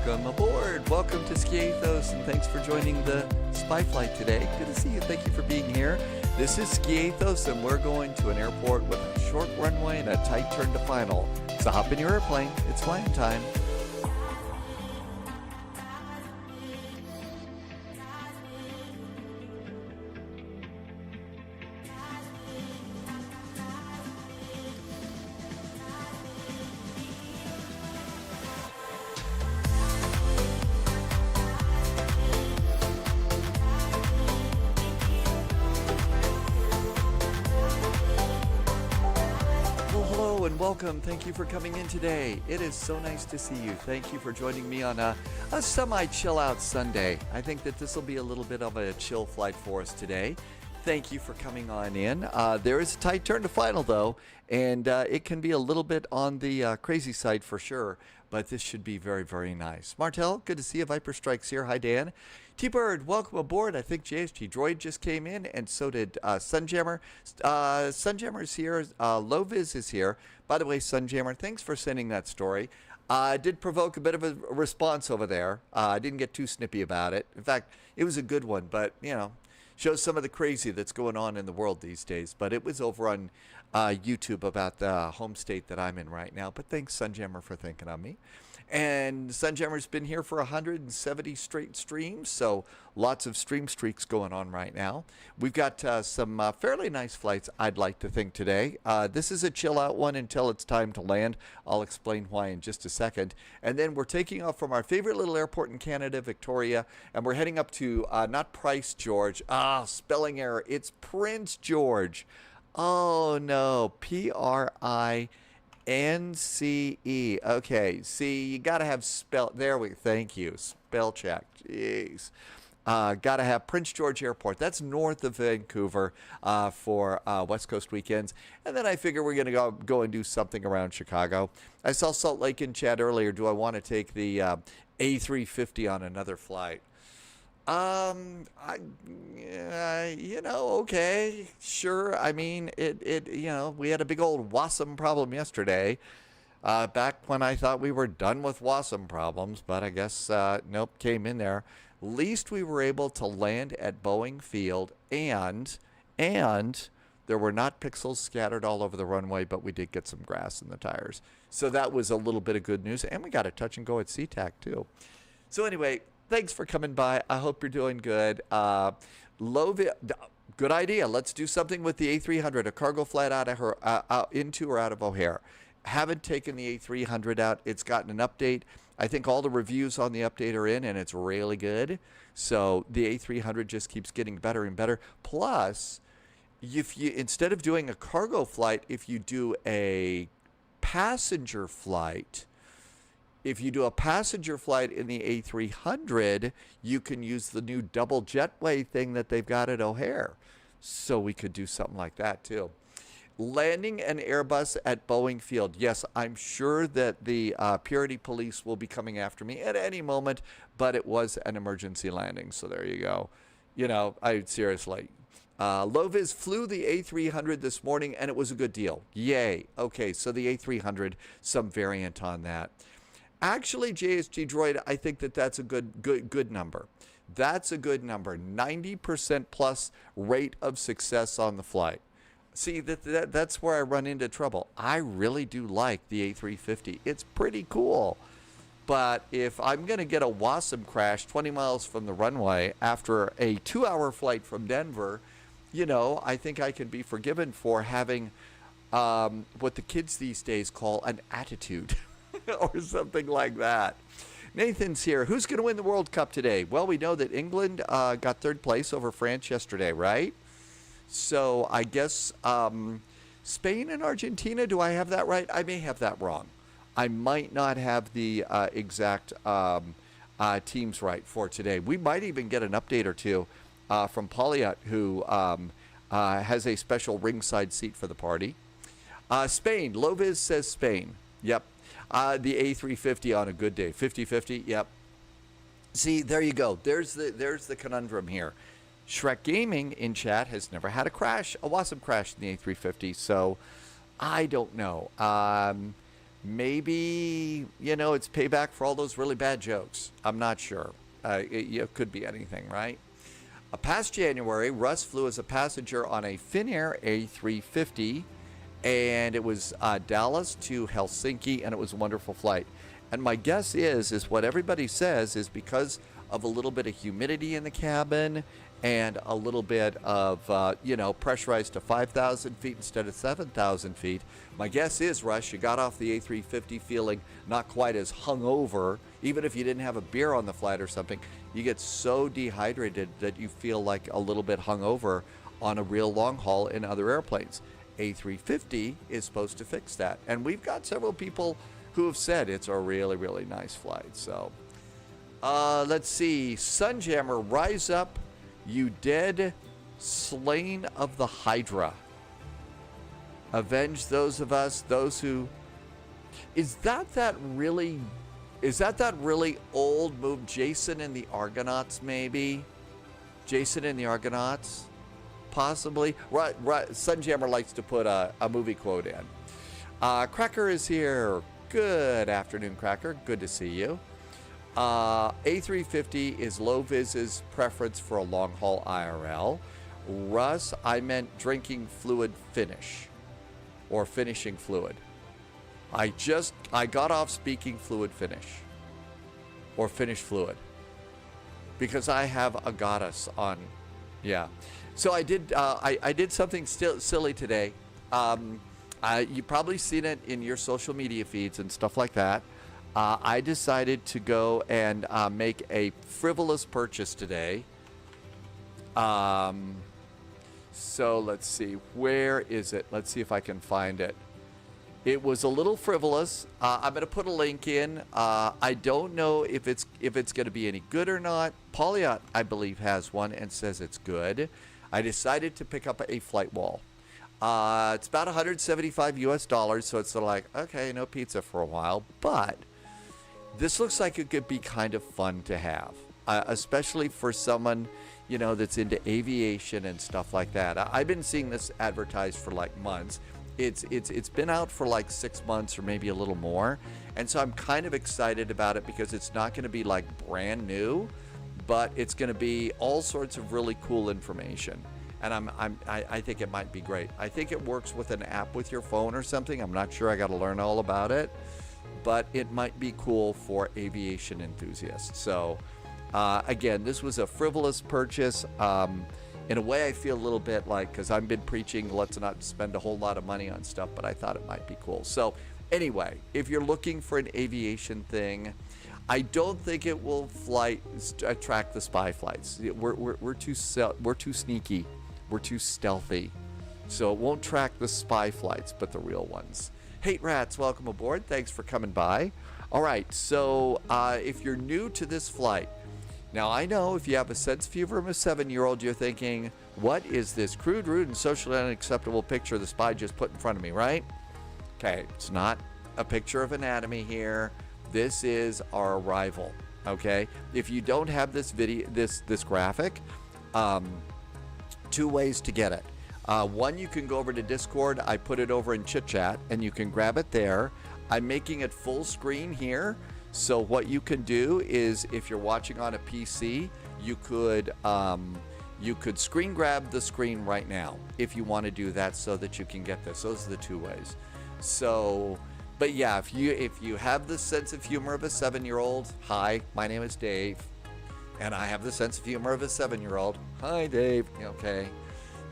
Welcome aboard. Welcome to Skiathos, and thanks for joining the spy flight today. Good to see you. Thank you for being here. This is Skiathos, and we're going to an airport with a short runway and a tight turn to final. So hop in your airplane. It's flying time. Welcome. Thank you for coming in today. It is so nice to see you. Thank you for joining me on a semi-chill out Sunday. I think that this will be a little bit of a chill flight for us today. Thank you for coming on in. There is a tight turn to final though, and it can be a little bit on the crazy side for sure, but this should be very, very nice. Martel, good to see you. Viper Strikes here. Hi, Dan. T-Bird, welcome aboard. I think JSG Droid just came in, and so did Sunjammer. Sunjammer's here. Loviz is here. By the way, Sunjammer, thanks for sending that story. Did provoke a bit of a response over there. I didn't get too snippy about it. In fact, it was a good one, but, you know, shows some of the crazy that's going on in the world these days. But it was over on YouTube about the home state that I'm in right now. But thanks, Sunjammer, for thinking of me. And Sunjammer's been here for 170 straight streams, so lots of stream streaks going on right now. We've got some fairly nice flights, I'd like to think, today. This is a chill out one until it's time to land. I'll explain why in just a second. And then we're taking off from our favorite little airport in Canada, Victoria, and we're heading up to, not Price George. Spelling error. It's Prince George. Oh, no. P-R-I-N-C-E. Okay, see, you got to have spell. There we thank you. Spell check. Jeez. Got to have Prince George Airport. That's north of Vancouver for West Coast weekends. And then I figure we're going to go and do something around Chicago. I saw Salt Lake in chat earlier. Do I want to take the A350 on another flight? You know, okay, sure. I mean, you know, we had a big old WASM problem yesterday, back when I thought we were done with WASM problems, but I guess, nope, came in there. Least we were able to land at Boeing Field, and there were not pixels scattered all over the runway, but we did get some grass in the tires. So that was a little bit of good news, and we got a touch and go at SeaTac too. So anyway, thanks for coming by. I hope you're doing good. Good idea. Let's do something with the A300, a cargo flight into or out of O'Hare. Haven't taken the A300 out. It's gotten an update. I think all the reviews on the update are in, and it's really good. So the A300 just keeps getting better and better. Plus, if you instead of doing a cargo flight, if you do a passenger flight, if you do a passenger flight in the A300, you can use the new double jetway thing that they've got at O'Hare. So we could do something like that too. Landing an Airbus at Boeing Field. Yes, I'm sure that the Purity Police will be coming after me at any moment, but it was an emergency landing. So there you go. You know, seriously. Loviz flew the A300 this morning, and it was a good deal. Yay. Okay, so the A300, some variant on that. Actually, JSG Droid, I think that's a good number. That's a good number. 90% plus rate of success on the flight. See, that's where I run into trouble. I really do like the A350. It's pretty cool. But if I'm going to get a WASM crash 20 miles from the runway after a 2-hour flight from Denver, you know, I think I can be forgiven for having what the kids these days call an attitude. Or something like that. Nathan's here. Who's going to win the World Cup today? Well, we know that England got third place over France yesterday, right? So I guess Spain and Argentina, do I have that right? I may have that wrong. I might not have the exact teams right for today. We might even get an update or two from Polyut, who has a special ringside seat for the party. Spain. Loviz says Spain. Yep. The A350 on a good day. 50-50, yep. See, there you go. There's the conundrum here. Shrek Gaming in chat has never had a crash, a WASM crash in the A350, so I don't know. Maybe, you know, it's payback for all those really bad jokes. I'm not sure. It could be anything, right? Past January, Russ flew as a passenger on a Finnair A350, and it was Dallas to Helsinki, and it was a wonderful flight. And my guess is what everybody says is because of a little bit of humidity in the cabin and a little bit of, you know, pressurized to 5,000 feet instead of 7,000 feet. My guess is, Russ, you got off the A350 feeling not quite as hungover. Even if you didn't have a beer on the flight or something, you get so dehydrated that you feel like a little bit hungover on a real long haul in other airplanes. A350 is supposed to fix that. And we've got several people who have said it's a really, really nice flight. So, let's see. Sunjammer, rise up, you dead, slain of the Hydra. Avenge those of us, those who... Is that really old move? Jason and the Argonauts, maybe? Jason and the Argonauts? Possibly. Right. Sunjammer likes to put a movie quote in. Cracker is here. Good afternoon, Cracker. Good to see you. A350 is low vis's preference for a long haul IRL. Russ, I meant drinking fluid finish or finishing fluid. I got off speaking fluid finish or finish fluid because I have a goddess on. Yeah. So I did something silly today. You probably seen it in your social media feeds and stuff like that. I decided to go and make a frivolous purchase today. So let's see, where is it? Let's see if I can find it. It was a little frivolous. I'm going to put a link in. I don't know if it's going to be any good or not. Polyot, I believe, has one and says it's good. I decided to pick up a flight wall. It's about $175 US, so it's sort of like, okay, no pizza for a while, but this looks like it could be kind of fun to have, especially for someone, you know, that's into aviation and stuff like that. I've been seeing this advertised for like months. It's been out for like 6 months or maybe a little more, and so I'm kind of excited about it because it's not going to be like brand new, but it's going to be all sorts of really cool information. And I think it might be great. I think it works with an app with your phone or something. I'm not sure. I got to learn all about it, but it might be cool for aviation enthusiasts. So, again, this was a frivolous purchase. In a way, I feel a little bit like, because I've been preaching, let's not spend a whole lot of money on stuff, but I thought it might be cool. So, anyway, if you're looking for an aviation thing, I don't think it will attract the spy flights. We're too sneaky. We're too stealthy. So it won't track the spy flights, but the real ones. Hate Rats, welcome aboard. Thanks for coming by. All right, so if you're new to this flight, now I know if you have a sense of humor of a 7-year-old, you're thinking, what is this crude, rude, and socially unacceptable picture the spy just put in front of me, right? Okay, it's not a picture of anatomy here. This is our arrival, okay? If you don't have this video, this graphic, two ways to get it. One, you can go over to Discord. I put it over in Chit Chat, and you can grab it there. I'm making it full screen here. So what you can do is, if you're watching on a PC, you could screen grab the screen right now if you want to do that, so that you can get this. Those are the two ways. So, but yeah, if you have the sense of humor of a 7-year-old, hi, my name is Dave. And I have the sense of humor of a 7-year-old. Hi, Dave. Okay.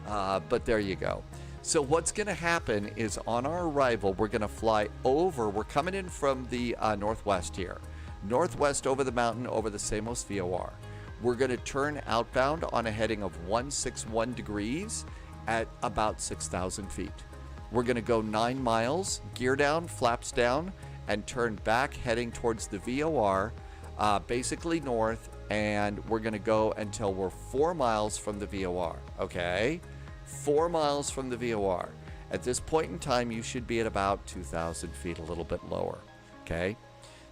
But there you go. So what's going to happen is on our arrival, we're going to fly over. We're coming in from the northwest here. Northwest over the mountain, over the Samos VOR. We're going to turn outbound on a heading of 161 degrees at about 6,000 feet. We're going to go 9 miles, gear down, flaps down, and turn back heading towards the VOR, basically north. And we're going to go until we're 4 miles from the VOR, okay? 4 miles from the VOR. At this point in time, you should be at about 2,000 feet, a little bit lower, okay?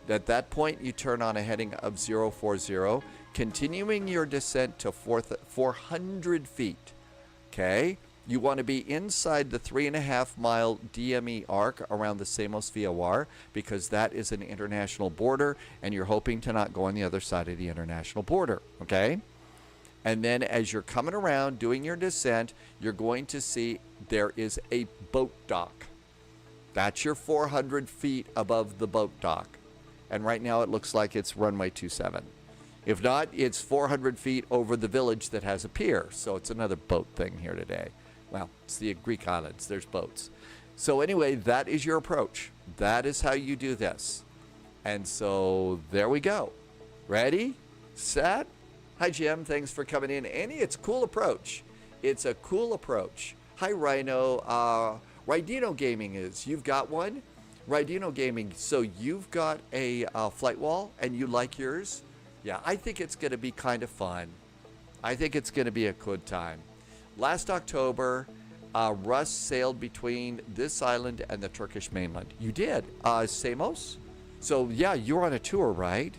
At that point, you turn on a heading of 040, continuing your descent to 400 feet, okay? You want to be inside the 3.5-mile DME arc around the Samos VOR because that is an international border, and you're hoping to not go on the other side of the international border, okay? And then as you're coming around doing your descent, you're going to see there is a boat dock. That's your 400 feet above the boat dock. And right now it looks like it's runway 27. If not, it's 400 feet over the village that has a pier. So it's another boat thing here today. Well, it's the Greek islands. There's boats. So anyway, that is your approach. That is how you do this. And so there we go. Ready? Set? Hi, Jim. Thanks for coming in. Annie, it's a cool approach. It's a cool approach. Hi, Rhino. Rydino Gaming is. You've got one? Rydino Gaming. So you've got a flight wall and you like yours? Yeah, I think it's going to be kind of fun. I think it's going to be a good time. Last October, Russ sailed between this island and the Turkish mainland. You did? Samos? So, yeah, you're on a tour, right?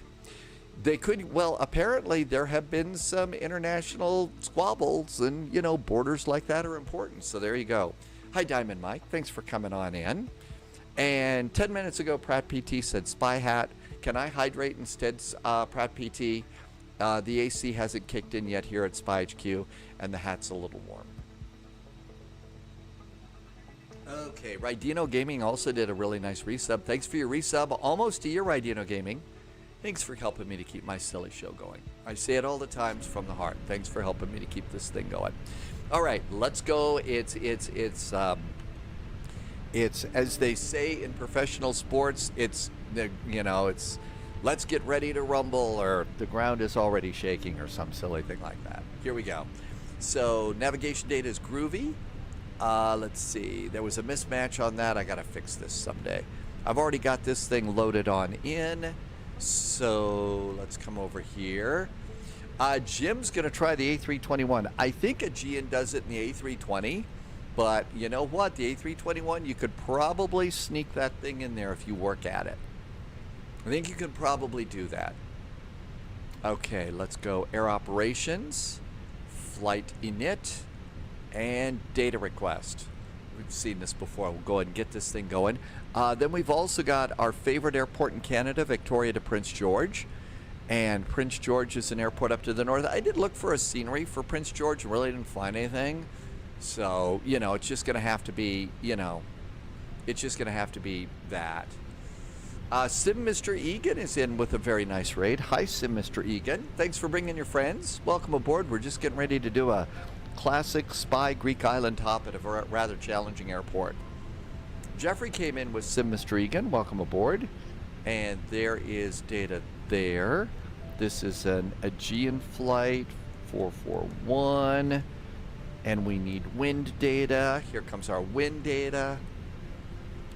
They could, well, apparently there have been some international squabbles and, you know, borders like that are important. So there you go. Hi, Diamond Mike. Thanks for coming on in. And 10 minutes ago, Pratt PT said, Spy Hat. Can I hydrate instead, Pratt PT? The AC hasn't kicked in yet here at Spy HQ, and the hat's a little warm. Okay, Rydino Gaming also did a really nice resub. Thanks for your resub. Almost a year, Rydino Gaming. Thanks for helping me to keep my silly show going. I say it all the times from the heart. Thanks for helping me to keep this thing going. All right, let's go. It's as they say in professional sports, it's let's get ready to rumble, or the ground is already shaking, or some silly thing like that. Here we go. So navigation data is groovy. Let's see. There was a mismatch on that. I got to fix this someday. I've already got this thing loaded on in. So let's come over here. Jim's going to try the A321. I think Aegean does it in the A320. But you know what? The A321, you could probably sneak that thing in there if you work at it. I think you could probably do that. Okay, let's go air operations, flight init, and data request. We've seen this before. We'll go ahead and get this thing going. Then we've also got our favorite airport in Canada, Victoria to Prince George. And Prince George is an airport up to the north. I did look for a scenery for Prince George, really didn't find anything. So, you know, it's just going to have to be, it's just going to have to be that. Sim Mr. Egan is in with a very nice raid. Hi, Sim Mr. Egan. Thanks for bringing your friends. Welcome aboard. We're just getting ready to do a classic spy Greek island hop at a rather challenging airport. Jeffrey came in with Sim Mr. Egan. Welcome aboard. And there is data there. This is an Aegean flight 441. And we need wind data. Here comes our wind data.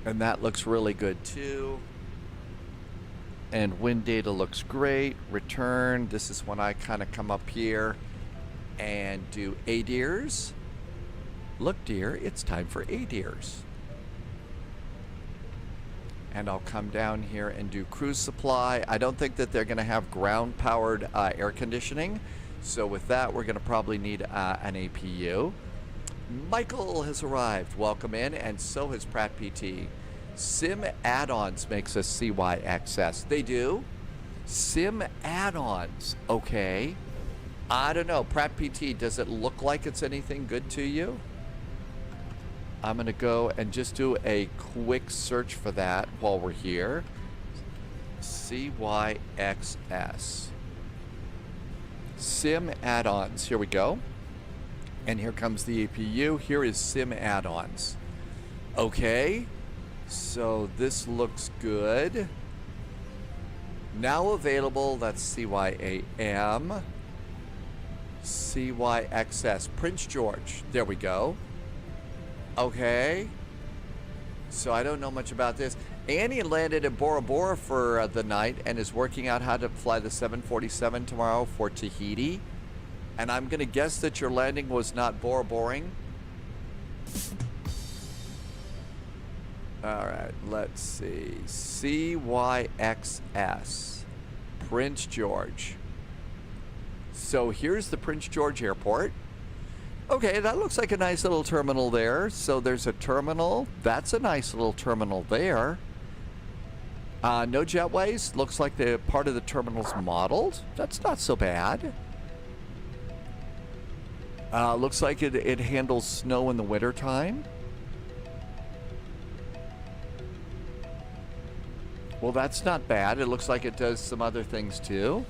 And that looks really good too. And wind data looks great. Return. This is when I kind of come up here and do ADIRS. Look, dear, it's time for ADIRS. And I'll come down here and do cruise supply. I don't think that they're going to have ground-powered air conditioning. So with that, we're going to probably need an APU. Michael has arrived. Welcome in, and so has Pratt PT. Sim add-ons makes us CYXS. They do? Sim add-ons. Okay. I don't know. Pratt PT, does it look like it's anything good to you? I'm going to go and just do a quick search for that while we're here. CYXS. Sim add-ons. Here we go. And here comes the APU. Here is Sim add-ons. Okay. So this looks good. Now available. That's CYAM. CYXS. Prince George. There we go. Okay. So I don't know much about this. Annie landed at Bora Bora for the night and is working out how to fly the 747 tomorrow for Tahiti. And I'm going to guess that your landing was not Bora Boring. All right, let's see. CYXS. Prince George. So here's the Prince George Airport. Okay, that looks like a nice little terminal there. So there's a terminal. That's a nice little terminal there. No jetways. Looks like the part of the terminal's modeled. That's not so bad. Looks like it handles snow in the wintertime. Well, that's not bad. It looks like it does some other things too.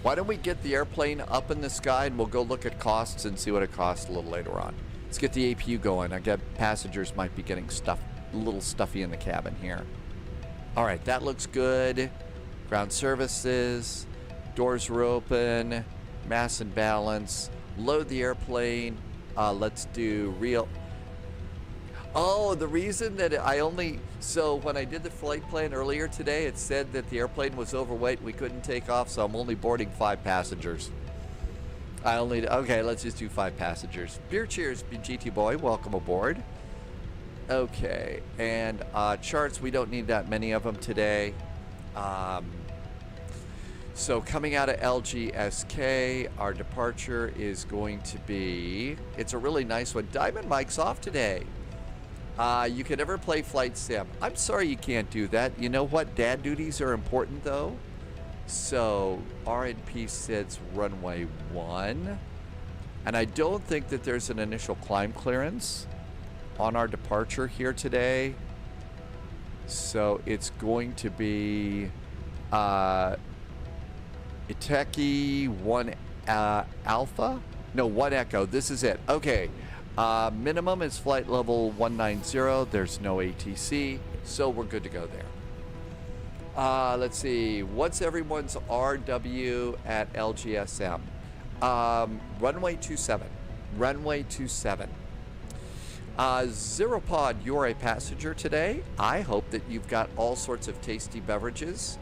Why don't we get the airplane up in the sky and we'll go look at costs and see what it costs a little later on. Let's get the APU going. I get passengers might be getting a little stuffy in the cabin here. All right, that looks good. Ground services, doors are open, mass and balance. Load the airplane. Let's do real. Oh, the reason that so when I did the flight plan earlier today, it said that the airplane was overweight and we couldn't take off, so I'm only boarding 5 passengers. Okay, let's just do 5 passengers. Beer cheers, GT boy, welcome aboard. Okay, and charts, we don't need that many of them today. So coming out of LGSK, our departure is going to be, it's a really nice one. Diamond Mike's off today. You can never play flight sim. I'm sorry you can't do that. You know what? Dad duties are important though. So RNP sits runway 1. And I don't think that there's an initial climb clearance on our departure here today. So it's going to be Iteki 1 Alpha? No, 1 Echo. This is it. Okay. Minimum is flight level 190. There's no ATC, so we're good to go there. Let's see. What's everyone's RW at LGSM? Runway 27. Runway 27. Zero Pod, you're a passenger today. I hope that you've got all sorts of tasty beverages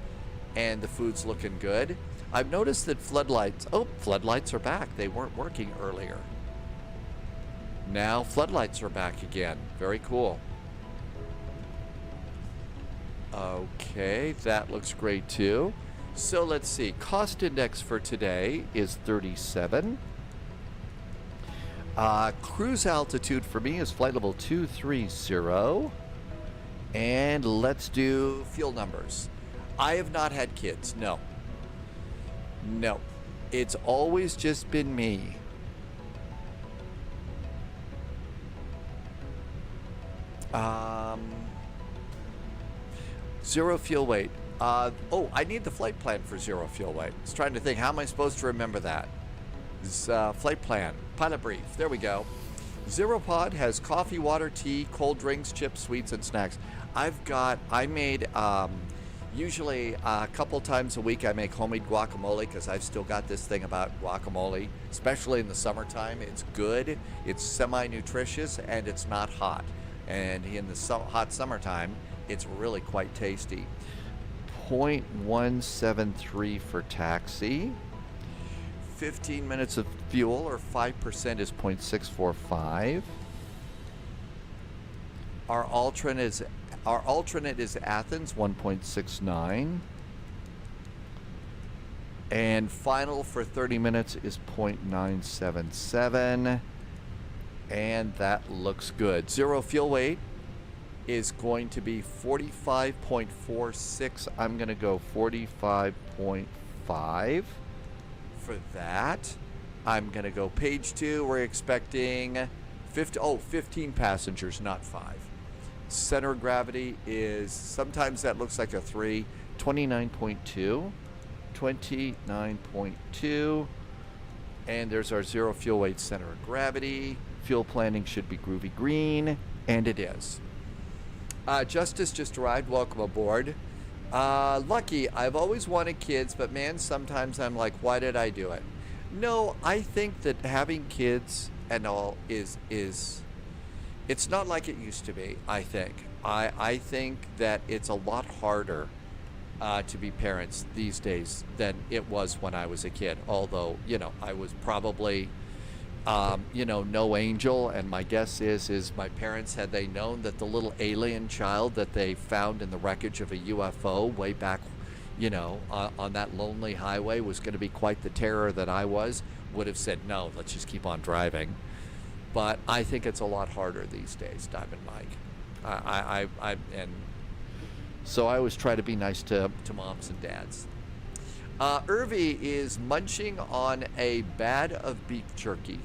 and the food's looking good. I've noticed that floodlights are back. They weren't working earlier. Now floodlights are back again. Very cool. Okay, that looks great too. So let's see. Cost index for today is 37. Cruise altitude for me is flight level 230. And let's do fuel numbers. I have not had kids. No. No. It's always just been me. Zero fuel weight. I need the flight plan for zero fuel weight. I was trying to think, how am I supposed to remember that? This flight plan, pilot brief. There we go. Zero Pod has coffee, water, tea, cold drinks, chips, sweets, and snacks. I made, usually a couple times a week I make homemade guacamole because I've still got this thing about guacamole, especially in the summertime. It's good, it's semi-nutritious, and it's not hot. And in the hot summertime, it's really quite tasty. 0.173 for taxi. 15 minutes of fuel, or 5%, is 0.645. Our alternate is Athens, 1.69. And final for 30 minutes is 0.977. And that looks good. Zero fuel weight is going to be 45.46. I'm going to go 45.5 for that. I'm going to go page 2. We're expecting 15 passengers, not 5. Center of gravity is, sometimes that looks like a 3, 29.2. 29.2. And there's our zero fuel weight center of gravity. Fuel planning should be groovy green, and it is. Justice just arrived. Welcome aboard. Lucky, I've always wanted kids, but man, sometimes I'm like, why did I do it? No, I think that having kids and all is it's not like it used to be, I think. I think that it's a lot harder to be parents these days than it was when I was a kid. Although, I was probably no angel, and my guess is my parents, had they known that the little alien child that they found in the wreckage of a UFO way back, on that lonely highway was going to be quite the terror that I was, would have said, no, let's just keep on driving. But I think it's a lot harder these days, Diamond Mike. And so I always try to be nice to moms and dads. Irvi is munching on a bag of beef jerky.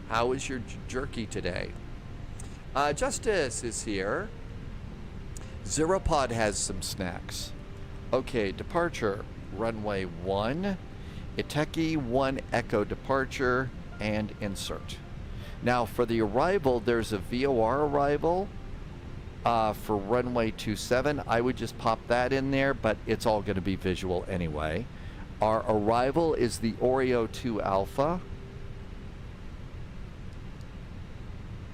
How is your jerky today? Justice is here. Zeropod has some snacks. Okay, departure. Runway 1. Iteki 1 Echo departure and insert. Now for the arrival, there's a VOR arrival for runway 27. I would just pop that in there, but it's all going to be visual anyway. Our arrival is the Oreo 2 Alpha.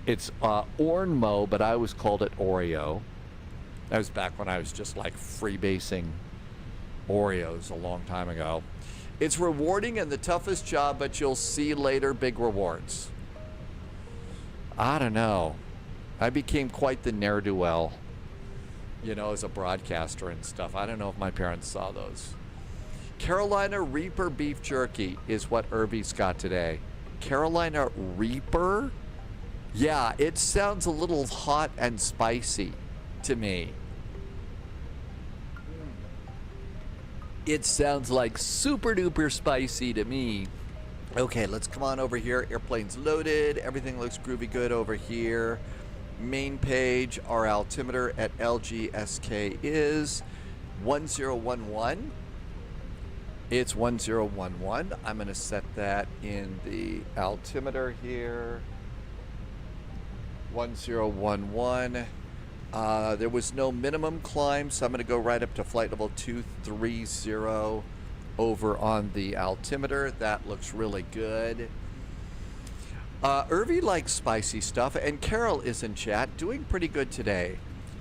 It's Ornmo, but I always called it Oreo. That was back when I was just like freebasing Oreos a long time ago. It's rewarding and the toughest job, but you'll see later big rewards. I don't know. I became quite the ne'er-do-well, you know, as a broadcaster and stuff. I don't know if my parents saw those. Carolina Reaper beef jerky is what Irvy's got today. Carolina Reaper? Yeah, it sounds a little hot and spicy to me. It sounds like super duper spicy to me. Okay, let's come on over here. Airplane's loaded. Everything looks groovy good over here. Main page, our altimeter at LGSK is 1011. It's 1011. I'm going to set that in the altimeter here. 1011. There was no minimum climb, so I'm going to go right up to flight level 230 over on the altimeter. That looks really good. Irvi likes spicy stuff, and Carol is in chat, doing pretty good today.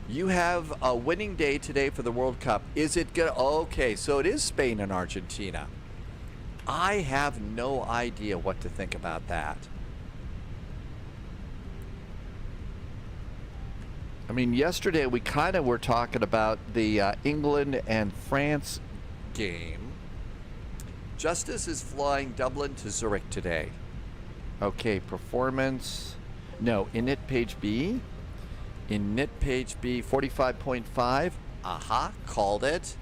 You have a winning day today for the World Cup. Is it good? Okay, so it is Spain and Argentina. I have no idea what to think about that. I mean, yesterday we kind of were talking about the England and France game. Justice is flying Dublin to Zurich today. Okay, performance. No, init page B. Init page B, 45.5. Aha, called it.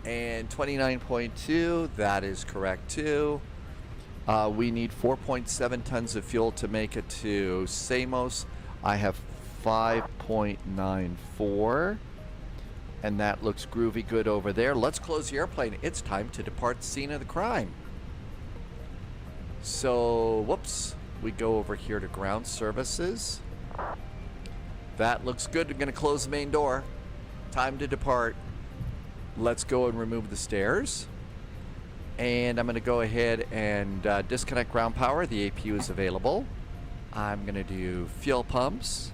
And 29.2, that is correct too. We need 4.7 tons of fuel to make it to Samos. I have 5.94, and that looks groovy good over there. Let's close the airplane. It's time to depart the scene of the crime. So, whoops, we go over here to ground services. That looks good. We're going to close the main door. Time to depart. Let's go and remove the stairs. And I'm going to go ahead and disconnect ground power. The APU is available. I'm going to do fuel pumps.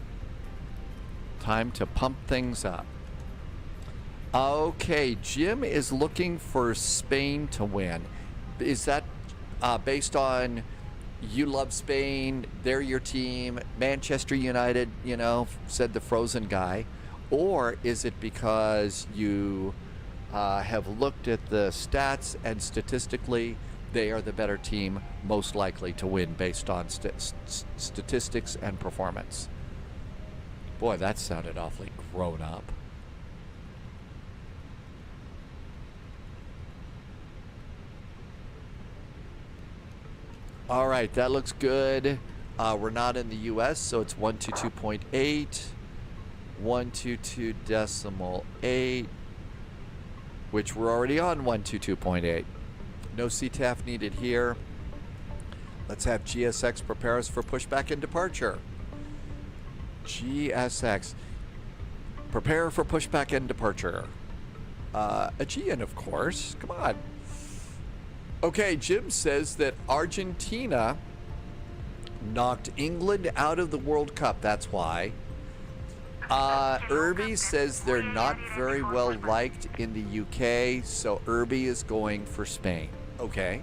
Time to pump things up. Okay, Jim is looking for Spain to win. Is that based on you love Spain, they're your team, Manchester United, you know, said the Frozen guy? Or is it because you have looked at the stats and statistically they are the better team most likely to win based on statistics and performance? Boy, that sounded awfully grown up. All right, that looks good. We're not in the US, so it's 122.8, 122.8, which we're already on 122.8. No CTAF needed here. Let's have GSX prepare us for pushback and departure. GSX, prepare for pushback and departure. Aegean, of course. Come on. Okay, Jim says that Argentina knocked England out of the World Cup. That's why. Irby says they're not very well liked in the UK, so Irby is going for Spain. Okay,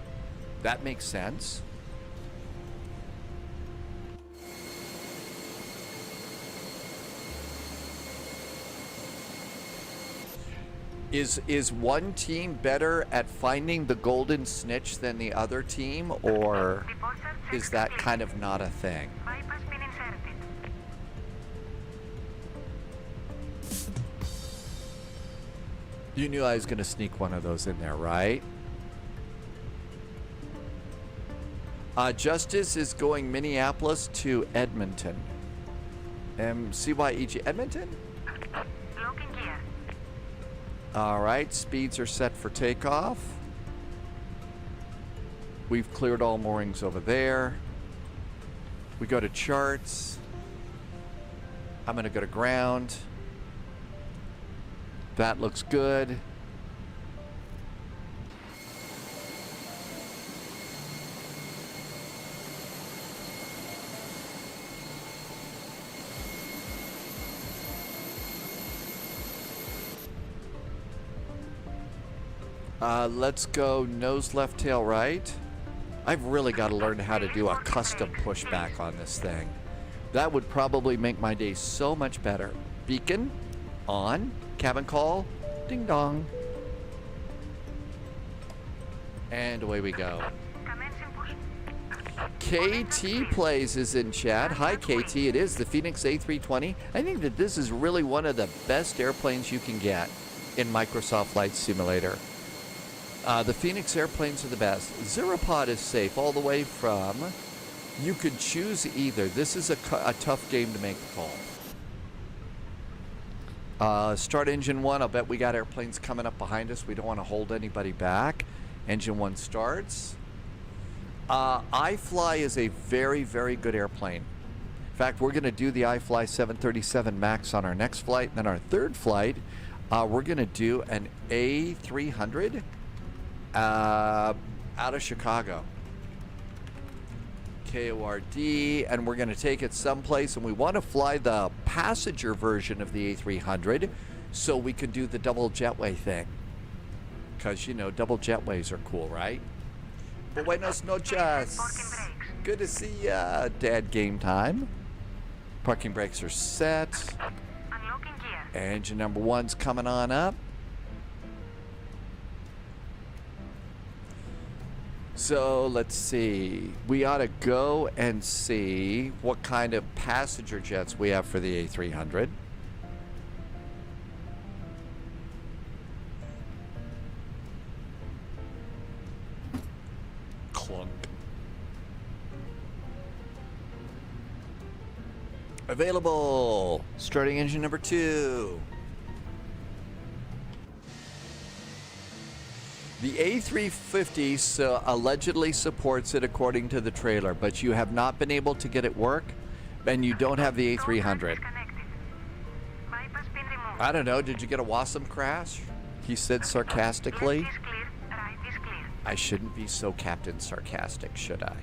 that makes sense. Is one team better at finding the golden snitch than the other team, or is that kind of not a thing? You knew I was going to sneak one of those in there, right? Justice is going Minneapolis to Edmonton. CYYJ Edmonton? Looking gear. All right, speeds are set for takeoff. We've cleared all moorings over there. We go to charts. I'm going to go to ground. That looks good. Let's go nose left, tail right. I've really got to learn how to do a custom pushback on this thing. That would probably make my day so much better. Beacon on, cabin call, ding dong. And away we go. KT Plays is in chat. Hi KT, it is the Phoenix A320. I think that this is really one of the best airplanes you can get in Microsoft Flight Simulator. The Phoenix airplanes are the best. Zeropod is safe all the way from, you could choose either. This is a tough game to make the call. Start engine one. I'll bet we got airplanes coming up behind us. We don't want to hold anybody back. Engine one starts. iFly is a very, very good airplane. In fact, we're going to do the iFly 737 MAX on our next flight. And then our third flight, we're going to do an A300 out of Chicago. KORD, and we're going to take it someplace, and we want to fly the passenger version of the A300 so we can do the double jetway thing. Because, you know, double jetways are cool, right? Buenos noches. Good to see ya. Dad game time. Parking brakes are set. Engine number one's coming on up. So let's see. We ought to go and see what kind of passenger jets we have for the A300. Clunk. Available. Starting engine number 2. The A350 allegedly supports it according to the trailer, but you have not been able to get it work, and you don't have the A300. I don't know, did you get a Wasm crash? He said sarcastically. I shouldn't be so Captain Sarcastic, should I?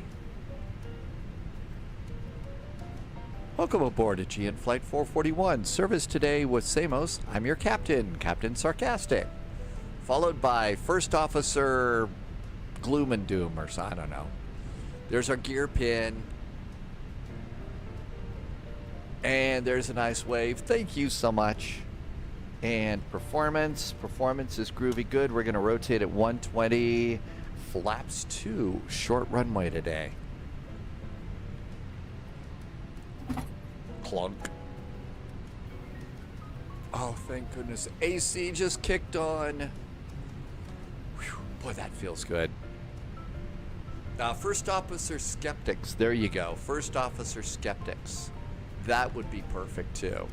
Welcome aboard Aegean Flight 441. Service today with Samos. I'm your captain, Captain Sarcastic. Followed by First Officer Gloom and Doom, or so, I don't know. There's our gear pin. And there's a nice wave. Thank you so much. And performance. Performance is groovy good. We're going to rotate at 120. Flaps 2. Short runway today. Clunk. Oh, thank goodness. AC just kicked on. Whew, boy, that feels good. First Officer Skeptics. There you go. First Officer Skeptics. That would be perfect, too.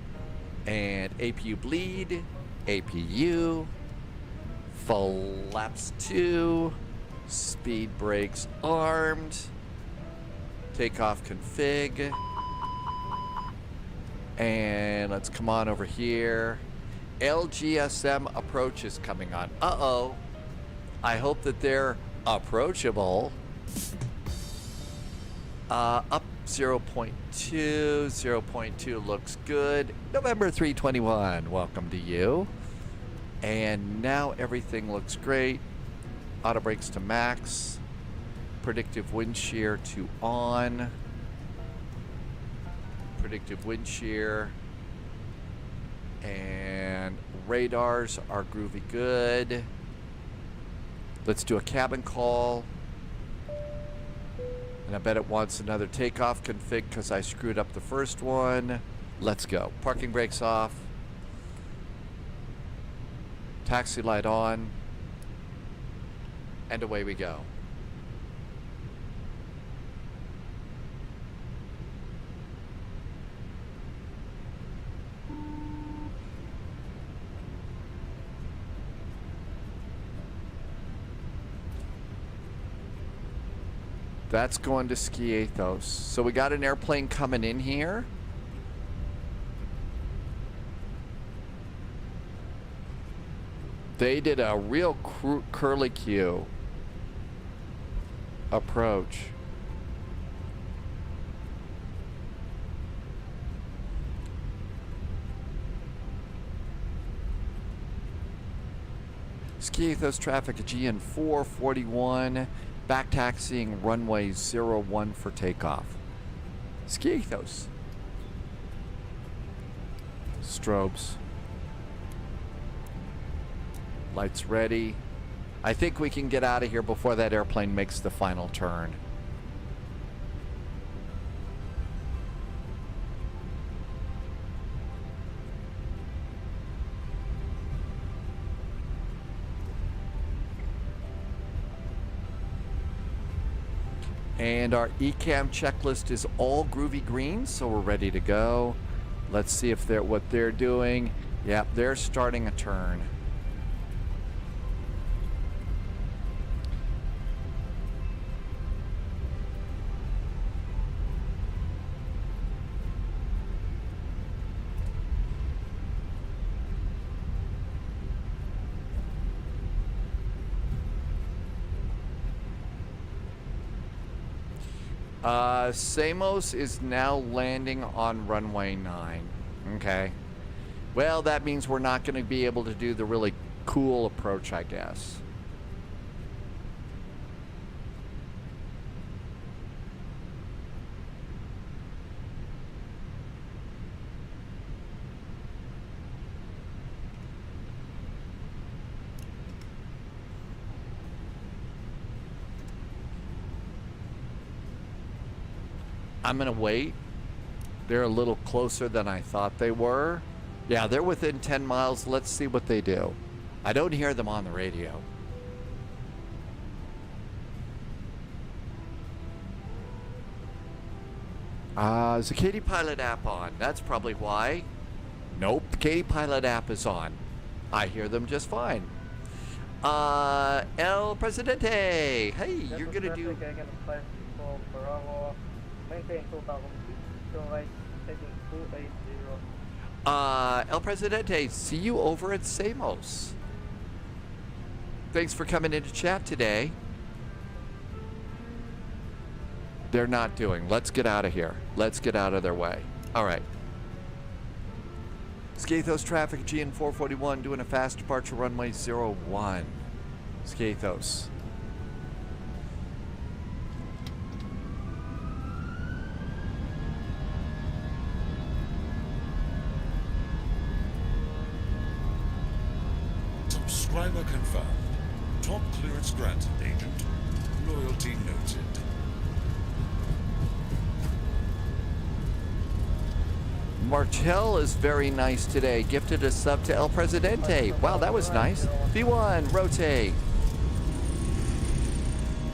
And APU bleed. APU. Flaps 2. Speed brakes armed. Takeoff config. And let's come on over here. LGSM approach is coming on. Uh-oh. I hope that they're approachable. Up 0.2. 0.2 looks good. November 321. Welcome to you. And now everything looks great. Auto brakes to max. Predictive wind shear to on. Predictive wind shear. And radars are groovy good. Let's do a cabin call. And I bet it wants another takeoff config because I screwed up the first one. Let's go. Parking brakes off. Taxi light on. And away we go. That's going to Skiathos. So we got an airplane coming in here. They did a real curlicue approach. Skiathos traffic, Aegean 441, back taxiing runway 01 for takeoff. Skiathos. Strobes. Lights ready. I think we can get out of here before that airplane makes the final turn. And our ECAM checklist is all groovy green, so we're ready to go. Let's see if they're what they're doing. Yep, they're starting a turn. Samos is now landing on runway 9. Okay. Well, that means we're not going to be able to do the really cool approach, I guess. I'm going to wait. They're a little closer than I thought they were. Yeah, they're within 10 miles. Let's see what they do. I don't hear them on the radio. Is the Katie Pilot app on? That's probably why. Nope, the Katie Pilot app is on. I hear them just fine. El Presidente. Hey, you're going to do... El Presidente, see you over at Samos. Thanks for coming into chat today. They're not doing. Let's get out of here. Let's get out of their way. All right. Skiathos traffic, Aegean 441, doing a fast departure runway 01. Skiathos. Subscriber confirmed. Top clearance granted, Agent. Loyalty noted. Martel is very nice today. Gifted a sub to El Presidente. Wow, that was nice. V1, rotate.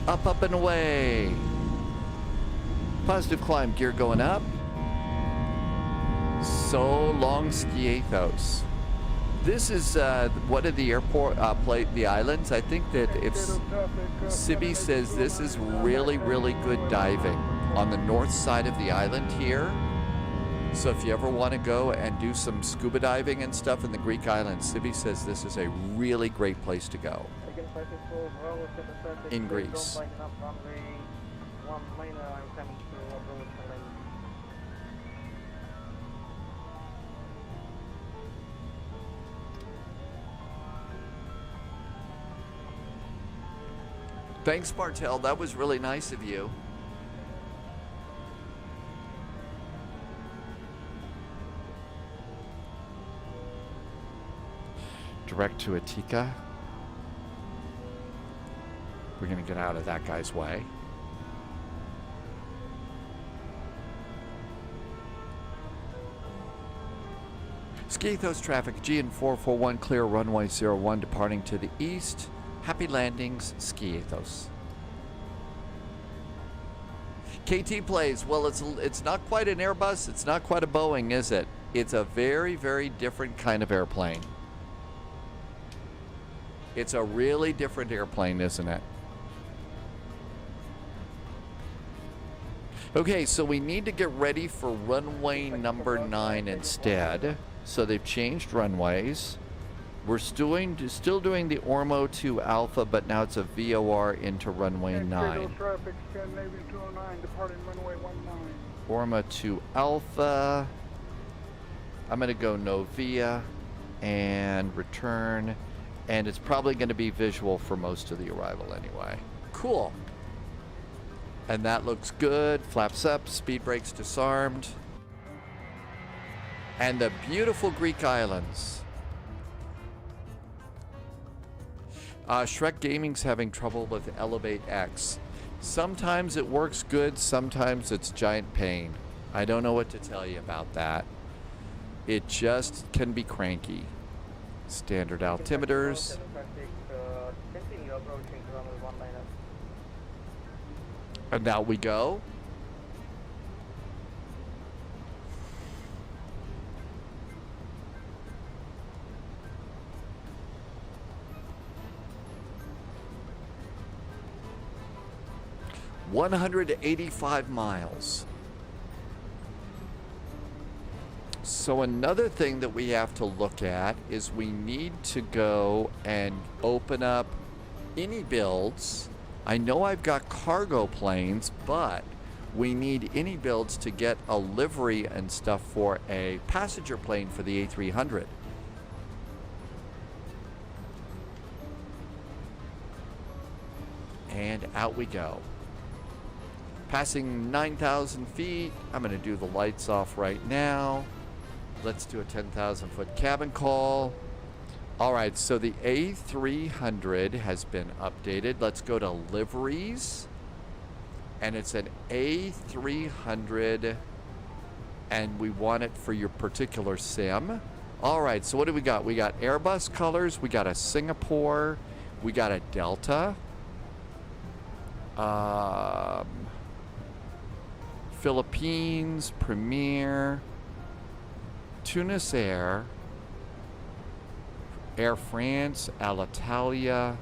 Up, up, and away. Positive climb, gear going up. So long, Skiathos. This is one of the airport the islands. I think that if Sibi says this is really, really good diving on the north side of the island here. So if you ever want to go and do some scuba diving and stuff in the Greek islands, Sibi says this is a really great place to go in Greece. Thanks, Martel. That was really nice of you. Direct to Atika. We're going to get out of that guy's way. Skiathos traffic, Aegean 441, clear runway 01, departing to the east. Happy landings, Skiathos. KT plays, well, it's not quite an Airbus, it's not quite a Boeing, is it? It's a very, very different kind of airplane. It's a really different airplane, isn't it? Okay, so we need to get ready for runway number 9 instead. So they've changed runways. We're still doing the Ormo 2 Alpha, but now it's a VOR into runway 9. Traffic, Navy 209, departing runway 19. Ormo 2 Alpha. I'm going to go Novia and return. And it's probably going to be visual for most of the arrival anyway. Cool. And that looks good. Flaps up, speed brakes disarmed. And the beautiful Greek islands. Shrek Gaming's having trouble with Elevate X. Sometimes it works good, sometimes it's giant pain. I don't know what to tell you about that. It just can be cranky. Standard altimeters. And now we go. $185 miles. So another thing that we have to look at is we need to go and open up any builds. I know I've got cargo planes, but we need any builds to get a livery and stuff for a passenger plane for the A300. And out we go. Passing 9,000 feet. I'm going to do the lights off right now. Let's do a 10,000 foot cabin call. All right, so the A300 has been updated. Let's go to liveries. And it's an A300. And we want it for your particular sim. All right, so what do we got? We got Airbus colors. We got a Singapore. We got a Delta. Philippines, Premier, Tunis Air, Air France, Alitalia,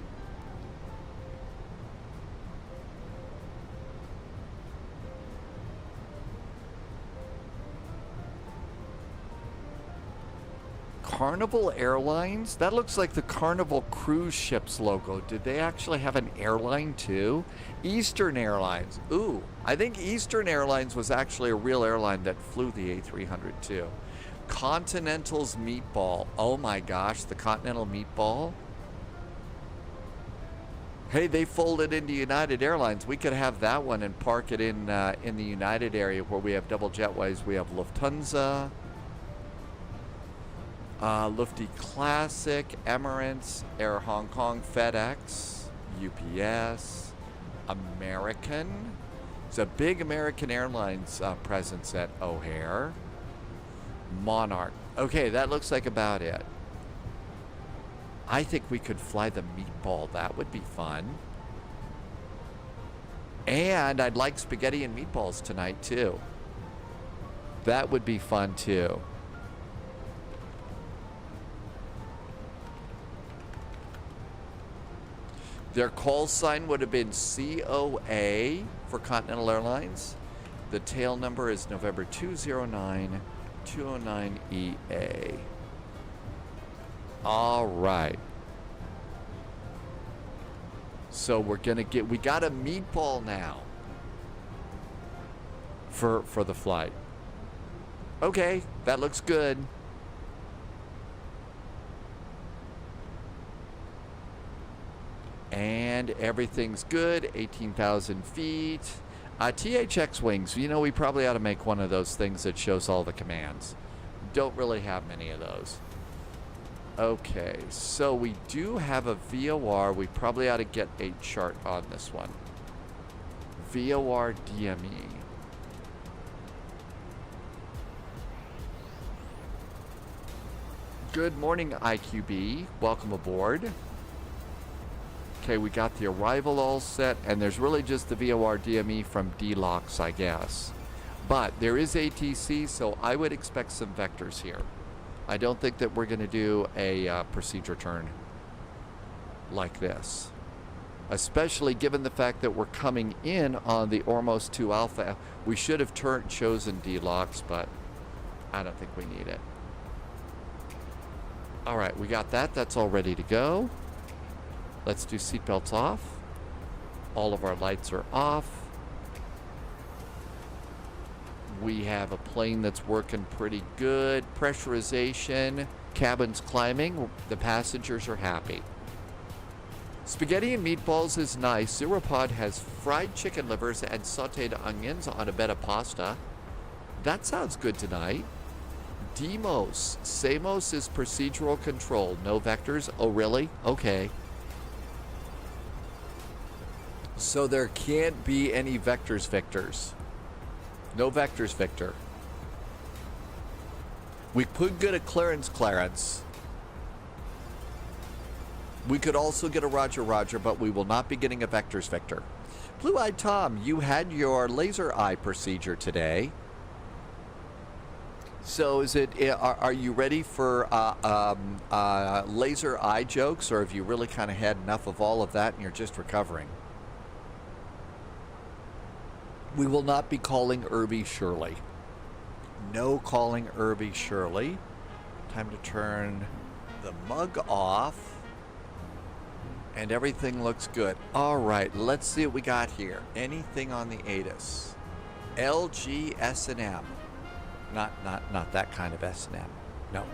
Carnival Airlines? That looks like the Carnival cruise ships logo. Did they actually have an airline too? Eastern Airlines. Ooh, I think Eastern Airlines was actually a real airline that flew the A300 too. Continental's Meatball. Oh my gosh, the Continental Meatball. Hey, they folded into United Airlines. We could have that one and park it in the United area where we have double jetways. We have Lufthansa. Lufty Classic, Emirates, Air Hong Kong, FedEx, UPS, American. It's a big American Airlines presence at O'Hare. Monarch. Okay, that looks like about it. I think we could fly the Meatball. That would be fun. And I'd like spaghetti and meatballs tonight, too. That would be fun, too. Their call sign would have been COA for Continental Airlines. The tail number is November 209 209EA. All right. So we got a meatball now for the flight. Okay, that looks good. And everything's good. 18,000 feet. THX wings. You know, we probably ought to make one of those things that shows all the commands. Don't really have many of those. Okay, so we do have a VOR. We probably ought to get a chart on this one. VOR DME. Good morning, IQB. Welcome aboard. Okay, we got the arrival all set, and there's really just the VOR DME from D-Locks, I guess. But there is ATC, so I would expect some vectors here. I don't think that we're going to do a procedure turn like this. Especially given the fact that we're coming in on the Ormos 2 Alpha. We should have chosen D-Locks, but I don't think we need it. All right, we got that. That's all ready to go. Let's do seatbelts off. All of our lights are off. We have a plane that's working pretty good. Pressurization. Cabin's climbing. The passengers are happy. Spaghetti and meatballs is nice. Zeropod has fried chicken livers and sauteed onions on a bed of pasta. That sounds good tonight. Demos. Samos is procedural control. No vectors. Oh, really? Okay. So there can't be any vectors, Victors. No vectors, Victor. We could get a Clarence. We could also get a Roger, but we will not be getting a vectors, Victor. Blue-Eyed Tom, you had your laser eye procedure today. So is it? Are you ready for laser eye jokes, or have you really kind of had enough of all of that and you're just recovering? We will not be calling Irby Shirley. No calling Irby Shirley. Time to turn the mug off. And everything looks good. All right, let's see what we got here. Anything on the ATIS? LGSM. Not that kind of S&M. No.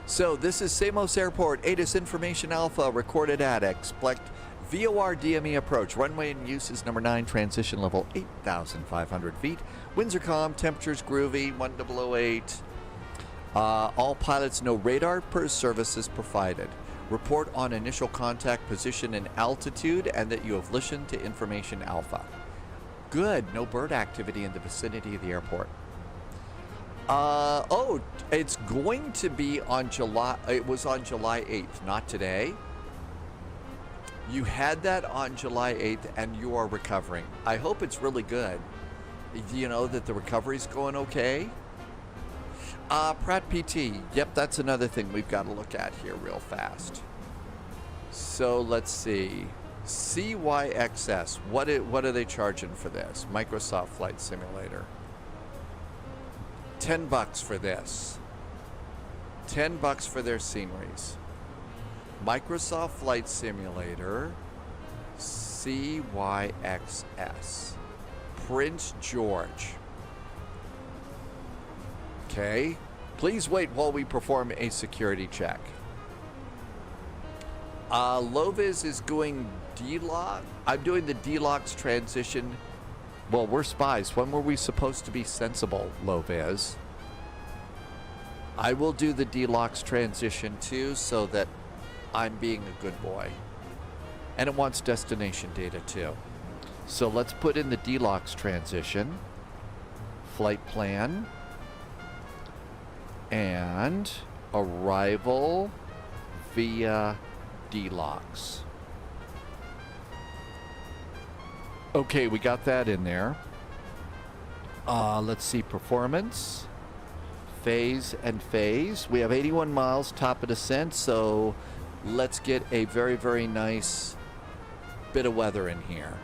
So this is Samos Airport. ATIS Information Alpha recorded at expect VOR DME approach. Runway in use is number 9. Transition level 8,500 feet. Winds are calm. Temperatures groovy. 1008. All pilots know radar per services provided. Report on initial contact position and altitude, and that you have listened to Information Alpha. Good. No bird activity in the vicinity of the airport. Oh, it's going to be on July. It was on July 8th, not today. You had that on July 8th, and you are recovering. I hope it's really good. You know, that the recovery's going okay. Pratt PT. Yep, that's another thing we've got to look at here real fast. So let's see. CYXS. What are they charging for this? Microsoft Flight Simulator. $10 for this. $10 for their sceneries. Microsoft Flight Simulator. CYXS. Prince George. Okay. Please wait while we perform a security check. Loviz is going D-Lock. I'm doing the D-Locks transition. Well, we're spies. When were we supposed to be sensible, Loviz? I will do the D-Locks transition too, so that I'm being a good boy. And it wants destination data too. So let's put in the D-Locks transition. Flight plan. And arrival via D-Locks. Okay, we got that in there. Let's see, performance. Phase and phase. We have 81 miles, top of descent, so let's get a very, very nice bit of weather in here.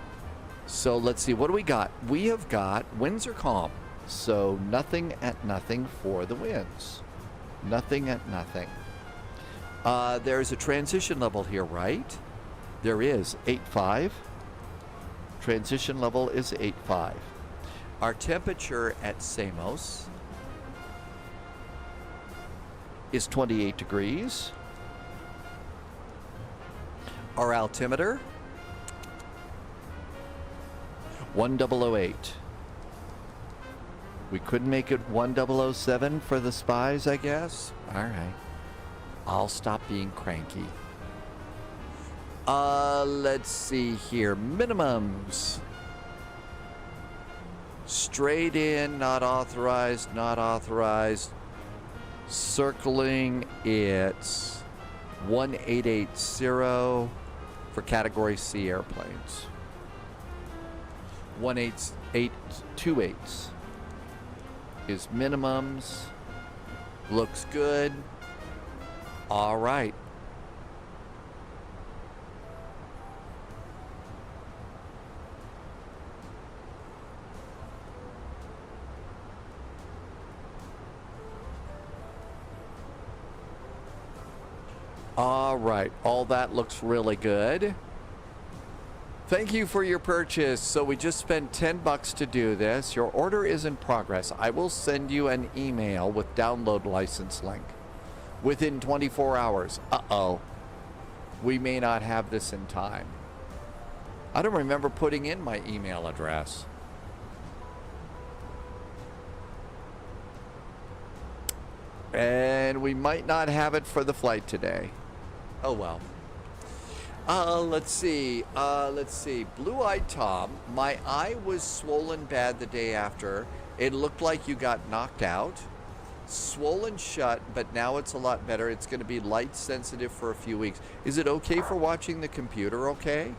So let's see, what do we got? We have got, winds are calm. So nothing at nothing for the winds. Nothing at nothing. There's a transition level here, right? There is 8.5. Transition level is 8.5. Our temperature at Samos is 28 degrees. Our altimeter, 1008. We couldn't make it 1007 for the spies, I guess. All right. I'll stop being cranky. Let's see here. Minimums. Straight in, not authorized, not authorized. Circling, it's 1880 for Category C airplanes. 18828 is minimums. Looks good. All right. All right. All that looks really good. Thank you for your purchase. So we just spent $10 to do this. Your order is in progress. I will send you an email with download license link within 24 hours. Uh-oh. We may not have this in time. I don't remember putting in my email address. And we might not have it for the flight today. Oh well. Let's see. Blue-eyed Tom, my eye was swollen bad the day after. It looked like you got knocked out. Swollen shut, but now it's a lot better. It's going to be light sensitive for a few weeks. Is it okay for watching the computer okay?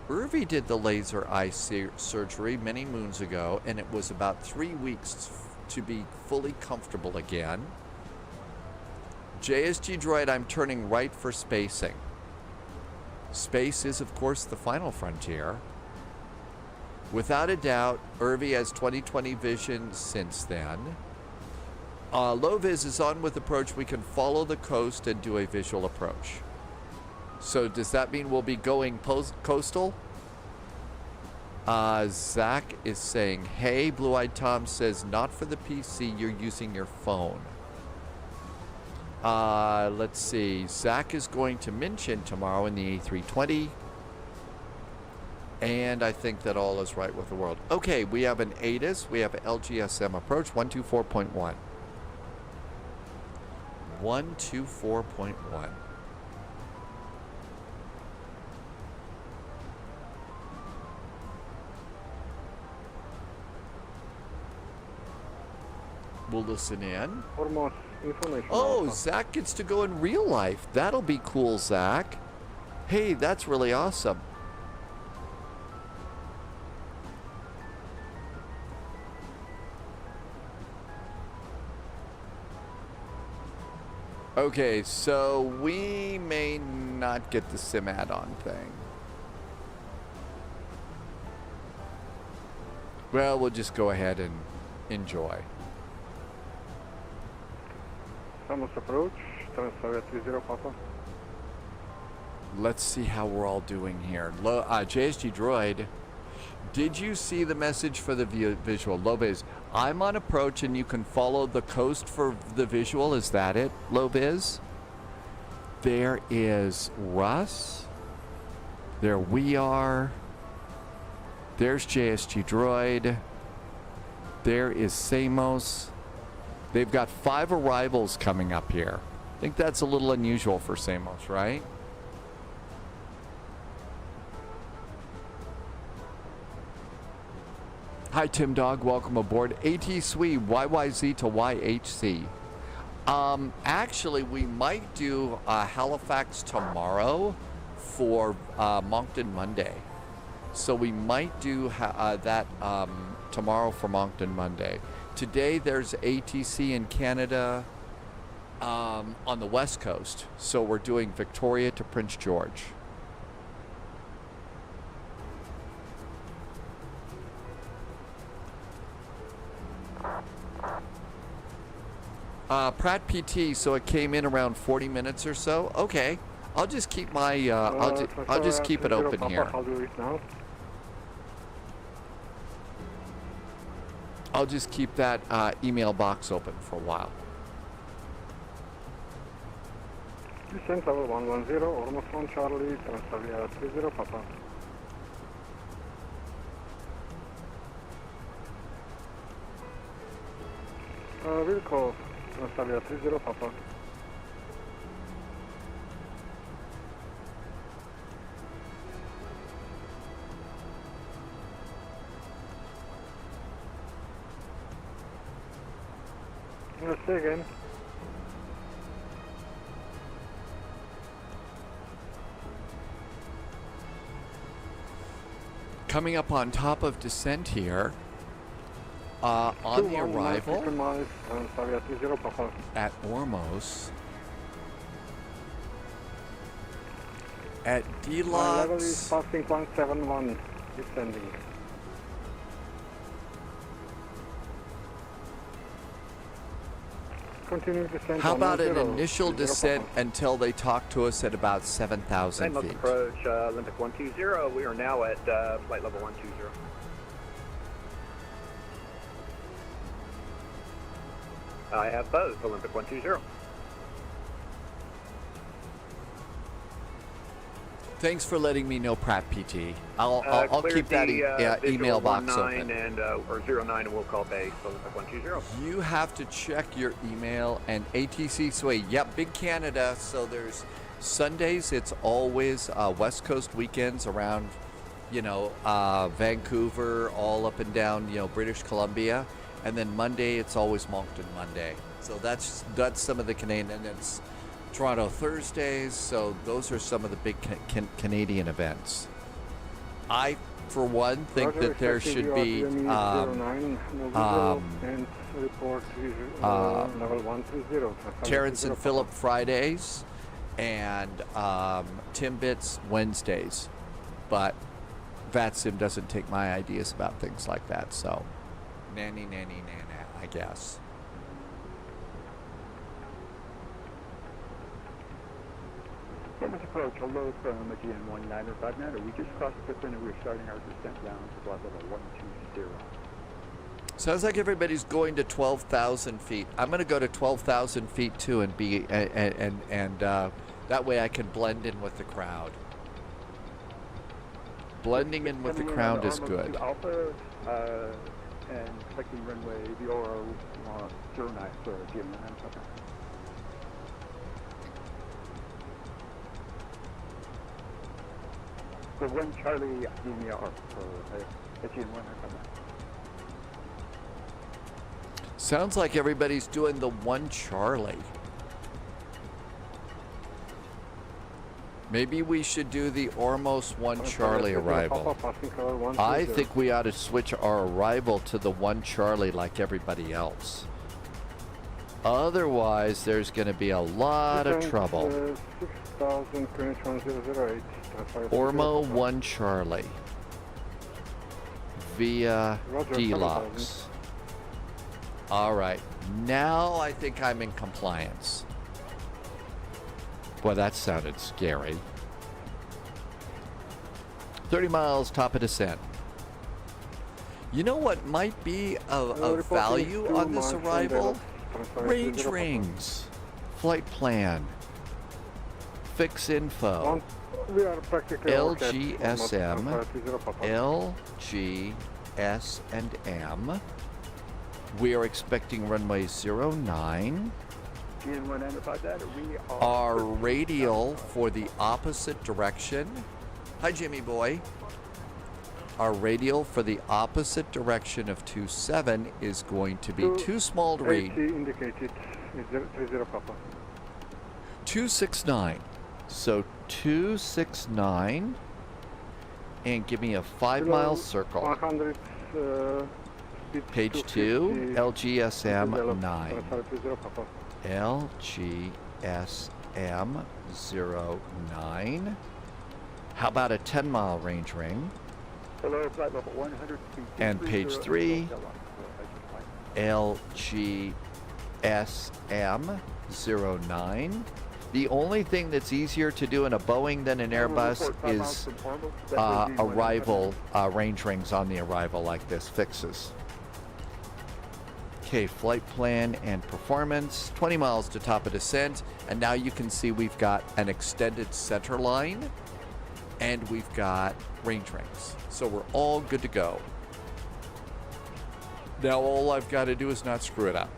Irvi did the laser eye surgery many moons ago, and it was about 3 weeks to be fully comfortable again. JSG Droid, I'm turning right for spacing. Space is, of course, the final frontier. Without a doubt, Irvi has 20/20 vision since then. Low-vis is on with approach. We can follow the coast and do a visual approach. So does that mean we'll be going coastal? Zach is saying, hey, Blue-Eyed Tom says, not for the PC, you're using your phone. Let's see. Zach is going to Minchin tomorrow in the A320. And I think that all is right with the world. Okay, we have an ATIS. We have an LGSM approach, 124.1. 124.1. We'll listen in. Almost information. Oh, Zach gets to go in real life. That'll be cool, Zach. Hey, that's really awesome. Okay, so we may not get the sim add-on thing. Well, we'll just go ahead and enjoy. Samos approach, transfer 30 Papa. Let's see how we're all doing here. JSG Droid, did you see the message for the visual? Low-vis, I'm on approach and you can follow the coast for the visual. Is that it, Low-vis? There is Russ. There we are. There's JSG Droid. There is Samos. They've got 5 arrivals coming up here. I think that's a little unusual for Samos, right? Hi, Tim Dog. Welcome aboard. AT-SWE, YYZ to YHC. Actually, we might do Halifax tomorrow for Moncton Monday. So we might do that tomorrow for Moncton Monday. Today there's ATC in Canada on the West Coast. So we're doing Victoria to Prince George. Pratt PT, so it came in around 40 minutes or so. Okay, I'll just keep my I'll just keep it open here. I'll do it now. I'll just keep that email box open for a while. Descent level 110, almost on Charlie, transfer 30 Papa. Vehicle, transfer 30 Papa. Say again. Coming up on top of descent here. On the arrival miles, Transavia 30 Papa. at Ormos. At Level is Deluxe. passing 171, descending. Continue descent. How on about an 10, initial 30 descent Papa. until they talk to us at about 7,000 Samos feet? approach, Olympic 120. We are now at flight level 120. I have both, Olympic 120. Thanks for letting me know, Pratt PT. I'll Cleared keep that the, email box 19 open. and, or 09 and we'll call base, Olympic 120. You have to check your email and ATC Sway. Yep, Big Canada. So there's Sundays. It's always West Coast weekends around, Vancouver, all up and down, British Columbia. And then Monday, it's always Moncton Monday. So that's some of the Canadian. And it's Toronto Thursdays. So those are some of the big Canadian events. I, for one, think Roger, that there expecting should you be RTME 09, no visual, and report level 130. Terrence and Phillip Fridays and Timbits Wednesdays. But VATSIM doesn't take my ideas about things like that. So nanny, nana, I guess. Samos approach, hello from Aegean 1959. We just crossed the footprint and we're starting our descent down to flight level 120. Sounds like everybody's going to 12,000 feet. I'm going to go to 12,000 feet too and be and that way I can blend in with the crowd. Blending in with the crowd is good. Alpha and collecting runway VOR 09 for Aegean 1959. The 1 Charlie India for Aegean 1959. Sounds like everybody's doing the 1 Charlie. Maybe we should do the Ormos 1 Charlie arrival. I think we ought to switch our arrival to the 1 Charlie like everybody else. Otherwise, there's going to be a lot of trouble. 6,008. Ormo 1 Charlie via Roger, Deluxe. All right, now I think I'm in compliance. Boy, that sounded scary. 30 miles, top of descent. You know what might be of value on this arrival? Range rings, flight plan, fix info, We are practically LGSM, LGS and M. We are expecting runway 09. Aegean 1959, we Our radial for the opposite direction. Hi, Jimmy boy. Our radial for the opposite direction of 27 is going to be too small to read. indicated is 30 Papa. 269. So 269. And give me a 5-mile circle. 100 Page 2, LGSM 9. 30 Papa. LGSM 09. How about a 10-mile range ring? Hello, flight level 100 feet. And page 3, LGSM 09. The only thing that's easier to do in a Boeing than an Airbus is arrival range rings on the arrival like this, fixes. Okay, flight plan and performance, 20 miles to top of descent, and now you can see we've got an extended center line and we've got range rings. So we're all good to go. Now all I've got to do is not screw it up.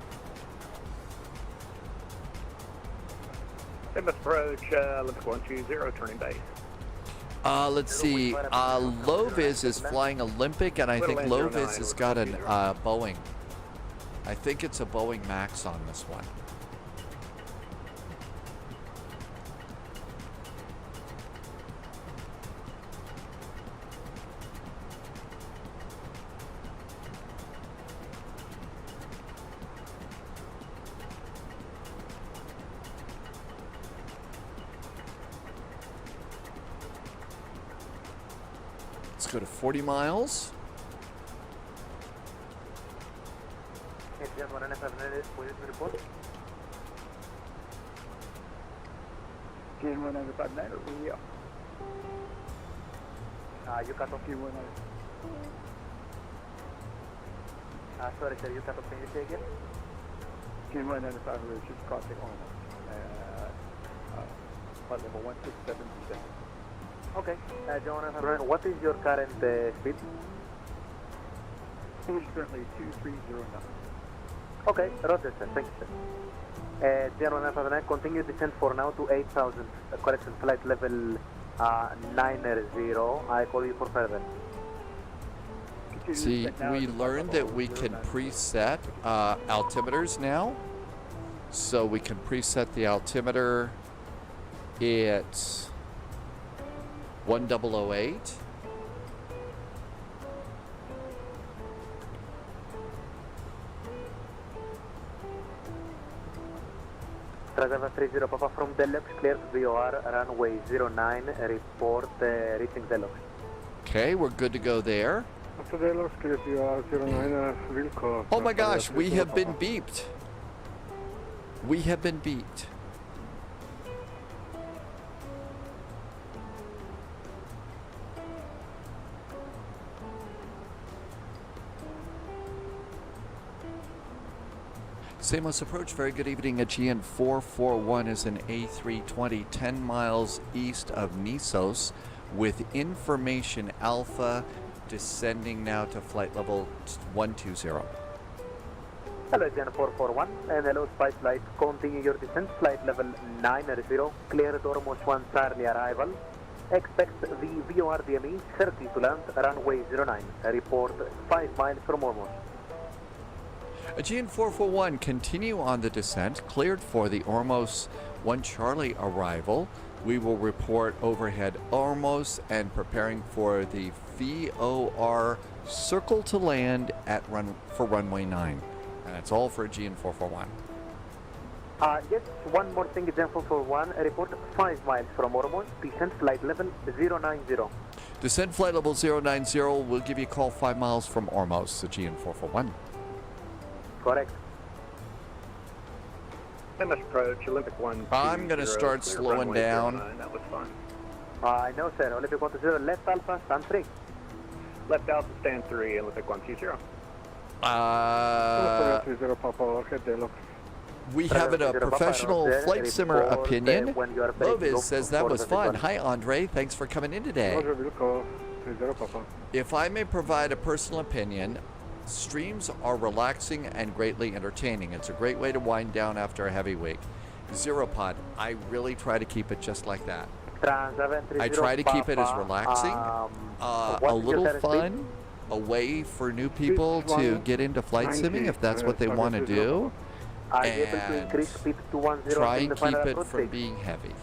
Samos approach, Olympic 120, turning base. Let's see, Loviz is flying Olympic, and I think Loviz has got a Boeing. I think it's a Boeing Max on this one. Let's go to 40 miles. Aegean 195, will you report? Aegean 195, we are. You cut off. Aegean 195. Sorry sir, you cut off, can you say again? Aegean 195, we're just crossing almost. Flight level 167%. Okay, Aegean 195, what is your current speed? Speed is currently 2309. Okay, roger sir, thank you sir. Aegean 159, continue descent for now to 8,000, correction, flight level 90, I call you for further. See, we learned that we can preset altimeters now. So we can preset the altimeter at 1008. Reservoir 30 Papa from Deluxe, cleared VOR, runway 09, report reaching Deluxe. Okay, we're good to go there. After the Deluxe, clear VR 09, Wilco. Oh my gosh, we have been beeped. We have been beeped. Samos approach, very good evening. Aegean 441 is an A320 10 miles east of Nisos with information Alpha descending now to flight level 120. Hello, Aegean 441 and hello Spy Flight. Continue your descent, flight level 90, cleared almost 1 Charlie arrival. Expect the VOR DME 30 to land, runway 09. Report 5 miles from Ormuz. Aegean 441, continue on the descent, cleared for the Ormuz 1 Charlie arrival. We will report overhead Ormuz and preparing for the VOR circle to land at for runway 9. And that's all for Aegean 441. Yes, one more thing, Aegean 441, report 5 miles from Ormuz, descent flight level 090. Descent flight level 090, we'll give you a call 5 miles from Ormuz, Aegean 441. Correct. Samos approach, Olympic 1. I'm going to start slowing down. That was fun. No sir, Olympic 120, left Alpha, stand 3. Left Alpha, stand 3, Olympic 120. We have a professional flight simmer opinion. Lovis says that was fun. Hi, Andre. Thanks for coming in today. If I may provide a personal opinion, streams are relaxing and greatly entertaining. It's a great way to wind down after a heavy week. Zero Pod, I really try to keep it just like that. I try to keep it as relaxing, a little fun, a way for new people to get into flight simming if that's what they want to do, and try and keep it from being heavy.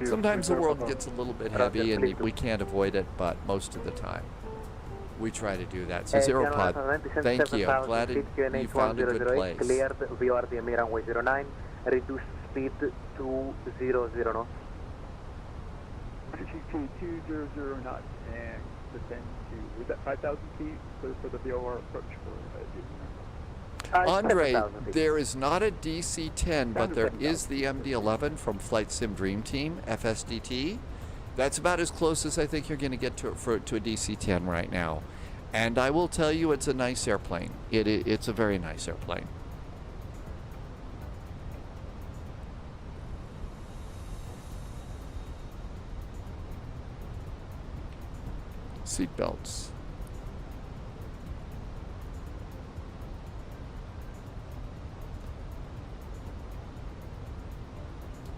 Sometimes the world gets a little bit heavy and we can't avoid it, but most of the time we try to do that. So Zero Pod, thank you. I'm glad you found a good place. Cleared VOR DME runway 09, reduced speed to 00 knots. GT 200 knots and descend to, was that 5,000 feet for the VOR approach for Andre, there is not a DC-10, but there is the MD-11 from Flight Sim Dream Team, FSDT. That's about as close as I think you're going to get to a DC-10 right now. And I will tell you, it's a nice airplane. It's a very nice airplane. Seat belts.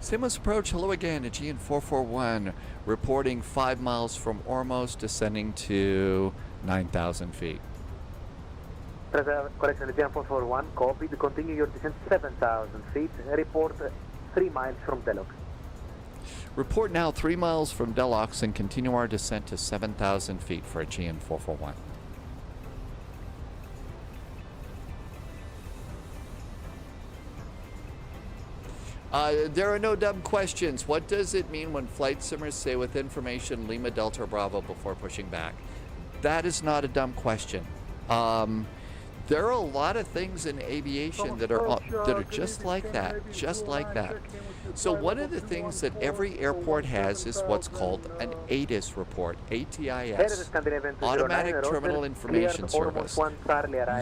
Samos approach, hello again, Aegean 441, reporting 5 miles from Ormuz, descending to 9,000 feet. Correction, Aegean 441, copied, continue your descent 7,000 feet, report 3 miles from Deluxe. Report now 3 miles from Deluxe and continue our descent to 7,000 feet for Aegean 441. There are no dumb questions. What does it mean when flight simmers say with information Lima Delta Bravo before pushing back? That is not a dumb question. There are a lot of things in aviation that are just like that, just like that. So one of the things that every airport has is what's called an ATIS report, ATIS, Automatic Terminal Information Service.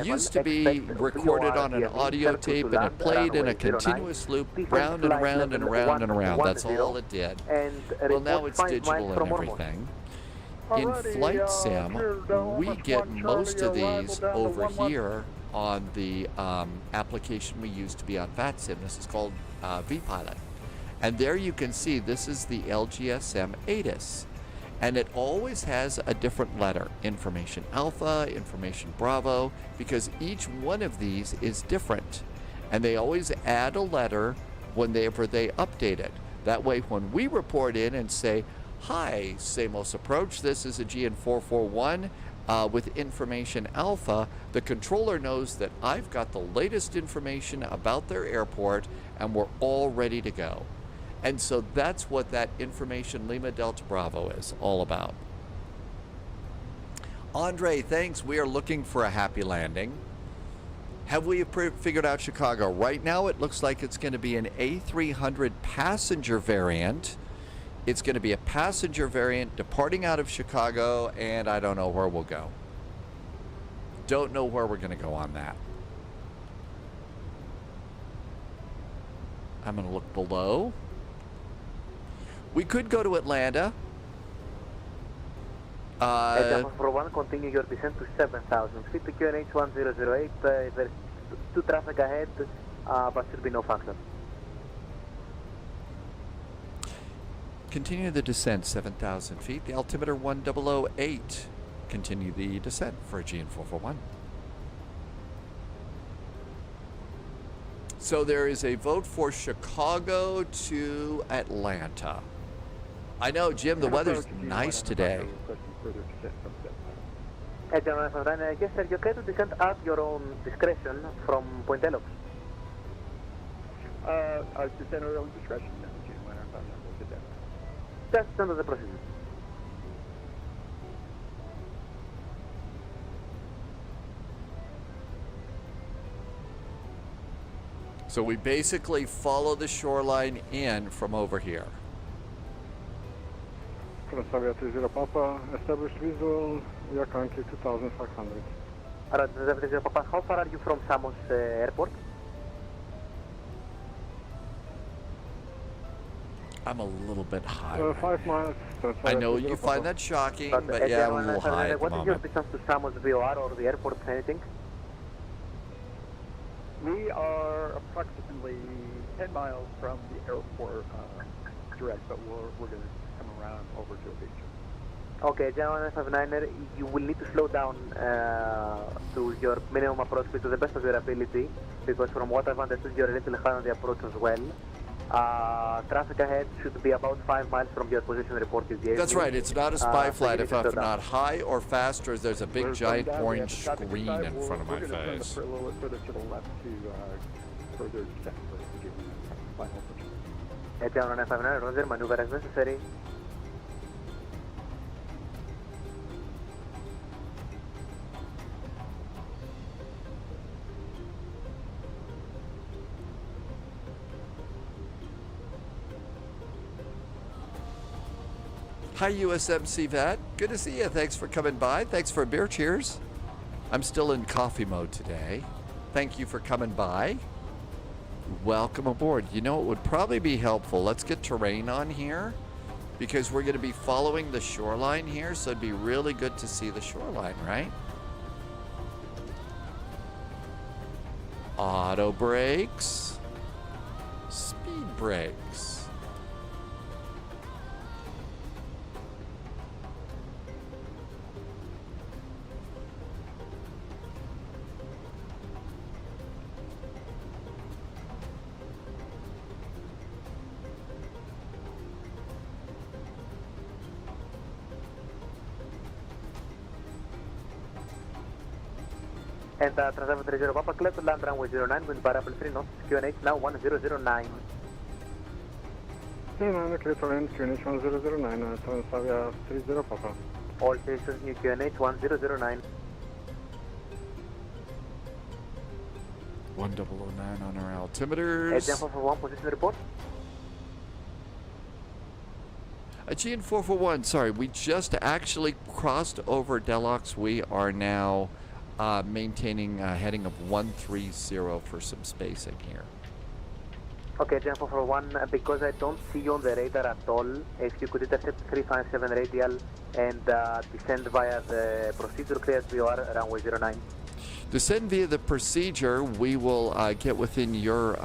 Used to be recorded on an audio tape and it played in a continuous loop, round and around and around and around. That's all it did. Well, now it's digital and everything. In Flight Sim, we get most of these over here on the application we use to be on VATSIM. This is called vPilot. And there you can see this is the LGSM ATIS. And it always has a different letter, information alpha, information bravo, because each one of these is different. And they always add a letter whenever they update it. That way when we report in and say, hi, Samos approach, this is Aegean 441 with information alpha, the controller knows that I've got the latest information about their airport and we're all ready to go. And so that's what that information Lima Delta Bravo is all about. Andre, thanks. We are looking for a happy landing. Have we figured out Chicago? Right now it looks like it's going to be an A300 passenger variant. It's going to be a passenger variant departing out of Chicago, and I don't know where we'll go. Don't know where we're going to go on that. I'm going to look below. We could go to Atlanta. For one, continue your descent to 7,000 feet to QNH 1008. There's 2 traffic ahead, but should be no factor. Continue the descent 7,000 feet. The altimeter 1008. Continue the descent for Aegean 441. So there is a vote for Chicago to Atlanta. I know, Jim, the weather's nice today. Yes, sir, you're okay to descend at your own discretion from Point Elox. I descend at our own discretion. That's under the procedure. So we basically follow the shoreline in from over here. Transavia 30 Papa, established visual, we are currently 2,500. Alright, Transavia 30 Papa, how far are you from Samos airport? I'm a little bit high. 5 miles. I know you find that shocking, but yeah, I'm a little high at the What is your moment. distance to Samos VOR or the airport, anything? We are approximately 10 miles from the airport direct, but we're going to come around over to Aegean. Okay, General 159er, you will need to slow down to your minimum approach speed to the best of your ability, because from what I've understood, you're a little high on the approach as well. Traffic ahead should be about 5 miles from your position reported. That's right, it's not a spy flight if I'm not high or fast or there's a big giant orange screen in front of my face. We're going to a little bit further to the left to further descent for the final push. General 159er, Roger, maneuver as necessary. Hi, USMC Vet. Good to see you. Thanks for coming by. Thanks for a beer. Cheers. I'm still in coffee mode today. Thank you for coming by. Welcome aboard. You know, it would probably be helpful. Let's get terrain on here because we're going to be following the shoreline here, so it'd be really good to see the shoreline, right? Auto brakes. Speed brakes. And Transavia 30 Papa, clear to land runway 09, wind variable 3 knots, QNH now 1009. QNH 1009, Transavia 30 Papa. All stations new QNH 1009. 1009 on our altimeters. Aegean 441, position report. Aegean 441, sorry, we just actually crossed over Delox. We are now maintaining a heading of 130 for some spacing here. Okay, Aegean 441, because I don't see you on the radar at all, if you could intercept 357 radial and descend via the procedure cleared VOR runway 09. Descend via the procedure. We will get within your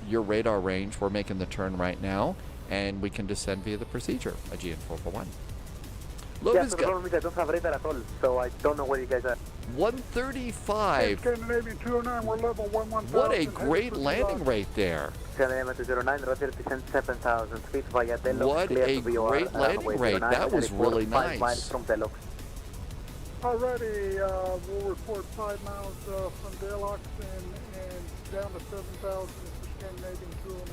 radar range. We're making the turn right now, and we can descend via the procedure. Aegean 441. Yeah, so the problem is I don't have radar at all, so I don't know where you guys are. 135. Scandinavian 209, we're level 11,000. What a great landing rate there. Scandinavian 209, Roger, descend 7,000 feet via Delox. What a great landing rate. That was really 5 miles nice. from Delox. Already, we'll report 5 miles from Delox and down to 7,000 for Scandinavian 209.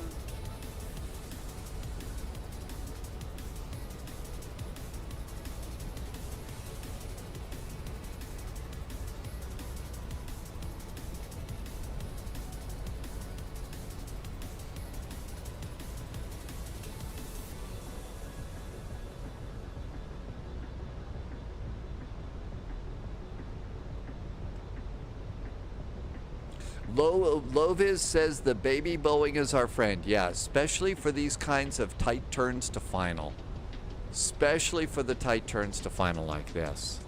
Loviz says the baby Boeing is our friend. Yeah, especially for these kinds of tight turns to final. Especially for the tight turns to final like this.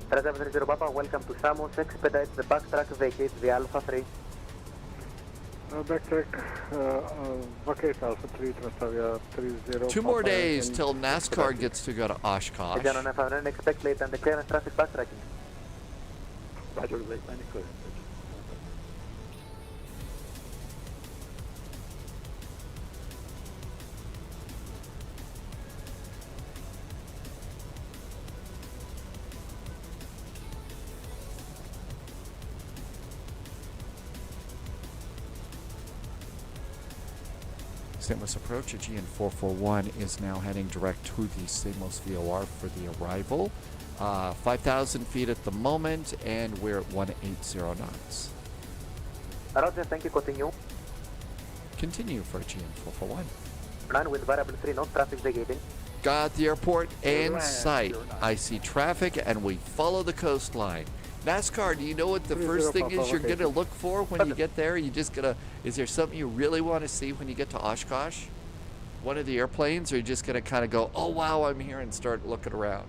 Radar 30 Papa, welcome to Samos. Expedite the backtrack, vacate the Alpha 3. Backtrack, vacate Alpha 3, Transavia 30. 2 more days till NASCAR gets to go to Oshkosh. Aegean on F1, expect late and the clearance traffic backtracking. Roger, late landing clear. Samos approach. Aegean 441 is now heading direct to the Samos VOR for the arrival. 5,000 feet at the moment, and we're at 180 knots. Roger, thank you, continue. Continue for Aegean 441. 9 with variable 3 knots, traffic vacating. Got the airport in sight. I see traffic, and we follow the coastline. NASCAR, do you know what the first thing is you're going to look for when you get there? You just going to, is there something you really want to see when you get to Oshkosh? One of the airplanes, or are you just going to kind of go, oh wow, I'm here, and start looking around?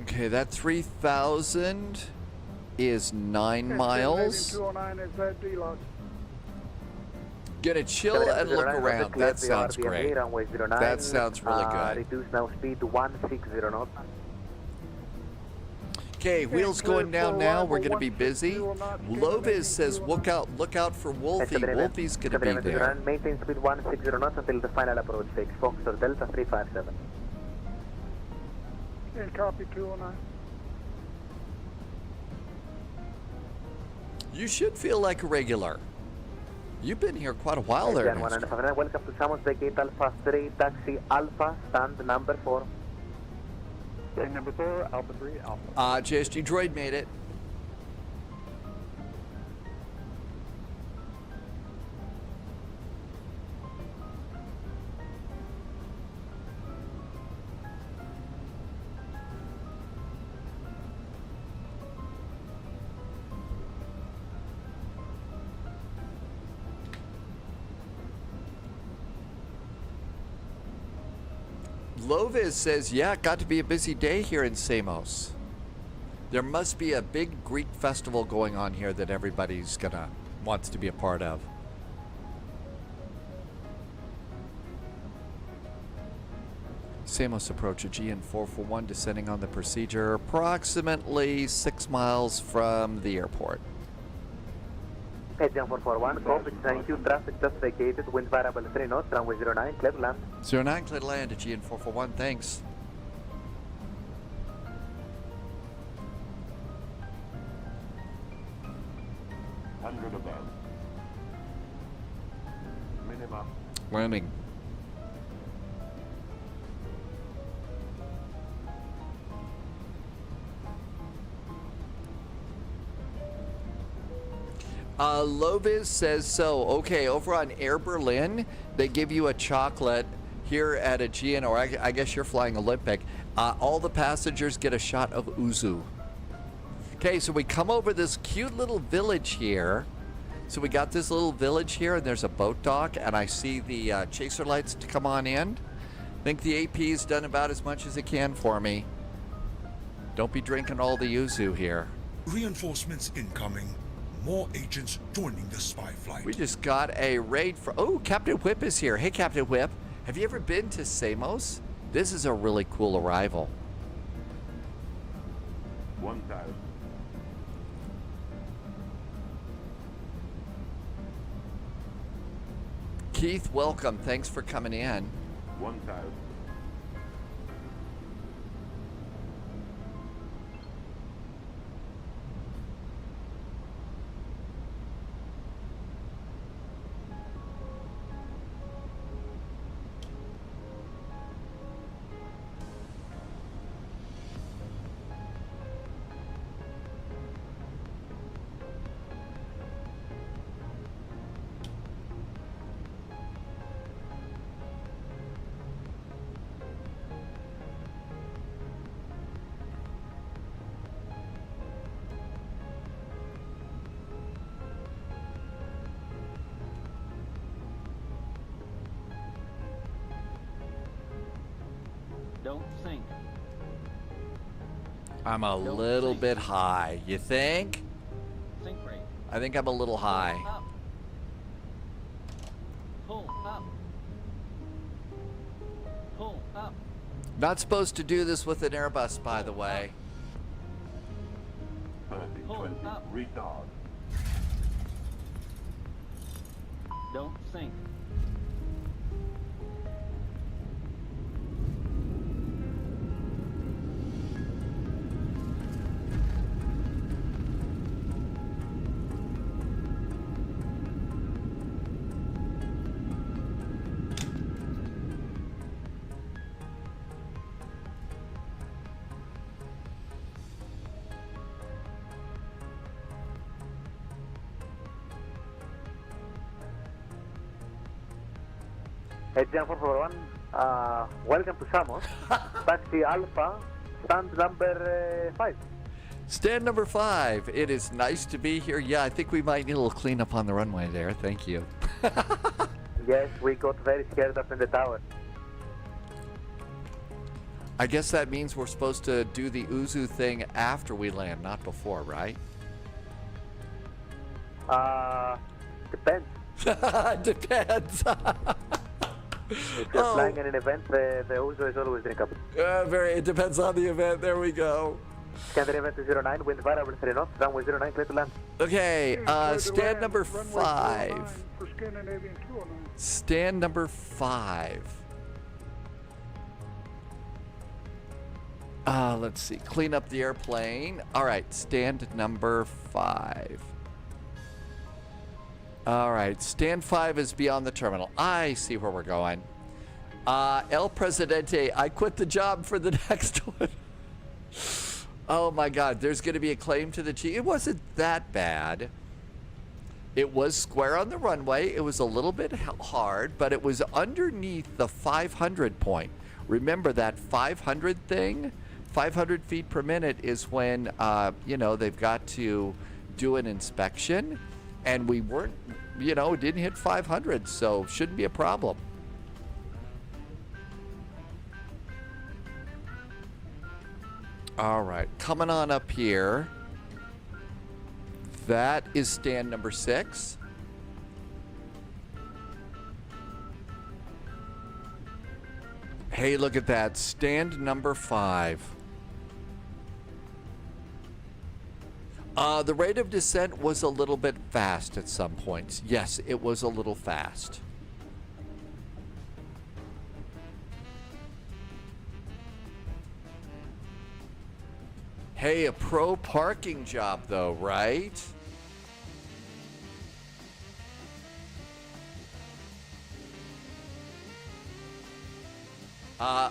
Okay, that 3,000 is 9 miles. 209 is at Delox. Gonna chill and look around. That sounds great. That sounds really good. Reduce now speed to 160 knots. Okay, wheels going down now. We're gonna be busy. Loviz says, look out for Wolfie. Wolfie's gonna be there. Maintain speed 160 knots until the final approach takes Foxtrot Delta 357. And copy 209. You should feel like a regular. You've been here quite a while there. Aegean 159, welcome to Samos, vacate Alpha 3, taxi Alpha, stand number 4. Stand number 4, Alpha 3, Alpha. JSG Droid made it. Loviz says, yeah, got to be a busy day here in Samos. There must be a big Greek festival going on here that everybody's wants to be a part of. Samos approach Aegean 441, descending on the procedure approximately 6 miles from the airport. Aegean 441, copy, thank you. Traffic just vacated, wind variable 3 knots, runway 09, clear to land. 09, clear to land, Aegean 441, thanks. above. Minimum. Landing. Lovis says so. Okay, over on Air Berlin, they give you a chocolate here at Aegean, or I guess you're flying Olympic. All the passengers get a shot of Uzu. Okay, so we come over this cute little village here. So we got this little village here, and there's a boat dock, and I see the chaser lights to come on in. I think the AP's done about as much as it can for me. Don't be drinking all the Uzu here. Reinforcements incoming. More agents joining the spy flight. We just got a raid for... Oh, Captain Whip is here. Hey, Captain Whip. Have you ever been to Samos? This is a really cool arrival. 1,000. Keith, welcome. Thanks for coming in. 1,000. Don't sink. I'm a Don't little sink. bit high. You think? Sink rate. I think I'm a little high. Up. Pull up. Pull up. Not supposed to do this with an Airbus, by the way. 30, Pull 20. up. Retard. Don't sink. Aegean 441, welcome to Samos. Taxi Alpha, stand number 5. Stand number 5. It is nice to be here. Yeah, I think we might need a little cleanup on the runway there. Thank you. Yes, we got very scared up in the tower. I guess that means we're supposed to do the Uzu thing after we land, not before, right? Depends. Depends. If you're flying in an event, the Uzo is always drinkable. It depends on the event. There we go. Scanner event is 09, wind variable 3 knots, runway 09, clear to land. Okay, stand number Runway 5. 09 for Scandinavian 209. Stand number 5. Let's see. Clean up the airplane. All right, stand number 5. All right, stand 5 is beyond the terminal. I see where we're going. El Presidente, I quit the job for the next one. Oh my God, there's going to be a claim to the G. It wasn't that bad. It was square on the runway. It was a little bit hard, but it was underneath the 500 point. Remember that 500 thing? 500 feet per minute is when, they've got to do an inspection. And we weren't, didn't hit 500, so shouldn't be a problem. All right, coming on up here. That is stand number 6. Hey, look at that. Stand number 5. The rate of descent was a little bit fast at some points. Yes, it was a little fast. Hey, a pro parking job though, right?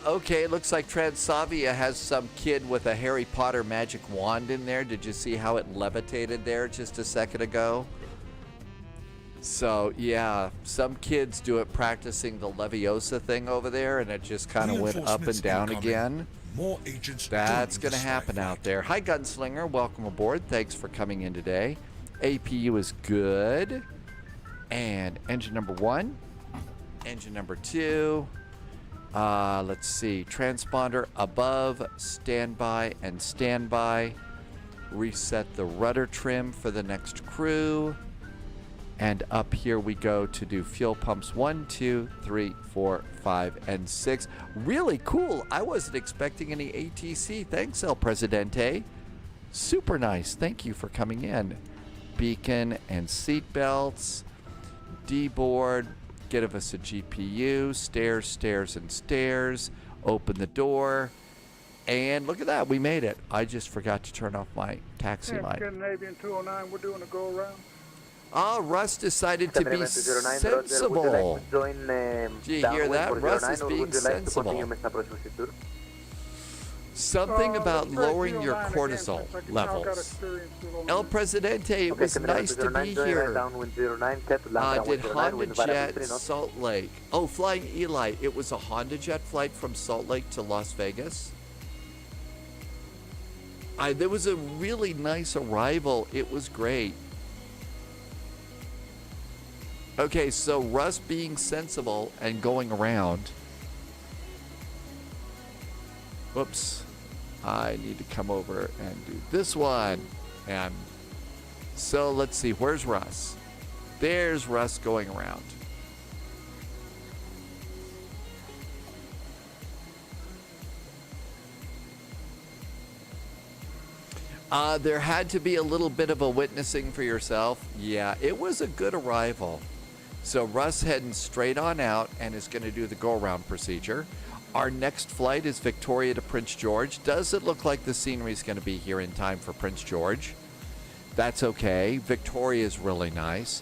Okay, looks like Transavia has some kid with a Harry Potter magic wand in there. Did you see how it levitated there just a second ago? So, yeah, some kids do it practicing the Leviosa thing over there, and it just kind of went up and down again. More agents. That's going to happen out there. Hi, Gunslinger. Welcome aboard. Thanks for coming in today. APU is good. And engine number 1. Engine number 2. Let's see. Transponder above, standby, and standby. Reset the rudder trim for the next crew. And up here we go to do fuel pumps 1, 2, 3, 4, 5, and 6. Really cool. I wasn't expecting any ATC. Thanks, El Presidente. Super nice. Thank you for coming in. Beacon and seat belts. D-board. Give us a GPU. Stairs, stairs, and stairs. Open the door. And look at that. We made it. I just forgot to turn off my taxi light. Scandinavian 209, we're doing a go-around. Russ decided to be sensible. Do you hear that? Russ is being sensible. Something about lowering your cortisol levels. El Presidente, it was nice to be here. Did Honda Jet Salt Lake? Oh, Flying Eli. It was a Honda Jet flight from Salt Lake to Las Vegas. There was a really nice arrival. It was great. Okay, so Russ being sensible and going around. Whoops. I need to come over and do this one. And so let's see. Where's Russ? There's Russ going around. There had to be a little bit of a witnessing for yourself. Yeah, it was a good arrival. So Russ heading straight on out and is going to do the go-around procedure. Our next flight is Victoria to Prince George. Does it look like the scenery is going to be here in time for Prince George? That's okay. Victoria is really nice.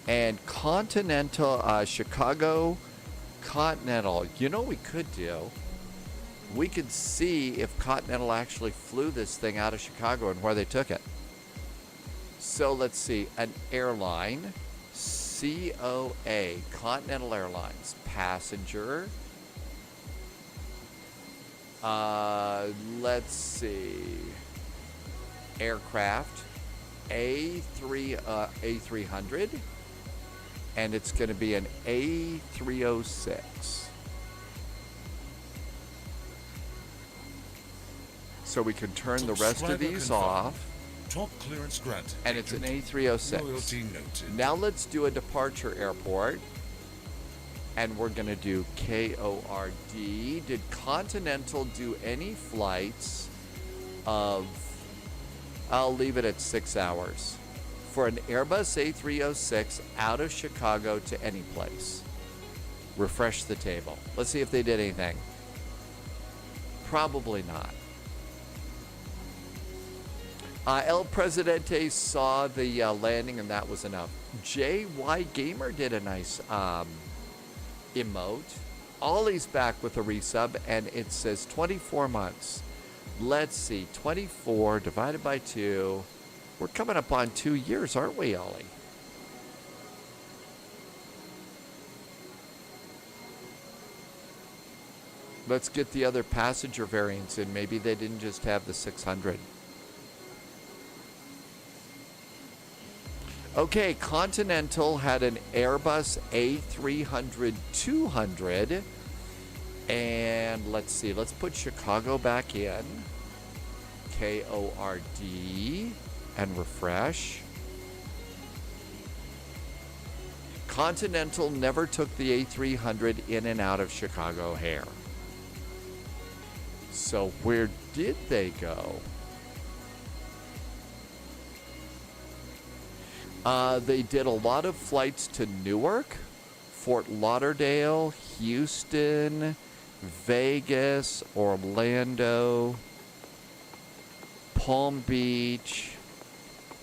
And Continental, Chicago Continental. You know what we could do? We could see if Continental actually flew this thing out of Chicago and where they took it. So let's see. An airline. COA, Continental Airlines, passenger. Let's see. Aircraft, A300, and it's going to be an A306. So we can turn the rest of these off. Top clearance granted. And it's an A306. Loyalty noted. Now let's do a departure airport. And we're going to do KORD. Did Continental do any flights of... I'll leave it at 6 hours. For an Airbus A306 out of Chicago to any place. Refresh the table. Let's see if they did anything. Probably not. El Presidente saw the landing, and that was enough. JY Gamer did a nice emote. Ollie's back with a resub, and it says 24 months. Let's see, 24 divided by 2. We're coming up on 2 years, aren't we, Ollie? Let's get the other passenger variants in. Maybe they didn't just have the 600. Okay, Continental had an Airbus A300-200. And let's see, let's put Chicago back in. KORD and refresh. Continental never took the A300 in and out of Chicago O'Hare. So where did they go? They did a lot of flights to Newark, Fort Lauderdale, Houston, Vegas, Orlando, Palm Beach,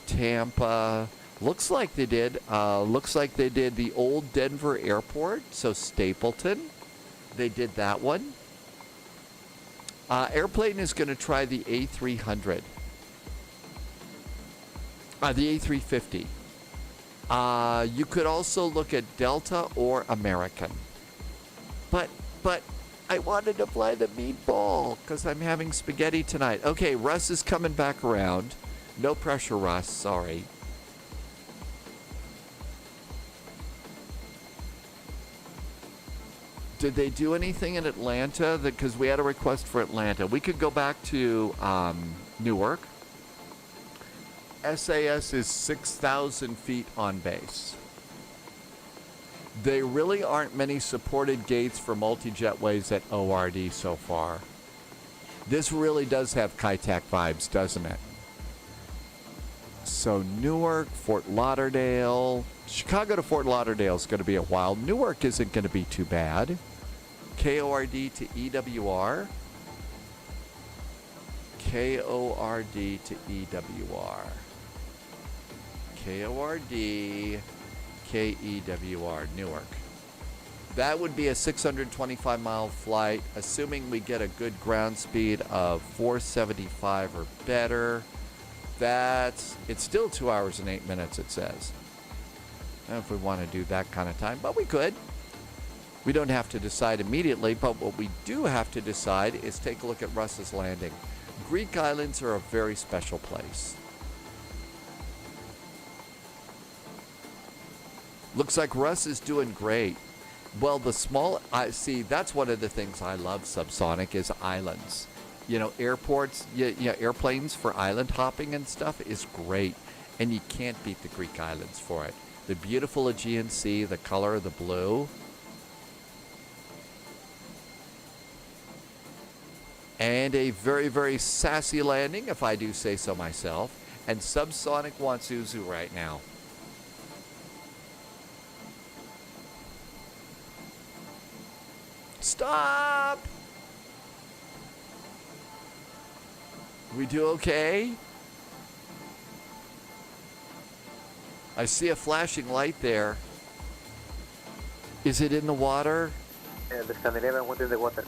Tampa. Looks like they did the old Denver airport, so Stapleton. They did that one. Airplane is going to try the A300. The A350. You could also look at Delta or American. But I wanted to fly the meatball because I'm having spaghetti tonight. Okay, Russ is coming back around. No pressure, Russ. Sorry. Did they do anything in Atlanta? Because we had a request for Atlanta. We could go back to Newark. SAS is 6,000 feet on base. There really aren't many supported gates for multi-jetways at ORD so far. This really does have Kitec vibes, doesn't it? So Newark, Fort Lauderdale. Chicago to Fort Lauderdale is going to be a while. Newark isn't going to be too bad. KORD to EWR. KORD to EWR. KORD, KEWR, Newark. That would be a 625-mile flight, assuming we get a good ground speed of 475 or better. It's still 2 hours and 8 minutes, it says. I don't know if we want to do that kind of time, but we could. We don't have to decide immediately, but what we do have to decide is take a look at Russ's Landing. Greek Islands are a very special place. Looks like Russ is doing great. Well, see, that's one of the things I love subsonic is islands. You know, airports, airplanes for island hopping and stuff is great. And you can't beat the Greek Islands for it. The beautiful Aegean Sea, the color of the blue. And a very, very sassy landing, if I do say so myself. And subsonic wants Uzu right now. Stop! We do okay? I see a flashing light there. Is it in the water? The Scandinavian went in the water.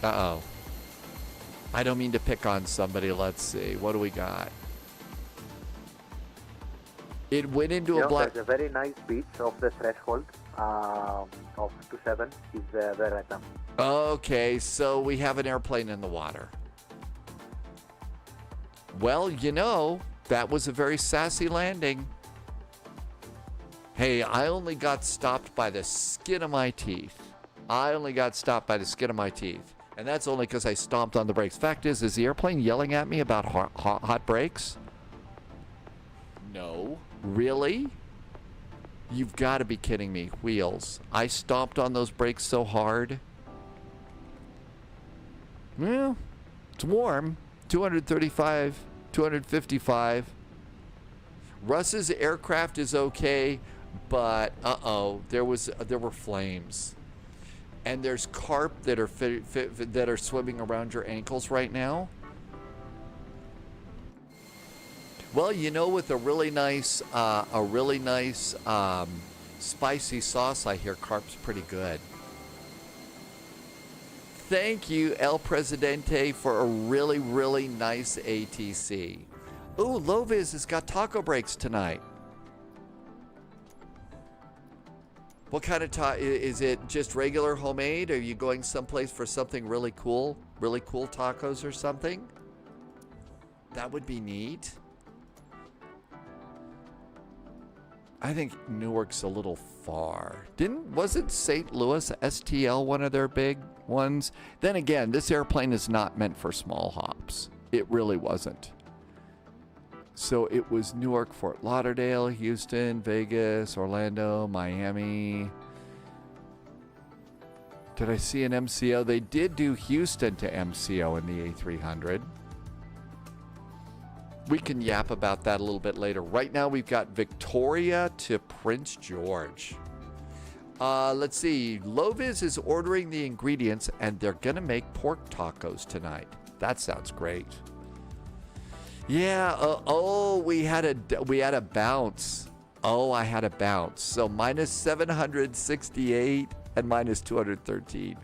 Uh-oh. I don't mean to pick on somebody. Let's see. What do we got? It went into a black... There's a very nice beach off the threshold of 27 is there right now. Okay, so we have an airplane in the water. Well, you know, that was a very sassy landing. Hey, I only got stopped by the skin of my teeth. And that's only because I stomped on the brakes. Fact is the airplane yelling at me about hot brakes? No. Really? You've got to be kidding me. Wheels. I stomped on those brakes so hard. Well, it's warm. 235, 255. Russ's aircraft is okay, but there were flames. And there's carp that are swimming around your ankles right now. Well, you know, with a really nice spicy sauce, I hear carp's pretty good. Thank you, El Presidente, for a really, really nice ATC. Ooh, Loviz has got taco breaks tonight. What kind of is it? Just regular homemade? Are you going someplace for something really cool? Really cool tacos or something? That would be neat. I think Newark's a little far. Wasn't St. Louis STL one of their big ones? Then again, this airplane is not meant for small hops. It really wasn't. So it was Newark, Fort Lauderdale, Houston, Vegas, Orlando, Miami. Did I see an MCO? They did do Houston to MCO in the A300. We can yap about that a little bit later. Right now, we've got Victoria to Prince George. Let's see. Loviz is ordering the ingredients, and they're going to make pork tacos tonight. That sounds great. Yeah. We had a bounce. Oh, I had a bounce. So minus 768 and minus 213.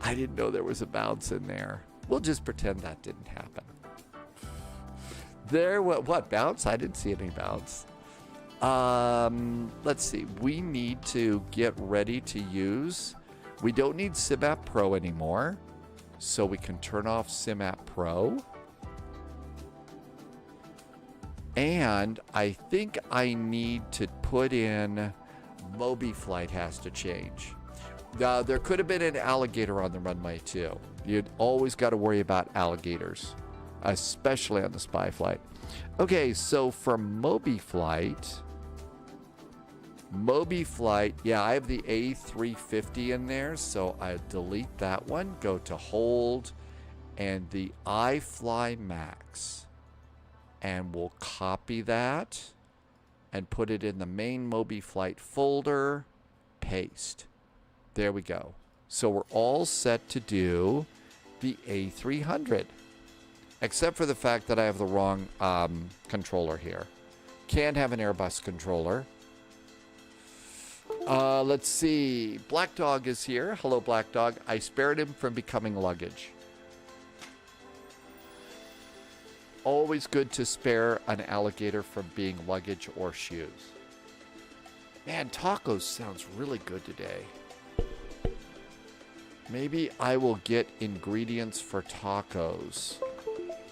I didn't know there was a bounce in there. We'll just pretend that didn't happen. There, what bounce? I didn't see any bounce. Let's see. We need to get ready to use. We don't need SimApp Pro anymore, so we can turn off SimApp Pro. And I think I need to put in MobiFlight has to change. There could have been an alligator on the runway too. You'd always got to worry about alligators, especially on the spy flight. Okay, so for MobiFlight, yeah, I have the A350 in there, so I delete that one, go to hold, and the iFly Max. And we'll copy that and put it in the main MobiFlight folder, paste. There we go. So we're all set to do the A300, except for the fact that I have the wrong controller here. Can't have an Airbus controller. Let's see. Black Dog is here. Hello, Black Dog. I spared him from becoming luggage. Always good to spare an alligator from being luggage or shoes. Man, tacos sounds really good today. Maybe I will get ingredients for tacos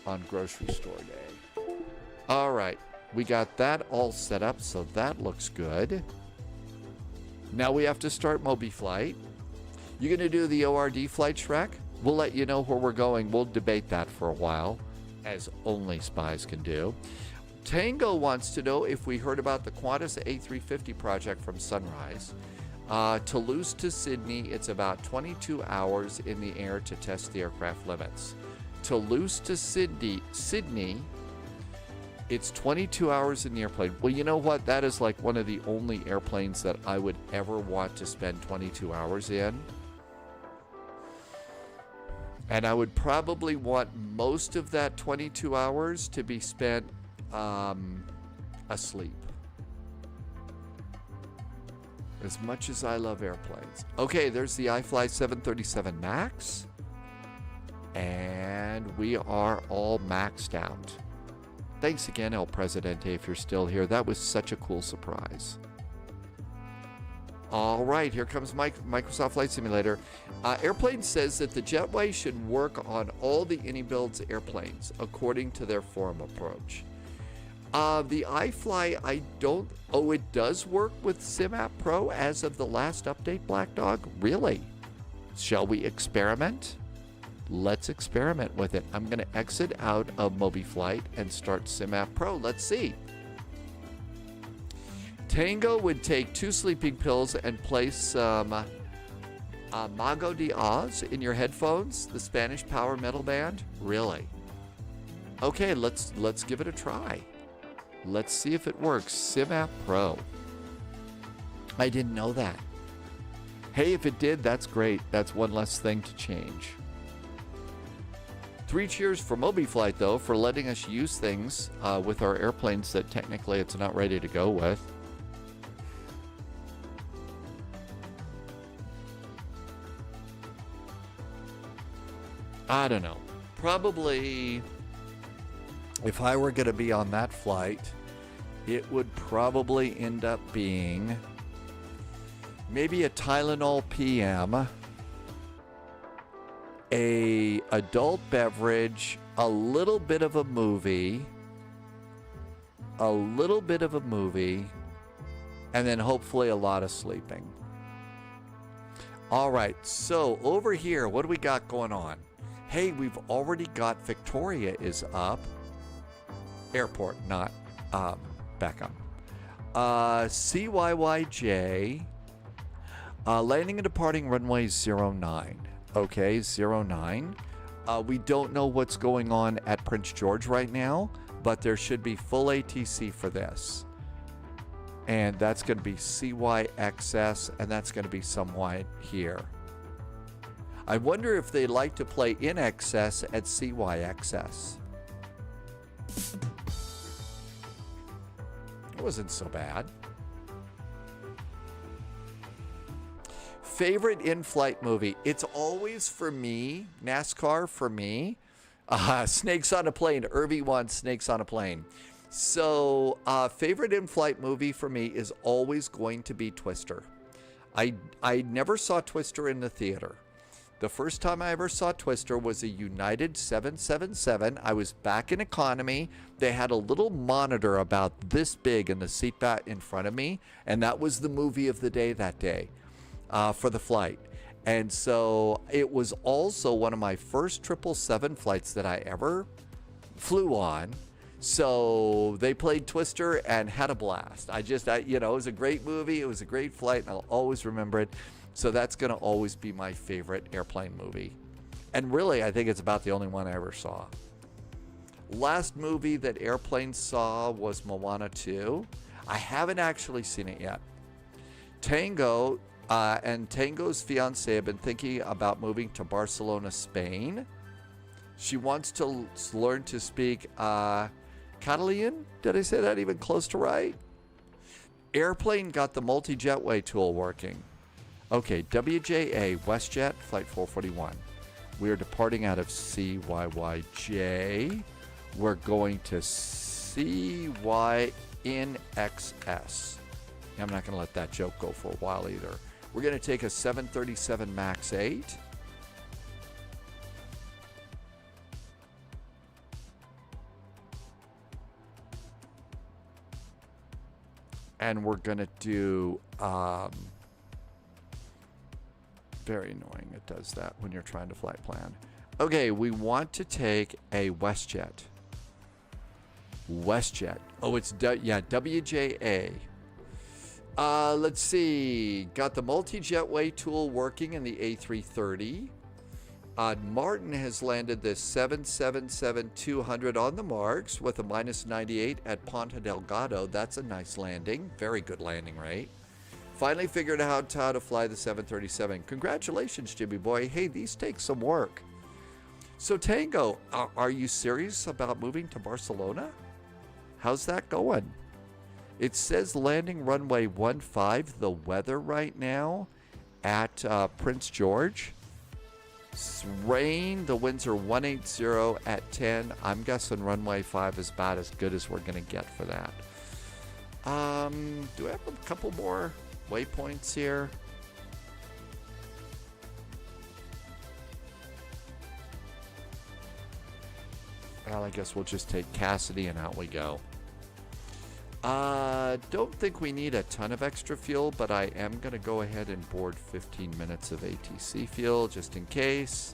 on grocery store day. All right, we got that all set up, so that looks good. Now we have to start MobiFlight. You gonna do the ORD flight, Shrek? We'll let you know where we're going. We'll debate that for a while, as only spies can do. Tango wants to know if we heard about the Qantas A350 project from Sunrise. Toulouse to Sydney, it's about 22 hours in the air to test the aircraft limits. Toulouse to Sydney, it's 22 hours in the airplane. Well, you know what? That is like one of the only airplanes that I would ever want to spend 22 hours in. And I would probably want most of that 22 hours to be spent asleep. As much as I love airplanes. Okay, there's the iFly 737 MAX. And we are all maxed out. Thanks again, El Presidente, if you're still here. That was such a cool surprise. All right, here comes Microsoft Flight Simulator. Airplane says that the Jetway should work on all the AnyBuilds airplanes according to their forum approach. The iFly, I don't... Oh, it does work with SimApp Pro as of the last update, Black Dog? Really? Shall we experiment? Let's experiment with it. I'm going to exit out of MobiFlight and start SimApp Pro. Let's see. Tango would take 2 sleeping pills and place some Mago de Oz in your headphones, the Spanish power metal band. Really? Okay, let's give it a try. Let's see if it works. SimApp Pro. I didn't know that. Hey, if it did, that's great. That's one less thing to change. 3 cheers for MobiFlight, though, for letting us use things with our airplanes that technically it's not ready to go with. I don't know. Probably, if I were going to be on that flight, it would probably end up being maybe a Tylenol PM, a adult beverage, a little bit of a movie, and then hopefully a lot of sleeping. All right, so over here, what do we got going on? Hey, we've already got Victoria is up. Airport, not backup. CYYJ. Landing and departing runway 09. Okay, 09. We don't know what's going on at Prince George right now, but there should be full ATC for this. And that's going to be CYXS, and that's going to be somewhat here. I wonder if they like to play in excess at CYXS. It wasn't so bad. Favorite in-flight movie? It's always for me, NASCAR for me. Snakes on a Plane. Irvy wants Snakes on a Plane. So favorite in-flight movie for me is always going to be Twister. I never saw Twister in the theater. The first time I ever saw Twister was a United 777. I was back in economy. They had a little monitor about this big in the seat back in front of me, and that was the movie of the day that day for the flight. And so it was also one of my first 777 flights that I ever flew on. So they played Twister and had a blast. It was a great movie. It was a great flight, and I'll always remember it. So that's going to always be my favorite airplane movie. And really, I think it's about the only one I ever saw. Last movie that Airplane saw was Moana 2. I haven't actually seen it yet. Tango and Tango's fiance have been thinking about moving to Barcelona, Spain. She wants to learn to speak Catalan. Did I say that even close to right? Airplane got the multi-jetway tool working. Okay, WJA, WestJet, Flight 441. We are departing out of CYYJ. We're going to CYNXS. I'm not going to let that joke go for a while either. We're going to take a 737 MAX 8. And we're going to do... very annoying. It does that when you're trying to flight plan. Okay, we want to take a WestJet. WestJet. Oh, it's WJA. Let's see. Got the multi-jetway tool working in the A330. Martin has landed the 777-200 on the marks with a -98 at Ponta Delgado. That's a nice landing. Very good landing rate. Finally figured out how to fly the 737. Congratulations, Jimmy boy. Hey, these take some work. So Tango, are you serious about moving to Barcelona? How's that going? It says landing runway 15. The weather right now at Prince George. It's rain. The winds are 180 at 10. I'm guessing runway 5 is about as good as we're going to get for that. Do I have a couple more waypoints here? Well, I guess we'll just take Cassidy and out we go. Don't think we need a ton of extra fuel, but I am going to go ahead and board 15 minutes of ATC fuel just in case.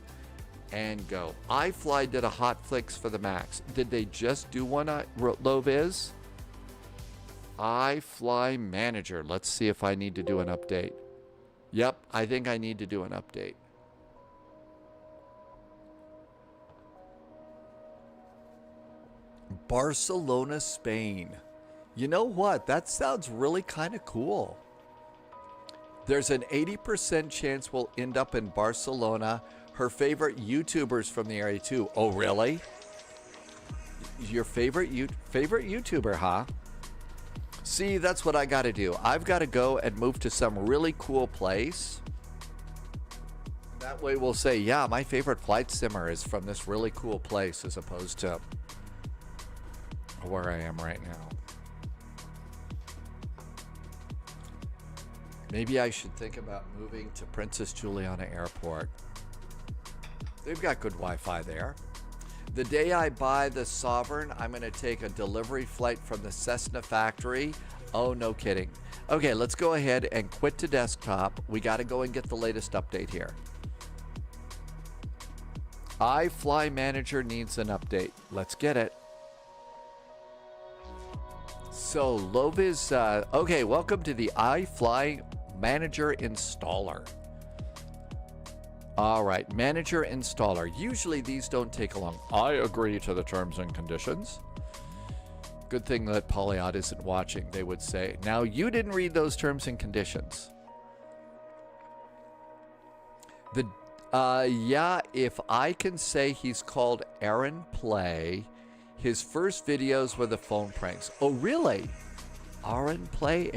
And go. iFly did a hotfix for the MAX. Did they just do one low vis? iFly Manager. Let's see if I need to do an update. Yep, I think I need to do an update. Barcelona, Spain. You know what? That sounds really kind of cool. There's an 80% chance we'll end up in Barcelona. Her favorite YouTubers from the area too. Oh, really? Your favorite YouTuber, huh? See, that's what I got to do. I've got to go and move to some really cool place. That way we'll say, yeah, my favorite flight simmer is from this really cool place as opposed to where I am right now. Maybe I should think about moving to Princess Juliana Airport. They've got good Wi-Fi there. The day I buy the Sovereign, I'm going to take a delivery flight from the Cessna factory. Oh, no kidding. Okay, let's go ahead and quit to desktop. We got to go and get the latest update here. iFly Manager needs an update. Let's get it. So, Lovis, okay, welcome to the iFly Manager Installer. All right, Manager Installer. Usually these don't take long. I agree to the terms and conditions. Good thing that Polyod isn't watching. They would say, now you didn't read those terms and conditions. Yeah, if I can say he's called Aaron Play, his first videos were the phone pranks. Oh, really? Aaron Play?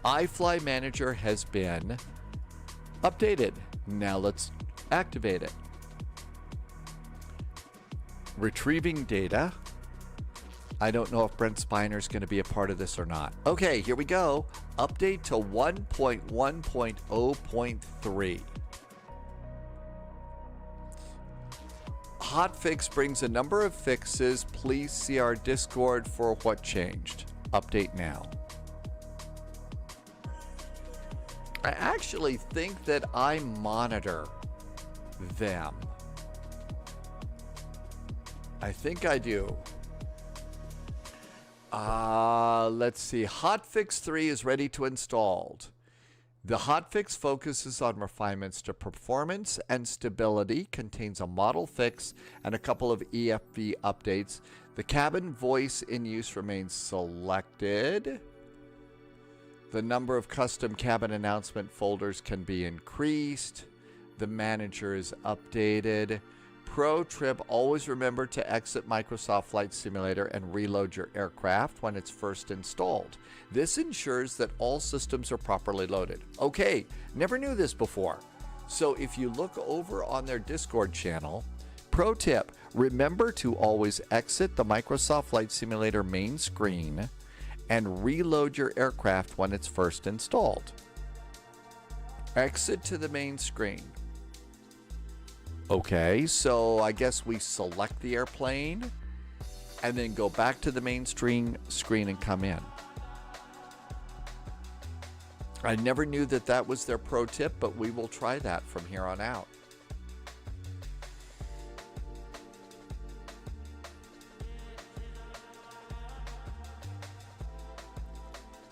iFly Manager has been updated. Now let's activate it. Retrieving data. I don't know if Brent Spiner's going to be a part of this or not. Okay, here we go. Update to 1.1.0.3. Hotfix brings a number of fixes. Please see our Discord for what changed. Update now. I actually think that I monitor them. I think I do. Let's see. Hotfix 3 is ready to install. The hotfix focuses on refinements to performance and stability, contains a model fix and a couple of EFB updates. The cabin voice in use remains selected. The number of custom cabin announcement folders can be increased. The manager is updated. Pro trip, always remember to exit Microsoft Flight Simulator and reload your aircraft when it's first installed. This ensures that all systems are properly loaded. Okay, never knew this before. So if you look over on their Discord channel, pro tip, remember to always exit the Microsoft Flight Simulator main screen and reload your aircraft when it's first installed. Exit to the main screen. Okay, so I guess we select the airplane and then go back to the main screen and come in. I never knew that that was their pro tip, but we will try that from here on out.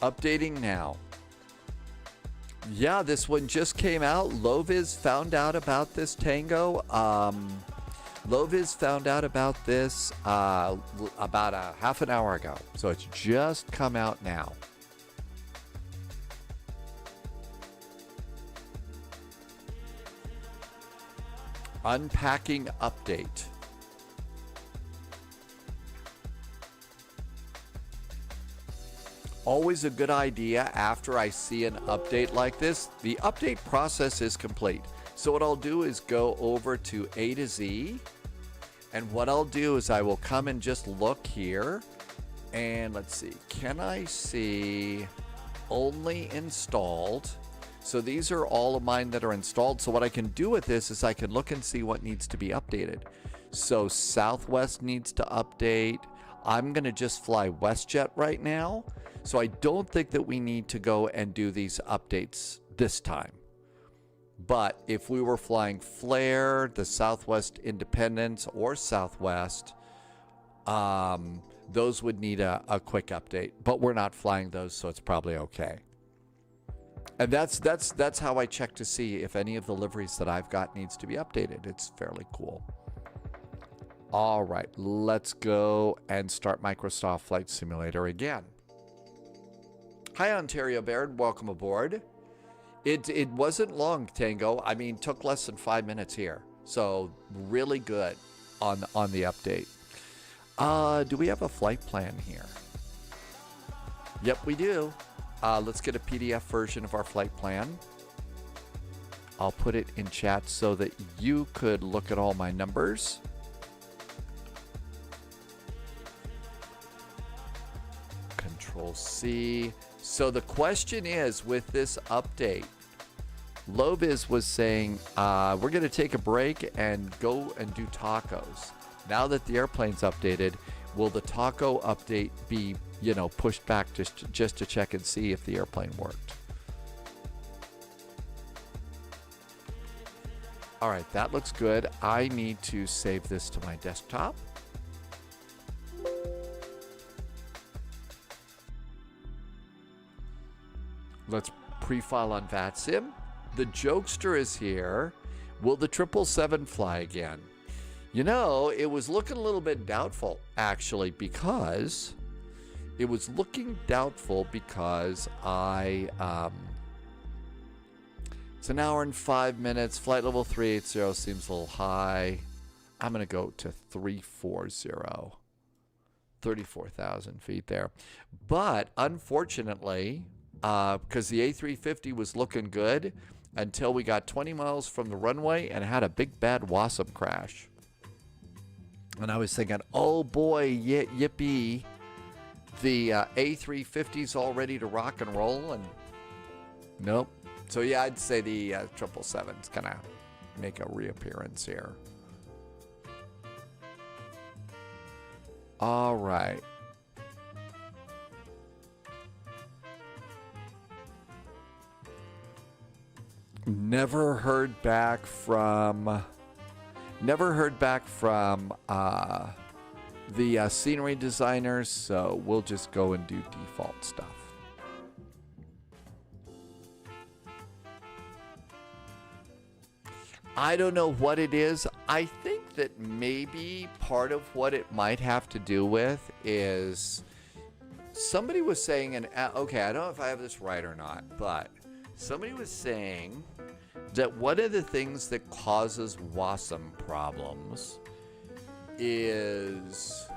Updating now. Yeah, this one just came out. Loviz found out about this, Tango. Loviz found out about this about a half an hour ago. So it's just come out now. Unpacking update. Always a good idea after I see an update like this. The update process is complete. So what I'll do is go over to A to Z. And what I'll do is I will come and just look here. And let's see. Can I see only installed? So these are all of mine that are installed. So what I can do with this is I can look and see what needs to be updated. So Southwest needs to update. I'm going to just fly WestJet right now. So I don't think that we need to go and do these updates this time. But if we were flying Flare, the Southwest Independence, or Southwest, those would need a quick update. But we're not flying those, so it's probably okay. And that's how I check to see if any of the liveries that I've got needs to be updated. It's fairly cool. All right, let's go and start Microsoft Flight Simulator again. Hi, Ontario Baird. Welcome aboard. It wasn't long, Tango. I mean, took less than 5 minutes here. So really good on the update. Do we have a flight plan here? Yep, we do. Let's get a PDF version of our flight plan. I'll put it in chat so that you could look at all my numbers. Control C. So the question is, with this update, Loviz was saying, we're going to take a break and go and do tacos. Now that the airplane's updated, will the taco update be, pushed back just to check and see if the airplane worked? All right, that looks good. I need to save this to my desktop. Let's Pre-file on VATSIM. The Jokester is here. Will the 777 fly again? You know, it was looking a little bit doubtful, actually, because it's an hour and 5 minutes. Flight level 380 seems a little high. I'm going to go to 340. 34,000 feet there. But unfortunately, because the A350 was looking good until we got 20 miles from the runway and had a big bad WASM crash. And I was thinking, oh boy, yippee. The A350's all ready to rock and roll, and nope. So yeah, I'd say the 777's gonna make a reappearance here. All right. Never heard back from the scenery designers, so we'll just go and do default stuff. I don't know what it is. I think that maybe part of what it might have to do with is somebody was saying, and okay, I don't know if I have this right or not, but somebody was saying that one of the things that causes WASM problems is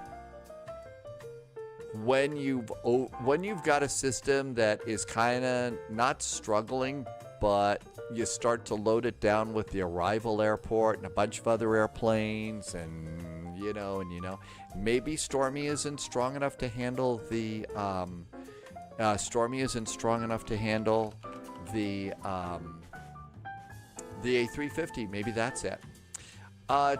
when you've got a system that is kind of not struggling, but you start to load it down with the arrival airport and a bunch of other airplanes, and you know, maybe Stormy isn't strong enough to handle the the A350. Maybe that's it.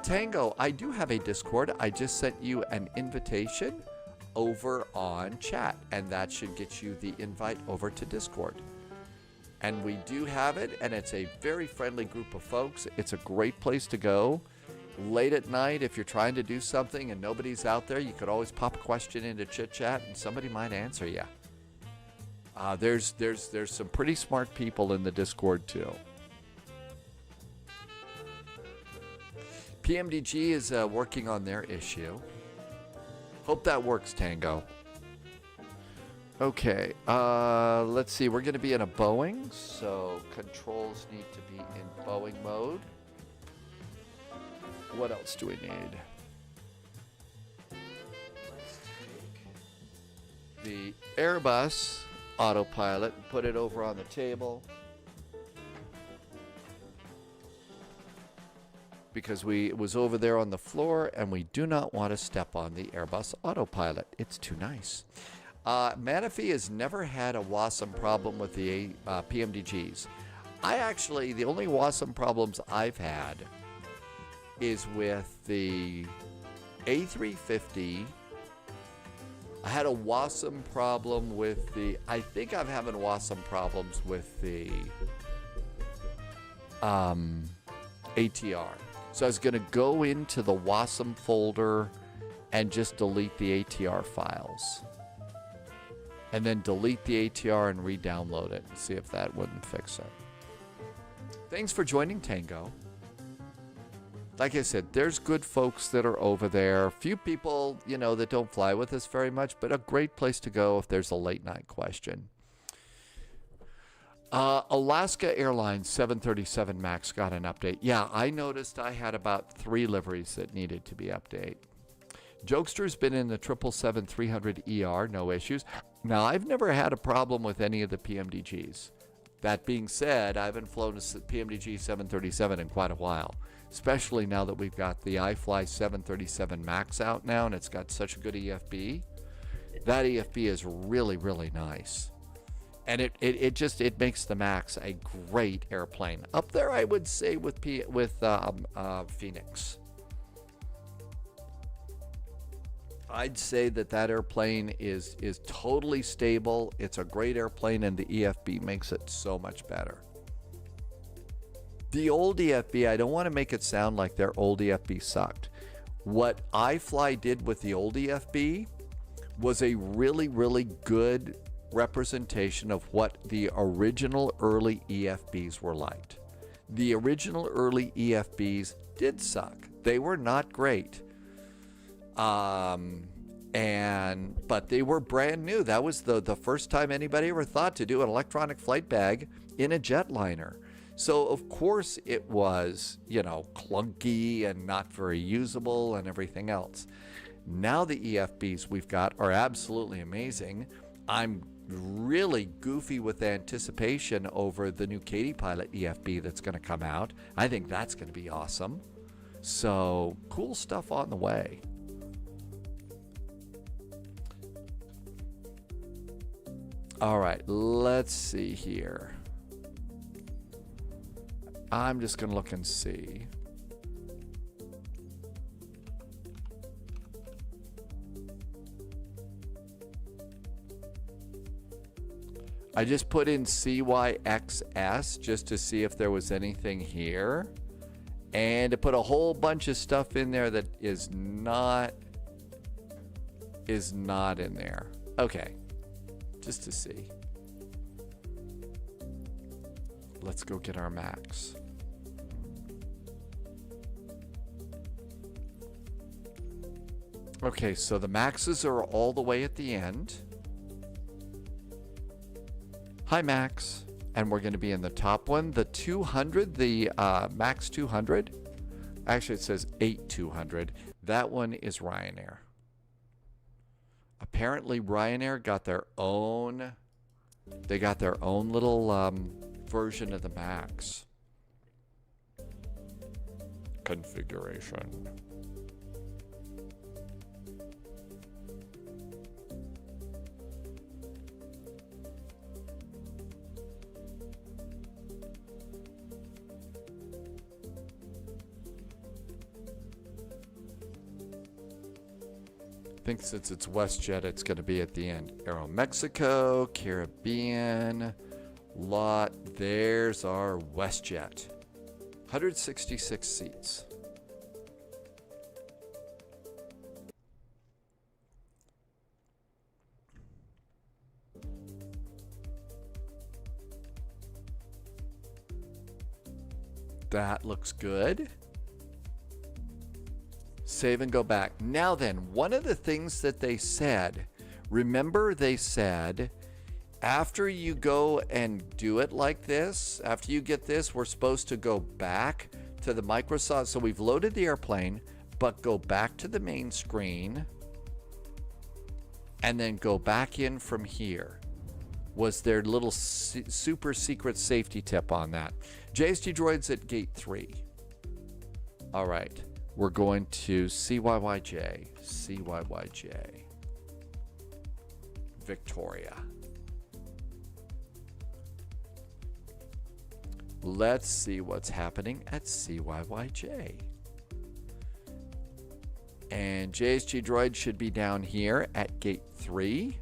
Tango, I do have a Discord. I just sent you an invitation over on chat, and that should get you the invite over to Discord. And we do have it, and it's a very friendly group of folks. It's a great place to go. Late at night, if you're trying to do something and nobody's out there, you could always pop a question into chit chat, and somebody might answer you. There's some pretty smart people in the Discord too. PMDG is working on their issue. Hope that works, Tango. Okay, let's see. We're going to be in a Boeing, so controls need to be in Boeing mode. What else do we need? Let's take the Airbus autopilot and put it over on the table, because it was over there on the floor, and we do not want to step on the Airbus autopilot. It's too nice. Manaphy has never had a WASM problem with the PMDGs. The only WASM problems I've had is with the A350. I had a WASM problem with I think I'm having WASM problems with the ATR. So I was going to go into the WASM folder and just delete the ATR files. And then delete the ATR and re-download it and see if that wouldn't fix it. Thanks for joining, Tango. Like I said, there's good folks that are over there. Few people, that don't fly with us very much, but a great place to go if there's a late night question. Alaska Airlines 737 MAX got an update. Yeah, I noticed I had about 3 liveries that needed to be updated. Jokester's been in the 777-300ER, no issues. Now, I've never had a problem with any of the PMDGs. That being said, I haven't flown a PMDG 737 in quite a while, especially now that we've got the iFly 737 MAX out now, and it's got such a good EFB. That EFB is really, really nice. And it makes the MAX a great airplane. Up there, I would say, with Phoenix. I'd say that airplane is totally stable. It's a great airplane, and the EFB makes it so much better. The old EFB, I don't want to make it sound like their old EFB sucked. What iFly did with the old EFB was a really, really good representation of what the original early EFBs were like. The original early EFBs did suck. They were not great. But they were brand new. That was the first time anybody ever thought to do an electronic flight bag in a jetliner. So of course it was, clunky and not very usable and everything else. Now the EFBs we've got are absolutely amazing. I'm really goofy with anticipation over the new Katie Pilot EFB that's going to come out. I think that's going to be awesome. So cool stuff on the way. All right, let's see here. I'm just going to look and see. I just put in CYXS just to see if there was anything here. And to put a whole bunch of stuff in there that is not in there. Okay. Just to see. Let's go get our Max. Okay, so the Maxes are all the way at the end. Hi, Max. And we're going to be in the top one. The 200, the Max 200. Actually, it says 8200. That one is Ryanair. Apparently, Ryanair got their own... They got their own little version of the Max. Configuration. think since it's WestJet, it's going to be at the end. Aeromexico, Caribbean, lot. There's our WestJet. 166 seats. That looks good. Save and go back. Now then, one of the things that they said, remember they said, after you go and do it like this, after you get this, we're supposed to go back to the Microsoft. So we've loaded the airplane, but go back to the main screen and then go back in from here. Was their little super secret safety tip on that. JSG droids at gate 3. All right. We're going to CYYJ. CYYJ. Victoria. Let's see what's happening at CYYJ. And JSG droid should be down here at gate 3.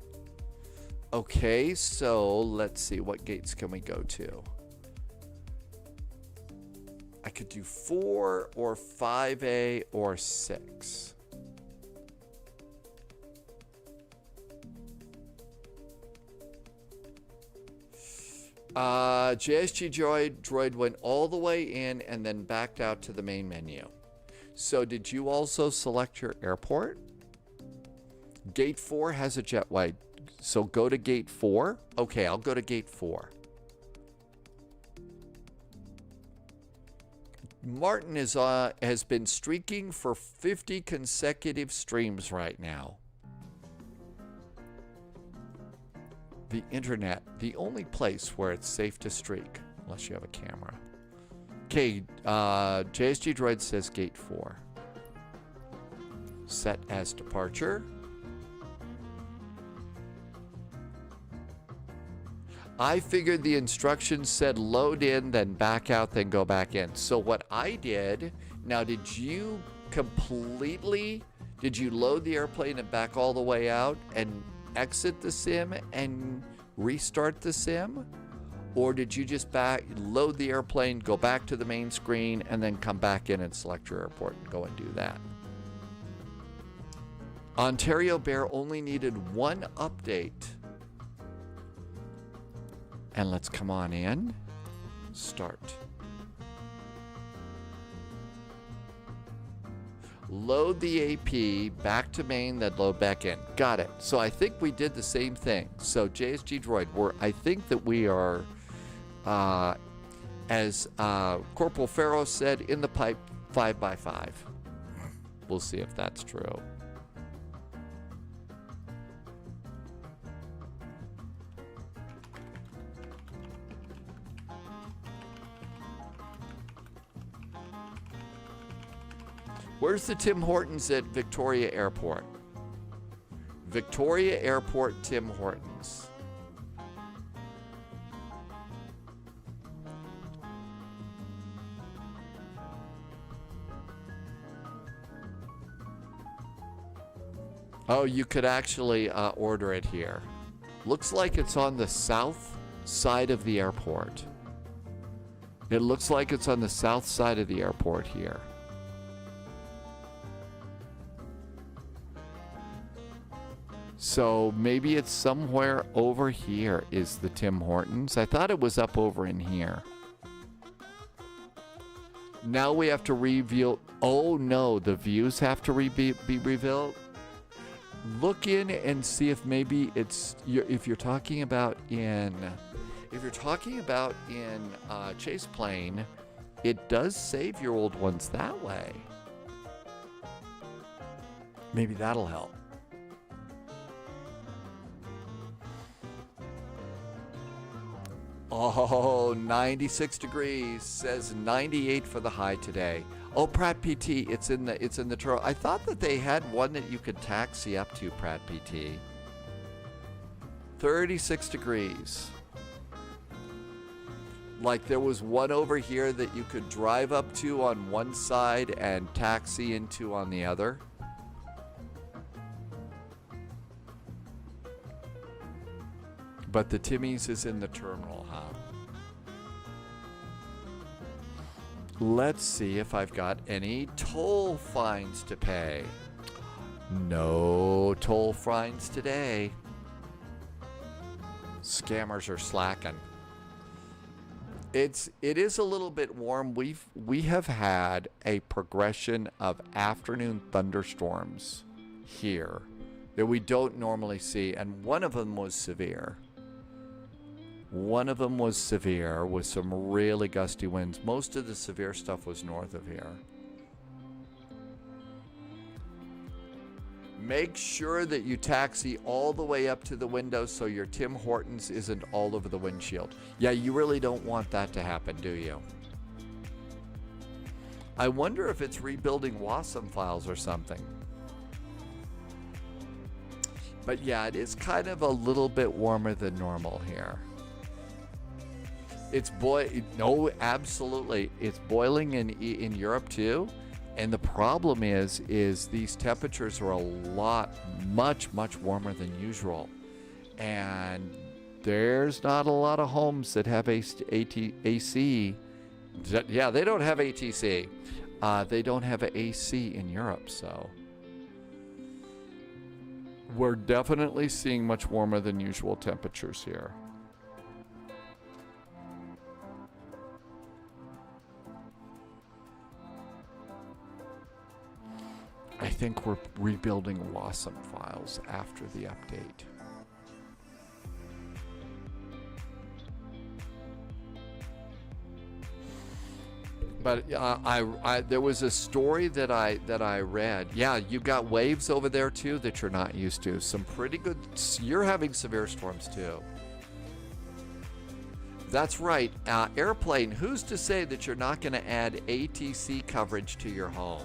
Okay, so let's see, what gates can we go to? I could do 4 or 5A or 6. JSG droid went all the way in and then backed out to the main menu. So did you also select your airport? Gate 4 has a jet wide. So go to gate 4. Okay, I'll go to gate 4. Martin is has been streaking for 50 consecutive streams right now. The internet, the only place where it's safe to streak, unless you have a camera. Okay, JSG droid says gate 4. Set as departure. I figured the instructions said load in, then back out, then go back in. So what I did, now did you load the airplane and back all the way out and exit the sim and restart the sim? Or did you just load the airplane, go back to the main screen, and then come back in and select your airport and go and do that? Ontario Bear only needed one update And let's come on in. Start. Load the AP back to main, then load back in. Got it. So I think we did the same thing. So JSG Droid, I think that we are, as Corporal Pharaoh said, in the pipe 5x5. We'll see if that's true. Where's the Tim Hortons at Victoria Airport? Victoria Airport, Tim Hortons. Oh, you could actually order it here. Looks like it's on the south side of the airport. It looks like it's on the south side of the airport here. So maybe it's somewhere over here is the Tim Hortons. I thought it was up over in here. Now we have to reveal. Oh no, the views have to be revealed. Look in and see if maybe it's if you're talking about in Chase Plane, it does save your old ones that way. Maybe that'll help. Oh, 96 degrees, says 98 for the high today. Oh, Pratt PT, it's in the turtle. I thought that they had one that you could taxi up to, Pratt PT. 36 degrees. Like there was one over here that you could drive up to on one side and taxi into on the other. But the Timmy's is in the terminal, huh? Let's see if I've got any toll fines to pay. No toll fines today. Scammers are slacking. It is a little bit warm. We have had a progression of afternoon thunderstorms here that we don't normally see, and one of them was severe. One of them was severe with some really gusty winds. Most of the severe stuff was north of here. Make sure that you taxi all the way up to the window so your Tim Hortons isn't all over the windshield. Yeah, you really don't want that to happen, do you? I wonder if it's rebuilding WASM files or something. But yeah, it is kind of a little bit warmer than normal here. It's no, absolutely. It's boiling in Europe too. And the problem is these temperatures are much warmer than usual. And there's not a lot of homes that have AC. Yeah, they don't have ATC. They don't have AC in Europe, so. We're definitely seeing much warmer than usual temperatures here. I think we're rebuilding WASM files after the update. But there was a story that I read. Yeah, you got waves over there too that you're not used to. Some pretty good. You're having severe storms too. That's right. Airplane. Who's to say that you're not going to add ATC coverage to your home?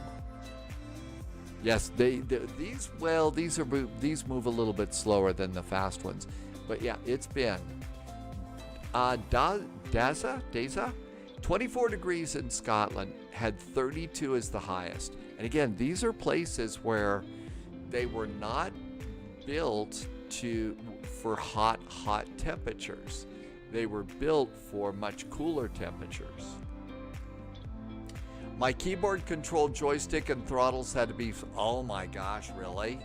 Yes, these move a little bit slower than the fast ones, but yeah, it's been Daza, 24 degrees in Scotland, had 32 as the highest. And again, these are places where they were not built for hot temperatures. They were built for much cooler temperatures. My keyboard controlled joystick and throttles had to be, oh my gosh, really?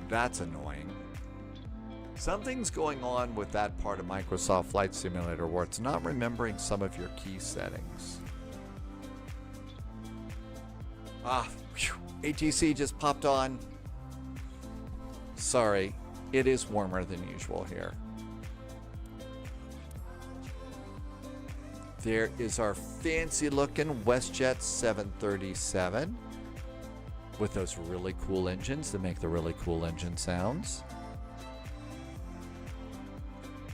That's annoying. Something's going on with that part of Microsoft Flight Simulator where it's not remembering some of your key settings. ATC just popped on. Sorry, it is warmer than usual here. There is our fancy looking WestJet 737 with those really cool engines that make the really cool engine sounds.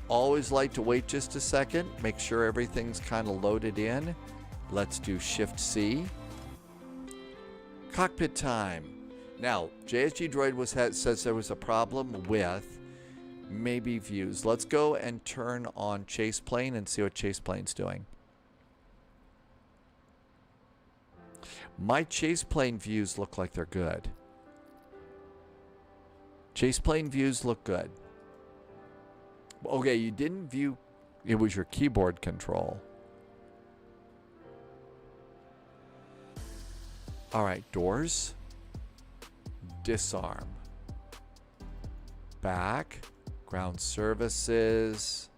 Always like to wait just a second, make sure everything's kind of loaded in. Let's do Shift C. Cockpit time. Now, JSG Droid says there was a problem with maybe views. Let's go and turn on Chase Plane and see what Chase Plane's doing. My Chase Plane views look like they're good. Chase Plane views look good. Okay, you didn't view, it was your keyboard control. All right, doors, disarm, back, ground services.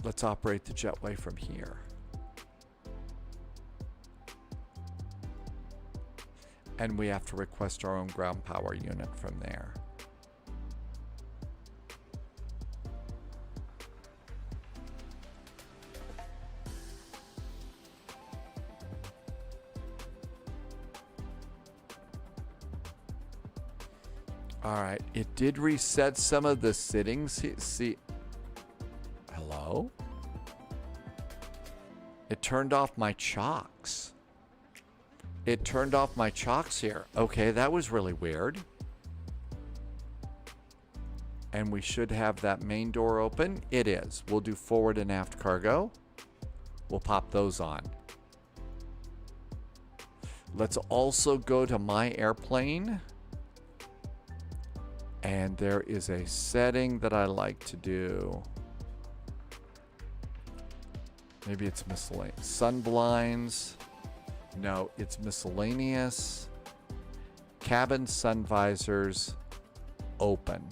Let's operate the jetway from here. And we have to request our own ground power unit from there. All right, it did reset some of the settings. See, hello? It turned off my chocks. It turned off my chocks here. Okay, that was really weird. And we should have that main door open. It is. We'll do forward and aft cargo. We'll pop those on. Let's also go to my airplane. And there is a setting that I like to do. Maybe it's miscellaneous. Sun blinds. No, it's miscellaneous. Cabin sun visors. Open.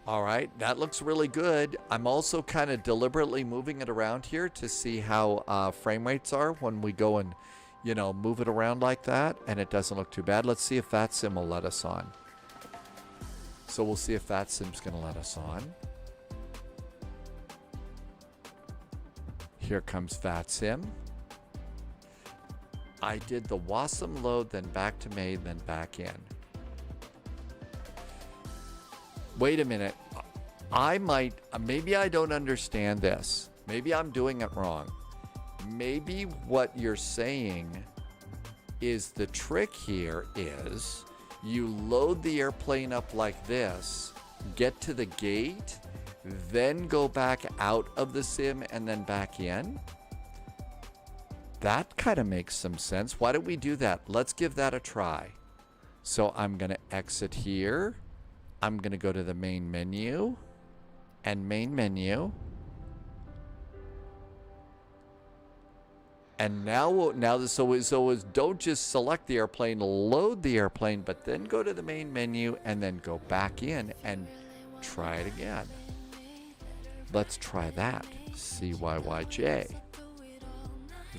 All right, that looks really good. I'm also kind of deliberately moving it around here to see how frame rates are when we go and, you know, move it around like that, and it doesn't look too bad. Let's see if VATSIM will let us on. So we'll see if VATSIM's going to let us on. Here comes VATSIM. I did the WASM load, then back to main, then back in. Wait a minute. Maybe I don't understand this. Maybe I'm doing it wrong. Maybe what you're saying is the trick here is you load the airplane up like this, get to the gate, then go back out of the sim and then back in. That kind of makes some sense. Why don't we do that? Let's give that a try. So I'm going to exit here. I'm going to go to the main menu and main menu. And now don't just select the airplane, load the airplane, but then go to the main menu and then go back in and try it again. Let's try that. CYYJ.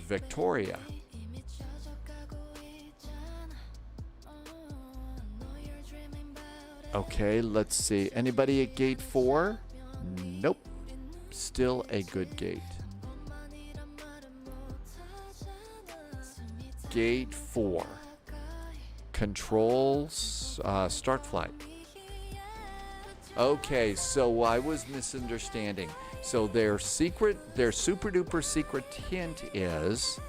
Victoria. Okay, let's see. Anybody at gate 4? Nope. Still a good gate. Gate 4. Controls. Start flight. Okay, so I was misunderstanding. So their super duper secret hint is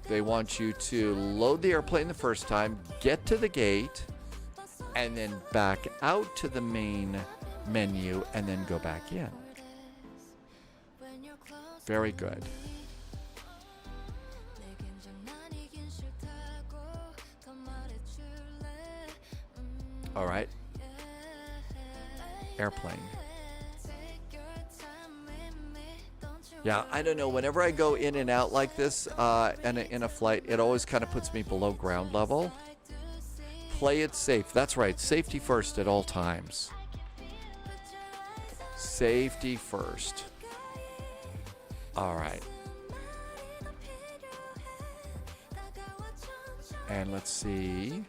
they want you to load the airplane the first time, get to the gate, and then back out to the main menu and then go back in. Very good. All right. Airplane. Yeah, I don't know. Whenever I go in and out like this in a flight, it always kind of puts me below ground level. Play it safe. That's right. Safety first at all times. Safety first. All right. And let's see.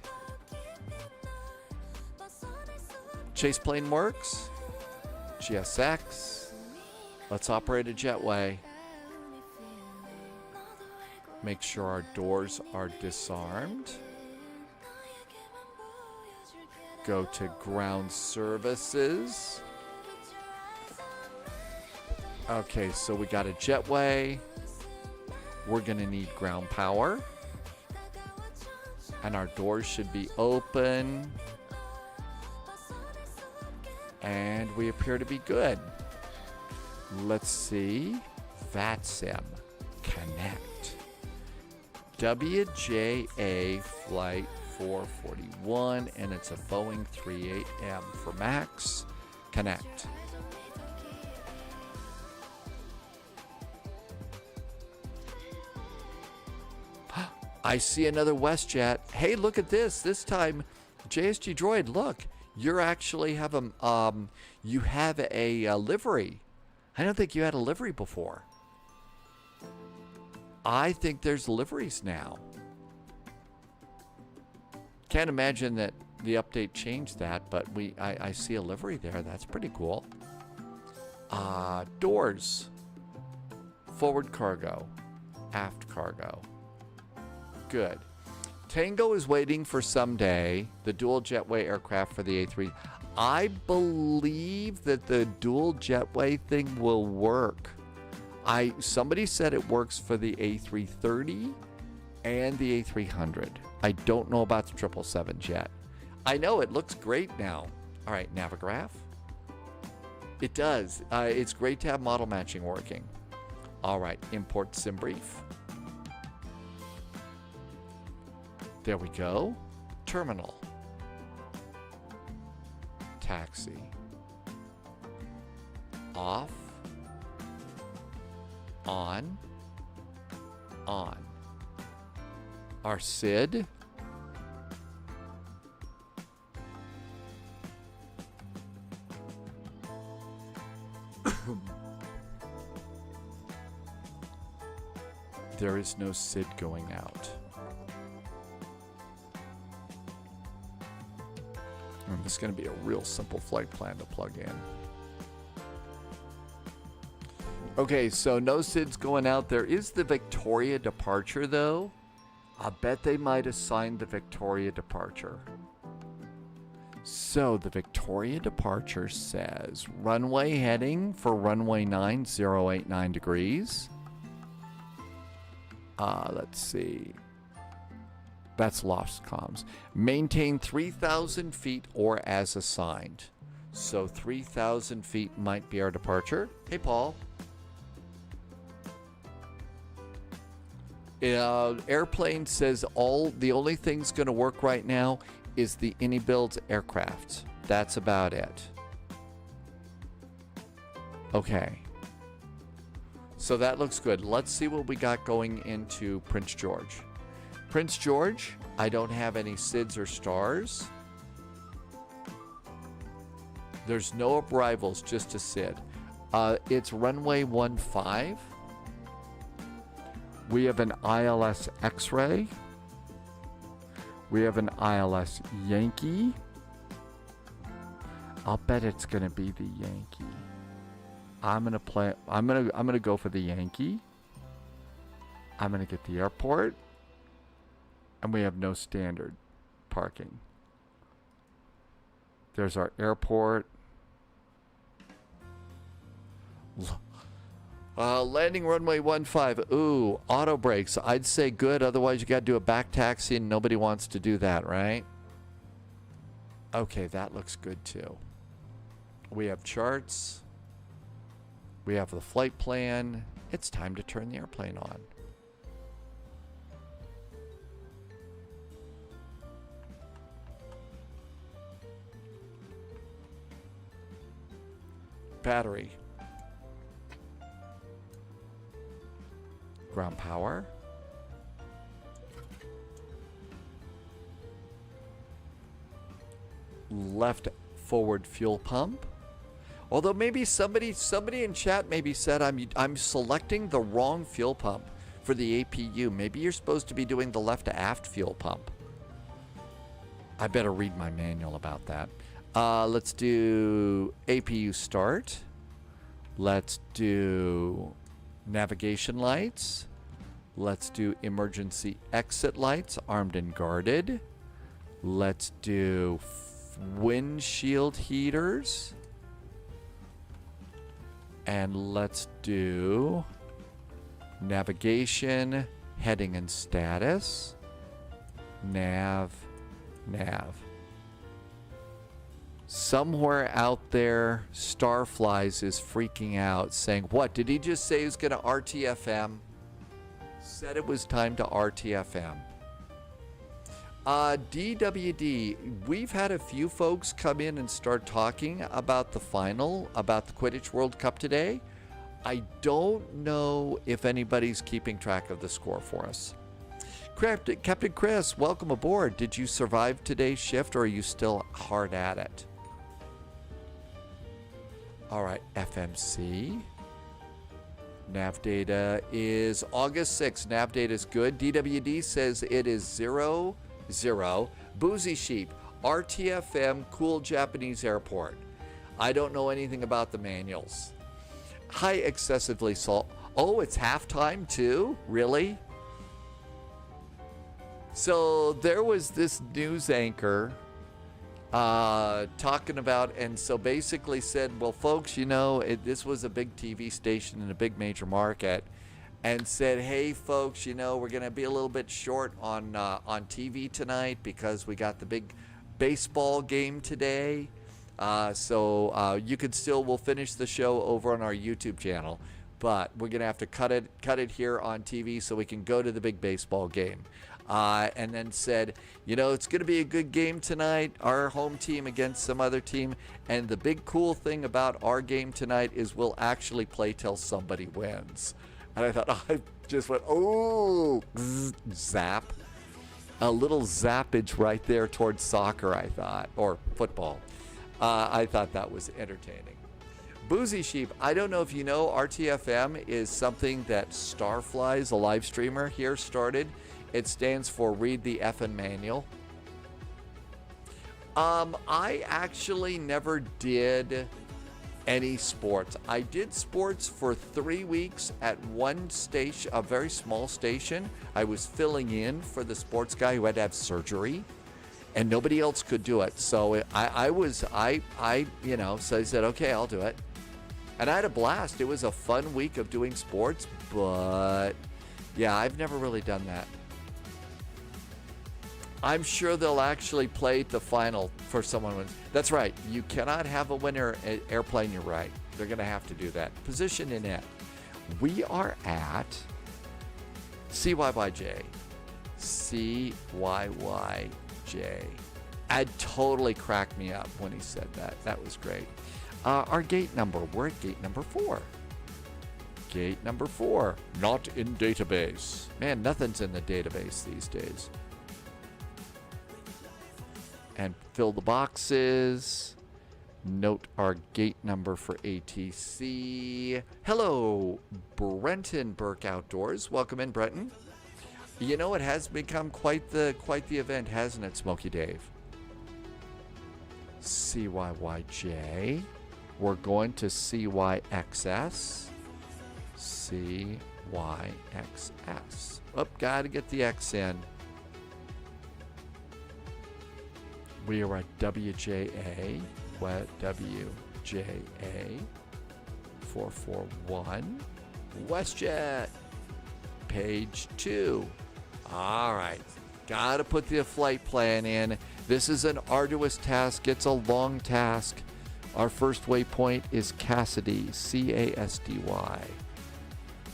Chase plane works. GSX. Let's operate a jetway. Make sure our doors are disarmed. Go to ground services. Okay, so we got a jetway. We're gonna need ground power. And our doors should be open. And we appear to be good. Let's see. VATSIM. Connect. WJA flight 441, and it's a Boeing 38M for Max. Connect. I see another WestJet. Hey, look at this. This time, JSG Droid, look. You actually have a livery. I don't think you had a livery before. I think there's liveries now. Can't imagine that the update changed that, but I see a livery there. That's pretty cool. Doors. Forward cargo. Aft cargo. Good. Tango is waiting for someday the dual jetway aircraft for the A3. I believe that the dual jetway thing will work. Somebody said it works for the A330 and the A300. I don't know about the 777 jet. I know it looks great now. All right, Navigraph. It does. It's great to have model matching working. All right, import sim brief. There we go. Terminal. Taxi. Off. On. On. Our SID. There is no SID going out. This is going to be a real simple flight plan to plug in. Okay, so no SIDs going out. There is the Victoria departure, though. I bet they might assign the Victoria departure. So the Victoria departure says runway heading for runway 9089 degrees. Let's see. That's lost comms. Maintain 3,000 feet or as assigned. So 3,000 feet might be our departure. Hey, Paul. Airplane says the only thing's going to work right now is the Anybuilds aircraft. That's about it. Okay. So that looks good. Let's see what we got going into Prince George. Prince George, I don't have any SIDs or stars. There's no arrivals, just a SID. It's runway 15. We have an ILS X-ray. We have an ILS Yankee. I'll bet it's gonna be the Yankee. I'm gonna go for the Yankee. I'm gonna get the airport. And we have no standard parking. There's our airport. Landing runway 15. Ooh, auto brakes. I'd say good. Otherwise, you got to do a back taxi, and nobody wants to do that, right? Okay, that looks good too. We have charts. We have the flight plan. It's time to turn the airplane on. Battery. ground power. Left forward fuel pump. Although maybe somebody in chat maybe said I'm selecting the wrong fuel pump for the APU. Maybe you're supposed to be doing the left to aft fuel pump. I better read my manual about that. Let's do APU start. Let's do navigation lights. Let's do emergency exit lights, armed and guarded. Let's do windshield heaters. And let's do navigation, heading and status. Nav. Somewhere out there, Starflies is freaking out, saying, what, did he just say he was going to RTFM? Said it was time to RTFM. DWD, we've had a few folks come in and start talking about the final, about the Quidditch World Cup today. I don't know if anybody's keeping track of the score for us. Captain Chris, welcome aboard. Did you survive today's shift, or are you still hard at it? All right, FMC. Nav data is August 6th. Nav data is good. DWD says it is 0-0. Boozy Sheep, RTFM, cool Japanese airport. I don't know anything about the manuals. Hi, excessively salt. Oh, it's halftime too? Really? So there was this news anchor talking about, and so basically said, well, folks, you know, this was a big TV station in a big major market, and said, hey, folks, you know, we're going to be a little bit short on TV tonight because we got the big baseball game today. So you could still, we'll finish the show over on our YouTube channel, but we're going to have to cut it here on TV so we can go to the big baseball game. And then said, you know, it's going to be a good game tonight, our home team against some other team. And the big cool thing about our game tonight is we'll actually play till somebody wins. And I thought, I just went, oh, zap. A little zappage right there towards soccer, I thought, or football. I thought that was entertaining. Boozy Sheep, I don't know if you know, RTFM is something that Starflies, a live streamer here, started. It stands for Read the Effin' Manual. I actually never did any sports. I did sports for 3 weeks at one station, a very small station. I was filling in for the sports guy who had to have surgery, and nobody else could do it. So you know, so I said, okay, I'll do it. And I had a blast. It was a fun week of doing sports, but yeah, I've never really done that. I'm sure they'll actually play the final for someone who wins. That's right. You cannot have a winner airplane. You're right. They're going to have to do that. Position in it. We are at CYYJ. CYYJ. It totally cracked me up when he said that. That was great. Our gate number. We're at gate number 4. Gate number 4. Not in database. Man, nothing's in the database these days. And fill the boxes. Note our gate number for ATC. Hello, Brenton Burke Outdoors. Welcome in, Brenton. You know, it has become quite the event, hasn't it, Smokey Dave? CYYJ. We're going to CYXS. CYXS. Oh, gotta get the X in. We are at WJA, WJA 441, WestJet, page 2. All right, gotta put the flight plan in. This is an arduous task. It's a long task. Our first waypoint is Cassidy, C-A-S-D-Y,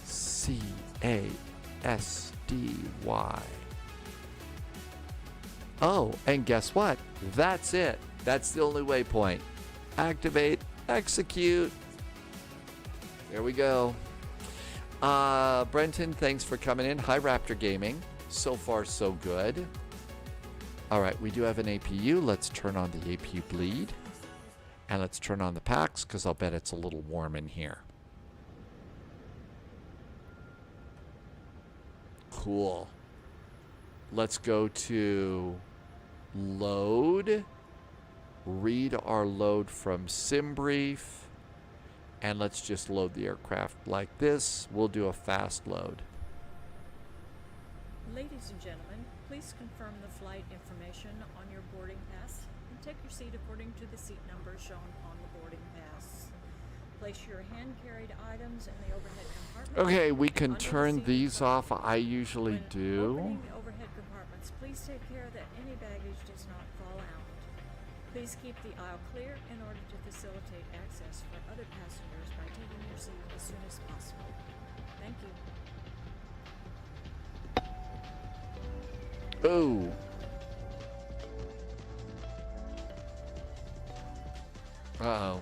C-A-S-D-Y. Oh, and guess what? That's it. That's the only waypoint. Activate, execute. There we go. Brenton, thanks for coming in. Hi, Raptor Gaming. So far, so good. All right, we do have an APU. Let's turn on the APU bleed. And let's turn on the packs, because I'll bet it's a little warm in here. Cool. Let's go to load. Read our load from SimBrief. And let's just load the aircraft like this. We'll do a fast load. Ladies and gentlemen, please confirm the flight information on your boarding pass and take your seat according to the seat number shown on the boarding pass. Place your hand-carried items in the overhead compartment. Okay, we can Under the turn seat these off. compartment. I usually When do. opening the overhead compartments, please take care that any baggage does not fall out. Please keep the aisle clear in order to facilitate access for other passengers by taking your seat as soon as possible. Thank you. Oh. Uh-oh.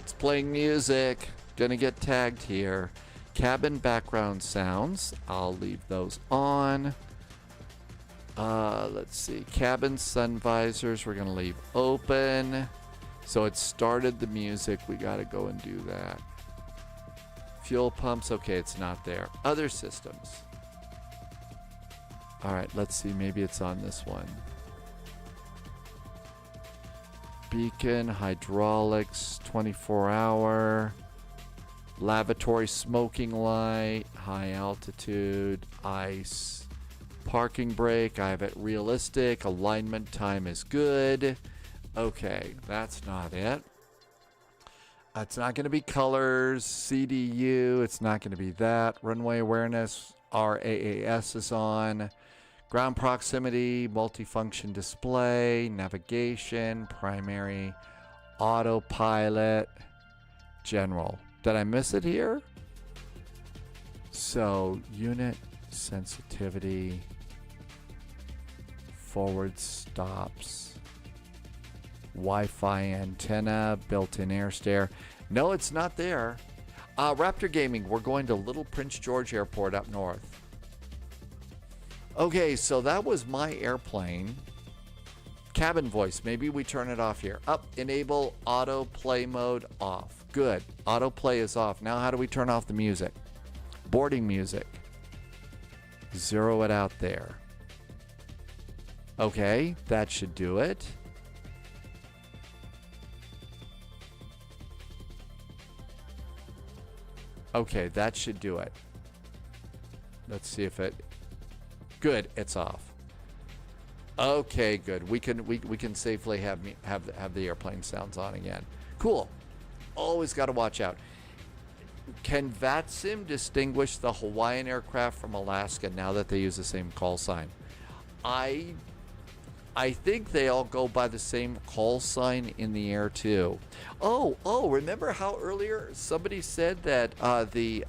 It's playing music. Gonna get tagged here. Cabin background sounds. I'll leave those on. Let's see. Cabin sun visors. We're gonna leave open. So it started the music. We gotta go and do that. Fuel pumps. Okay, it's not there. Other systems. All right, let's see. Maybe it's on this one. Beacon, hydraulics, 24-hour, lavatory smoking light, high altitude, ice, parking brake. I have it realistic. Alignment time is good. Okay, that's not it. It's not going to be colors, CDU. It's not going to be that. Runway awareness, RAAS is on. Ground proximity, multifunction display, navigation, primary, autopilot, general. Did I miss it here? So, unit sensitivity, forward stops, Wi-Fi antenna, built-in air stair. No, it's not there. Raptor Gaming, we're going to Little Prince George Airport up north. Okay, so that was my airplane. Cabin voice. Maybe we turn it off here. Up, enable autoplay mode off. Good. Autoplay is off. Now how do we turn off the music? Boarding music. Zero it out there. Okay, that should do it. Okay, that should do it. Let's see if it... Good, it's off. Okay, good. We can safely have the airplane sounds on again. Cool. Always got to watch out. Can VATSIM distinguish the Hawaiian aircraft from Alaska now that they use the same call sign? I think they all go by the same call sign in the air too. Oh, remember how earlier somebody said that the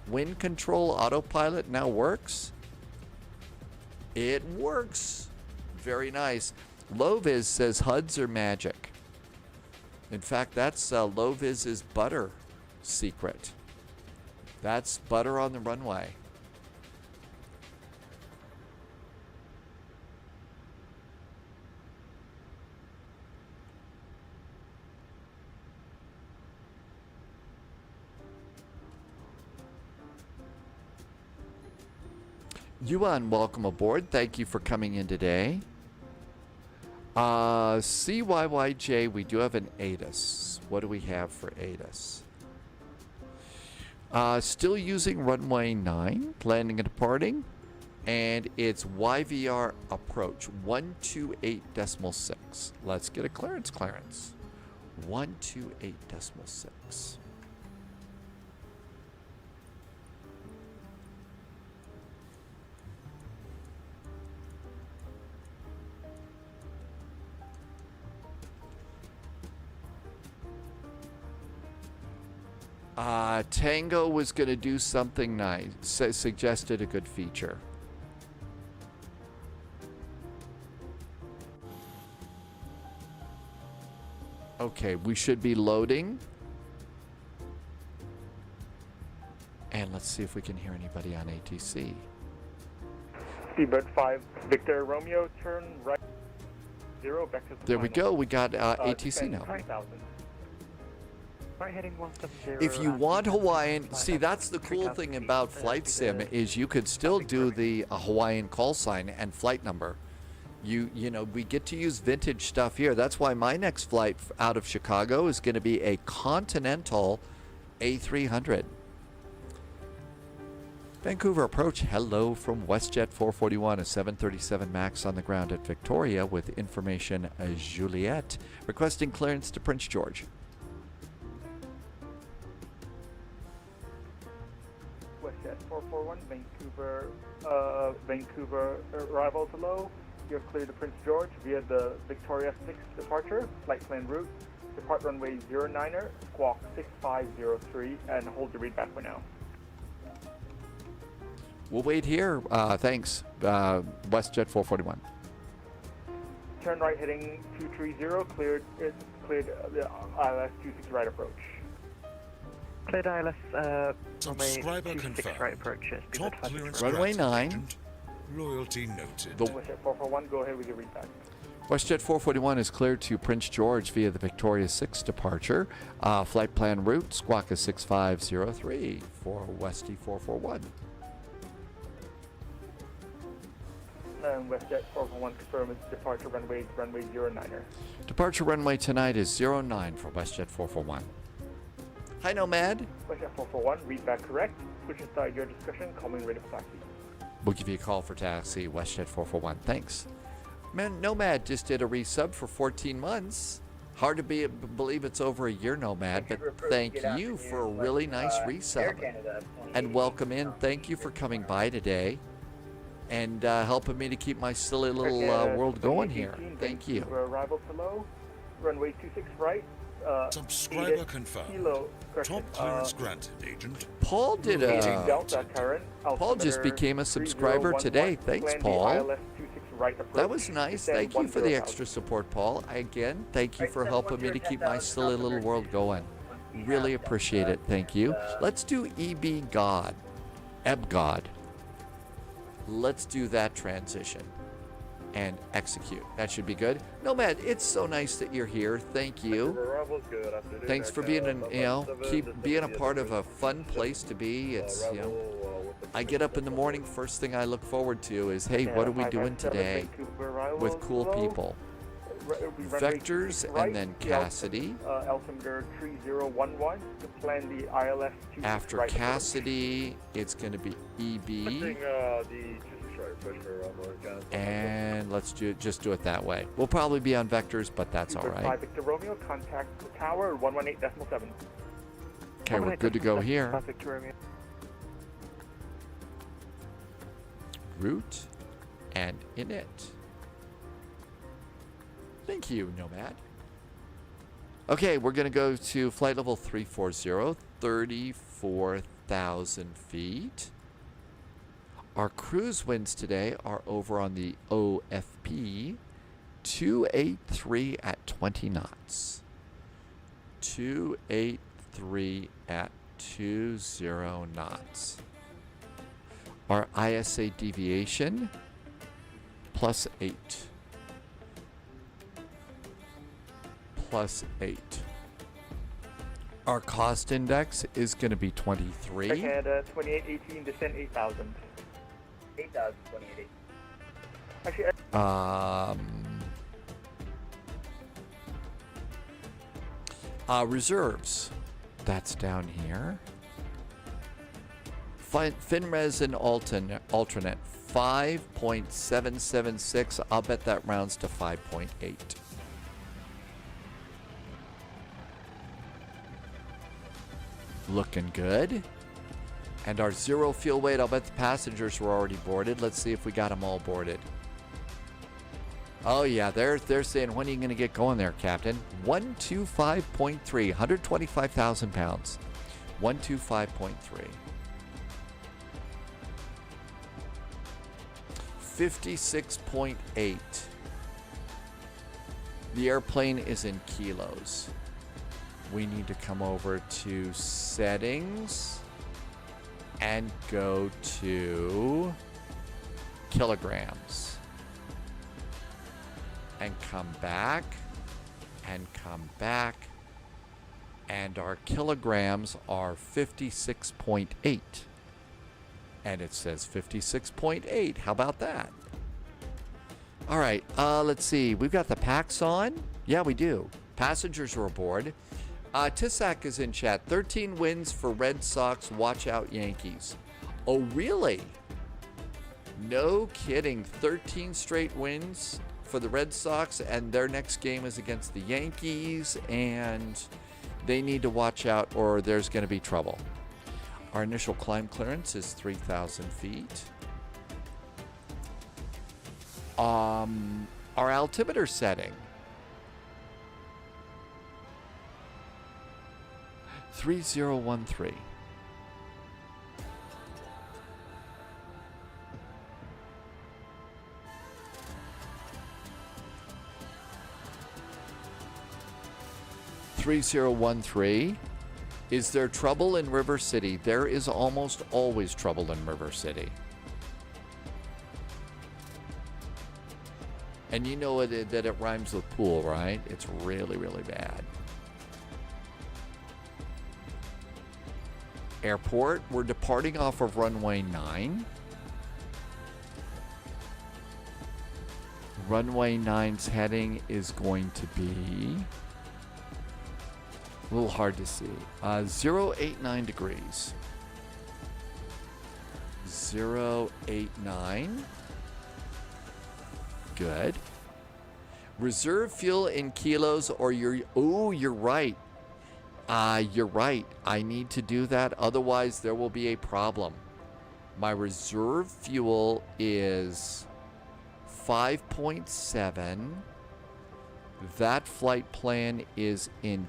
wind control autopilot now works? It works. Very nice. Loviz says HUDs are magic. In fact, that's Loviz's butter secret. That's butter on the runway. Yuan, welcome aboard. Thank you for coming in today. CYYJ, we do have an ATIS. What do we have for ATIS? Still using runway 9, landing and departing. And it's YVR approach, 128.6. Let's get a clearance. 128.6. Tango was going to do something nice, suggested a good feature. Okay, we should be loading. And let's see if we can hear anybody on ATC. Seabird 5, Victor Romeo, turn right 0, back to the There we go. We got ATC now. 3,000. Right heading 170. If you want Hawaiian, see, that's the cool thing about Flight Sim is you could still do the Hawaiian call sign and flight number. You know, we get to use vintage stuff here. That's why my next flight out of Chicago is going to be a Continental A300. Vancouver approach. Hello from WestJet 441, a 737 MAX on the ground at Victoria with information Juliet. Requesting clearance to Prince George. WestJet 441, Vancouver arrival to low. You're clear to Prince George via the Victoria 6 departure, flight plan route, depart runway 09er, squawk 6503, and hold your read back for now. We'll wait here. Thanks. WestJet 441. Turn right heading 230, cleared the ILS 26 right approach. Cleared ILS, Subscriber 26 confirmed. right approach. Top clearance Runway granted, 9. agent. Loyalty noted. The WestJet 441, go ahead with your read back. WestJet 441 is cleared to Prince George via the Victoria 6 departure. Flight plan route, squawk is 6503 for Westy 441. And WestJet 441 confirm its departure runway 09er. Departure runway tonight is 09 for WestJet 441. Hi, Nomad. WestJet 441, read back correct. Switch inside your discussion, calling ready for taxi. We'll give you a call for taxi, WestJet 441. Thanks. Man, Nomad just did a resub for 14 months. Hard to believe it's over a year, Nomad, but thank you for a really nice resub. And welcome in. Thank you for coming by today and helping me to keep my silly little world going here. Thank you. Arrival to low, runway 26 right. Subscriber confirmed. Top clearance granted, agent. Paul did Delta current. Paul just became a subscriber today. Thanks, Paul. That was nice. Thank you for the extra support, Paul. Again, thank you for helping me to keep my silly little world going. Really appreciate it. Thank you. Let's do EB God. Eb God. Let's do that transition and execute. That should be good. Nomad, it's so nice that you're here. Thank you. Thanks for being keep being a part of a fun place to be. It's, I get up in the morning, first thing I look forward to is, hey, what are we doing today with cool people? Vectors and then Cassidy. Altimeter 3011 to plan the ILS. After Cassidy, it's going to be EB. And let's just do it that way. We'll probably be on vectors, but that's all right. 5 Victor Romeo, contact tower 118.7. Okay, we're good to go here. Route and init. Thank you, Nomad. Okay, we're going to go to flight level 340, 34,000 feet. Our cruise winds today are over on the OFP 283 at 20 knots. 283 at 20 knots. Our ISA deviation +8. +8. Our cost index is going to be 23. And 2818, descent 8,000. 8,000, 28. Actually, reserves. That's down here. Finres and alternate 5.776. I'll bet that rounds to 5.8. Looking good. And our zero fuel weight, I'll bet the passengers were already boarded. Let's see if we got them all boarded. Oh yeah, they're saying, when are you going to get going there, Captain? 125.3, 125,000 pounds. 125.3. 56.8. The airplane is in kilos. We need to come over to settings. and go to kilograms. And come back. And come back. And our kilograms are 56.8. And it says 56.8. How about that? All right, let's see. We've got the packs on. Yeah, we do. Passengers are aboard. Tisak is in chat. 13 wins for Red Sox. Watch out, Yankees. Oh, really? No kidding. 13 straight wins for the Red Sox, and their next game is against the Yankees, and they need to watch out or there's going to be trouble. Our initial climb clearance is 3,000 feet. Our altimeter setting. 3013. Is there trouble in River City? There is almost always trouble in River City. And you know that it rhymes with pool, right? It's really, really bad. Airport, we're departing off of runway 9. Runway 9's heading is going to be a little hard to see. 089 degrees. 089. Good. Reserve fuel in kilos or you're right. You're right. I need to do that. Otherwise, there will be a problem. My reserve fuel is 5.7. That flight plan is in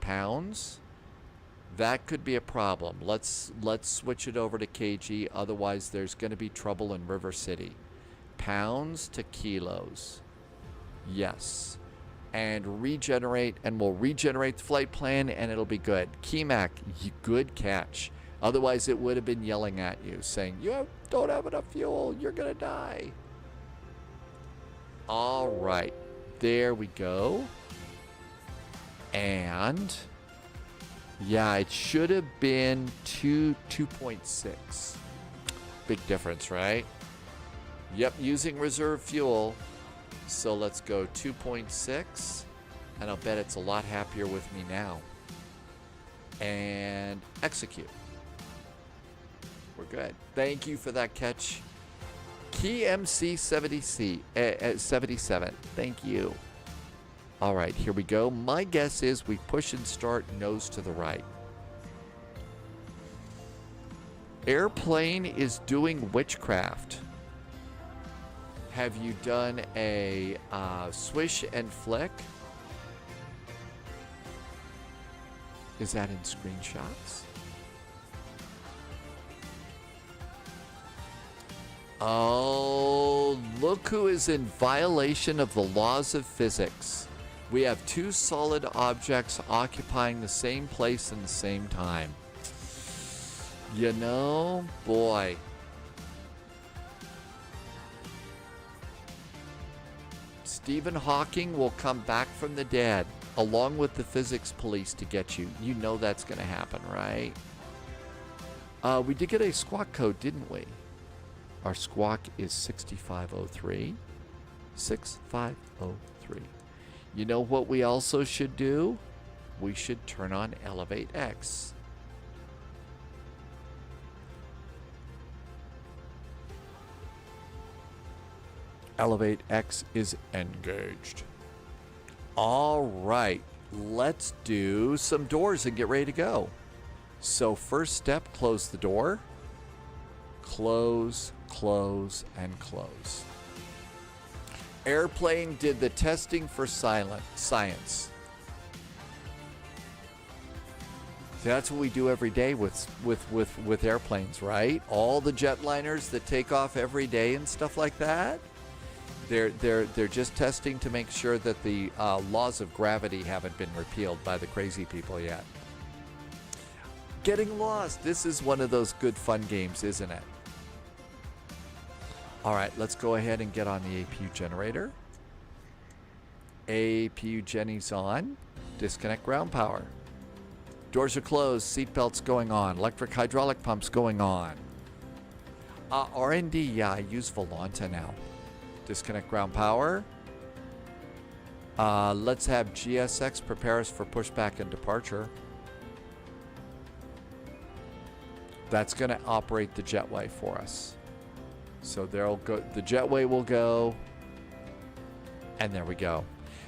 pounds. That could be a problem. Let's switch it over to kg. Otherwise, there's going to be trouble in River City. Pounds to kilos. Yes. And regenerate, and we'll regenerate the flight plan, and it'll be good. Keymac, good catch. Otherwise, it would have been yelling at you, saying, don't have enough fuel. You're going to die. All right. There we go. And yeah, it should have been 2.6. Big difference, right? Yep, using reserve fuel. So let's go 2.6. And I'll bet it's a lot happier with me now. And execute. We're good. Thank you for that catch. Key MC 77. Thank you. All right, here we go. My guess is we push and start nose to the right. Airplane is doing witchcraft. Have you done a swish and flick? Is that in screenshots? Oh, look who is in violation of the laws of physics. We have two solid objects occupying the same place in the same time. You know, boy. Stephen Hawking will come back from the dead along with the physics police to get you. You know that's going to happen, right? We did get a squawk code, didn't we? Our squawk is 6503. 6503. You know what we also should do? We should turn on Elevate X. Elevate X is engaged. All right, let's do some doors and get ready to go. So first step, close the door. Close, close, and close. Airplane did the testing for science. That's what we do every day with airplanes, right? All the jetliners that take off every day and stuff like that. They're just testing to make sure that the laws of gravity haven't been repealed by the crazy people yet. getting lost. This is one of those good fun games, isn't it? All right, let's go ahead and get on the APU generator. APU Jenny's on. Disconnect ground power. Doors are closed. Seatbelts going on. Electric hydraulic pumps going on. R&D, yeah, I use Volanta now. Disconnect ground power. Let's have GSX prepare us for pushback and departure. That's going to operate the jetway for us. So there'll go, the jetway will go, and there we go.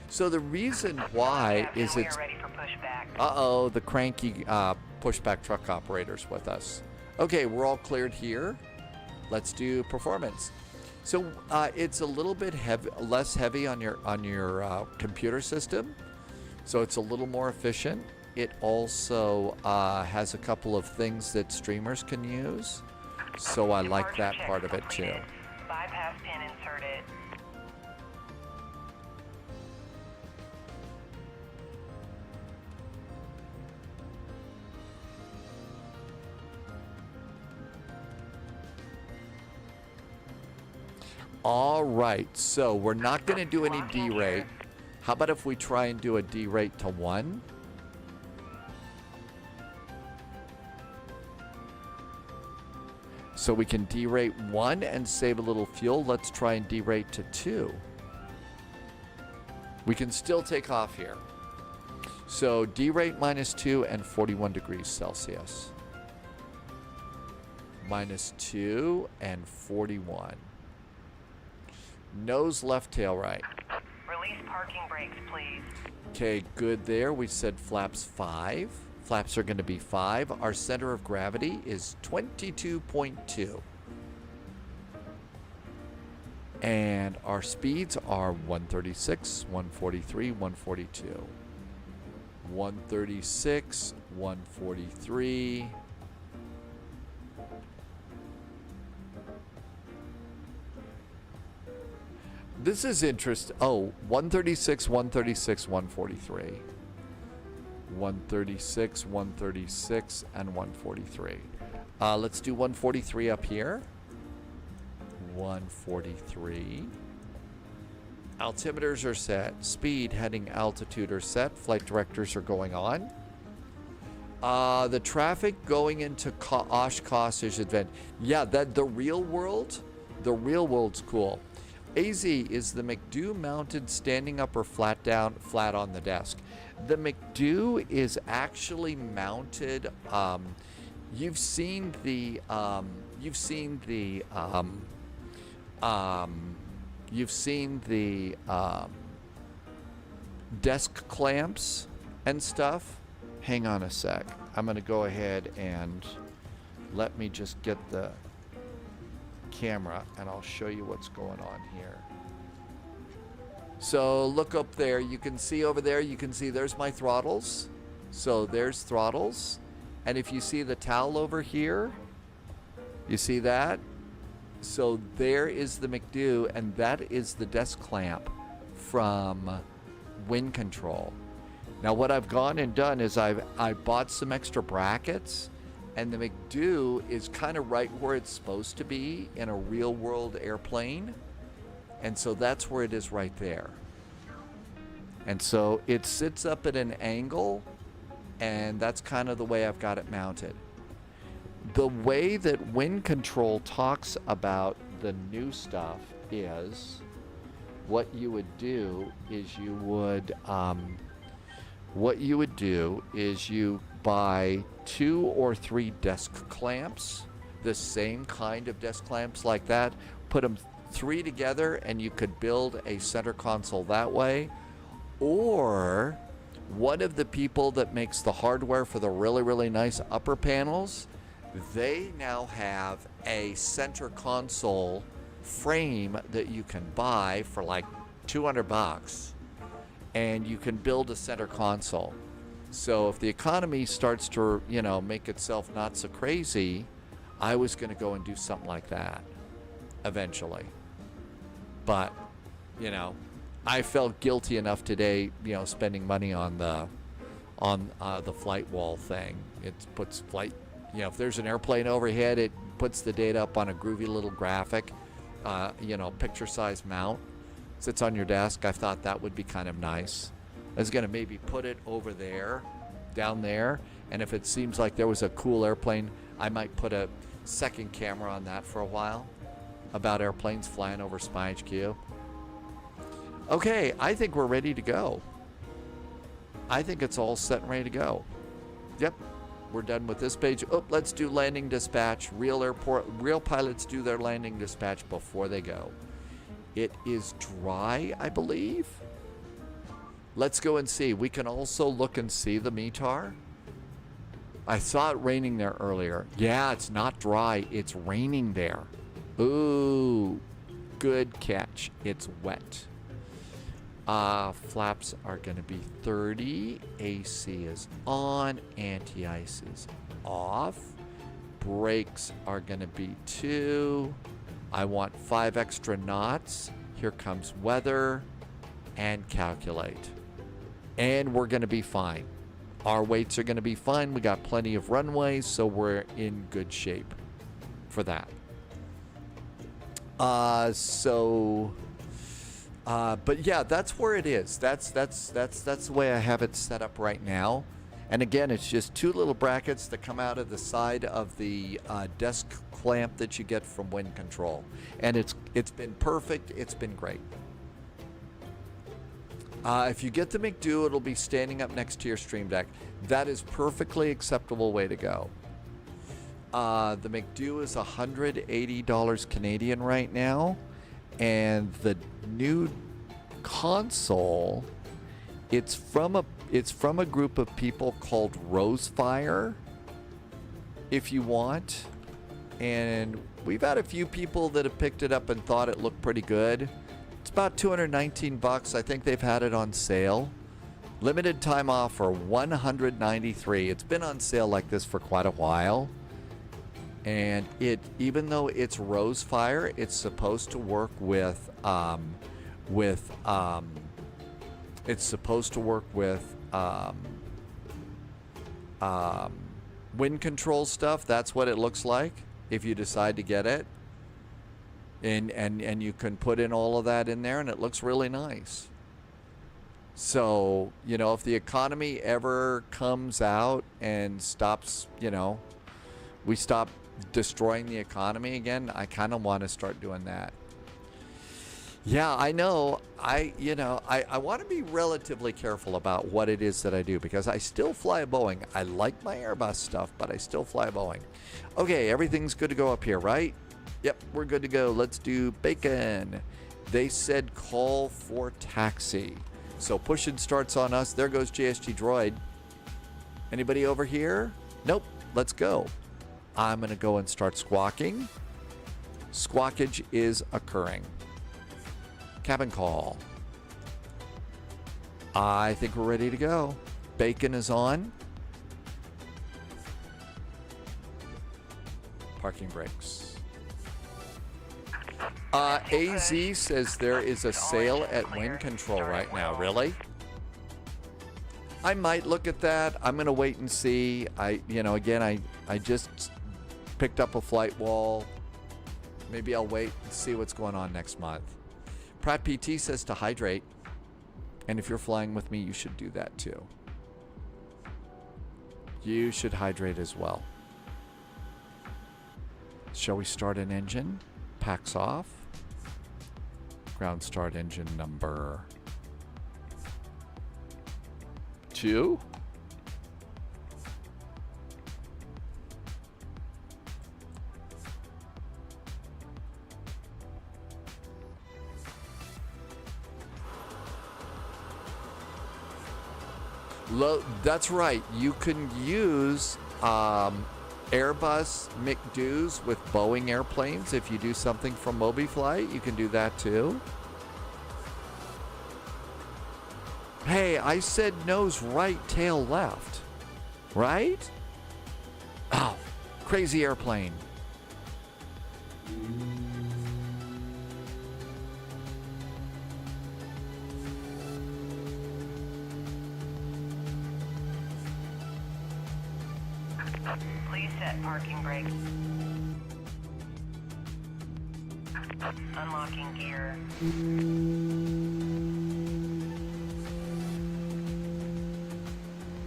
So the reason why is it's, the cranky pushback truck operator's with us. Okay, we're all cleared here. Let's do performance. So it's a little bit less heavy on your computer system, so it's a little more efficient. It also has a couple of things that streamers can use, so I like that part of it too. Bypass pin inserted. All right, so we're not going to do any derate. How about if we try and do a derate to 1? So we can derate 1 and save a little fuel. Let's try and derate to 2. We can still take off here. So derate -2 and 41 degrees Celsius. -2 and 41. Nose left, tail right. Release parking brakes, please. Okay, good there. We said flaps 5. Flaps are going to be 5. Our center of gravity is 22.2. And our speeds are 136, 143, 142. 136, 143. This is interesting. Oh, 136, 136, 143. 136, 136, and 143. Let's do 143 up here. 143. Altimeters are set. Speed, heading, altitude are set. Flight directors are going on. The traffic going into Oshkosh is advanced. Yeah, the real world's cool. AZ is the McDo mounted standing up or flat on the desk. The McDo is actually mounted. You've seen the desk clamps and stuff. Hang on a sec. I'm going to go ahead and let me just get the camera and I'll show you what's going on here. So look up there. You can see over there, you can see there's my throttles. So there's throttles. And if you see the towel over here, you see that? So there is the McDo, and that is the desk clamp from wind control. Now what I've gone and done is I bought some extra brackets, and the McDo is kind of right where it's supposed to be in a real world airplane. And so that's where it is right there. And so it sits up at an angle, and that's kind of the way I've got it mounted. The way that wind control talks about the new stuff is what you would do is you buy 2 or 3 desk clamps, the same kind of desk clamps like that, put them 3 together, and you could build a center console that way. Or one of the people that makes the hardware for the really, really nice upper panels, they now have a center console frame that you can buy for like $200, and you can build a center console. So if the economy starts to, make itself not so crazy, I was going to go and do something like that eventually. But, I felt guilty enough today, spending money on the on the flight wall thing. It puts flight, if there's an airplane overhead, it puts the data up on a groovy little graphic, picture size mount. Sits on your desk. I thought that would be kind of nice. I was going to maybe put it over there, down there, and if it seems like there was a cool airplane, I might put a second camera on that for a while about airplanes flying over SPY-HQ. Okay, I think we're ready to go. I think it's all set and ready to go. Yep, we're done with this page. Oh, let's do landing dispatch. Real pilots do their landing dispatch before they go. It is dry, I believe. Let's go and see. We can also look and see the METAR. I saw it raining there earlier. Yeah, it's not dry. It's raining there. Ooh, good catch. It's wet. Flaps are going to be 30. AC is on. Anti-ice is off. Brakes are going to be 2. I want 5 extra knots. Here comes weather. And calculate. And we're going to be fine. Our weights are going to be fine. We got plenty of runways, so we're in good shape for that. But yeah, that's where it is. That's the way I have it set up right now. And again, it's just 2 little brackets that come out of the side of the desk clamp that you get from wind control. And it's been perfect. It's been great. If you get the McDo, it'll be standing up next to your Stream Deck. That is perfectly acceptable way to go. The McDo is $180 Canadian right now. And the new console, it's from a group of people called Rosefire, if you want. And we've had a few people that have picked it up and thought it looked pretty good. It's about $219. I think they've had it on sale. Limited time offer, $193. It's been on sale like this for quite a while. And even though it's Rosefire, it's supposed to work with wind control stuff. That's what it looks like if you decide to get it. And you can put in all of that in there, and it looks really nice. So, if the economy ever comes out and stops, we stop destroying the economy again, I kind of want to start doing that. Yeah, I know. I want to be relatively careful about what it is that I do, because I still fly a Boeing. I like my Airbus stuff, but I still fly a Boeing. Okay, everything's good to go up here, right? Yep, we're good to go. Let's do bacon. They said call for taxi. So pushing starts on us. There goes JSG Droid. Anybody over here? Nope. Let's go. I'm going to go and start squawking. Squawkage is occurring. Cabin call. I think we're ready to go. Bacon is on. Parking brakes. AZ says there is a sale at wind control right now. Really? I might look at that. I'm going to wait and see. I just picked up a flight wall. Maybe I'll wait and see what's going on next month. Pratt PT says to hydrate. And if you're flying with me, you should do that too. You should hydrate as well. Shall we start an engine? Packs off. Ground start engine number 2. That's right. You can use Airbus McDo's with Boeing airplanes. If you do something from MobiFlight, you can do that too. Hey, I said nose right, tail left. Right? Oh, crazy airplane. Please set parking brakes. Unlocking gear.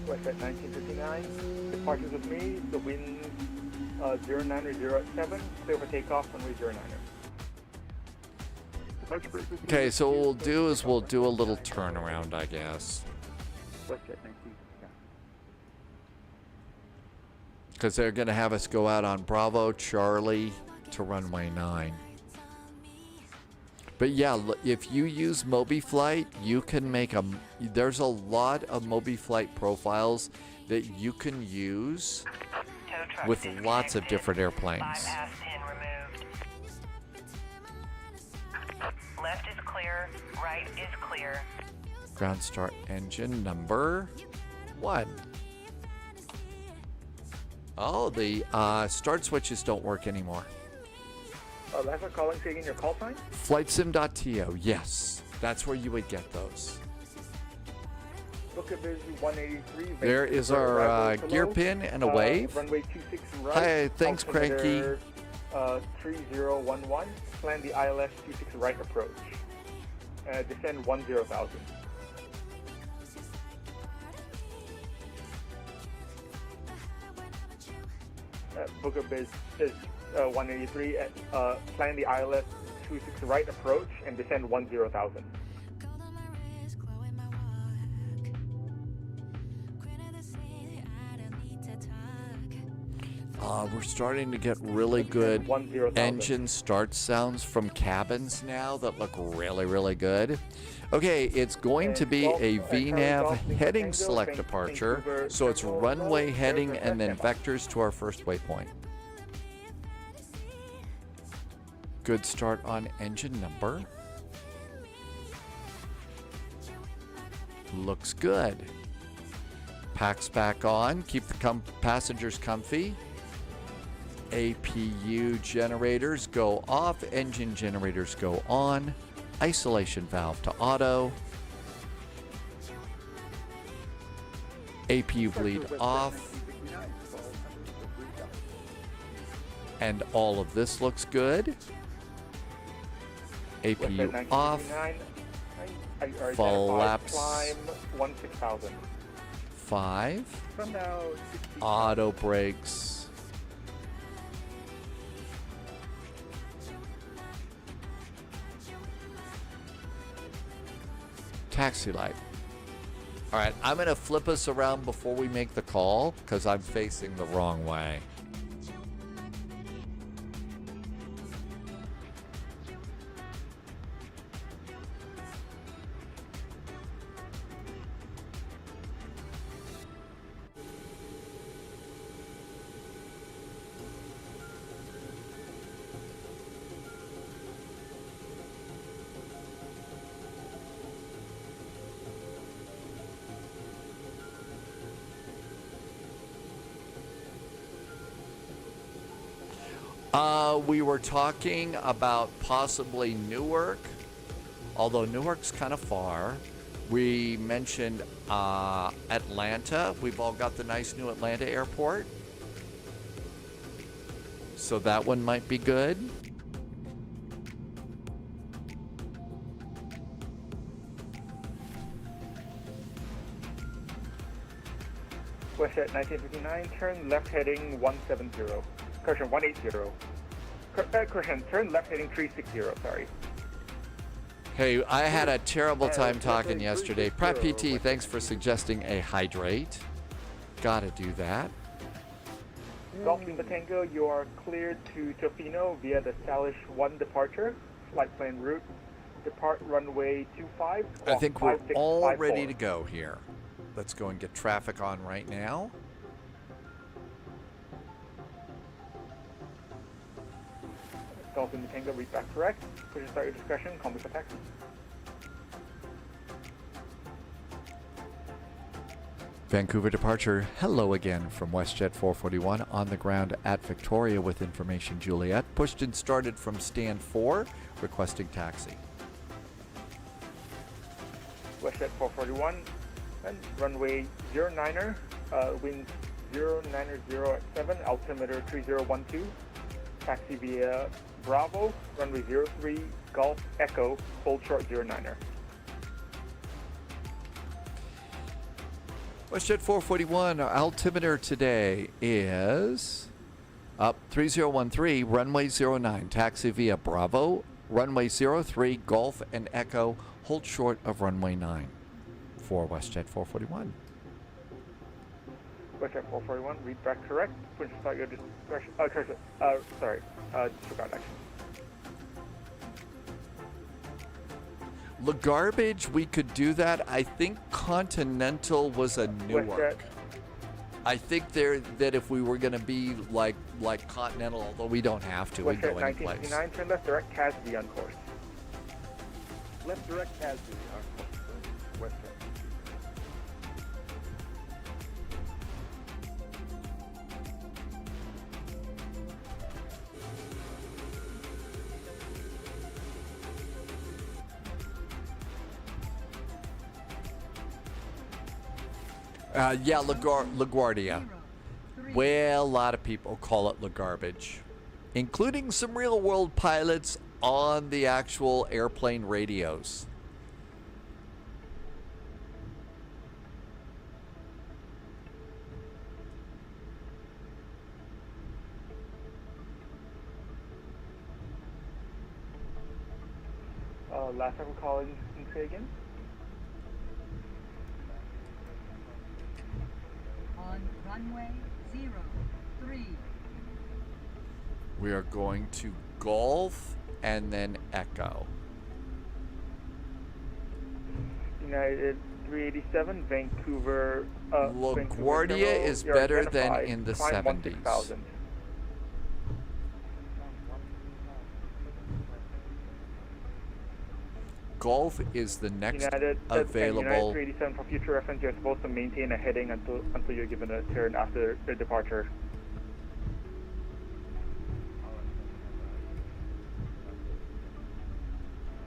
WestJet 1959. Departures with me. The wind 090 at 7. Clear for takeoff. Runway 09er. Okay, so what we'll do is we'll do a little turnaround, I guess. WestJet 19. Because they're going to have us go out on Bravo Charlie to runway 9. But yeah, if you use MobiFlight, you can make there's a lot of MobiFlight profiles that you can use with lots of different airplanes. Bypass pin removed. Left is clear, right is clear. Ground start engine number 1. Oh, the start switches don't work anymore. Last one calling, saying your call sign. Flightsim.to, yes. That's where you would get those. Book of busy 183. There is our gear pin and a wave. Runway 26 right. Hi, thanks, Cranky. 3011. Plan the ILS 26 right approach. Descend 10,000. Book of biz is 183 at plan the ILS 26 right approach and descend 10,000. We're starting to get really good 10,000. engine start sounds from cabins now that look really, really good. Okay, it's going to be a VNAV heading select departure, so it's runway heading and then vectors to our first waypoint. Good start on engine number. Looks good. Packs back on, keep the passengers comfy. APU generators go off, engine generators go on. Isolation valve to auto. APU bleed off. And all of this looks good. APU off. Flaps. Climb 16,000. 5. From now, Auto brakes. Taxi light. All right, I'm going to flip us around before we make the call because I'm facing the wrong way. We were talking about possibly Newark, although Newark's kind of far. We mentioned Atlanta. We've all got the nice new Atlanta airport. So that one might be good. WestJet 1959, turn left heading 170. Correction, 180. Correction, turn left heading 360, sorry. Hey, I had a terrible time talking yesterday. Prep PT, thanks for suggesting a hydrate. Gotta do that. Golf Lima Tango, you are cleared to Tofino via the Salish 1 departure. Flight plan route. Depart runway 25. I think we're all ready to go here. Let's go and get traffic on right now. Golf Lima Tango, read back correct. Push start your discretion, call me for taxi. Vancouver departure. Hello again from WestJet 441 on the ground at Victoria with information Juliet. Pushed and started from stand 4, requesting taxi. WestJet 441 and runway 09er, wind 090 at 7, altimeter 3012. Taxi via Bravo, runway 03, Golf Echo, hold short 09er. WestJet 441, our altimeter today is up 3013, runway 09, taxi via Bravo, runway 03, Golf and Echo, hold short of runway 9 for WestJet 441. WestJet 441, read back correct. Please start your discretion. Disregard action. LaGarbage, we could do that. I think Continental was a Newark. I think that if we were going to be like Continental, although we don't have to, we go any place. 1959, turn left direct Casby on course. Left direct Casby on course. WestJet. Yeah, LaGuardia. Well, a lot of people call it LaGarbage, including some real-world pilots on the actual airplane radios. Last time we're calling in Aegean. On runway 03. We are going to Golf and then Echo. United 387, Vancouver. LaGuardia is better than in the 70s. Golf is the next available. United 387, for future reference, you're supposed to maintain a heading until you're given a turn after the departure.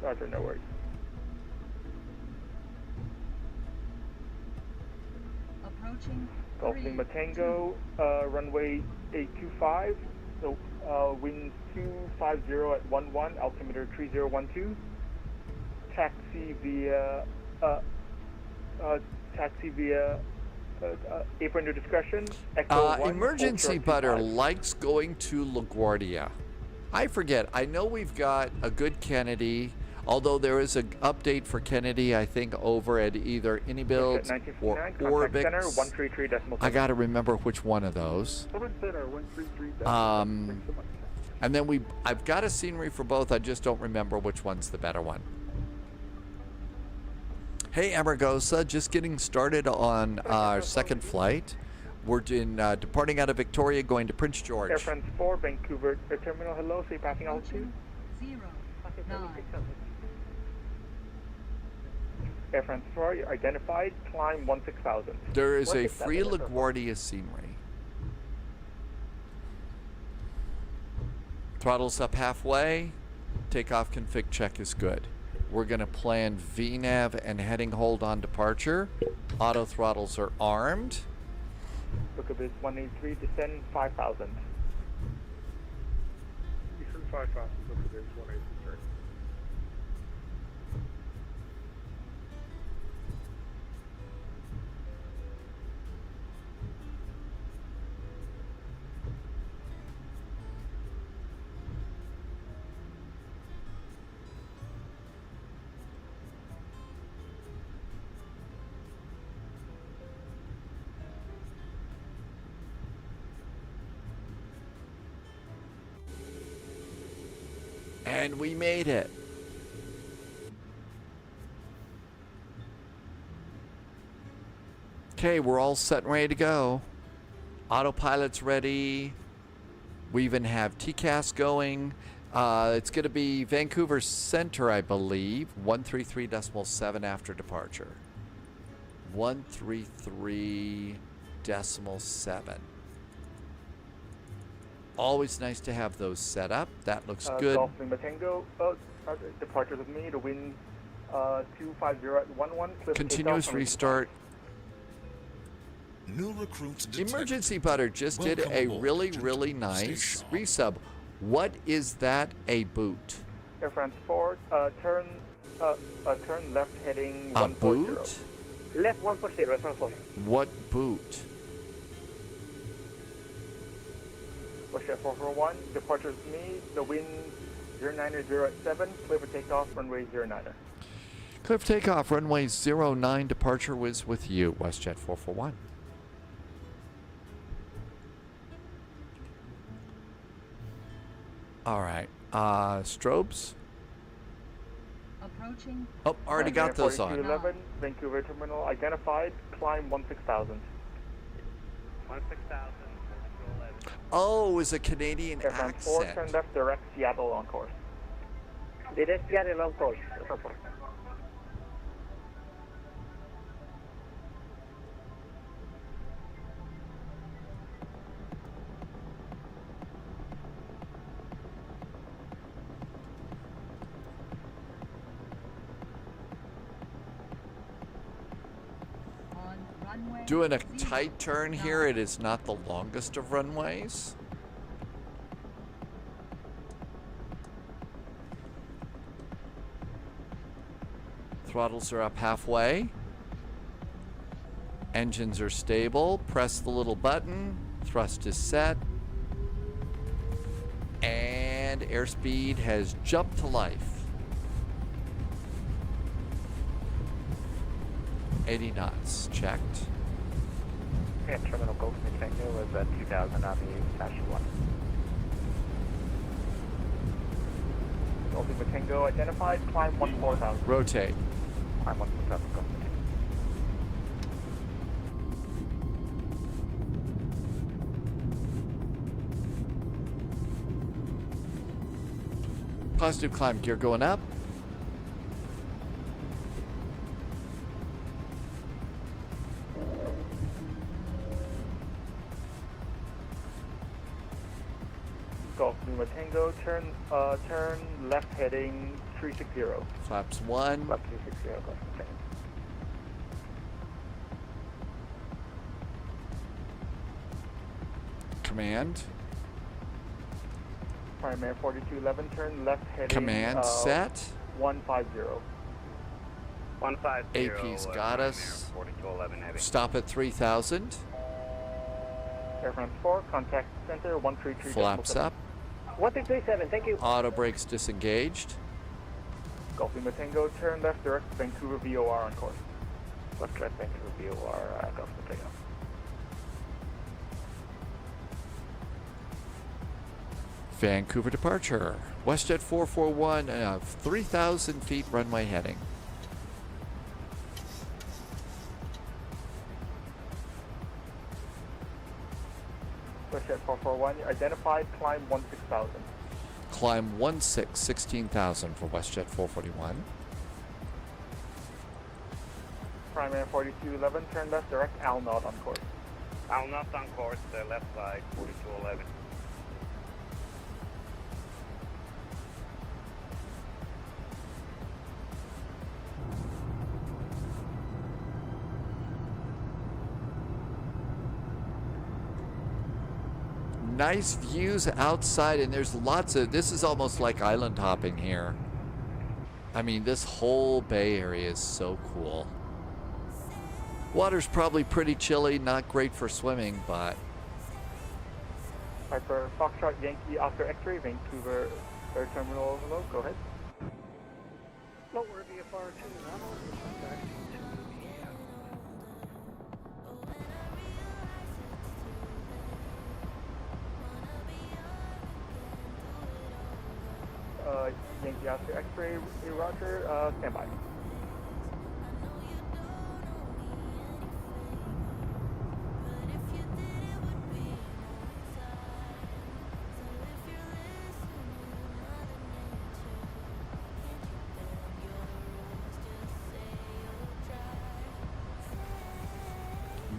Roger, no worries. Approaching Golf Lima Tango, runway 825, so wind 250 at 11, altimeter 3012. Taxi via apron to discretion. Echo 1, Emergency Butter likes going to LaGuardia. I forget. I know we've got a good Kennedy, although there is an update for Kennedy, I think, over at either Anybuilds or Orbix. I got to remember which one of those. And then I've got a scenery for both. I just don't remember which one's the better one. Hey, Amargosa, just getting started on our second flight. We're departing out of Victoria, going to Prince George. Air France 4, Vancouver Terminal, hello, say passing altitude. 09. Air France 4, you're identified, climb 16,000. There is a free LaGuardia scenery. Throttles up halfway, takeoff config check is good. We're going to plan VNAV and heading hold on departure. Auto throttles are armed. Book of is 183, descend 5,000. Eastern 5,000, book of is 183. And we made it. Okay, we're all set and ready to go. Autopilot's ready. We even have TCAS going. It's going to be Vancouver Center, I believe. 133.7 after departure. 133.7. Always nice to have those set up. That looks good. Golf Lima Tango, departure with me, the wind 250 at 11. Continuous restart. New recruits detected. Emergency Butter just did Welcome a aboard, really, agent. really Stay nice sharp. resub. What is that? A boot? Air France 4, turn left heading A 140. boot? Left 140, Air France 4. What boot? WestJet 441, departure is me, the wind 090 at 7, clear for takeoff, runway 09er. Clear for takeoff, runway 09, departure was with you, WestJet 441. All right, strobes? Approaching. Oh, already got those on. 4211, Vancouver terminal identified, climb 16,000. 16,000. Oh, it was a Canadian Air France 4, turn accent. left, direct Seattle on course. Direct Seattle on course. Air France 4. On runway. Doing a 09. tight turn here. It is not the longest of runways. Throttles are up halfway. Engines are stable. Press the little button. Thrust is set. And airspeed has jumped to life. 80 knots, checked. Yeah, terminal Gulf Tango was at 2,000 on the National 1. Ultima Tango identified, climb 14,000. Rotate. Climb 1,000 Gulf Tango. Positive climb gear going up. Golf Lima Tango, turn left heading 360. Flaps 1. Left 360 Gulf Tango. Command. Primary 4211, turn left heading Command set. 150. 150. AP's got us. 4211 heavy. Stop at 3,000. Air France 4, contact center 133. Flaps up. 1337, thank you. Auto brakes disengaged. Golf Lima Tango, turn left direct Vancouver VOR on course. Left right Vancouver VOR, Gulf Tango. Vancouver departure. WestJet 441, 3,000 feet runway heading. WestJet 441, identified, climb 16,000. Climb 16,000 for WestJet 441. Primary 4211, turn left direct Al Nod on course. Al Nod on course, left side 4211. Nice views outside, and there's lots of, this is almost like island hopping here. I mean, this whole bay area is so cool. Water's probably pretty chilly, not great for swimming, but Piper Foxtrot Yankee Oscar X-ray, Vancouver Air Terminal, hello, go ahead. Lower VFR 2, contact to Yankee Oscar X-ray, roger, stand by.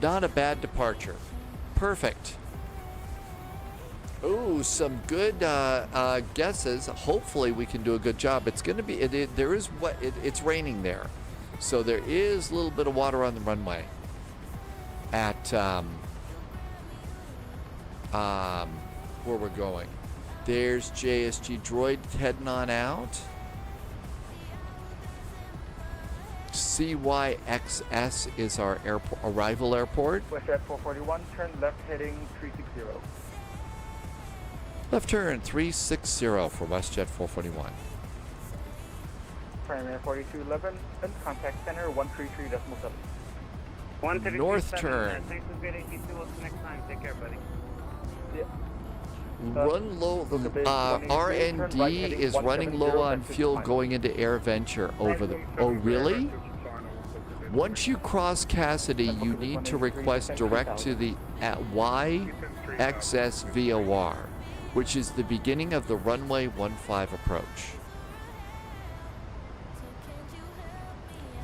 not a bad departure. Perfect. Ooh, some good guesses. Hopefully we can do a good job. It's going to be, it's raining there. So there is a little bit of water on the runway. at where we're going. There's JSG Droid heading on out. CYXS is our arrival airport. WestJet 441, turn left heading 360. Left turn 360 for WestJet 441. Primary 4211, contact center 133.7. North turn. Thanks for getting me to us next time. Take care, buddy. Run low. RND is running low on fuel going into AirVenture over the. Oh, really? Once you cross Cassidy, you need to request direct to the YXS VOR, which is the beginning of the runway 15 approach.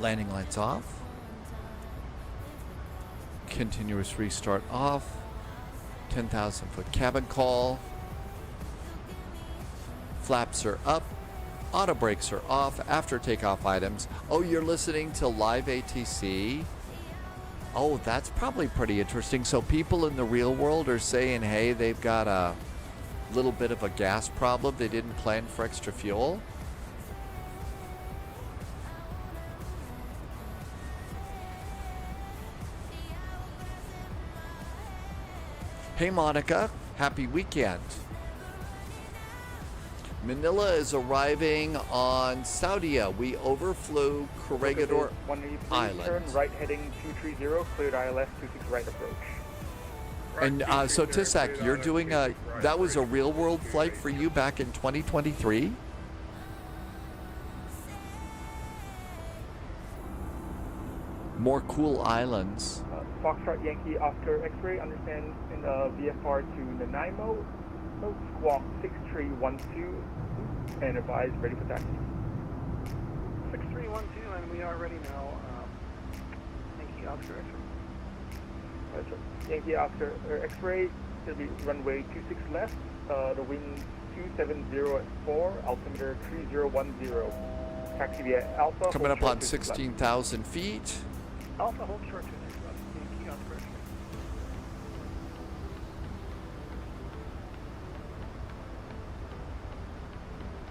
Landing lights off. Continuous restart off. 10,000 foot cabin call. Flaps are up. Auto brakes are off. After takeoff items. Oh, you're listening to live ATC? Oh, that's probably pretty interesting. So people in the real world are saying, hey, they've got a little bit of a gas problem. They didn't plan for extra fuel. Hey Monica, happy weekend. Manila is arriving on Saudia. We overflew Corregidor Island. Turn right heading 230, cleared ILS 26 right approach. And so Tisak, you're doing that was a real world flight for you back in 2023? More cool islands. Foxtrot Yankee Oscar X-ray, understand in VFR to Nanaimo, squawk 6312, and advise ready for taxi. 6312, and we are ready now. Yankee Oscar X-ray. Yankee Oscar X-ray, it'll be runway 26 left, the wind 270 at 4, altimeter 3010. Taxi via Alpha. Coming up on 16,000 feet. Alpha, hold short 26 left. Yankee Oscar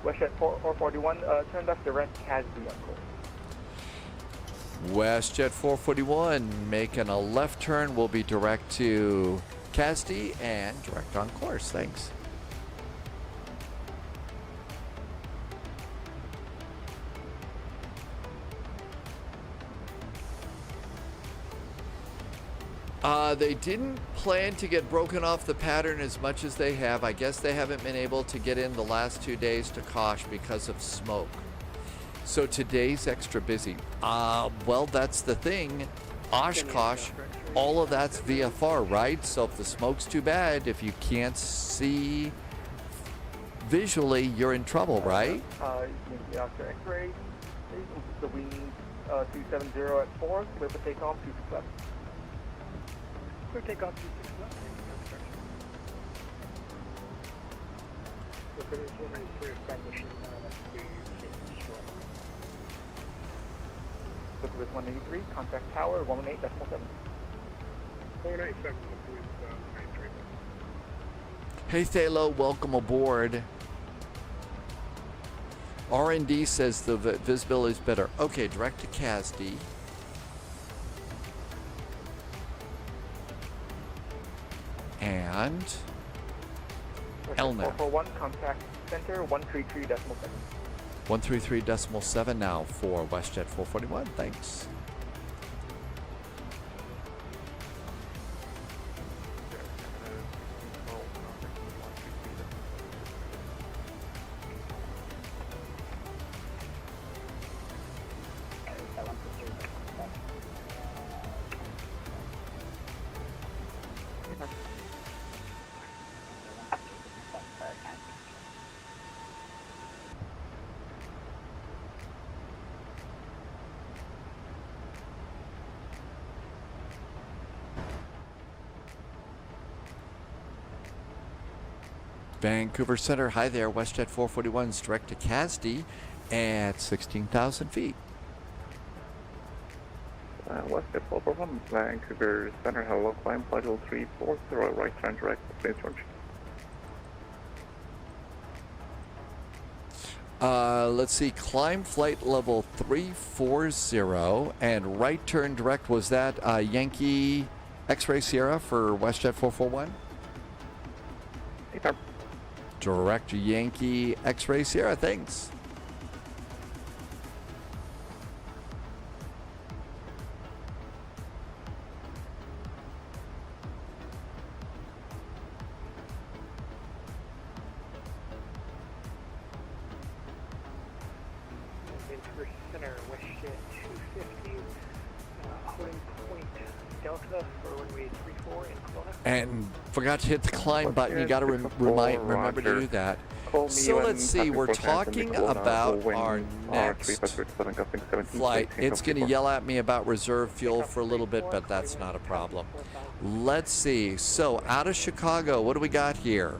X-ray. WestJet 441, turn left direct Casby on course. WestJet 441 making a left turn. Will be direct to Casdy and direct on course. Thanks. They didn't plan to get broken off the pattern as much as they have. I guess they haven't been able to get in the last 2 days to Kosh because of smoke. So today's extra busy. Well, that's the thing. Oshkosh, all of that's VFR, right? So if the smoke's too bad, if you can't see visually, you're in trouble, right? Yankee Oscar X-ray, the wind 270 at 4, clear for takeoff 26 left. Clear takeoff 26 left. Look with 183, contact tower 118.7. 187. Hey Thalo, welcome aboard. R&D says the visibility is better. Okay, direct to Casdy. And LNAV. 441, contact center 133.7. 133.7 now for WestJet 441. Thanks. Vancouver Center, hi there. WestJet 441's direct to Casdy at 16,000 feet. WestJet 441, Vancouver Center, hello, climb, flight level 340, right turn direct, please George. Let's see, climb flight level 340 and right turn direct. Was that Yankee X-Ray Sierra for WestJet 441? Direct Yankee X-Ray Sierra, thanks. Vancouver Center, WestJet 250, holding point Delta for runway 34 in Kelowna. And forgot to hit the climb button. You got to remember to do that. So let's see, we're talking about our next flight. It's going to yell at me about reserve fuel for a little bit, but that's not a problem. Let's see. So out of Chicago, what do we got here?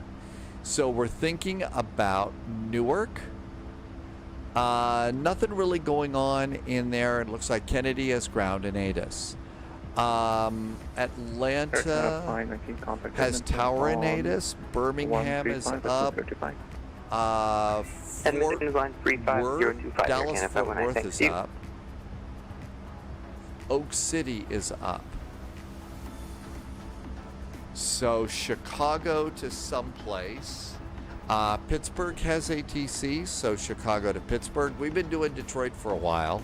So we're thinking about Newark. Nothing really going on in there. It looks like Kennedy has ground in ATIS. Atlanta has tower in ATIS. Birmingham is up. Fort Worth, Dallas Fort Worth is up. Oak City is up. So Chicago to someplace. Pittsburgh has ATC, so Chicago to Pittsburgh. We've been doing Detroit for a while.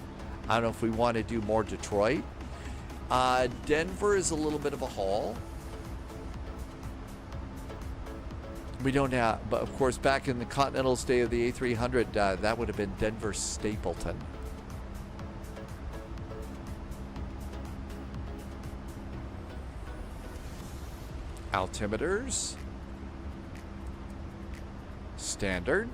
I don't know if we want to do more Detroit. Denver is a little bit of a haul. We don't have, but of course, back in the Continental stay of the A300, that would have been Denver Stapleton. Altimeters. Standard.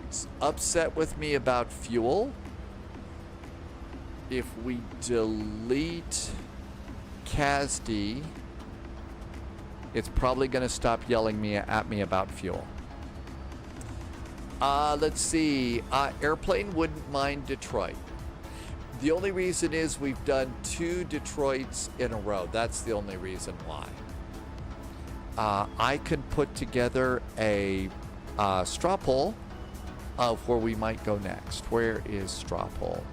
It's upset with me about fuel. If we delete CASD, it's probably going to stop yelling at me about fuel. Let's see. Airplane wouldn't mind Detroit. The only reason is we've done 2 Detroits in a row. That's the only reason why. I can put together a straw poll of where we might go next. Where is straw poll?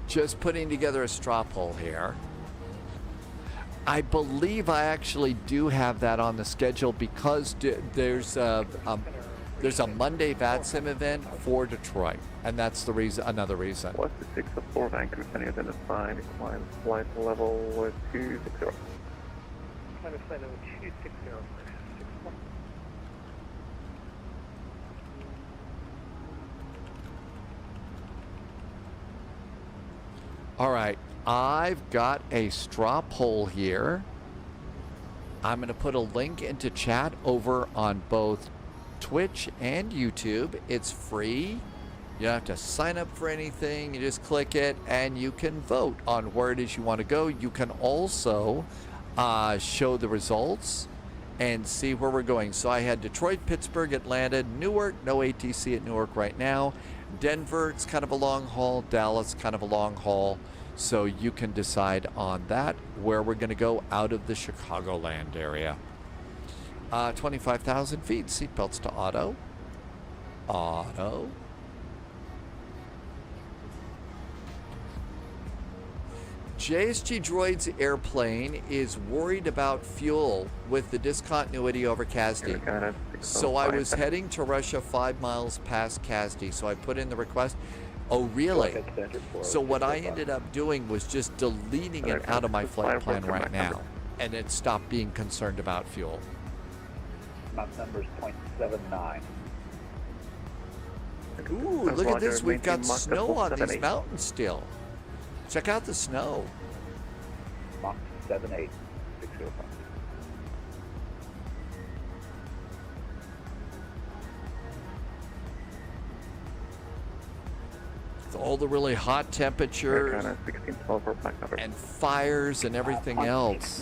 Just putting together a straw poll here. I believe I actually do have that on the schedule because there's a Monday VATSIM event for Detroit, and that's the reason. Another reason. West 604 Vancouver Center identified. Climb flight level 260. Climb flight level 260. All right, I've got a straw poll here. I'm going to put a link into chat over on both Twitch and YouTube. It's free. You don't have to sign up for anything. You just click it and you can vote on where it is you want to go. You can also show the results and see where we're going. So I had Detroit, Pittsburgh, Atlanta, Newark. No ATC at Newark right now. Denver, it's kind of a long haul. Dallas, kind of a long haul. So you can decide on that, where we're going to go out of the Chicagoland area. 25,000 feet, seatbelts to auto. Auto. JSG Droid's airplane is worried about fuel with the discontinuity over Kasdy. So I was heading to Russia 5 miles past Kasdy, so I put in the request. Oh, really? So what I ended up doing was just deleting it out of my flight plan right now, and it stopped being concerned about fuel. Map number's 0.79. Ooh, look at this. We've got snow on these mountains still. Check out the snow. Mach 78. 605. With all the really hot temperatures and fires and everything else.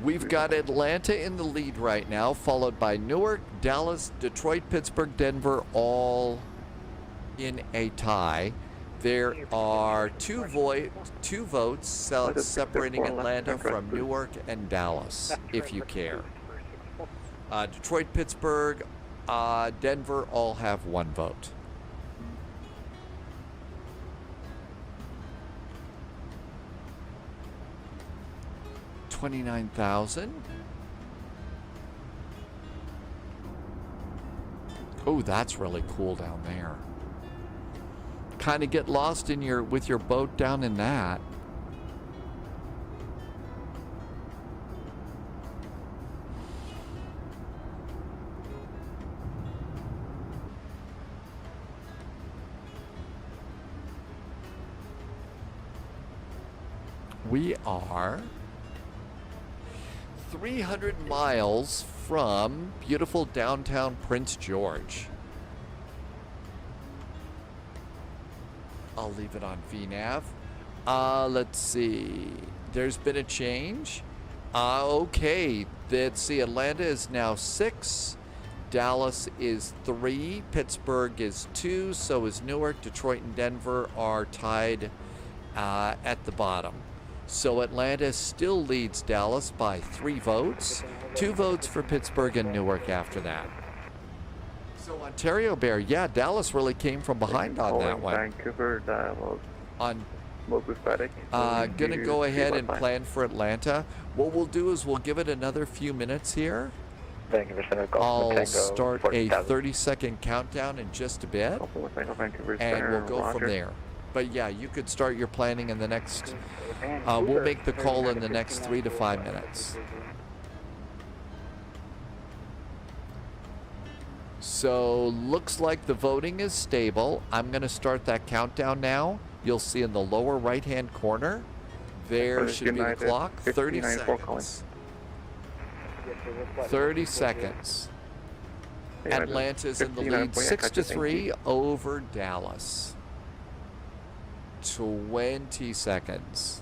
We've got Atlanta in the lead right now, followed by Newark, Dallas, Detroit, Pittsburgh, Denver, all in a tie. There are two votes separating Atlanta from Newark and Dallas, if you care. Detroit, Pittsburgh, Denver all have one vote. $29,000. Oh, that's really cool down there. Kind of get lost in with your boat down in that. We are 300 miles from beautiful downtown Prince George. I'll leave it on VNAV. Let's see. There's been a change. Okay. Let's see. Atlanta is now 6. Dallas is 3. Pittsburgh is 2. So is Newark. Detroit and Denver are tied at the bottom. So Atlanta still leads Dallas by 3 votes. 2 votes for Pittsburgh and Newark after that. So Ontario Bear, yeah, Dallas really came from behind on that one. Vancouver, Dallas. On gonna go ahead and plan for Atlanta. What we'll do is we'll give it another few minutes here. I'll start a 30-second countdown in just a bit, and we'll go from there. But yeah, you could start your planning in the next, we'll make the call in the next 3 to 5 minutes. So looks like the voting is stable. I'm going to start that countdown now. You'll see in the lower right-hand corner, there should be the clock. 30 seconds. 30 seconds. Atlanta's in the lead 6-3 over Dallas. 20 seconds.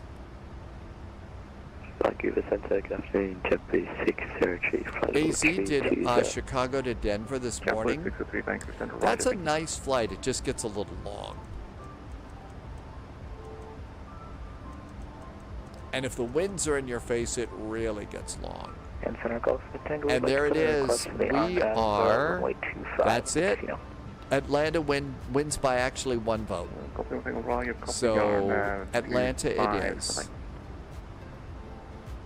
AZ did Chicago to Denver this morning. That's a nice flight. It just gets a little long. And if the winds are in your face, it really gets long. And there it is. We are, that's it. Atlanta wins by actually 1 vote. So Atlanta it is.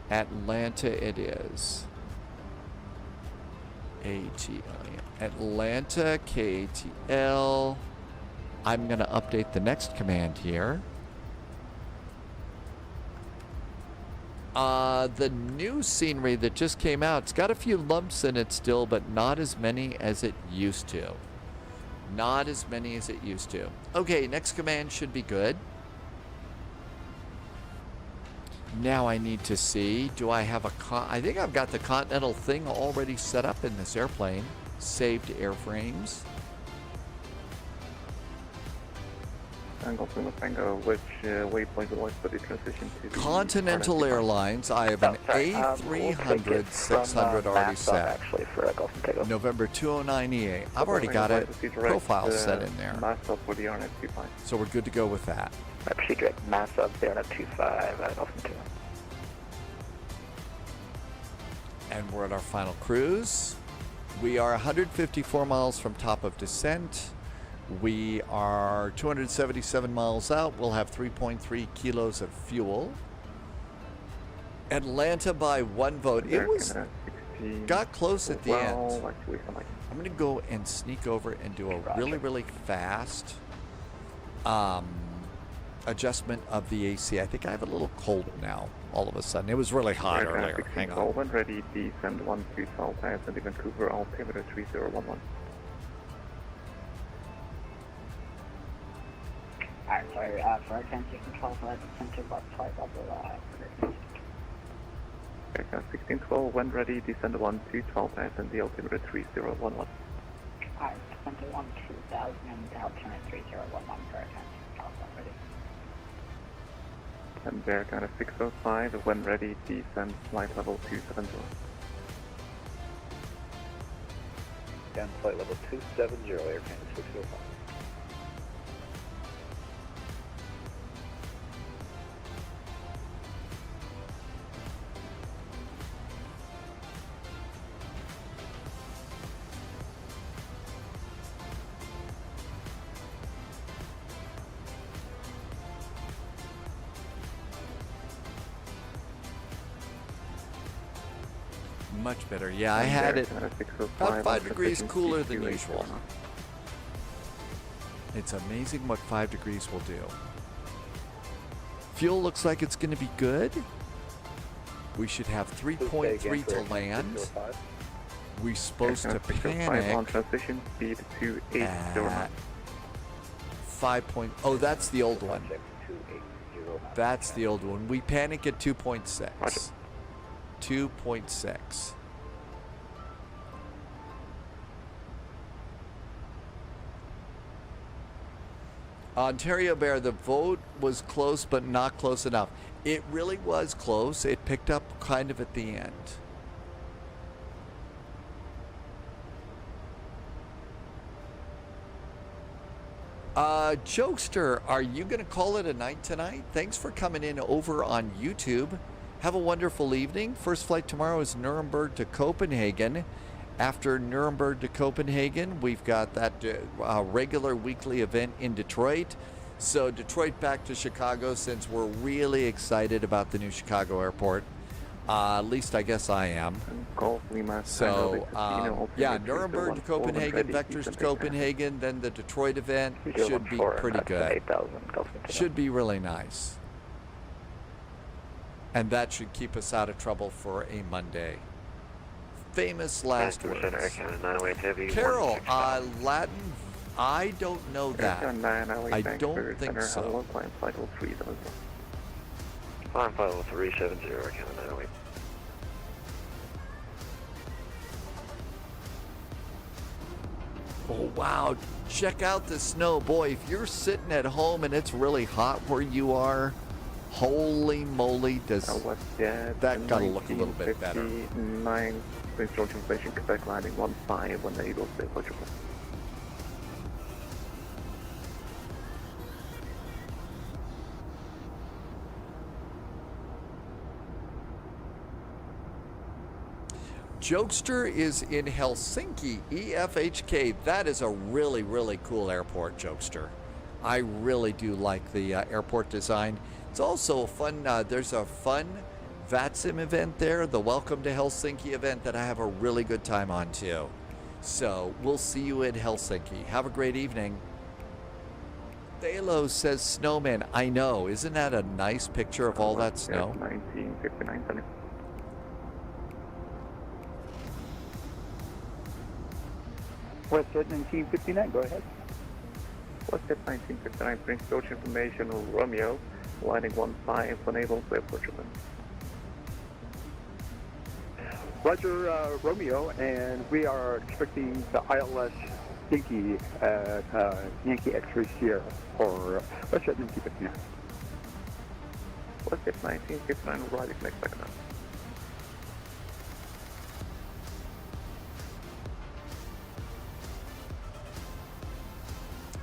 Atlanta it is. ATL. Atlanta KTL. I'm going to update the next command here. The new scenery that just came out, it's got a few lumps in it still, but not as many as it used to. Not as many as it used to. Okay, next command should be good. Now I need to see, do I have a I think I've got the Continental thing already set up in this airplane. Saved airframes. Tango Lima Tango, which waypoint would like for the transition to the Continental Airlines, I have an A300 600 already set. Actually, for Golf and Tango. November 209 EA. I've already got a profile set in there. Master for the RNet 25. So we're good to go with that. I proceed direct mass up there at 25 Golf and Tango. And we're at our final cruise. We are 154 miles from top of descent. We are 277 miles out. We'll have 3.3 kilos of fuel. Atlanta by 1 vote. It was got close at the end. I'm going to go and sneak over and do a really fast adjustment of the AC. I think I have a little cold now. All of a sudden, it was really hot earlier. Hang on. When ready, descend 120 times and Vancouver, altimeter 3011. Alright, sorry, for our transition control, so that's center about 5 up Aircraft 1612, when ready, descend 12 times and the altimeter 3011. Alright, center 2000 and altimeter 3011 for our transition control, so ready. And Bear kind of 605, when ready, descend flight level 270. Down flight level 270, airplane 605. Much better. Yeah, I had it about 5 degrees cooler than usual. It's amazing what 5 degrees will do. Fuel looks like it's going to be good. We should have 3.3 to land. We're supposed to panic on transition speed to 809. 5. Oh, that's the old one. That's the old one. We panic at 2.6. 2.6. Ontario Bear, the vote was close but not close enough. It really was close. It picked up kind of at the end. Jokester, are you going to call it a night tonight? Thanks for coming in over on YouTube. Have a wonderful evening. First flight tomorrow is Nuremberg to Copenhagen. After Nuremberg to Copenhagen, we've got that regular weekly event in Detroit. So Detroit back to Chicago, since we're really excited about the new Chicago airport. At least I guess I am. So, yeah, Nuremberg to Copenhagen, Vectors to Copenhagen, then the Detroit event should be pretty good. Should be really nice. And that should keep us out of trouble for a Monday. Famous last words. Carol, Latin, I don't know that. I don't think so. Climb flight level 370, Canada 908. Oh, wow. Check out the snow. Boy, if you're sitting at home and it's really hot where you are, holy moly, does that gotta look a little bit better. 9 Prince George inflation, Quebec landing 15 when the Eagles stay approachable. Jokester is in Helsinki, EFHK. That is a really, really cool airport, Jokester. I really do like the airport design. It's also fun. There's a fun VATSIM event there, the Welcome to Helsinki event, that I have a really good time on too. So we'll see you in Helsinki. Have a great evening. Thalo says snowman. I know. Isn't that a nice picture of all that snow? 1959. Westjet 1959, go ahead. Westjet 1959, Prince George information, Romeo, landing 15, unable to approach open. Roger, Romeo, and we are expecting the ILS Yankee, Yankee X-ray Sierra for Russia Yankee 59. What's it 1959 right next second?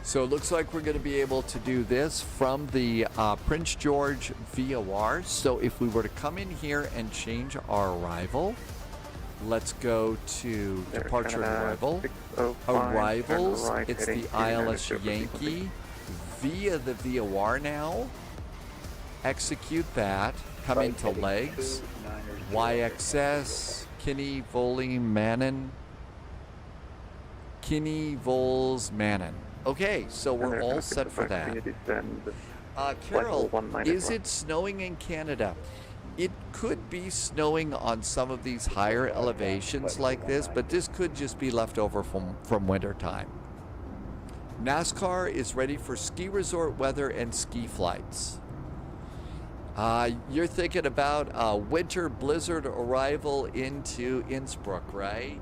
So it looks like we're going to be able to do this from the Prince George VOR. So if we were to come in here and change our arrival, let's go to departure and arrival. Arrivals, it's the ILS Yankee via the VOR now. Execute that. Come into legs. YXS, Kinney, Voley, Manon. Kinney, Vols, Manon. Okay, so we're all set for that. Carol, is it snowing in Canada? It could be snowing on some of these higher elevations like this, but this could just be left over from winter time. NASCAR is ready for ski resort weather and ski flights. You're thinking about a winter blizzard arrival into Innsbruck, right?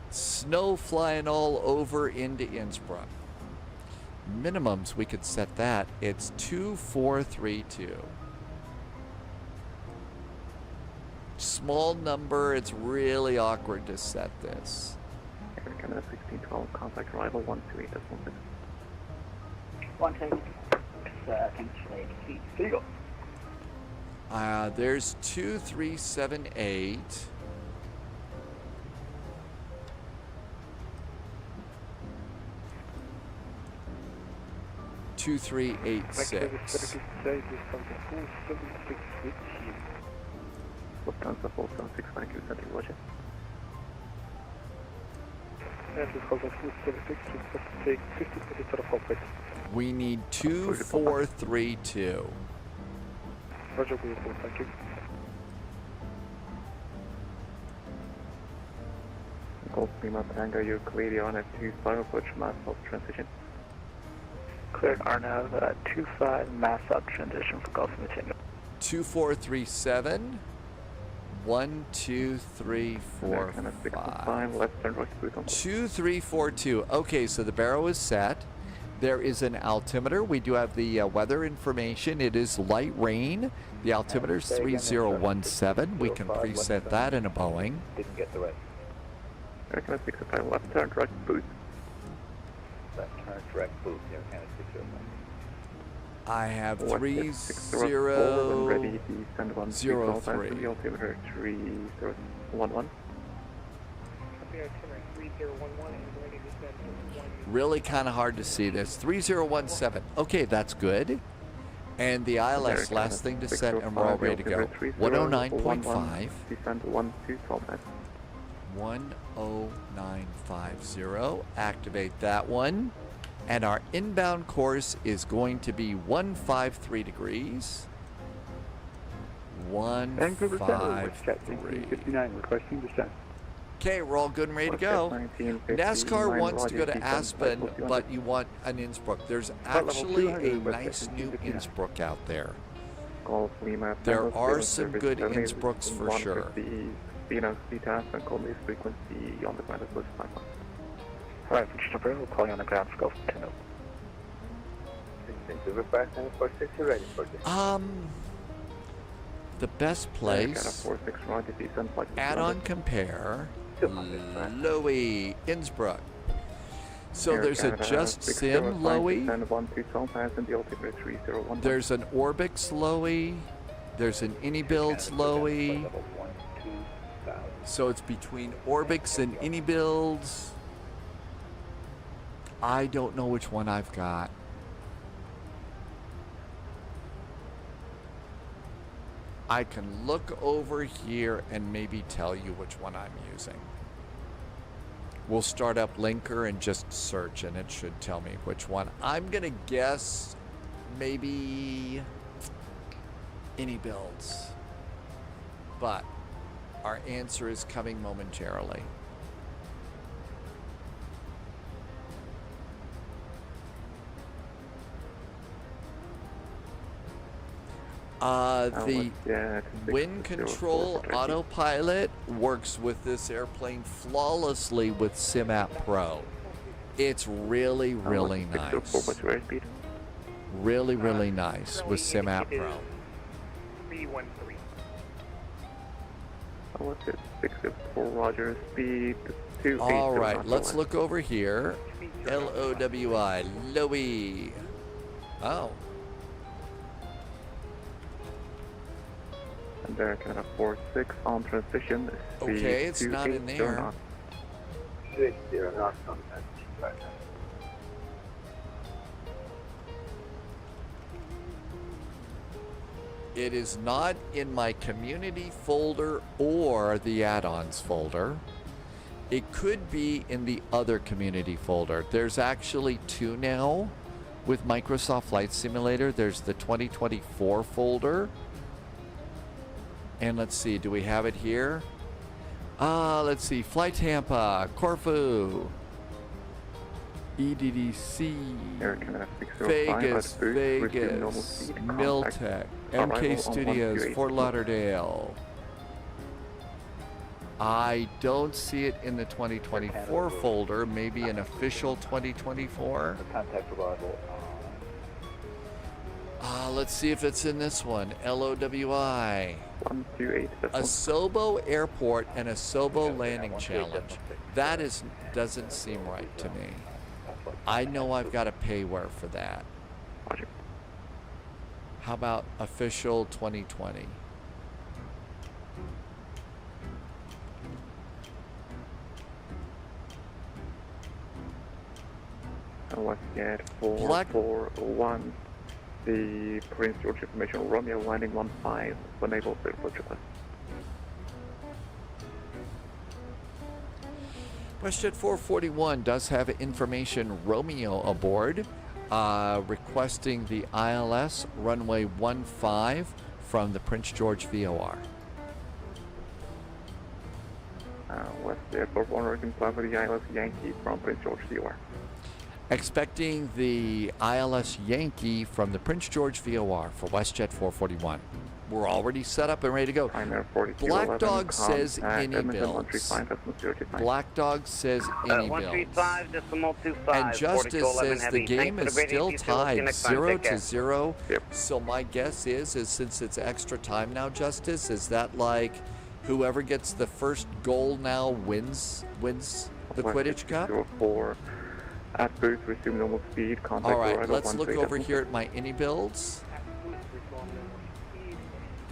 Snow flying all over into Innsbruck. Minimums, we could set that. It's 2432. Small number, it's really awkward to set this. Canada 1612, contact arrival 128 as 128. Thanks for the seat. There you go. There's 2378. 2386. Lufthansa 476, thank you, Center Roger. We need 2432. Roger, thank you. Golf Lima Tango, you're clearly on at 25 approach mass of transition. Cleared RNAV 25 mass up transition for Golf Lima Tango. 2437. 1, 2, 3, 4, 5. 2342. Okay, so the barrow is set. There is an altimeter. We do have the weather information. It is light rain. The altimeter is 3017. We can preset that in a Boeing. Didn't get the rest. American 65 left turn direct boost. Left turn direct boost. American 605. I have 3003. Really kind of hard to see this. 3017. Okay, that's good. And the ILS, last thing to set, and we're all ready to go. 109.5. Descend 12. 10950. Activate that one. And our inbound course is going to be 153 degrees. 153. 59, requesting descent. Okay, we're all good and ready to go. NASCAR wants to go to Aspen, but you want an Innsbruck. There's actually a nice new Innsbruck out there. There are some good Innsbrucks for sure. Alright, we'll call you on the ground for Golf 10. The best place, add-on compare, Lowy, Innsbruck. So there's a Just Sim Lowy, there's an Orbix Lowy, there's an Anybuilds Lowy. So it's between Orbix and Anybuilds. I don't know which one I've got. I can look over here and maybe tell you which one I'm using. We'll start up Linker and just search and it should tell me which one. I'm gonna guess maybe Anybuilds. But our answer is coming momentarily. The yeah, wind control autopilot works with this airplane flawlessly with SimApp Pro. It's really, really nice. What's your airspeed? Really, really nice with SimApp Pro. 313. What's it? 604, Roger. Speed 280. All right, let's look over here. LOWI, Lowy. Oh. American 46 on transition. Okay, it's not in there. 60 knots on that. It is not in my community folder or the add-ons folder. It could be in the other community folder. There's actually two now with Microsoft Flight Simulator. There's the 2024 folder. And let's see, do we have it here? Let's see, Flight Tampa, Corfu, EDDC, Vegas, Miltech, MK Studios, Fort Lauderdale. I don't see it in the 2024 folder, maybe an official 2024. Contact arrival. Let's see if it's in this one. LOWI. 128. Asobo Airport and Asobo Landing Challenge. That doesn't seem right to me. I know I've got a payware for that. How about official 2020? Let's get 441. The Prince George information, Romeo landing 15, enable clear request. WestJet 441 does have information Romeo aboard, requesting the ILS runway 15 from the Prince George VOR. West Airport 1 working flight for the ILS Yankee from Prince George VOR. Expecting the ILS Yankee from the Prince George VOR for WestJet 441. We're already set up and ready to go. Black Dog says any builds. Black Dog says any builds. And Justice says the game is still tied 0-0. So my guess is since it's extra time now, Justice, is that like whoever gets the first goal now wins the Quidditch Cup? At booth, resume normal speed. All right, let's look over here at my any builds.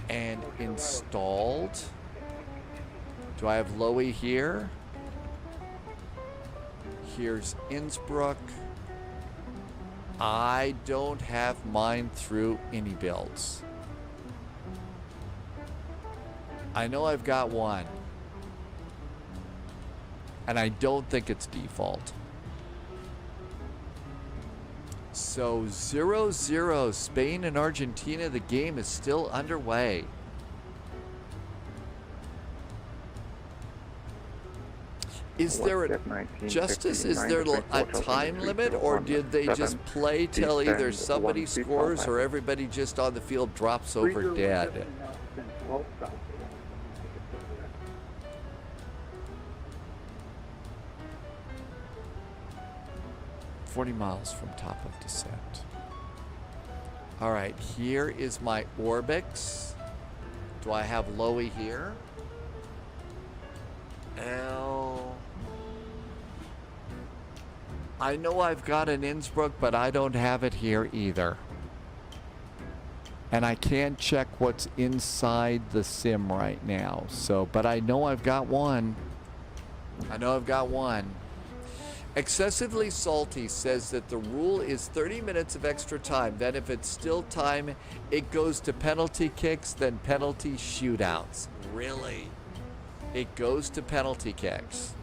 And installed. Do I have Lowy here? Here's Innsbruck. I don't have mine through any builds. I know I've got one. And I don't think it's default. So 0-0, Spain and Argentina. The game is still underway. Is there a Justice? Is there a time limit, or did they just play till either somebody scores or everybody just on the field drops over dead? 40 miles from top of descent. All right, here is my Orbix. Do I have Lowy here? L. I know I've got an Innsbruck, but I don't have it here either. And I can't check what's inside the sim right now. So, but I know I've got one. Excessively Salty says that the rule is 30 minutes of extra time. Then if it's still time, it goes to penalty kicks, then penalty shootouts. Really? It goes to penalty kicks.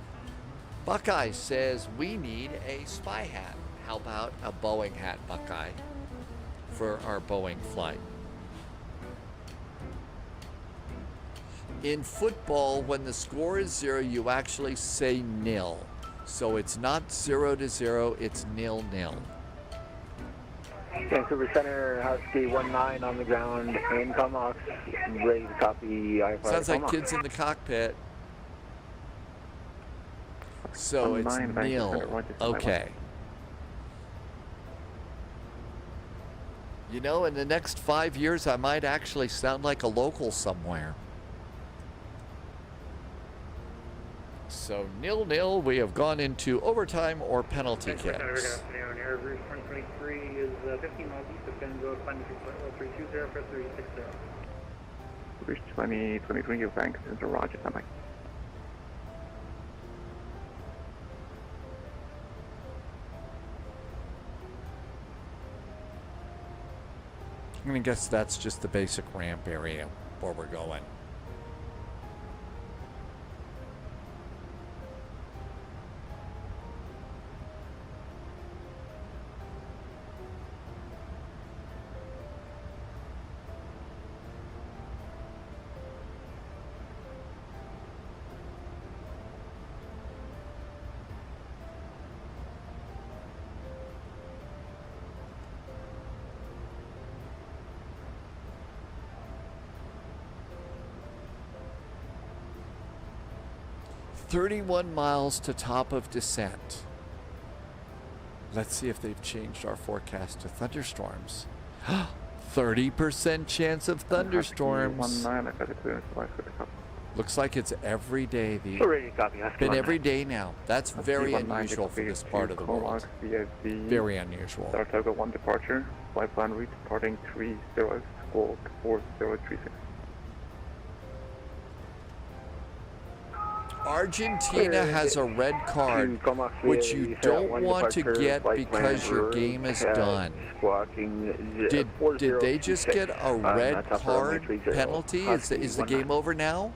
Buckeye says we need a spy hat. How about a Boeing hat, Buckeye, for our Boeing flight? In football, when the score is 0, you actually say nil. So it's not 0-0, it's 0-0. Vancouver Center, Husky 19 on the ground in Comox. Ready to copy. Sounds like kids in the cockpit. So it's nil. Okay. You know, in the next 5 years, I might actually sound like a local somewhere. So 0-0, we have gone into overtime or penalty kicks. Good afternoon. Air Route 2023 is 15 miles east of Benzo, climbing 320 for 360. Route 2023, you bank into Roger, I'm like. I'm going to guess that's just the basic ramp area where we're going. "31 miles to top of descent." Let's see if they've changed our forecast to thunderstorms. 30% chance of thunderstorms. Looks like it's every day. Been every day now. That's very unusual for this part of the world. Very unusual. Saratoga 1 departure, flight plan route departing 30, squawk 4036. Argentina has a red card, which you don't want to get because your game is done. Did they just get a red card penalty? Is the game over now?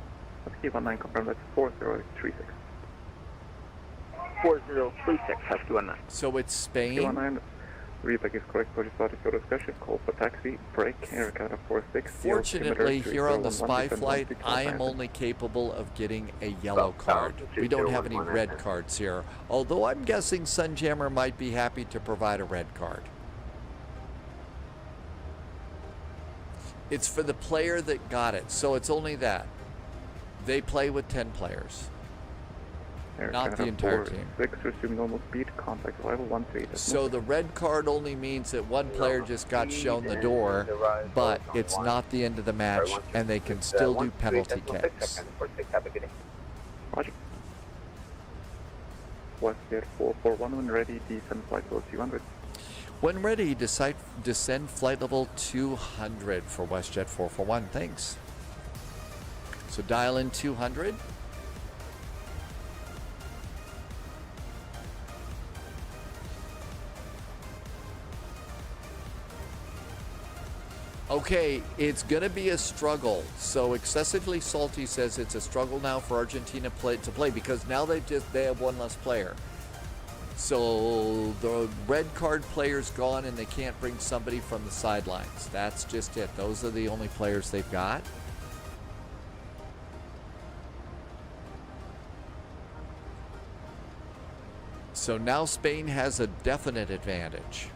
Let's keep on 9 confirmed, that's 4036. 4036, Husky 19. So it's Spain? Readback is correct, Polish body photo discussion, call for taxi, break, air Canada 46. Fortunately, here on the spy flight, I am only capable of getting a yellow card. We don't have any red cards here, although I'm guessing Sunjammer might be happy to provide a red card. It's for the player that got it, so it's only that. They play with 10 players. Not the entire team. Resume normal speed, contact arrival 13. So the red card only means that one player just got shown the door, but it's not the end of the match, and they can still do penalty kicks. Roger. WestJet 441 when ready, descend flight level 200. When ready, descend flight level 200 for WestJet 441. Thanks. So dial in 200. Okay, it's going to be a struggle. So Excessively Salty says it's a struggle now for Argentina to play because now they have one less player. So the red card player's gone and they can't bring somebody from the sidelines. That's just it. Those are the only players they've got. So now Spain has a definite advantage.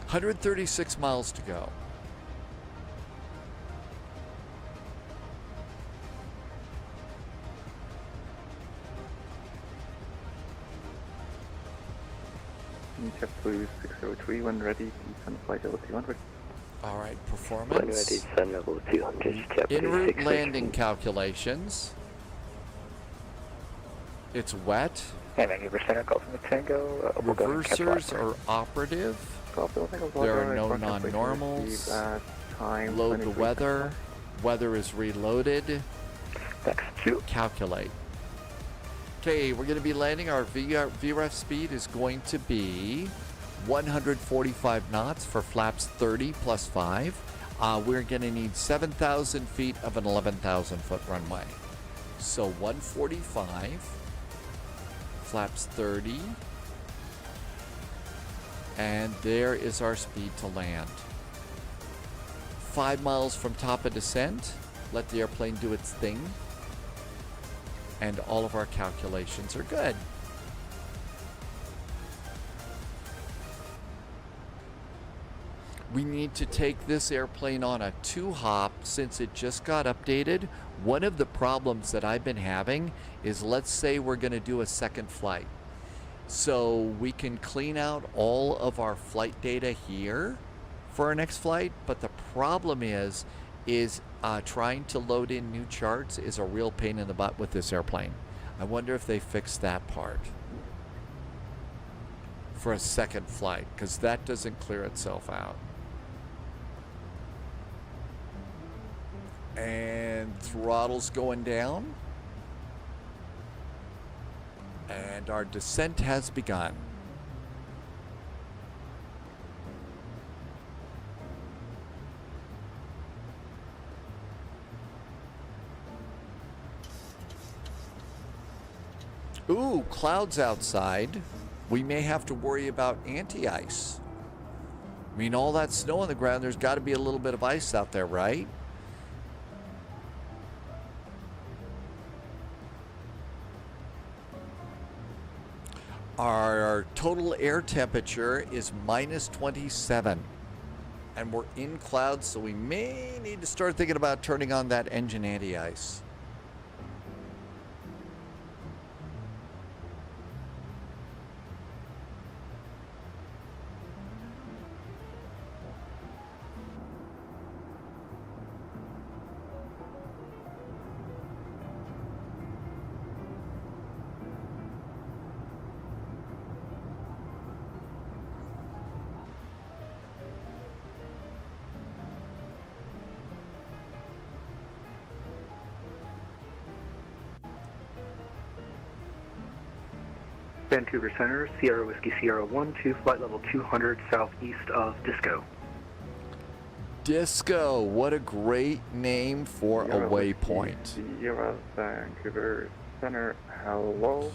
$136 miles to go. JetBlue 603 when ready, descend flight level 200. All right, performance. En route landing calculations. It's wet. Reversers are operative. There are no non-normals. Load the weather. Weather is reloaded. Calculate. Okay, we're going to be landing. Our VREF speed is going to be 145 knots for flaps 30 plus 5. We're going to need 7,000 feet of an 11,000 foot runway. So 145, flaps 30, and there is our speed to land. 5 miles from top of descent. Let the airplane do its thing. and all of our calculations are good. We need to take this airplane on a 2-hop since it just got updated. One of the problems that I've been having is, let's say we're going to do a second flight. So we can clean out all of our flight data here for our next flight, but the problem is trying to load in new charts is a real pain in the butt with this airplane. I wonder if they fixed that part for a second flight, because that doesn't clear itself out. And throttle's going down. And our descent has begun. Ooh, clouds outside. We may have to worry about anti-ice. I mean, all that snow on the ground, there's got to be a little bit of ice out there, right? Our total air temperature is minus 27. And we're in clouds, so we may need to start thinking about turning on that engine anti-ice. Vancouver Center, Sierra Whiskey Sierra 12, flight level 200 southeast of Disco. Disco, what a great name for a waypoint. Sierra Vancouver Center, hello.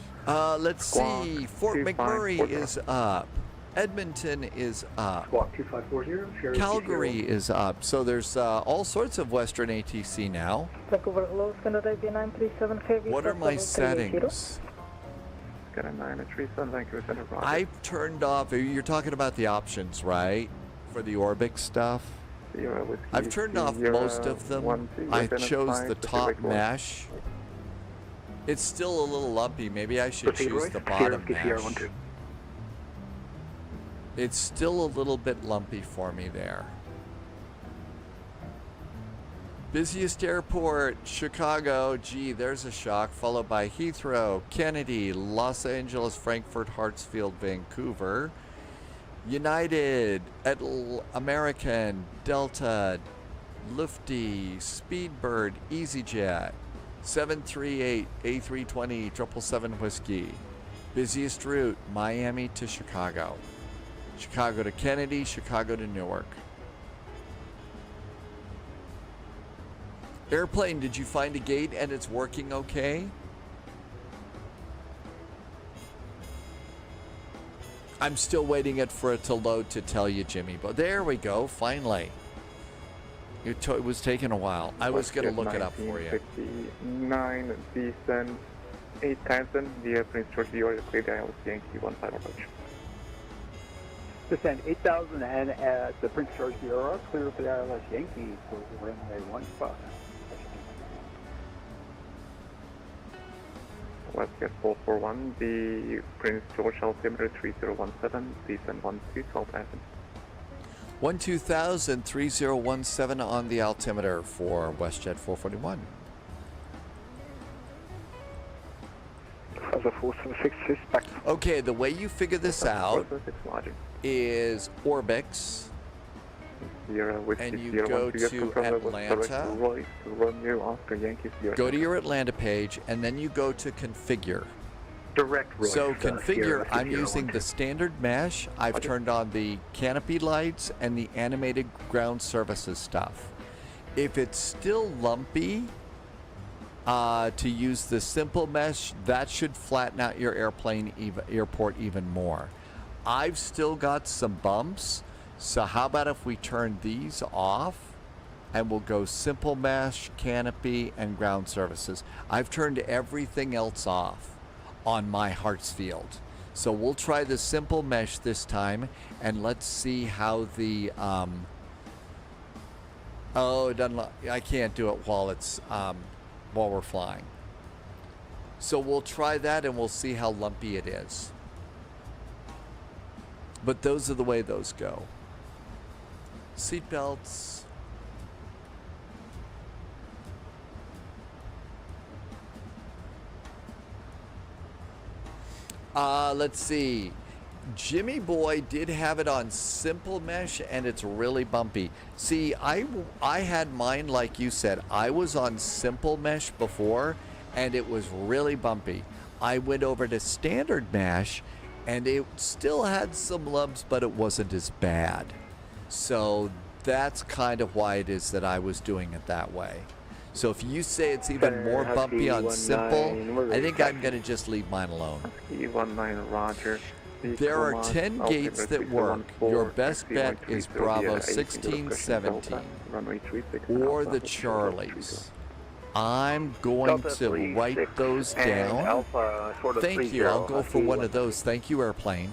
Let's see, Fort McMurray is up. Edmonton is up. Squawk 2540, Sierra Calgary Sierra. is up. So there's all sorts of Western ATC now. Vancouver, hello, Standard IB 937 heavy. What are my settings? Got a 937 Vancouver Center. I've turned off, you're talking about the options, right? For the Orbix stuff. I've turned off most of them. I chose the top mesh. It's still a little lumpy. Maybe I should choose the bottom mesh. It's still a little bit lumpy for me there. Busiest airport, Chicago. Gee, there's a shock. Followed by Heathrow, Kennedy, Los Angeles, Frankfurt, Hartsfield, Vancouver. United, American, Delta, Lufty, Speedbird, EasyJet, 738, A320, 777 Whiskey. Busiest route, Miami to Chicago. Chicago to Kennedy, Chicago to Newark. Airplane, did you find a gate and it's working okay? I'm still waiting for it to load to tell you, Jimmy. But there we go, finally. It was taking a while. I was going to look it up for you. 9 descent 8000 via Prince George, the order clear dial Yankee 15 approach. Descend 8000 and at the Prince George Bureau, clear for the ILS Yankee for runway 15. Let's get 441, the Prince George altimeter 3017, descend 12,000. 12,000, 3017 on the altimeter for WestJet 441. Okay, the way you figure this out is Orbix, and you go to Atlanta, go to your Atlanta page, and then you go to Configure. So Configure, I'm using the standard mesh. I've turned on the canopy lights and the animated ground services stuff. If it's still lumpy, to use the simple mesh, that should flatten out your airport even more. I've still got some bumps, so how about if we turn these off and we'll go simple mesh, canopy, and ground services. I've turned everything else off on my Hartsfield. So we'll try the simple mesh this time, and let's see how the, oh, it doesn't, I can't do it while it's, while we're flying. So we'll try that and we'll see how lumpy it is. But those are the way those go. Seatbelts. Let's see. Jimmy Boy did have it on simple mesh and it's really bumpy. See, I had mine like you said. I was on simple mesh before and it was really bumpy. I went over to standard mesh and it still had some lumps, but it wasn't as bad. So that's kind of why it is that I was doing it that way. So if you say it's even more bumpy on simple, I think I'm going to just leave mine alone. 19 Roger. There are 10 gates that work. Your best bet is Bravo 16, 17, or the Charlies. I'm going to write those down. Thank you. I'll go for one of those. Thank you, airplane.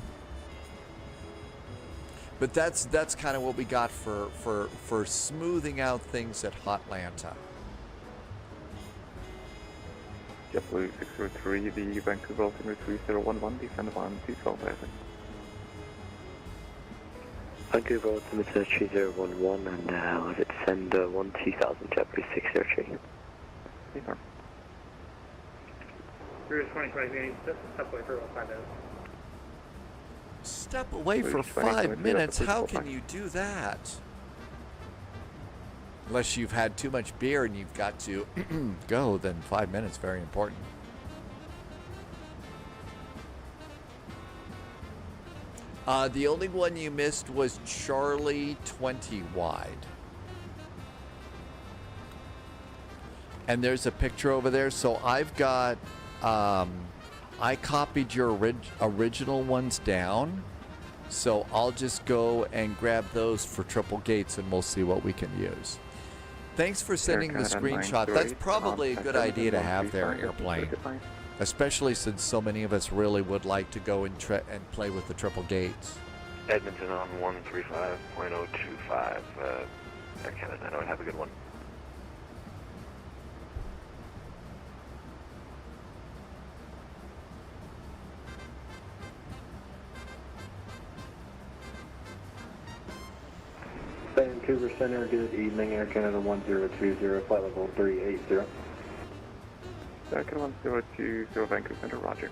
But that's kind of what we got for smoothing out things at Hotlanta. JetBlue 603, the Vancouver altimeter 3011, descend 12,000. Vancouver altimeter 3011 and now let's descend 2000, JetBlue 603. Confirm. Cruise 2020, step away for about 5 minutes. Step away for 5 minutes? How can you do that? Unless you've had too much beer and you've got to go, then 5 minutes, very important. The only one you missed was Charlie 20 wide. And there's a picture over there. So I've got, I copied your original ones down. So I'll just go and grab those for triple gates and we'll see what we can use. Thanks for sending the screenshot. That's probably a good idea to have there, airplane. Especially since so many of us really would like to go and play with the triple gates. Edmonton on 135.025. Air Canada 908, have a good one. Vancouver Center, good evening, Air Canada 1020, flight level 380. Air Canada 1020, Vancouver Center, roger.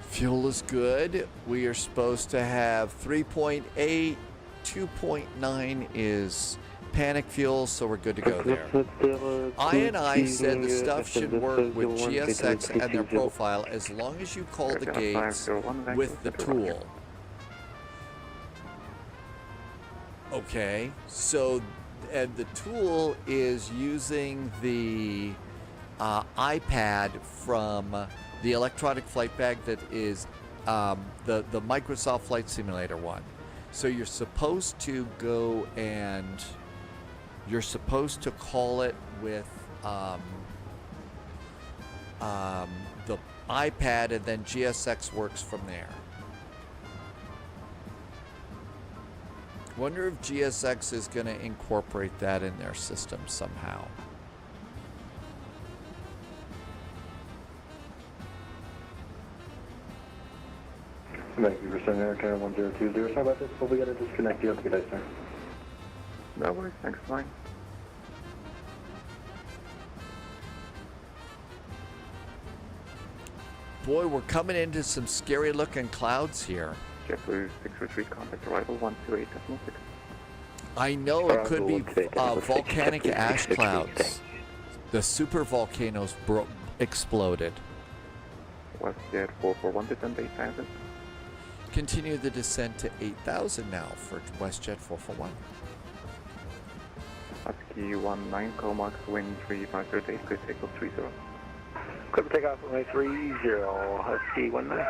Fuel is good. We are supposed to have 3.8, 2.9 is panic fuel, so we're good to go there. I said the stuff should work with GSX and their profile as long as you call the gates with the tool. Okay, so and the tool is using the iPad from the electronic flight bag that is the Microsoft Flight Simulator one. So you're supposed to go and you're supposed to call it with the iPad, and then GSX works from there. Wonder if GSX is going to incorporate that in their system somehow. Vancouver Center, Air Canada 1020. Sorry about this, but we got to disconnect you. Have a good day, sir. No worries, thanks, fine. Boy, we're coming into some scary looking clouds here. JetBlue 603, contact arrival 128.6. I know it could be volcanic ash clouds. The super volcanoes exploded. WestJet 441, descend 8,000. Continue the descent to 8,000 now for WestJet 441. Husky 19, call marks, wind 3508, clear takeoff 30. Clear for takeoff, runway 30, Husky 19.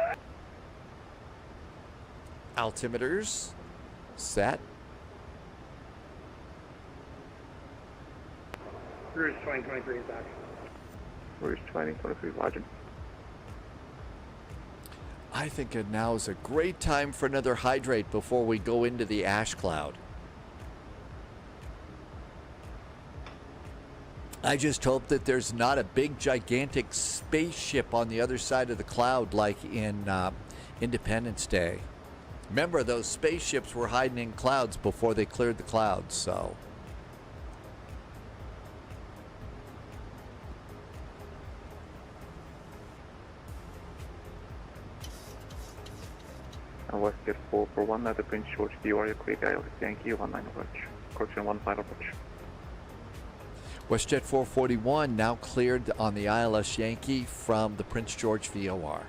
Altimeters set. Cruise 2023 is back. Cruise 2023, roger. I think now is a great time for another hydrate before we go into the ash cloud. I just hope that there's not a big gigantic spaceship on the other side of the cloud like in Independence Day. Remember, those spaceships were hiding in clouds before they cleared the clouds, so. WestJet 441 at the Prince George VOR, clear guy, Yankee 19 approach. Correction 15 approach. WestJet 441 now cleared on the ILS Yankee from the Prince George VOR.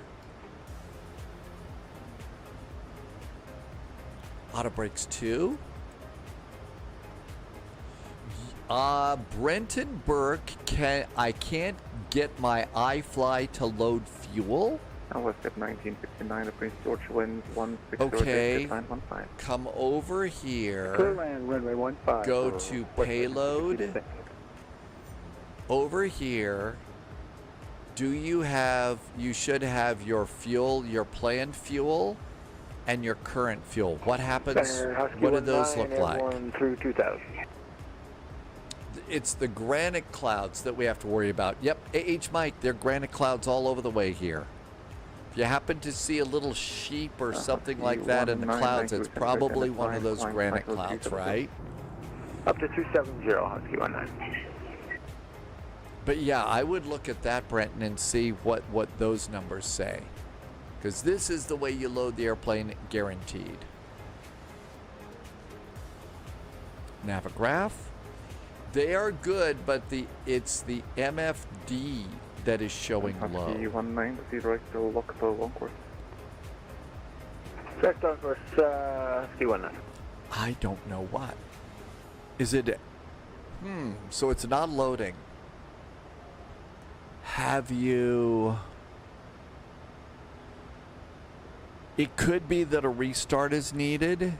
Auto brakes 2. Brenton Burke, I can't get my iFly to load fuel. WestJet 1959, the Prince George wind 16, Okay, 15. come over here. Clear land, runway 15. Go to payload. Over here, you should have your fuel, your planned fuel, and your current fuel. What happens? What do those look like? Through 2000. It's the granite clouds that we have to worry about. Yep, Mike, they're granite clouds all over the way here. If you happen to see a little sheep or something like that in the clouds, it's probably one of those granite clouds, right? Up to 270, Husky 19. But yeah, I would look at that, Brenton, and see what those numbers say. Because this is the way you load the airplane, guaranteed. Navigraph. They are good, but it's the MFD that is showing low. Husky 19, still lock the long course. Check down course, Husky 19. I don't know what. Is it? So it's not loading. Have you? It could be that a restart is needed.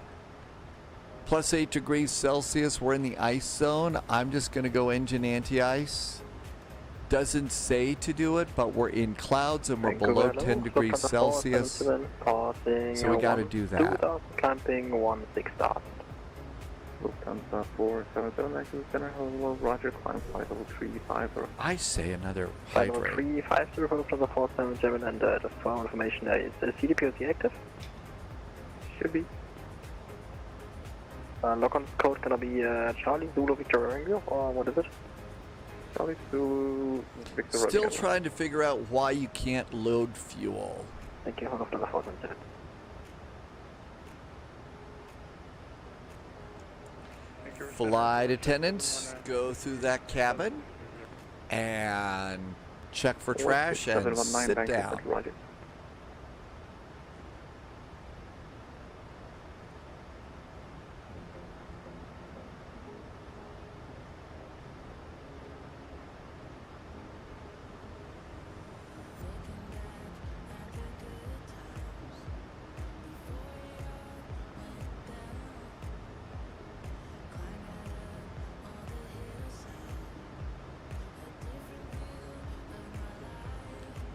Plus 8 degrees Celsius, we're in the ice zone. I'm just going to go engine anti-ice. Doesn't say to do it, but we're in clouds and we're below 10 degrees Celsius. So we got to do that. Clamping 16 stops. Lufthansa 477, actually, center, hello, roger, climb flight level 350. I say another Flight level hydrate. 350 from the 477, and just for information, is CDPOC active? Should be. Lock-on code gonna be Charlie Zulu Victor Rango, or what is it? Charlie Zulu Victor Still Romeo. trying to figure out why you can't load fuel. Thank you, hold off to the 477. Flight attendants, go through that cabin and check for trash and sit down. Roger.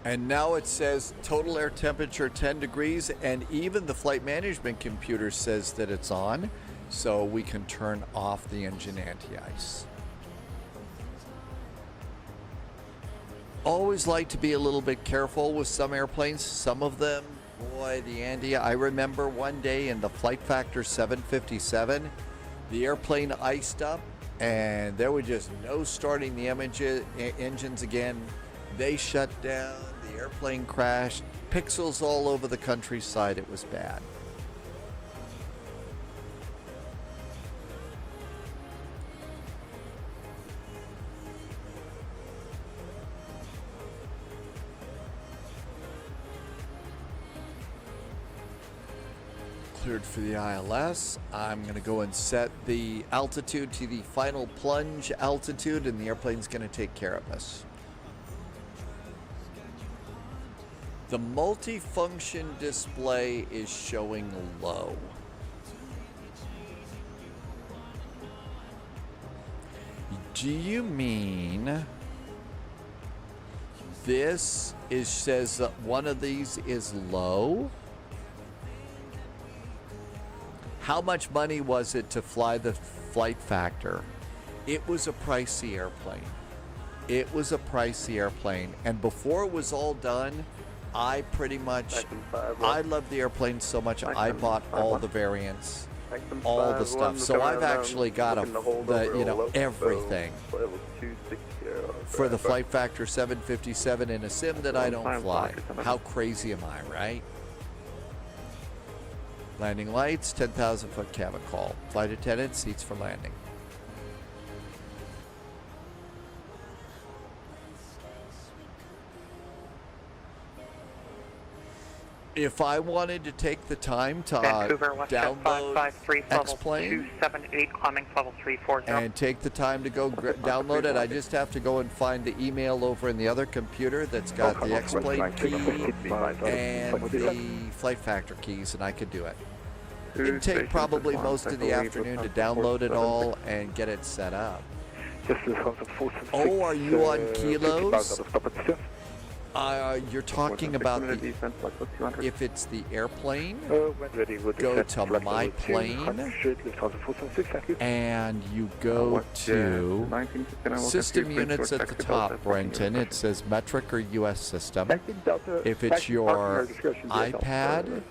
And now it says total air temperature 10 degrees, and even the flight management computer says that it's on, so we can turn off the engine anti-ice. Always like to be a little bit careful with some airplanes. Some of them, boy, the anti. I remember one day in the Flight Factor 757, the airplane iced up, and there was just no starting the engines again. They shut down, the airplane crashed, pixels all over the countryside. It was bad. Cleared for the ILS. I'm going to go and set the altitude to the final plunge altitude, and the airplane's going to take care of us. The multifunction display is showing low. Do you mean this is says that one of these is low? How much money was it to fly the flight factor? It was a pricey airplane. It was a pricey airplane. And before it was all done, I pretty much, I love the airplane so much, I bought all the variants, all the stuff. So I've actually got everything for the Flight Factor 757 in a sim that I don't fly. How crazy am I, right? Landing lights, 10,000 foot cabin call. Flight attendant, seats for landing. If I wanted to take the time to download X-Plane 278, climbing level 340. and take the time to go download it, I just have to go and find the email over in the other computer that's got the X-Plane key and the Flight Factor keys, and I could do it. It'd take probably most of the afternoon to download it all and get it set up. Oh, are you on kilos? You're talking about if it's the airplane, go to My Plane, and you go to System Units at the top, Brenton. It says Metric or US System. If it's your iPad,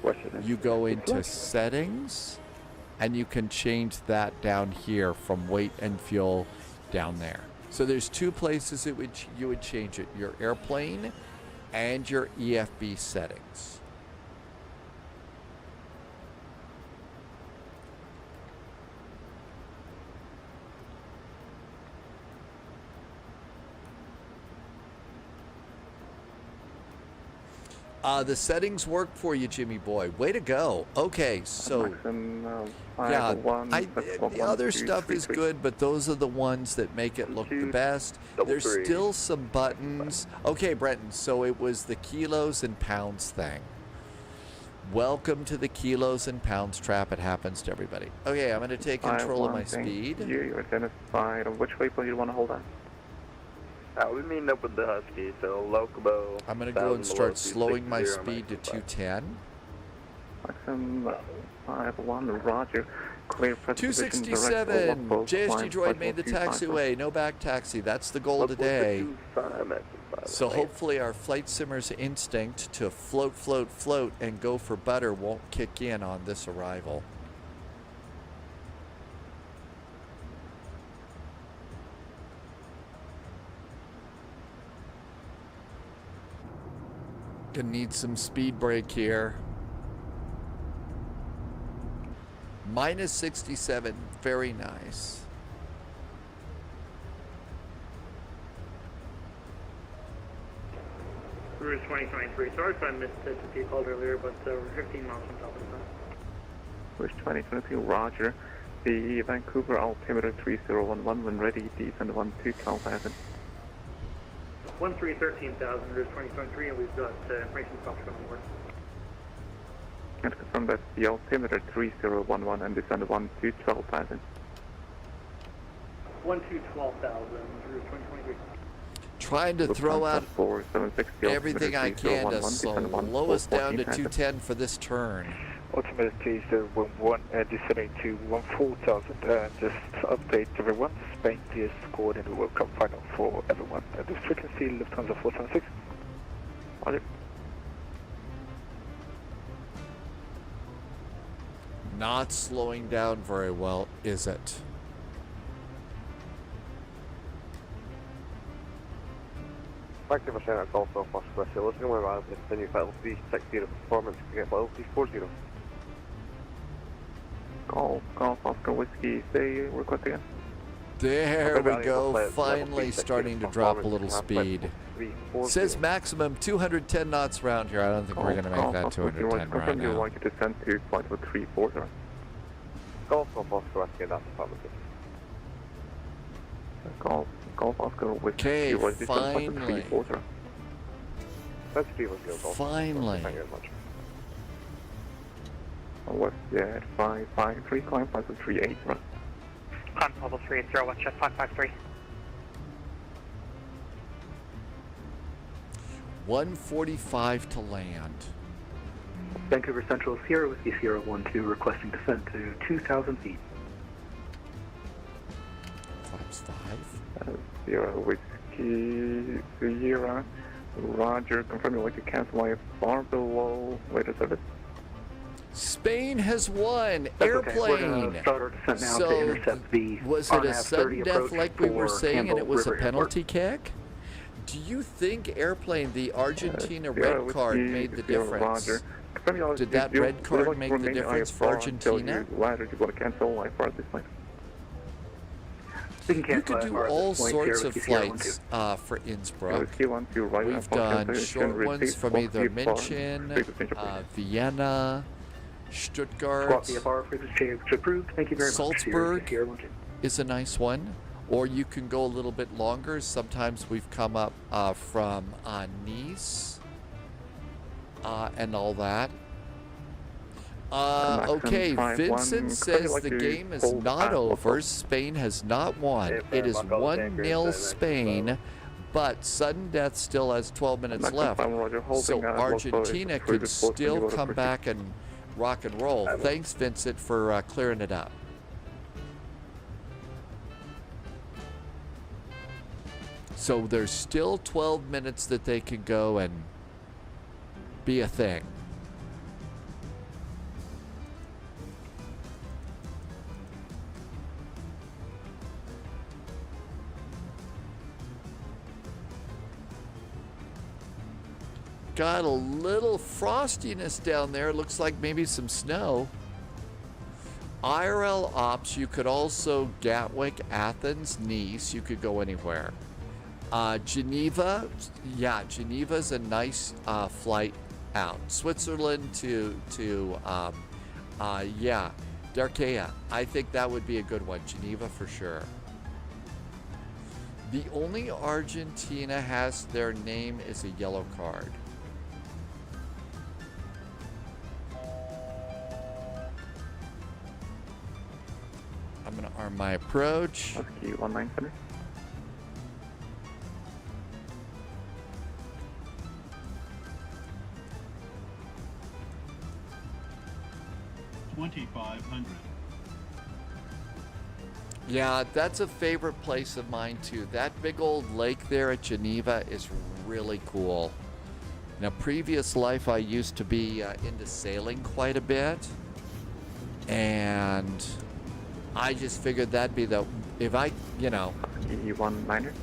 you go into Settings, and you can change that down here from Weight and Fuel down there. So there's two places you would change it: your airplane and your EFB settings. The settings work for you, Jimmy boy. Way to go. Okay, so yeah, the other stuff is good, but those are the ones that make it look the best. There's still some buttons. Okay, Brenton, so it was the kilos and pounds thing. Welcome to the kilos and pounds trap. It happens to everybody. Okay, I'm going to take control of my speed. You identified on which waypoint you want to hold on. We mean up with the Husky, so Locomo. I'm going to go and start slowing my speed to 210. Maximum 51, roger. Clear for 267. JSG droid made the taxiway. No back taxi. That's the goal today. So hopefully our flight simmer's instinct to float, float, float and go for butter won't kick in on this arrival. Gonna need some speed brake here. Minus 67, very nice. Cruise 2023, sorry if I missed it if you called earlier, but we're 15 miles from top of the sun. Cruise 2023, roger. The Vancouver altimeter 3011, when ready, descend 12,000. 13,000, Cruise 2023, and we've got information stops from the board. And confirm that the altimeter 3011 and descend 12,000. 12,000, Cruise 2023. Trying to throw out everything I can to slow us down to 210 for this turn. Altimeter 3011, descending to 14,000, just update everyone, Spain is scored and we will come final for everyone. This frequency, Lufthansa 476. Roger. Not slowing down very well, is it? Thank you for sharing that call so fast, Russia. Let's go around and continue level 360 performance to get level 340. Golf Oscar Whiskey, say request again. There we Valuable go. flight, level Finally 3 starting to executive drop a performance, little flight speed. 340. Says maximum 210 knots around here. I don't think we're going to make that 210 right You'd now. like to descend to flight level 34, sir. Golf Oscar Whiskey, that's affirmative. Golf Oscar with Okay, you was descend flight level finally. 34, sir. Let's see what's going on. Finally. Thank you very much. WestJet 553, climb flight level 38, sir. Climb level 380, WestJet 553. 145 to land. Vancouver Central Sierra Whiskey Sierra 12 requesting descent to 2,000 feet. Flaps 5. Sierra Whiskey Sierra. Roger, confirm you'd like to cancel my far below later service. Spain has won. That's okay. Airplane. We're gonna start our descent now So, to intercept the was it a RNAV 30 sudden death approach like we were for saying and it Campbell was a River penalty kick? Do you think airplane, the Argentina red card made the difference? Roger. Did that red card make the difference for Argentina? Ladder, you want to cancel IFR at this point? You could do all sorts of flights for Innsbruck. We've done short ones from either München, Vienna, Stuttgart, Salzburg is a nice one. Or you can go a little bit longer. Sometimes we've come up from Nice and all that. Okay, Vincent says the game is not over. Spain has not won. It is 1-0 Spain, but sudden death still has 12 minutes left. So Argentina could still come back and rock and roll. Thanks, Vincent, for clearing it up. So there's still 12 minutes that they can go and be a thing. Got a little frostiness down there. Looks like maybe some snow. IRL ops, you could also Gatwick, Athens, Nice. You could go anywhere. Geneva, yeah, Geneva's a nice flight out. Switzerland to yeah, Darkea. I think that would be a good one. Geneva for sure. The only Argentina has their name is a yellow card. I'm going to arm my approach. Husky 197. Yeah, that's a favorite place of mine too. That big old lake there at Geneva is really cool. Now, previous life I used to be into sailing quite a bit, and I just figured that'd be the, if I, you know,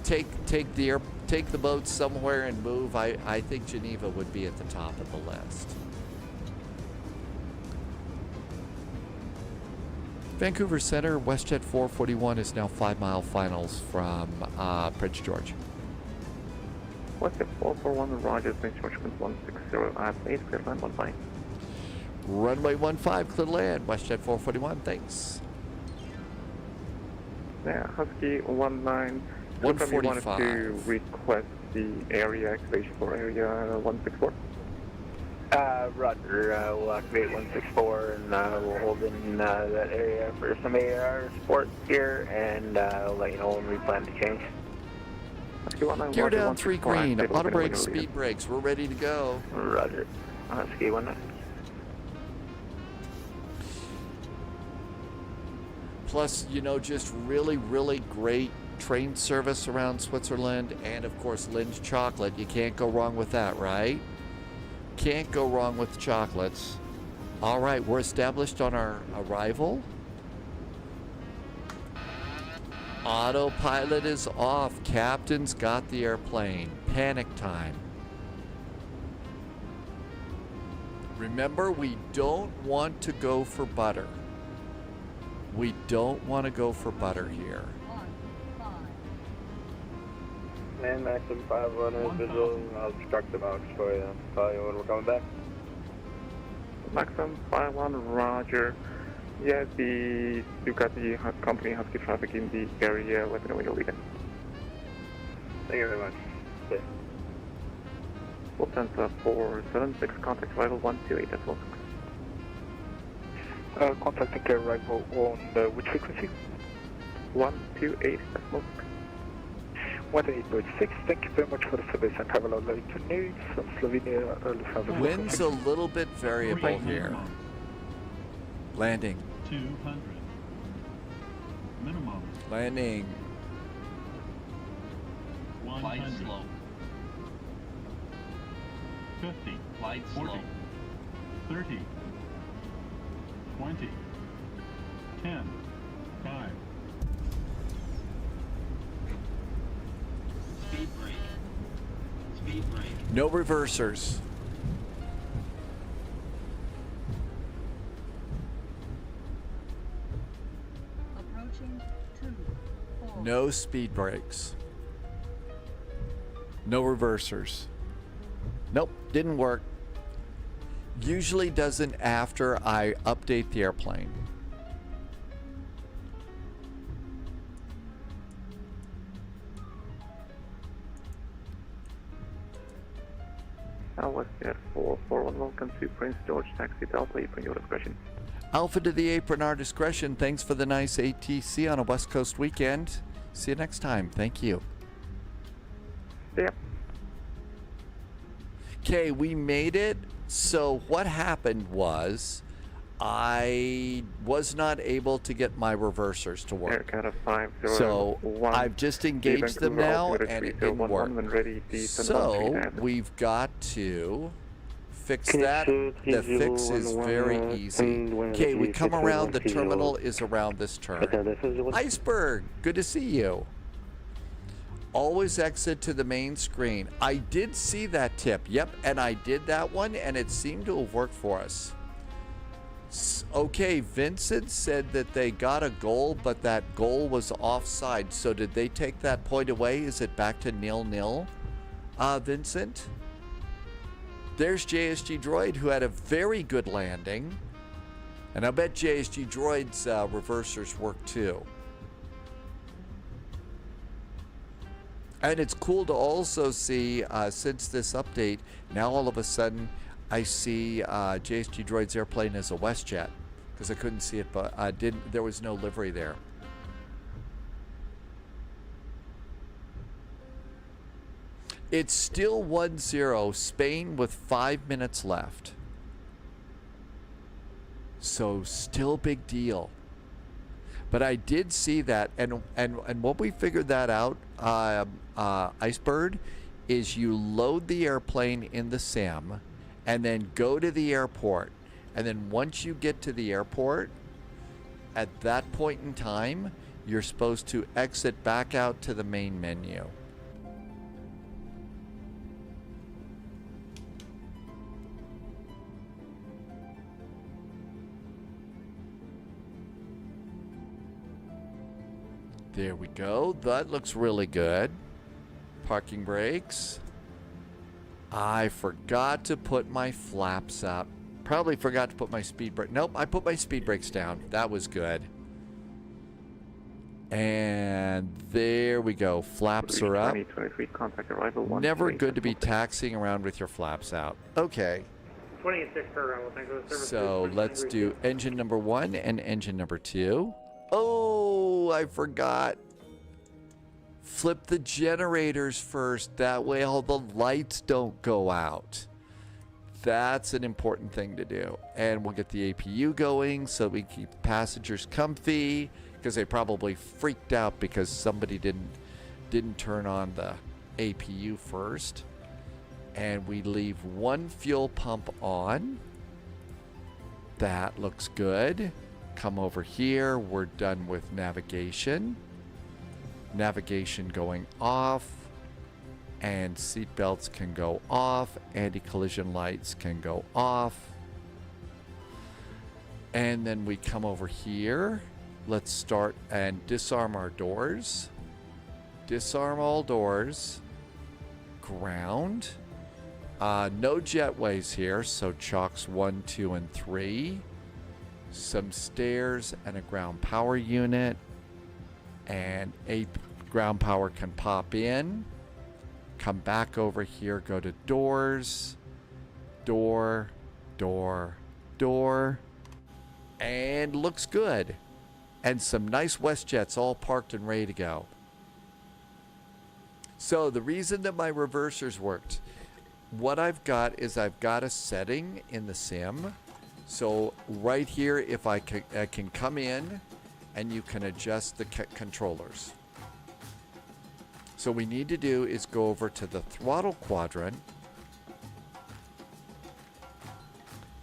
take the boat somewhere and move. I think Geneva would be at the top of the list. Vancouver Center, WestJet 441 is now 5-mile finals from Prince George. WestJet 441, Roger, Prince George, 160 at 8, clear land 15. Runway 15, clear to land, WestJet 441, thanks. Yeah, Husky 19. 145. Wanted to request the area activation for area 164. Roger, we'll activate 164 and we'll hold in that area for some AR support here, and I'll let you know when we plan to change. Gear down 3 green, auto brakes, speed brakes, we're ready to go. Roger. Husky 19. Plus, you know, just really, really great train service around Switzerland, and of course Lindt chocolate. You can't go wrong with that, right? Can't go wrong with chocolates. All right, we're established on our arrival. Autopilot is off. Captain's got the airplane. Panic time. Remember, we don't want to go for butter. We don't want to go for butter here. Man, Maxim 51 is visual. I'll construct the box for you. Call you when we're coming back. Maxim 51, roger. Yeah, you've got the company Husky traffic in the area. Let me know when you'll leave in. Thank you very much. Okay. Lufthansa 476, contact arrival 128 at Wilkes. Contacting arrival on which frequency? 128 at Wilkes. 18.6, thank you very much for the service and have a lovely afternoon from Slovenia, Lufthansa. Wind's a little bit variable here. Landing. 200. Minimum. Landing. 100. Flight slow. 50. Flight 40. slow. 30. 20. 10. 5. Speed brake. Speed brake. No reversers. Approaching 2, 4. No speed brakes. No reversers. Nope, didn't work. Usually doesn't after I update the airplane. Westjet 441, welcome to Prince George Taxi Delta, apron your discretion. Alpha to the apron, our discretion. Thanks for the nice ATC on a West Coast weekend. See you next time. Thank you. Yep. Okay, we made it. So what happened was I was not able to get my reversers to work. Air 501. So I've just engaged them now and it didn't work. So we've got to fix that. The fix is very easy. Okay, we come around. The terminal is around this turn. Iceberg, good to see you. Always exit to the main screen. I did see that tip. Yep, and I did that one, and it seemed to have worked for us. Okay, Vincent said that they got a goal, but that goal was offside. So did they take that point away? Is it back to 0-0, Vincent? There's JSG Droid, who had a very good landing. And I bet JSG Droid's reversers work too. And it's cool to also see, since this update, now all of a sudden I see JSG Droid's airplane as a WestJet, because I couldn't see it, but there was no livery there. It's still 1-0, Spain with 5 minutes left. So still big deal. But I did see that, and what we figured that out, Icebird, is you load the airplane in the sim, and then go to the airport. And then once you get to the airport, at that point in time, you're supposed to exit back out to the main menu. There we go. That looks really good. Parking brakes. I forgot to put my flaps up. Probably forgot to put my speed brake. Nope, I put my speed brakes down. That was good. And there we go. Flaps are up. 2023, contact arrival 1. Never good to be taxiing around with your flaps out. Okay. 26 per arrival. Thanks for the service. So let's do engine number 1 and engine number 2. Oh, I forgot. Flip the generators first. That way all the lights don't go out. That's an important thing to do. And we'll get the APU going so we keep passengers comfy, because they probably freaked out because somebody didn't turn on the APU first. And we leave one fuel pump on. That looks good. Come over here. We're done with navigation. Navigation going off. And seat belts can go off. Anti-collision lights can go off. And then we come over here. Let's start and disarm our doors. Disarm all doors. ground. No jetways here, so chalks 1, 2, and 3. Some stairs and a ground power unit. And a ground power can pop in. Come back over here, go to doors. Door, door, door. And looks good. And some nice WestJets all parked and ready to go. So the reason that my reversers worked, what I've got is I've got a setting in the sim. So right here, if I can come in and you can adjust the controllers. So what we need to do is go over to the throttle quadrant.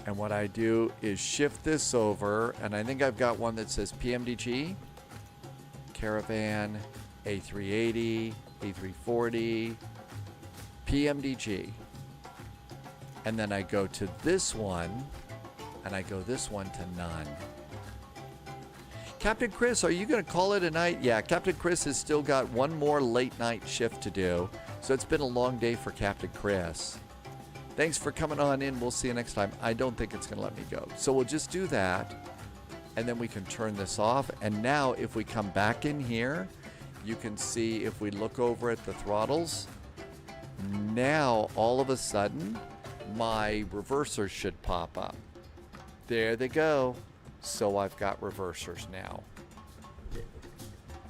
And what I do is shift this over, and I think I've got one that says PMDG, Caravan, A380, A340, PMDG. And then I go to this one, and I go this one to none. Captain Chris, are you going to call it a night? Yeah, Captain Chris has still got one more late night shift to do. So it's been a long day for Captain Chris. Thanks for coming on in. We'll see you next time. I don't think it's going to let me go. So we'll just do that. And then we can turn this off. And now if we come back in here, you can see if we look over at the throttles, now all of a sudden my reversers should pop up. There they go. So I've got reversers now.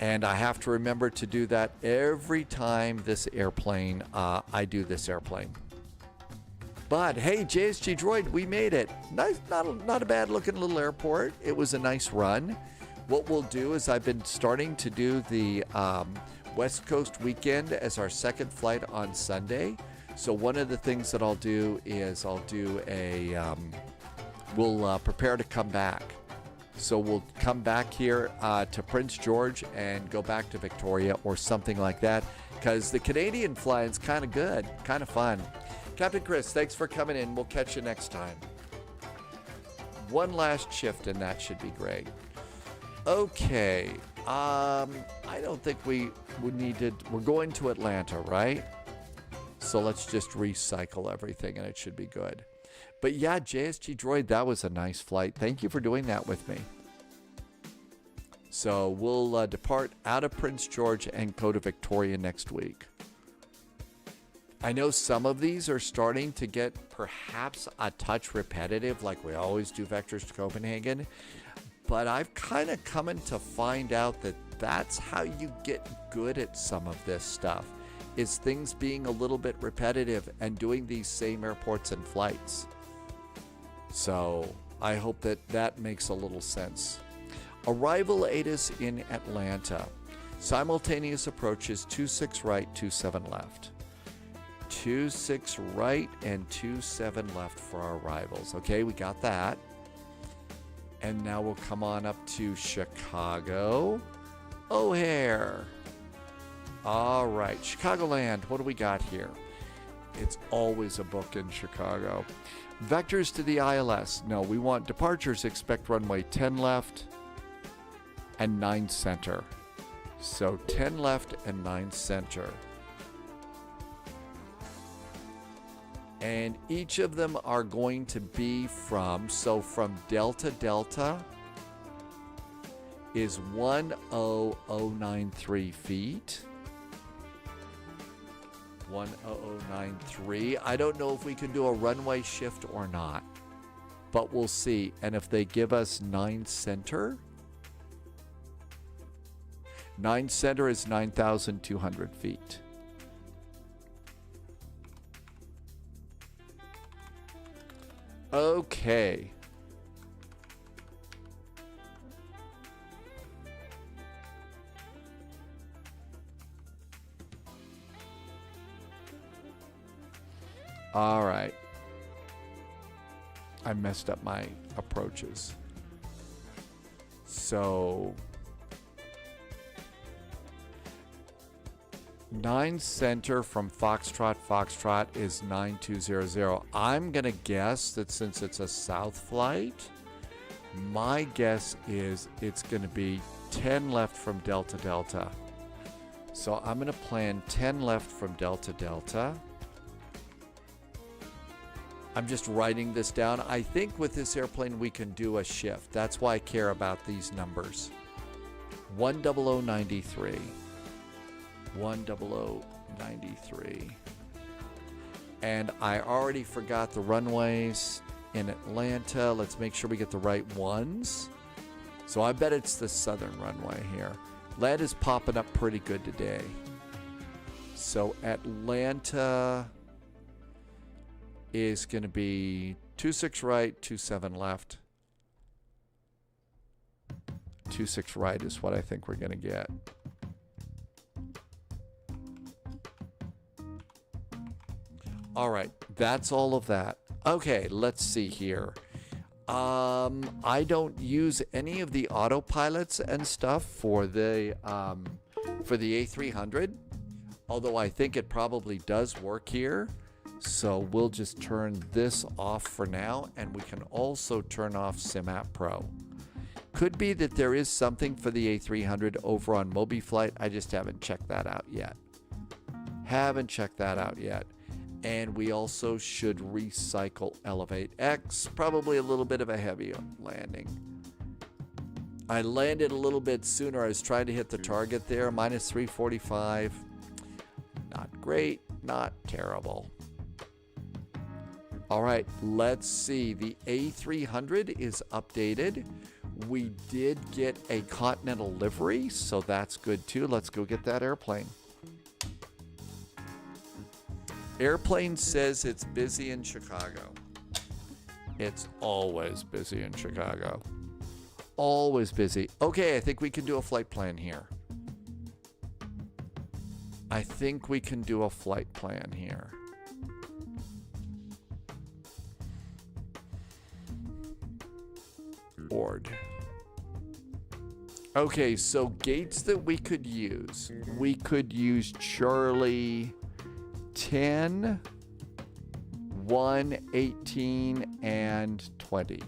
And I have to remember to do that every time this airplane, I do this airplane. But hey, JSG Droid, we made it. Nice, not a bad looking little airport. It was a nice run. What we'll do is I've been starting to do the West Coast weekend as our second flight on Sunday. So one of the things that I'll do is I'll do a, we'll prepare to come back. So we'll come back here to Prince George and go back to Victoria or something like that. Because the Canadian flying's kind of good, kind of fun. Captain Chris, thanks for coming in. We'll catch you next time. One last shift and that should be great. Okay. I don't think we needed... We're going to Atlanta, right? So let's just recycle everything and it should be good. But yeah, JSG Droid, that was a nice flight. Thank you for doing that with me. So we'll depart out of Prince George and go to Victoria next week. I know some of these are starting to get perhaps a touch repetitive, like we always do vectors to Copenhagen. But I've kind of coming to find out that that's how you get good at some of this stuff, is things being a little bit repetitive and doing these same airports and flights. So I hope that that makes a little sense. Arrival ATIS in Atlanta. Simultaneous approaches 26 right, 27 left. 26 right and 27 left for our arrivals. Okay, we got that. And now we'll come on up to Chicago O'Hare. All right, Chicagoland, what do we got here? It's always a book in Chicago. Vectors to the ILS. No, we want departures. Expect runway 10 left and 9 center. So 10 left and 9 center. And each of them are going to be from Delta Delta is 10093 feet. 10093. I don't know if we can do a runway shift or not, but we'll see. And if they give us 9 center, 9 center is 9,200 feet. Okay. All right. I messed up my approaches. So 9 center from Foxtrot is 9200. I'm going to guess that since it's a south flight, my guess is it's going to be 10 left from Delta Delta. So I'm going to plan 10 left from Delta Delta. I'm just writing this down. I think with this airplane we can do a shift. That's why I care about these numbers. 10093. 10093. And I already forgot the runways in Atlanta. Let's make sure we get the right ones. So I bet it's the southern runway here. Lead is popping up pretty good today. So Atlanta is going to be 26 right, 27 left. 26 right is what I think we're going to get. All right, that's all of that. Okay, let's see here. I don't use any of the autopilots and stuff for the A300, although I think it probably does work here. So we'll just turn this off for now, and we can also turn off SimApp Pro. Could be that there is something for the A300 over on MobiFlight. I just haven't checked that out yet. And we also should recycle Elevate X. Probably a little bit of a heavy landing. I landed a little bit sooner. I was trying to hit the target there. Minus 345. Not great, not terrible. All right, let's see. The A300 is updated. We did get a Continental livery, so that's good too. Let's go get that airplane. Airplane says it's busy in Chicago. It's always busy in Chicago. Always busy. Okay, I think we can do a flight plan here. Ord. Okay, so gates that we could use. We could use Charlie 10, 1, 18, and 20.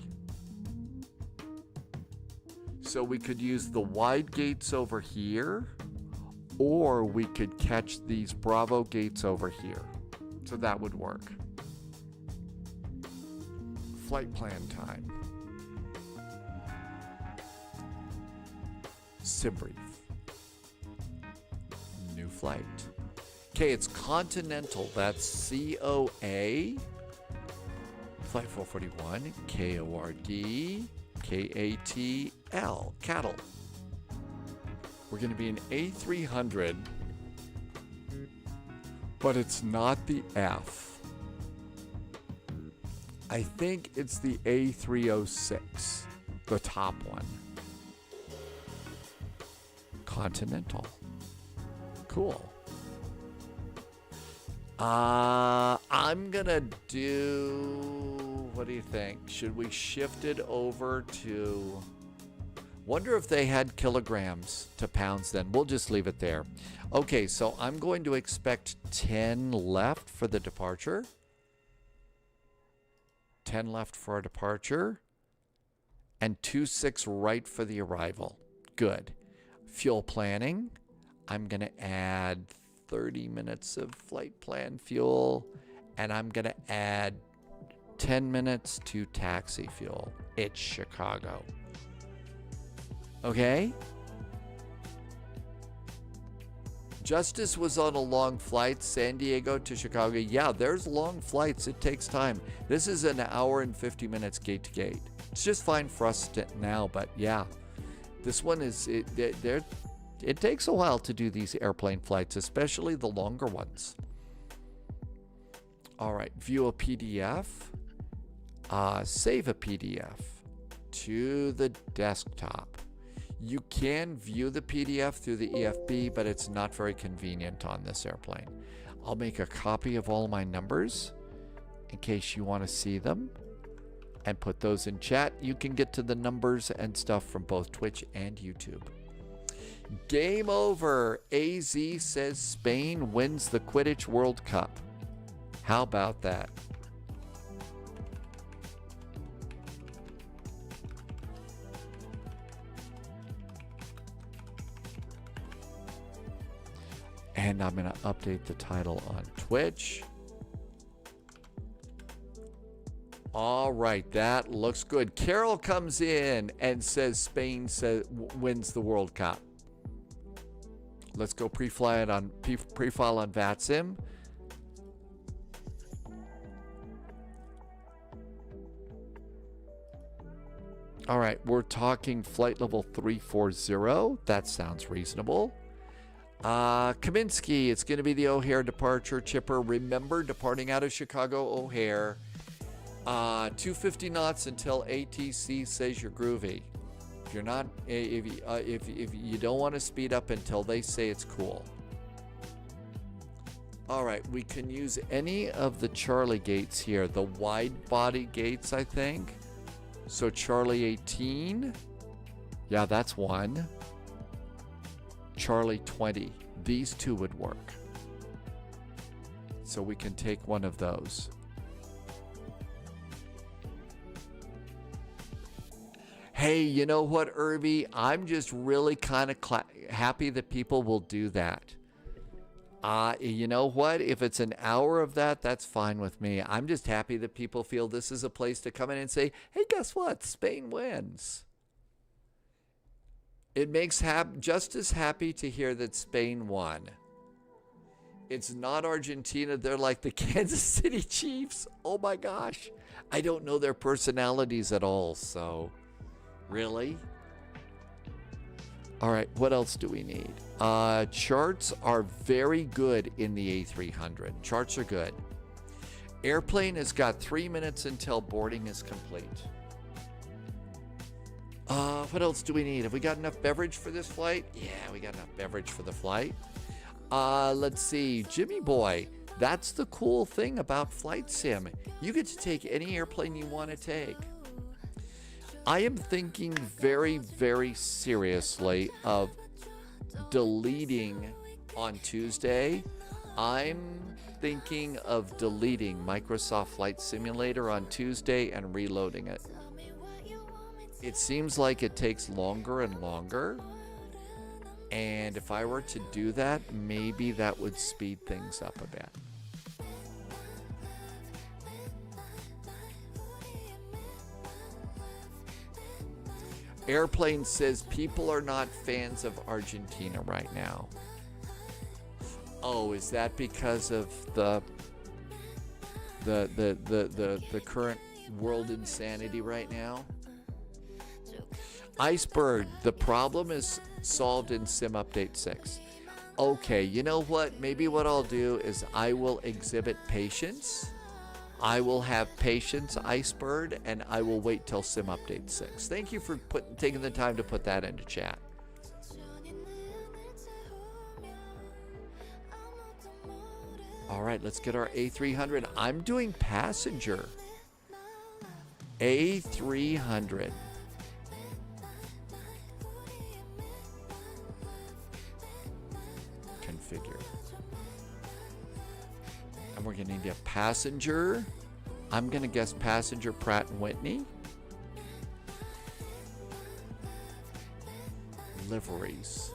So we could use the wide gates over here, or we could catch these Bravo gates over here. So that would work. Flight plan time. Simbrief. New flight. Okay, it's Continental. That's COA. Flight 441. KORD. KATL. Cattle. We're going to be an A300, but it's not the F. I think it's the A306, the top one. Continental. Cool. I'm gonna do, what do you think? Should we shift it over to, wonder if they had kilograms to pounds then. We'll just leave it there. Okay, so I'm going to expect 10 left for the departure. 10 left for a departure. And 26 right for the arrival. Good. Fuel planning. I'm going to add 30 minutes of flight plan fuel, and I'm going to add 10 minutes to taxi fuel. It's Chicago. Okay? Justice was on a long flight, San Diego to Chicago. Yeah, there's long flights. It takes time. This is an hour and 50 minutes gate to gate. It's just fine for us now, but yeah. This one is, it takes a while to do these airplane flights, especially the longer ones. All right, view a PDF. Save a PDF to the desktop. You can view the PDF through the EFB, but it's not very convenient on this airplane. I'll make a copy of all my numbers in case you want to see them and put those in chat. You can get to the numbers and stuff from both Twitch and YouTube. Game over. AZ says Spain wins the Quidditch World Cup. How about that? And I'm going to update the title on Twitch. All right, that looks good. Carol comes in and says Spain wins the World Cup. Let's go pre-file on VATSIM. All right, we're talking flight level 340. That sounds reasonable. Kaminsky, it's going to be the O'Hare departure. Chipper, remember departing out of Chicago O'Hare. 250 knots until ATC says you're groovy. If you're not, if you don't want to speed up until they say it's cool. All right, we can use any of the Charlie gates here. The wide body gates, I think. So Charlie 18. Yeah, that's one. Charlie 20. These two would work. So we can take one of those. Hey, you know what, Irby? I'm just really kind of happy that people will do that. You know what? If it's an hour of that, that's fine with me. I'm just happy that people feel this is a place to come in and say, hey, guess what? Spain wins. It makes just as happy to hear that Spain won. It's not Argentina. They're like the Kansas City Chiefs. Oh, my gosh. I don't know their personalities at all, so... Really? All right, what else do we need? Charts are very good in the A300. Charts are good. Airplane has got 3 minutes until boarding is complete. What else do we need? Have we got enough beverage for this flight? Yeah, we got enough beverage for the flight. Let's see. Jimmy Boy, that's the cool thing about Flight Sim. You get to take any airplane you want to take. I am thinking very, very seriously of deleting on Tuesday. I'm thinking of deleting Microsoft Flight Simulator on Tuesday and reloading it. It seems like it takes longer and longer. And if I were to do that, maybe that would speed things up a bit. Airplane says people are not fans of Argentina right now. Oh, is that because of the current world insanity right now? Icebird, the problem is solved in Sim Update 6. Okay, you know what? Maybe what I'll do is I will exhibit patience. I will have patience, Icebird, and I will wait till Sim Update 6. Thank you for taking the time to put that into chat. All right, let's get our A300. I'm doing passenger. A300. Configure. And we're going to need a passenger. I'm going to guess passenger Pratt & Whitney. Liveries.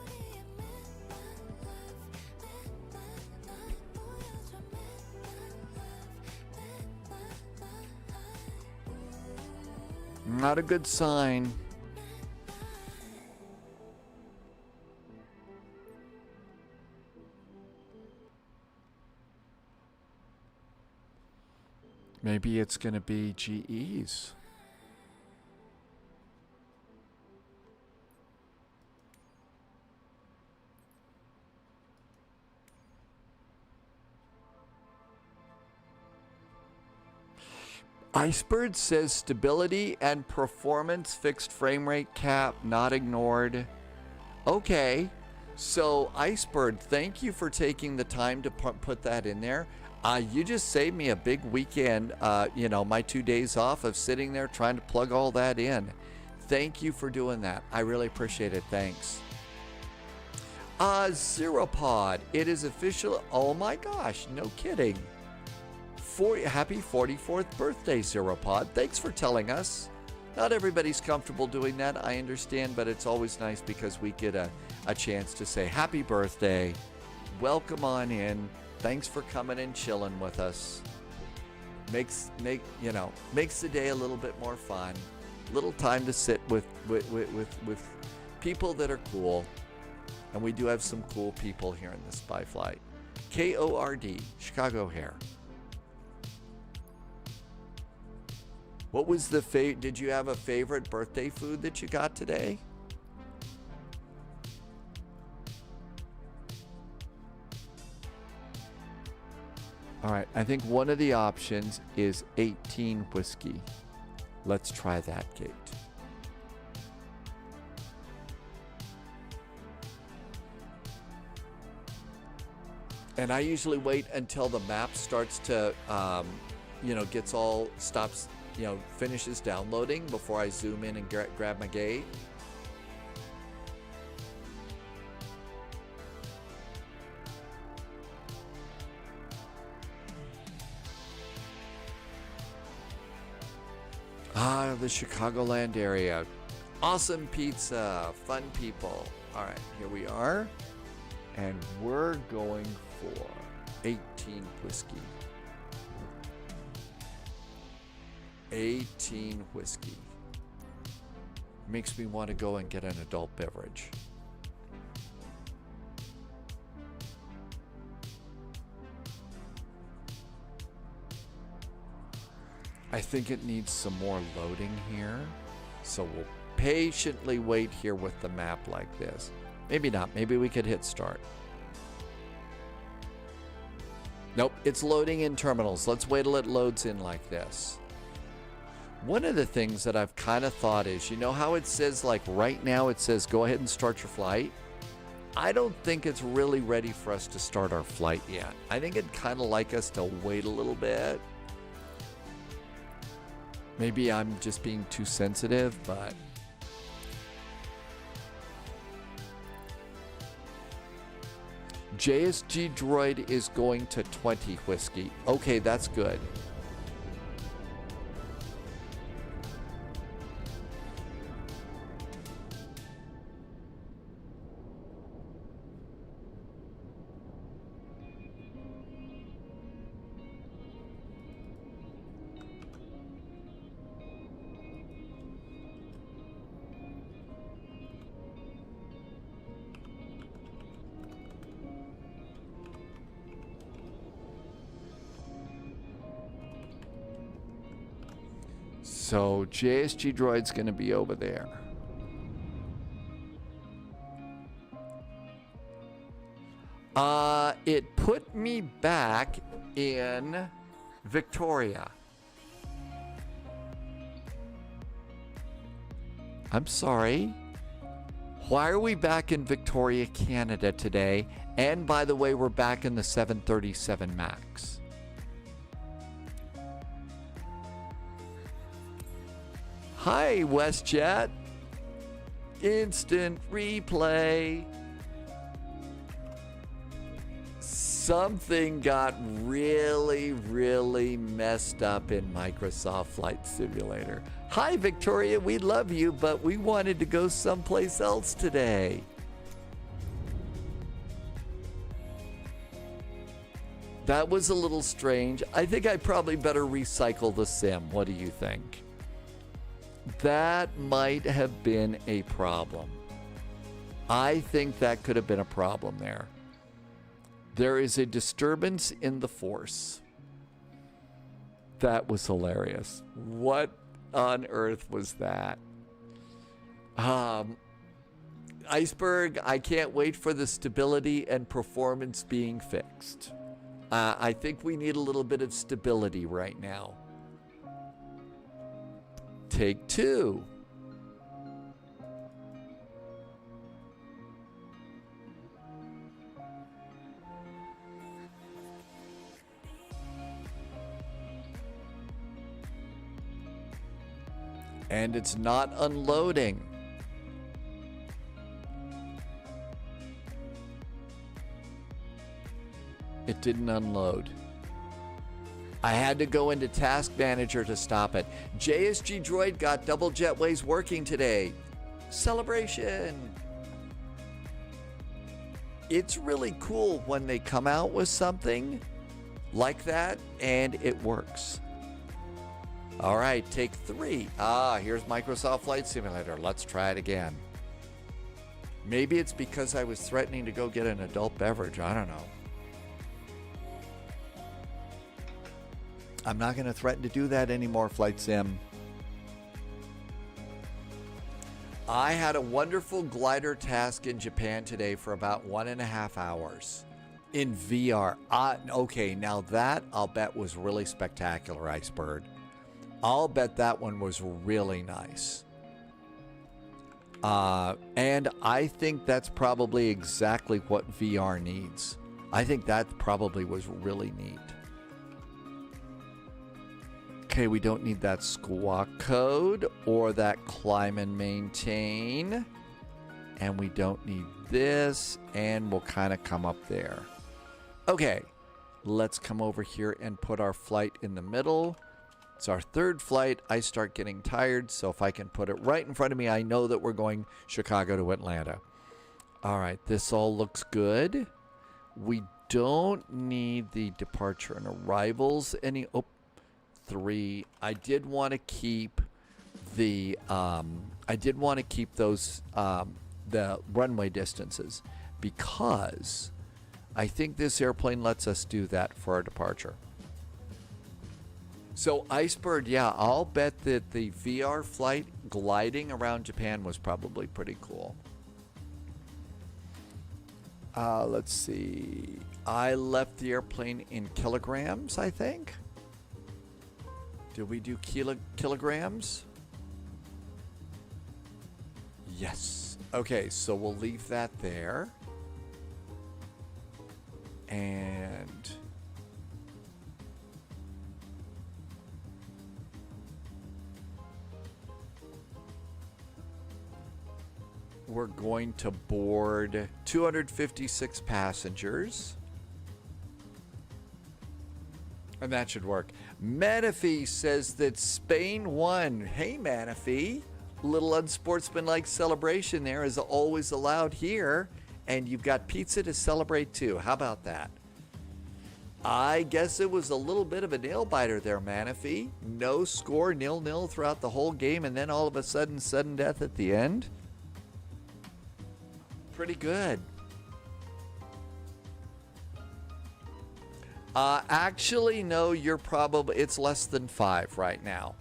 Not a good sign. Maybe it's going to be GE's. Icebird says stability and performance fixed frame rate cap not ignored. Okay, so Icebird, thank you for taking the time to put that in there. You just saved me a big weekend, my 2 days off of sitting there trying to plug all that in. Thank you for doing that. I really appreciate it. Thanks. Zeropod, it is official. Oh my gosh, no kidding. Happy 44th birthday, Zeropod. Thanks for telling us. Not everybody's comfortable doing that, I understand, but it's always nice because we get a chance to say happy birthday welcome on in. Thanks for coming and chilling with us. Makes the day a little bit more fun. Little time to sit with people that are cool. And we do have some cool people here in the Spy Flight. KORD, Chicago Hair. What was the did you have a favorite birthday food that you got today? All right, I think one of the options is 18 whiskey. Let's try that gate. And I usually wait until the map starts to, finishes downloading before I zoom in and grab my gate. The Chicagoland area. Awesome pizza, fun people. All right, here we are. And we're going for 18 whiskey. 18 whiskey. Makes me want to go and get an adult beverage. I think it needs some more loading here. So we'll patiently wait here with the map like this. Maybe not. Maybe we could hit start. Nope, it's loading in terminals. Let's wait till it loads in like this. One of the things that I've kind of thought is, you know how it says, like right now it says go ahead and start your flight? I don't think it's really ready for us to start our flight yet. I think it'd kind of like us to wait a little bit. Maybe I'm just being too sensitive, but... JSG Droid is going to 20 whiskey. Okay, that's good. So JSG Droid's going to be over there. It put me back in Victoria. I'm sorry. Why are we back in Victoria, Canada today? And by the way, we're back in the 737 MAX. Hi, WestJet. Instant replay. Something got really, really messed up in Microsoft Flight Simulator. Hi, Victoria. We love you, but we wanted to go someplace else today. That was a little strange. I think I probably better recycle the sim. What do you think? That might have been a problem. I think that could have been a problem there. There is a disturbance in the force. That was hilarious. What on earth was that? Iceberg, I can't wait for the stability and performance being fixed. I think we need a little bit of stability right now. Take two. And it's not unloading. It didn't unload. I had to go into Task Manager to stop it. JSG Droid got double jetways working today. Celebration. it's really cool when they come out with something like that and it works. All right, take 3. Here's Microsoft Flight Simulator. Let's try it again. Maybe it's because I was threatening to go get an adult beverage. I don't know. I'm not going to threaten to do that anymore, Flight Sim. I had a wonderful glider task in Japan today for about 1.5 hours in VR. Okay, now that I'll bet was really spectacular, Icebird. I'll bet that one was really nice. And I think that's probably exactly what VR needs. I think that probably was really neat. Okay, we don't need that squawk code or that climb and maintain. And we don't need this, and we'll kind of come up there. Okay, let's come over here and put our flight in the middle. It's our 3rd flight. I start getting tired, so if I can put it right in front of me, I know that we're going Chicago to Atlanta. All right, this all looks good. We don't need the departure and arrivals any. 3. I did want to keep the those the runway distances because I think this airplane lets us do that for our departure. So Icebird, yeah, I'll bet that the VR flight gliding around Japan was probably pretty cool. Let's see. I left the airplane in kilograms, I think. Did we do kilograms? Yes. Okay, so we'll leave that there. And we're going to board 256 passengers. And that should work. Menifee says that Spain won. Hey, Menifee. Little unsportsmanlike celebration there is always allowed here. And you've got pizza to celebrate too. How about that? I guess it was a little bit of a nail-biter there, Menifee. No score, 0-0 throughout the whole game. And then all of a sudden death at the end. Pretty good. Actually, no, it's less than 5 right now.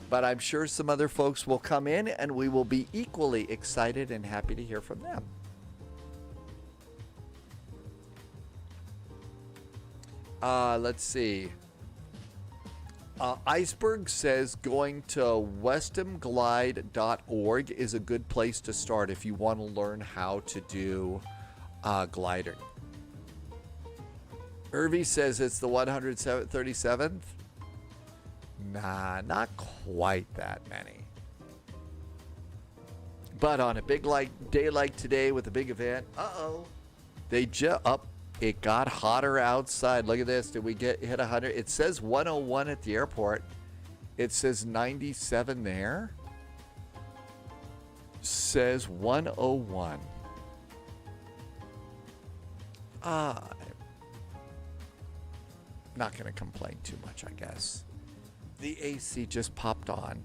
But I'm sure some other folks will come in and we will be equally excited and happy to hear from them. Let's see. Iceberg says going to westonglide.org is a good place to start if you want to learn how to do gliding. Irvi says it's the 137th. Nah, not quite that many. But on a big day like today with a big event, it got hotter outside. Look at this. Did we hit 100? It says 101 at the airport. It says 97 there. Says 101. Not going to complain too much, I guess. The AC just popped on.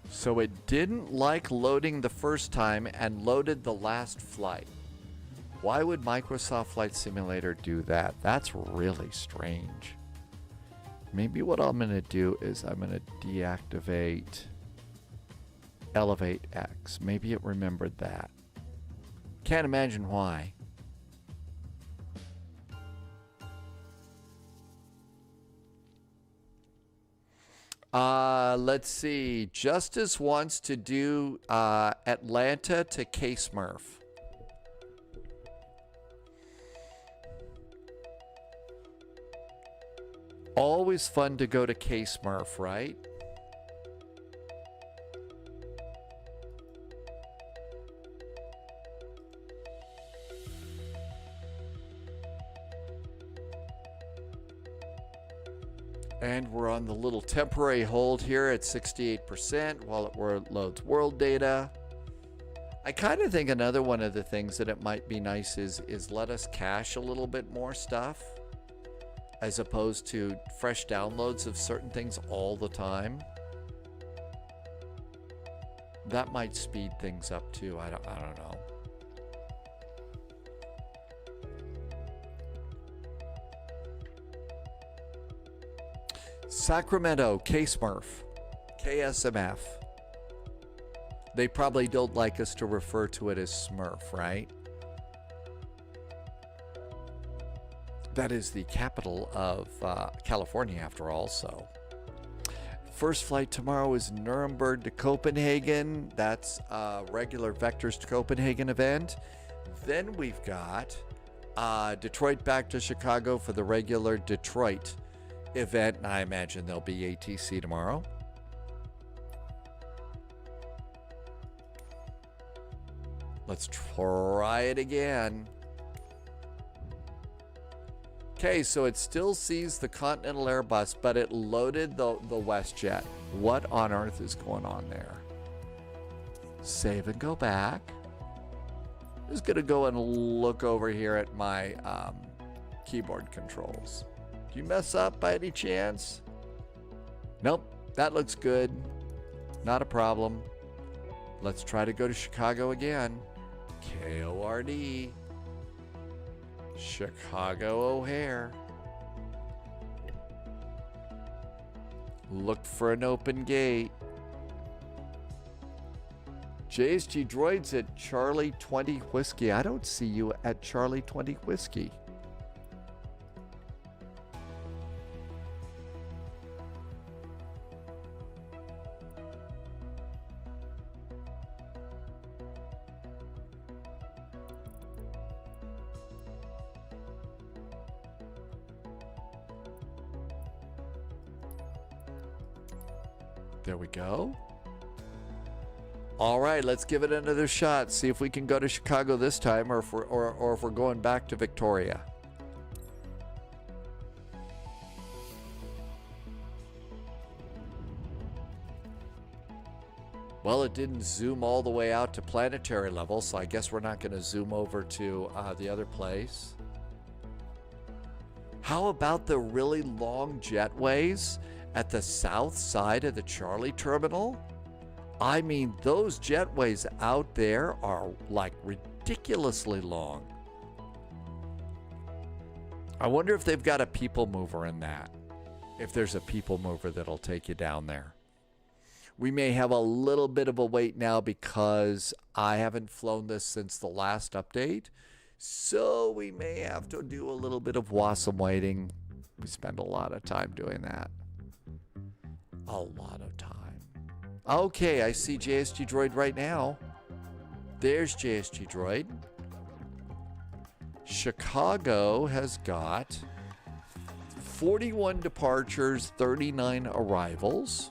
So it didn't like loading the first time and loaded the last flight. Why would Microsoft Flight Simulator do that? That's really strange. Maybe what I'm going to do is I'm going to deactivate Elevate X. Maybe it remembered that. Can't imagine why. Let's see. Justice wants to do Atlanta to K-Smurf. Always fun to go to K-Smurf, right? And we're on the little temporary hold here at 68% while it loads world data. I kind of think another one of the things that it might be nice is let us cache a little bit more stuff as opposed to fresh downloads of certain things all the time. That might speed things up too. I don't know. Sacramento, K-Smurf, KSMF. They probably don't like us to refer to it as Smurf, right? That is the capital of California, after all, so. First flight tomorrow is Nuremberg to Copenhagen. That's a regular Vectors to Copenhagen event. Then we've got Detroit back to Chicago for the regular Detroit event, and I imagine there'll be ATC tomorrow. Let's try it again. Okay, so it still sees the Continental Airbus, but it loaded the WestJet. What on earth is going on there? Save and go back. Just gonna go and look over here at my keyboard controls. Do you mess up by any chance? Nope, that looks good. Not a problem. Let's try to go to Chicago again. KORD. Chicago O'Hare. Look for an open gate. JSG Droids at Charlie 20 Whiskey. I don't see you at Charlie 20 Whiskey. There we go. All right, let's give it another shot. See if we can go to Chicago this time, or if we're going back to Victoria. Well, it didn't zoom all the way out to planetary level, so I guess we're not going to zoom over to the other place. How about the really long jetways at the south side of the Charlie terminal? I mean, those jetways out there are like ridiculously long. I wonder if they've got a people mover in that. If there's a people mover that'll take you down there. We may have a little bit of a wait now because I haven't flown this since the last update. So we may have to do a little bit of WASM waiting. We spend a lot of time doing that. A lot of time. Okay, I see JSG Droid right now. There's JSG Droid. Chicago has got 41 departures, 39 arrivals.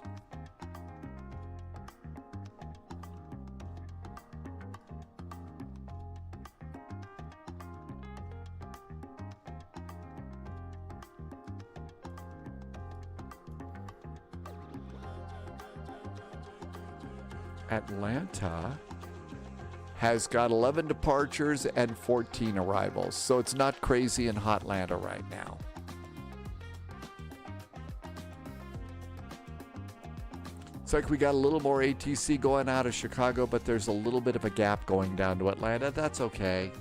Atlanta has got 11 departures and 14 arrivals, so it's not crazy in Hotlanta right now. It's like we got a little more ATC going out of Chicago, but there's a little bit of a gap going down to Atlanta. That's okay.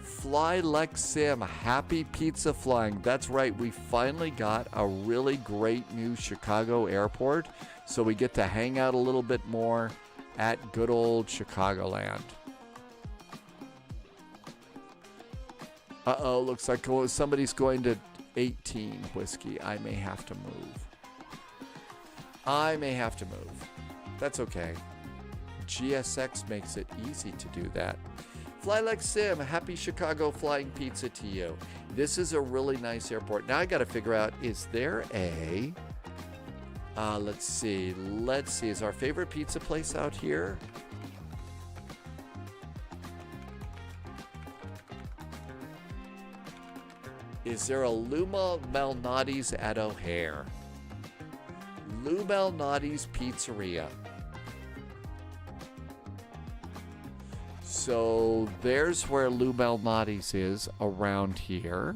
Fly Lex Sim, happy pizza flying. That's right, we finally got a really great new Chicago airport, so we get to hang out a little bit more at good old Chicagoland. Uh-oh, looks like somebody's going to 18 Whiskey. I may have to move. That's okay. GSX makes it easy to do that. Fly like Sim, happy Chicago flying pizza to you. This is a really nice airport. Now I got to figure out, is there a... let's see, is our favorite pizza place out here? Is there a Lou Malnati's at O'Hare? Lou Malnati's Pizzeria. So there's where Lou Malnati's is, around here.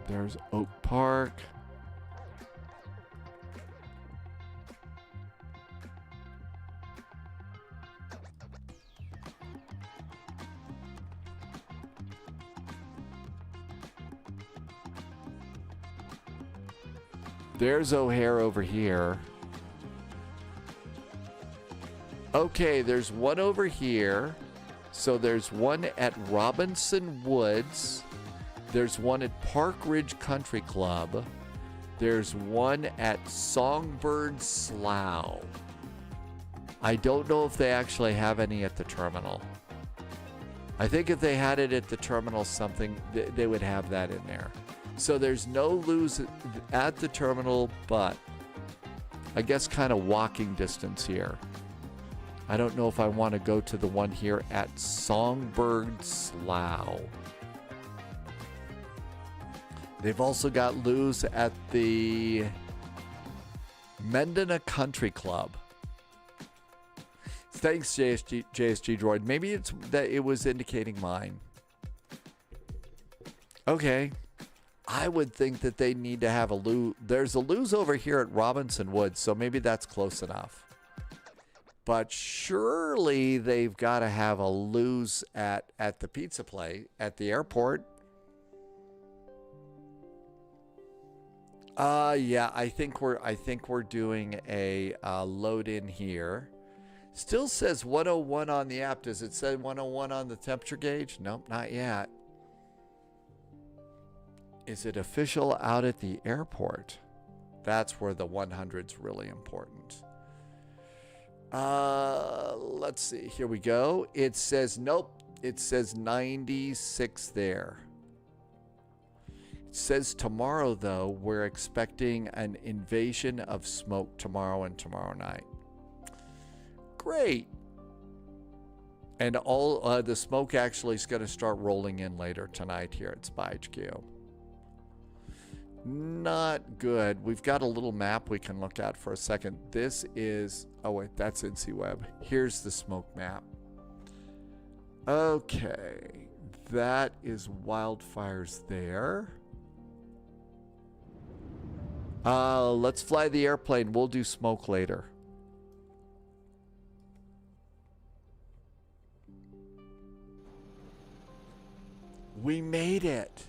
There's Oak Park. There's O'Hare over here. Okay, there's one over here. So there's one at Robinson Woods. There's one at Park Ridge Country Club. There's one at Songbird Slough. I don't know if they actually have any at the terminal. I think if they had it at the terminal, they would have that in there. So there's no Lou's at the terminal, but I guess kind of walking distance here. I don't know if I want to go to the one here at Songbird Slough. They've also got Lou's at the Mendana Country Club. Thanks, JSG Droid. Maybe it's that it was indicating mine. Okay. I would think that they need to have a Lou. There's a Lou's over here at Robinson Woods, so maybe that's close enough. But surely they've got to have a Lou's at the pizza place at the airport. Yeah, I think we're doing a load in here. Still says 101 on the app. Does it say 101 on the temperature gauge? Nope, not yet. Is it official out at the airport? That's where the 100's really important. Let's see. Here we go. It says, nope. It says 96 there. It says tomorrow, though, we're expecting an invasion of smoke tomorrow and tomorrow night. Great. And all the smoke actually is going to start rolling in later tonight here at CYYJ. Not good. We've got a little map we can look at for a second. This is, oh wait, that's NCWeb. Here's the smoke map. Okay, that is wildfires there. Let's fly the airplane. We'll do smoke later. We made it.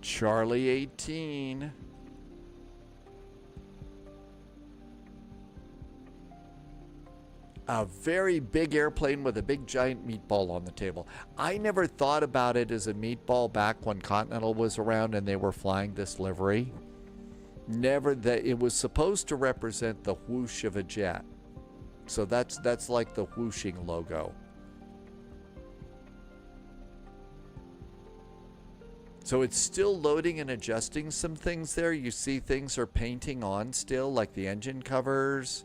Charlie 18. A very big airplane with a big giant meatball on the table. I never thought about it as a meatball back when Continental was around and they were flying this livery. Never that it was supposed to represent the whoosh of a jet. So that's like the whooshing logo. So it's still loading and adjusting some things there. You see things are painting on still, like the engine covers.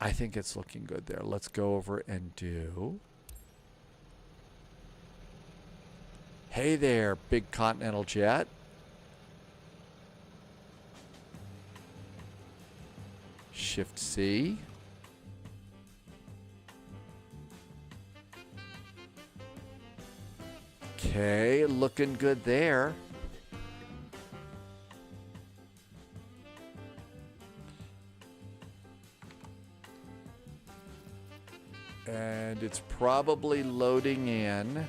I think it's looking good there. Let's go over and do. Hey there, big Continental jet. Shift C. Okay, looking good there. And it's probably loading in.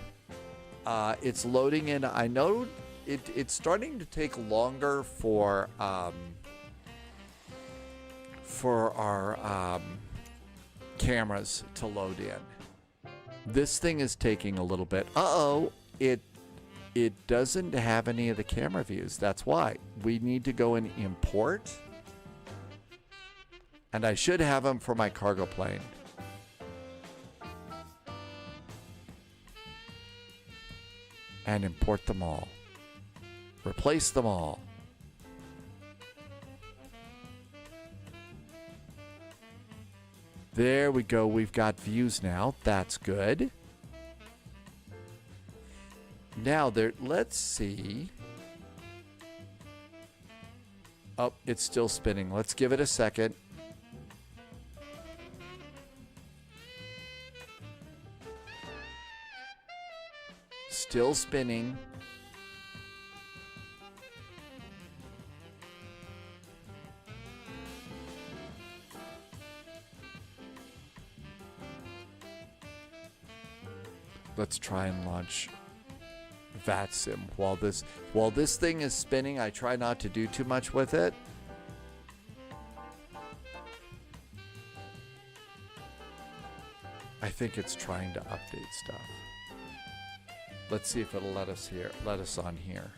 It's loading in. I know it's starting to take longer for our cameras to load in. This thing is taking a little bit. Uh-oh. It doesn't have any of the camera views. That's why. We need to go and import. And I should have them for my cargo plane. And import them all. Replace them all. There we go. We've got views now. That's good. Now let's see. Oh, it's still spinning. Let's give it a second. Still spinning. Let's try and launch VATSIM while this thing is spinning. I try not to do too much with it. I think it's trying to update stuff. Let's see if it'll let us on here.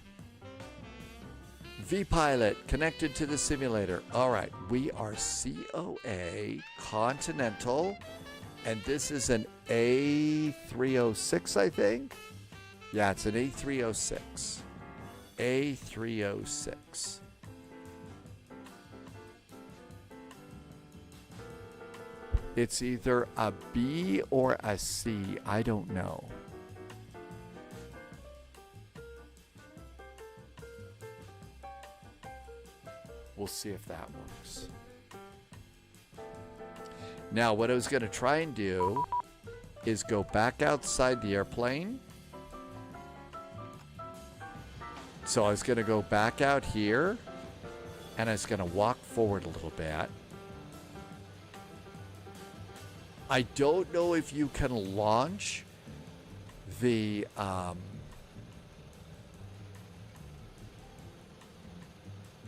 vPilot connected to the simulator. All right, we are COA Continental, and this is an A306, I think. Yeah, it's an A306. A306. It's either a B or a C. I don't know. We'll see if that works. Now, what I was going to try and do is go back outside the airplane. So I was going to go back out here, and I was going to walk forward a little bit. I don't know if you can launch the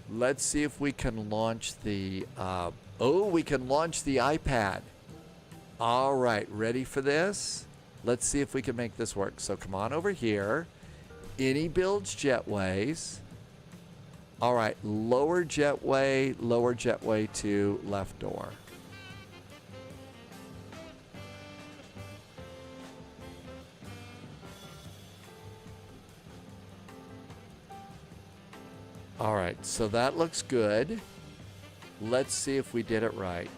let's see if we can launch the we can launch the iPad. All right, ready for this? Let's see if we can make this work. So come on over here. Any builds jetways. All right, lower jetway to left door. All right, so that looks good. Let's see if we did it right.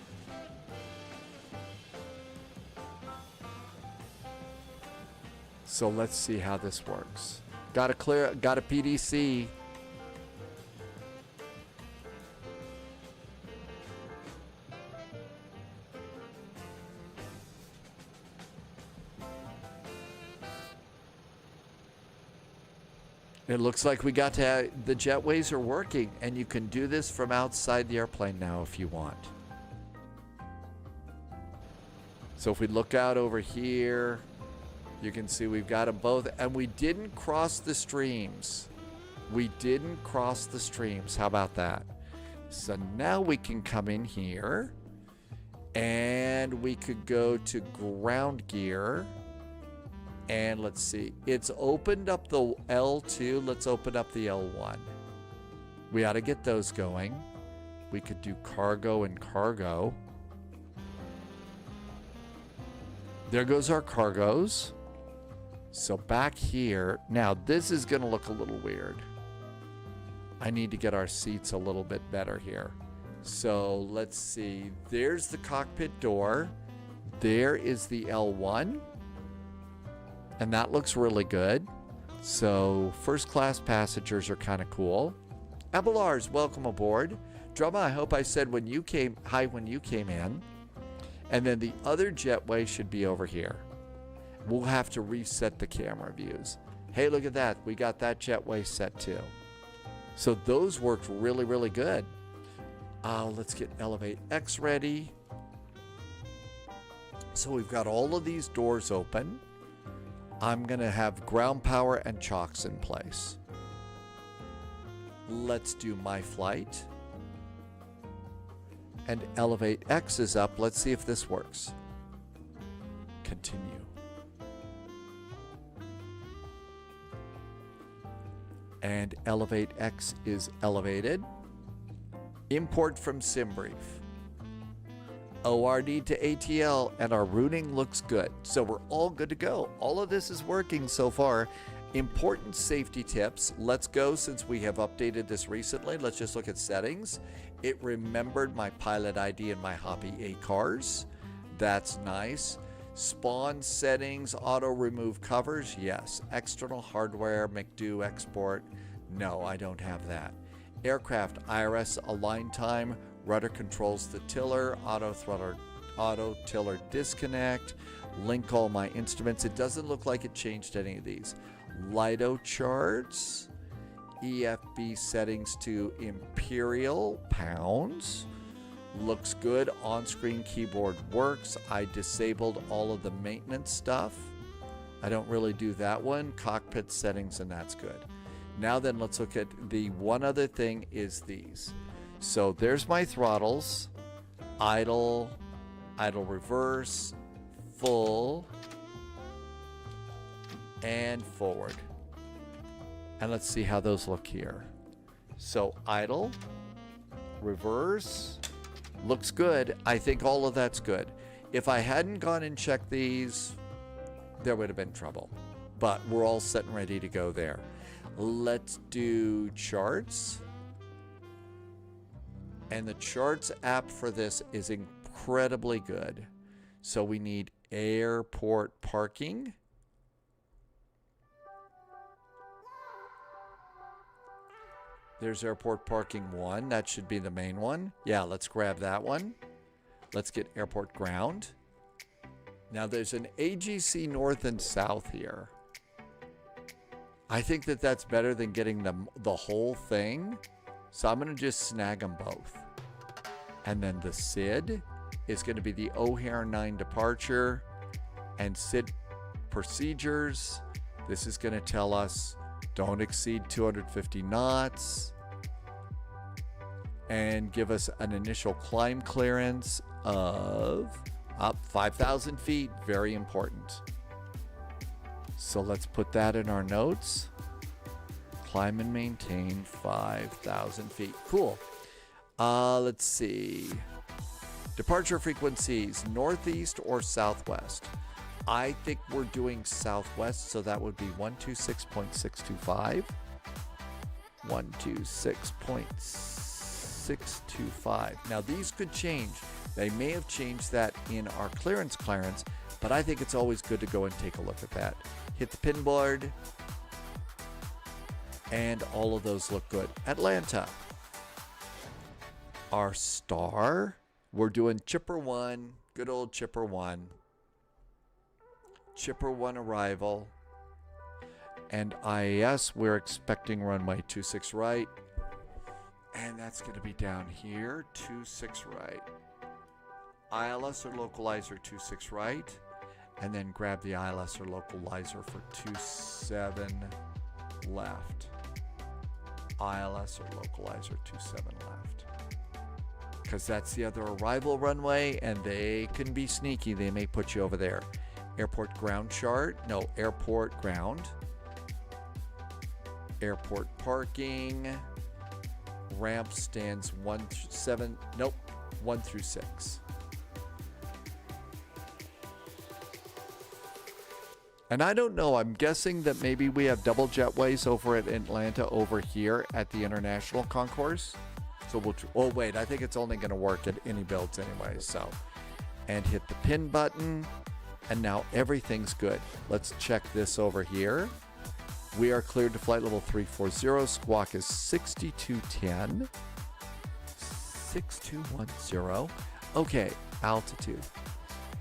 So let's see how this works. Got a PDC. It looks like we got to, the jetways are working, and you can do this from outside the airplane now if you want. So if we look out over here, you can see we've got them both, and we didn't cross the streams. We didn't cross the streams. How about that? So now we can come in here, and we could go to ground gear. And let's see, it's opened up the L2. Let's open up the L1. We ought to get those going. We could do cargo and cargo. There goes our cargoes. So back here, now this is going to look a little weird. I need to get our seats a little bit better here. So let's see, there's the cockpit door. There is the L1. And that looks really good. So first class passengers are kind of cool. Abelars, welcome aboard. Drama, I hope I said hi when you came in. And then the other jetway should be over here. We'll have to reset the camera views. Hey, look at that. We got that jetway set too. So those worked really, really good. Let's get Elevate X ready. So we've got all of these doors open. I'm going to have ground power and chocks in place. Let's do my flight. And Elevate X is up. Let's see if this works. Continue. And Elevate X is elevated. Import from SimBrief. ORD to ATL, and our routing looks good. So we're all good to go. All of this is working so far, Important safety tips. Let's go, since we have updated this recently. Let's just look at settings. It remembered my pilot ID and my Hobby A cars. That's nice. Spawn settings, auto remove covers. Yes. External hardware, McDo export. No, I don't have that. Aircraft IRS align time. Rudder controls the tiller. Auto tiller disconnect. Link all my instruments. It doesn't look like it changed any of these. Lido charts, EFB settings to imperial pounds. Looks good. On-screen keyboard works. I disabled all of the maintenance stuff. I don't really do that one. Cockpit settings, and that's good. Now then, let's look at the one other thing is these. So there's my throttles. Idle, idle reverse, full, and forward. And let's see how those look here. So idle, reverse, looks good. I think all of that's good. If I hadn't gone and checked these, there would have been trouble. But we're all set and ready to go there. Let's do charts. And the charts app for this is incredibly good. So we need airport parking. There's airport parking 1. That should be the main one. Yeah, let's grab that one. Let's get airport ground. Now there's an AGC north and south here. I think that that's better than getting the whole thing. So I'm going to just snag them both. And then the SID is going to be the O'Hare 9 departure and SID procedures. This is going to tell us don't exceed 250 knots and give us an initial climb clearance of up 5,000 feet. Very important. So let's put that in our notes. Climb and maintain 5,000 feet. Cool. Let's see. Departure frequencies, northeast or southwest. I think we're doing southwest, so that would be 126.625. 126.625. Now these could change. They may have changed that in our clearance, but I think it's always good to go and take a look at that. Hit the pin board, and all of those look good. Atlanta. Our star, we're doing Chipper 1, good old Chipper 1. Chipper 1 arrival. And IAS, we're expecting runway 26 right. And that's going to be down here, 26 right. ILS or localizer 26 right. And then grab the ILS or localizer for 27 left. ILS or localizer 27 left. Because that's the other arrival runway, and they can be sneaky. They may put you over there. Airport ground chart. No, airport ground. Airport parking. Ramp stands 1 through 6. And I don't know, I'm guessing that maybe we have double jetways over at Atlanta over here at the International Concourse. So we'll, oh wait, I think it's only going to work at any builds anyway, so. And hit the pin button, and now everything's good. Let's check this over here. We are cleared to flight level 340, squawk is 6210. 6210. Okay, altitude.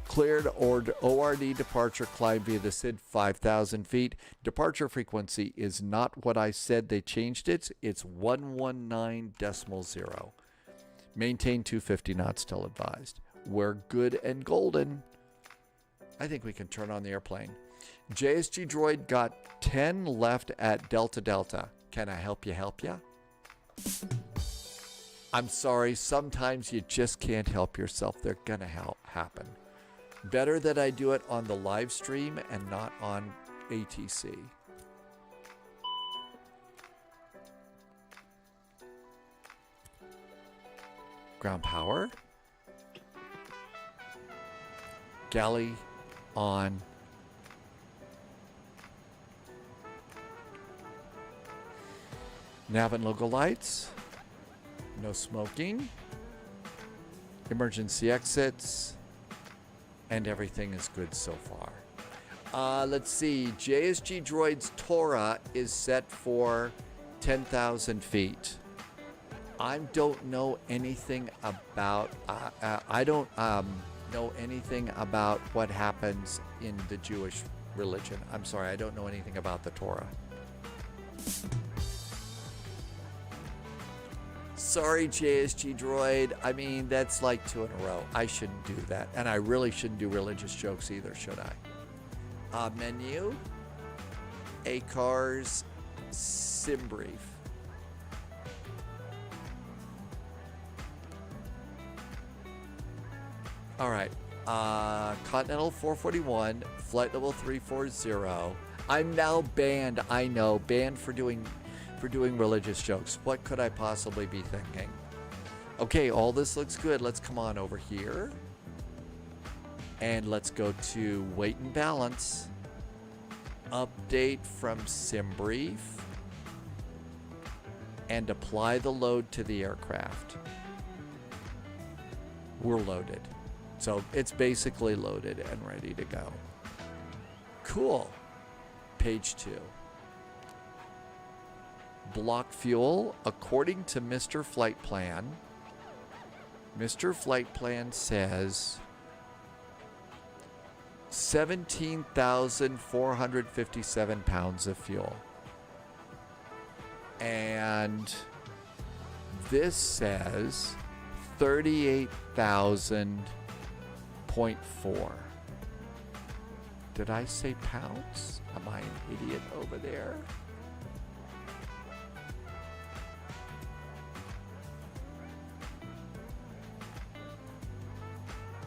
Cleared ORD departure climb via the SID 5,000 feet. Departure frequency is not what I said. They changed it. It's 119.0. Maintain 250 knots till advised. We're good and golden. I think we can turn on the airplane. JSG droid got 10 left at Delta Delta. Can I help you? I'm sorry. Sometimes you just can't help yourself. They're going to happen. Better that I do it on the live stream and not on ATC. Ground power. Galley on. Nav and logo lights. No smoking. Emergency exits. And everything is good so far. Let's see. JSG Droid's Tora is set for 10,000 feet. I don't know anything about. I don't know anything about what happens in the Jewish religion. I'm sorry, I don't know anything about the Torah. Sorry, JSG Droid. I mean, that's like 2 in a row. I shouldn't do that. And I really shouldn't do religious jokes either, should I? Menu. ACARS. Sim brief. All right. Continental 441. Flight level 340. I'm now banned. I know. Banned for doing religious jokes. What could I possibly be thinking? Okay, all this looks good. Let's come on over here. And let's go to weight and balance. Update from SimBrief. And apply the load to the aircraft. We're loaded. So it's basically loaded and ready to go. Cool. Page 2. Block fuel, according to Mr. Flight Plan. Mr. Flight Plan says 17,457 pounds of fuel. And this says 38,000.4. Did I say pounds? Am I an idiot over there?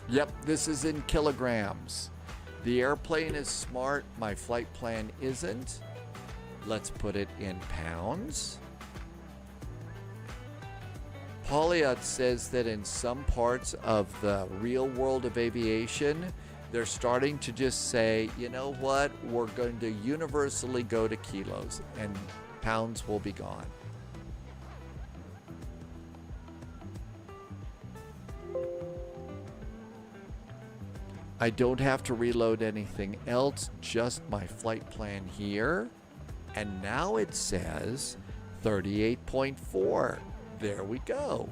Yep, this is in kilograms. The airplane is smart. My flight plan isn't. Let's put it in pounds. Polyot says that in some parts of the real world of aviation, they're starting to just say, you know what, we're going to universally go to kilos and pounds will be gone. I don't have to reload anything else, just my flight plan here. And now it says 38.4. There we go.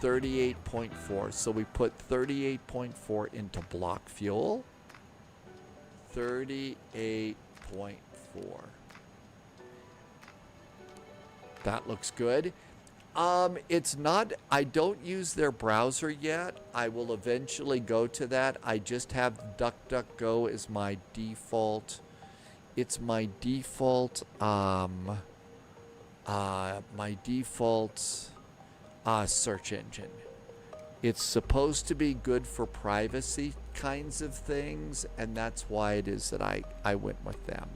38.4. So we put 38.4 into block fuel. 38.4. That looks good. It's not, I don't use their browser yet. I will eventually go to that. I just have DuckDuckGo as my default. It's my default, search engine. It's supposed to be good for privacy kinds of things, and that's why it is that I went with them.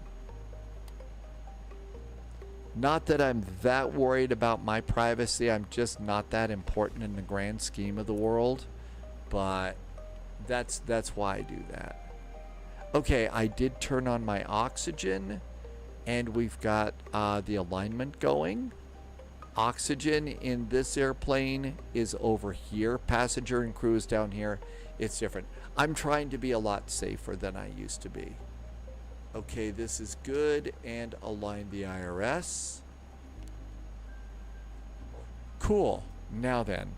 Not that I'm that worried about my privacy. I'm just not that important in the grand scheme of the world. But that's why I do that. Okay, I did turn on my oxygen. And we've got the alignment going. Oxygen in this airplane is over here. Passenger and crew is down here. It's different. I'm trying to be a lot safer than I used to be. Okay, this is good. And align the IRS. Cool. Now then,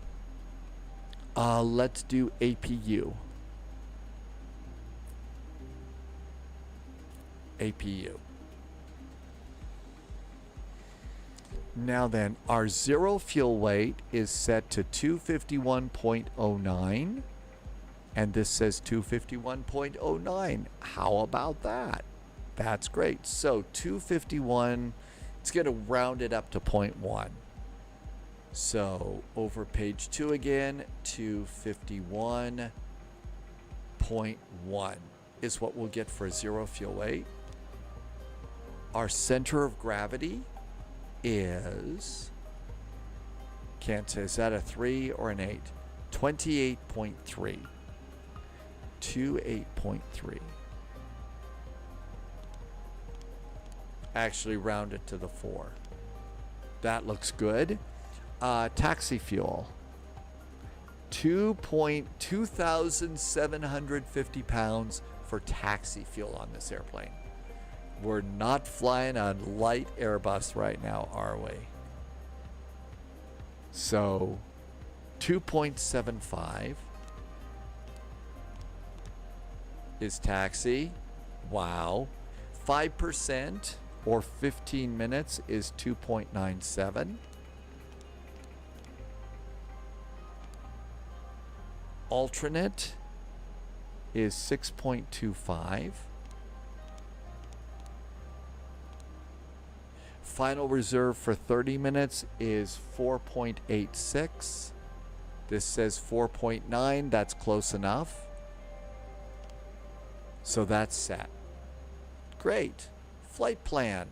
let's do APU. APU. Now then, our zero fuel weight is set to 251.09. And this says 251.09. How about that? That's great. So 251, it's going to round it up to 0.1. So over page 2 again, 251.1 is what we'll get for zero fuel weight. Our center of gravity is, can't say, is that a 3 or an 8? 28.3. 28.3. Actually round it to the 4. That looks good. Taxi fuel. 2,750 pounds for taxi fuel on this airplane. We're not flying a light Airbus right now, are we? So 2.75 is taxi. Wow. 5% or 15 minutes is 2.97. Alternate is 6.25. Final reserve for 30 minutes is 4.86. This says 4.9. That's close enough. So that's set. Great. Flight plan.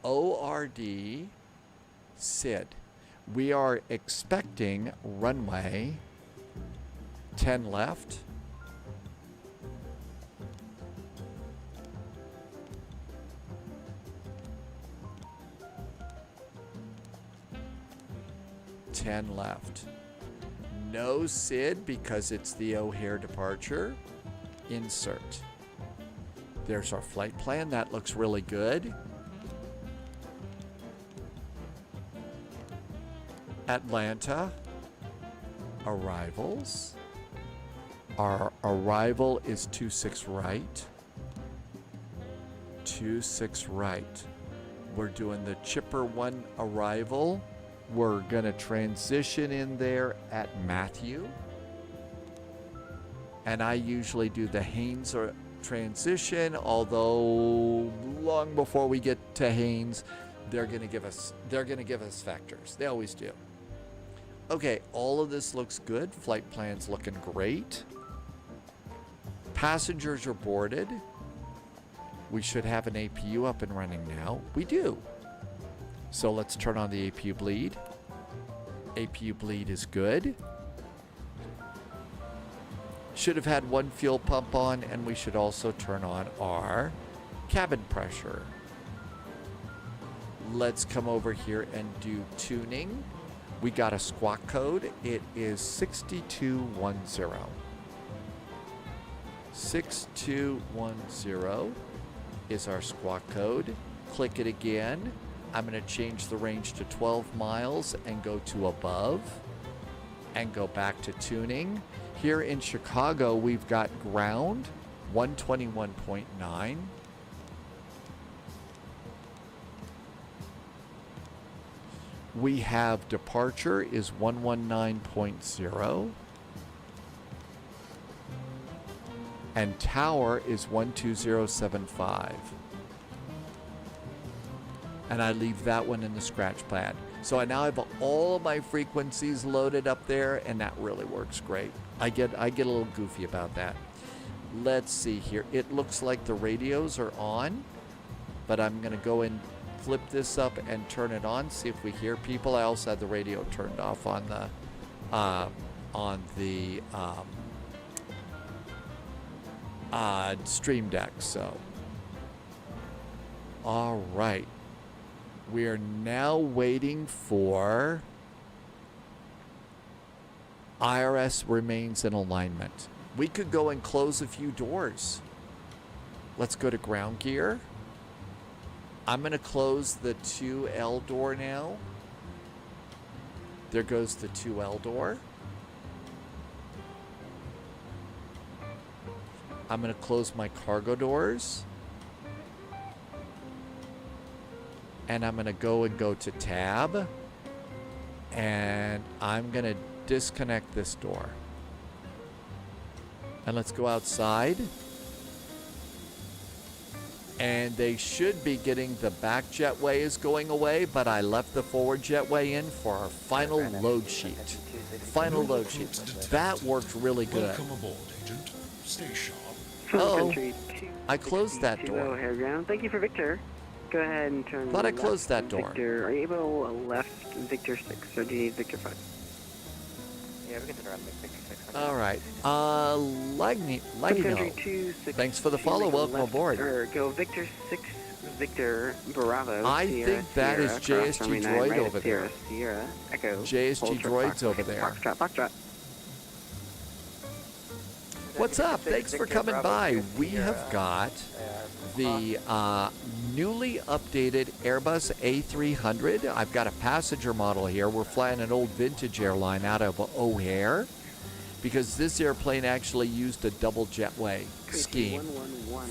ORD SID. We are expecting runway 10 left. Left. No SID because it's the O'Hare departure. Insert. There's our flight plan. That looks really good. Atlanta. Arrivals. Our arrival is 26 right. 26 right. We're doing the Chipper 1 arrival. We're going to transition in there at Matthew. And I usually do the Haynes or transition, although long before we get to Haynes, they're going to give us vectors. They always do. Okay, all of this looks good. Flight plan's looking great. Passengers are boarded. We should have an APU up and running now. We do. So let's turn on the APU bleed. APU bleed is good. Should have had one fuel pump on, and we should also turn on our cabin pressure. Let's come over here and do tuning. We got a squawk code. It is 6210. 6210 is our squawk code. Click it again. I'm going to change the range to 12 miles and go to above and go back to tuning. Here in Chicago, we've got ground 121.9. We have departure is 119.0. And tower is 12075. And I leave that one in the scratch pad. So I now have all of my frequencies loaded up there, and that really works great. I get a little goofy about that. Let's see here. It looks like the radios are on, but I'm going to go and flip this up and turn it on, see if we hear people. I also had the radio turned off on the Stream Deck. So, all right. We are now waiting for IRS remains in alignment. We could go and close a few doors. Let's go to ground gear. I'm going to close the 2L door now. There goes the 2L door. I'm going to close my cargo doors. And I'm going to go to tab. And I'm going to disconnect this door. And let's go outside. And they should be getting the back jetway is going away, but I left the forward jetway in for our final load sheet. Final load sheet. That worked really good. Welcome aboard, Agent. Stay sharp. Oh, I closed that door. Thank you for Victor. Go ahead and turn. Thought I closed that door. Victor, are you able to left Victor 6, or do you need Victor 5? Yeah, we can turn around and make 66. All right. Lagno. Thanks for the follow. Welcome aboard. Go Victor 6, Victor Bravo. I Sierra, think that is Sierra, JSG cross runway 9, Droid right over at there. Sierra, Echo. JSG hold for Droid's Foxtrot, over there. Foxtrot. What's up? Thanks for coming by. We have got the newly updated Airbus A300. I've got a passenger model here. We're flying an old vintage airline out of O'Hare because this airplane actually used a double jetway scheme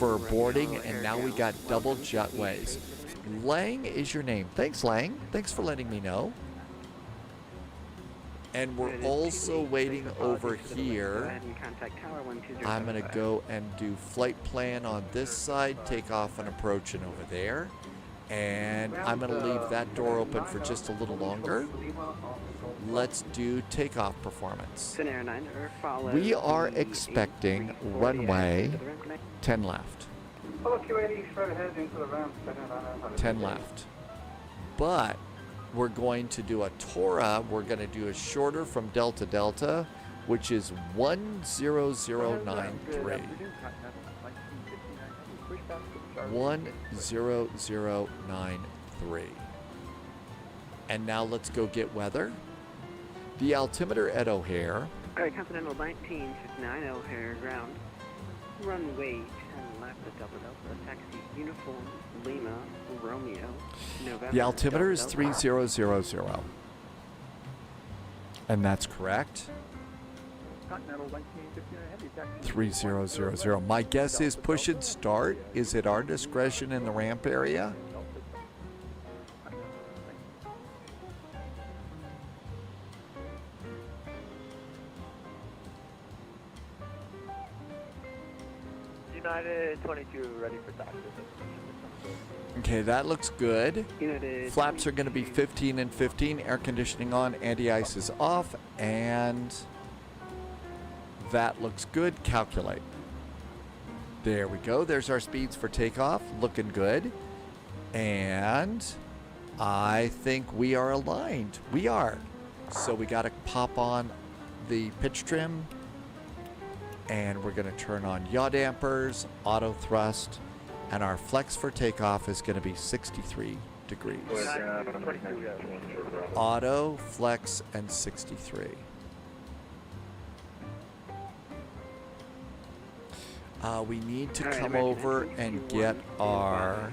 for boarding, and now we got double jetways. Lang is your name. Thanks, Lang. Thanks for letting me know. And we're also waiting over here. I'm going to go and do flight plan on this side, take off and approaching over there. And I'm going to leave that door open for just a little longer. Let's do takeoff performance. We are expecting runway 10 left. 10 left. But we're going to do a Tora. We're going to do a shorter from Delta Delta, which is 10093. 10093. And now let's go get weather. The altimeter at O'Hare. Alright, Continental 1959 O'Hare ground. Runway 10 left at Delta Delta. Taxi uniform Lima Romeo. November. The altimeter Delta, is 3000. And that's correct. 3000. My guess is push and start is at our discretion in the ramp area. United 22 ready for taxi. Okay, that looks good. United Flaps are going to be 15 and 15. Air conditioning on. Anti-ice is off. And that looks good. Calculate. There we go. There's our speeds for takeoff. Looking good. And I think we are aligned. We are. So we got to pop on the pitch trim. And we're going to turn on yaw dampers, auto thrust, and our flex for takeoff is going to be 63 degrees. Auto, flex, and 63. We need to come over and get our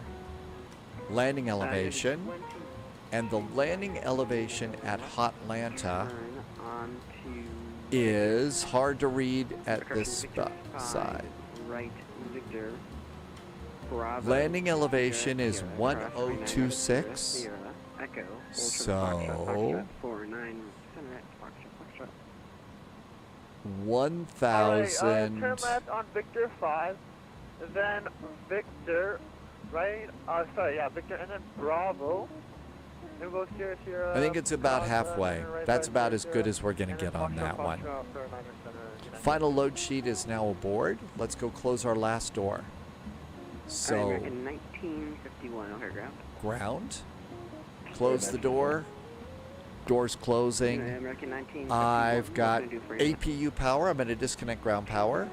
landing elevation. And the landing elevation at Hotlanta is hard to read at this side. Right, Victor. Bravo, landing elevation is 1026. Echo. So 1000. Turn left on Victor 5, then Victor, right? Victor, and then Bravo. Then we'll go Sierra. I think it's about halfway. That's about as good as we're going to get on that one. Final load sheet is now aboard. Let's go close our last door. So, American 1951 O'Hare ground. Ground. Close the door. Doors closing. American 1951. I've got APU power. I'm going to disconnect ground power.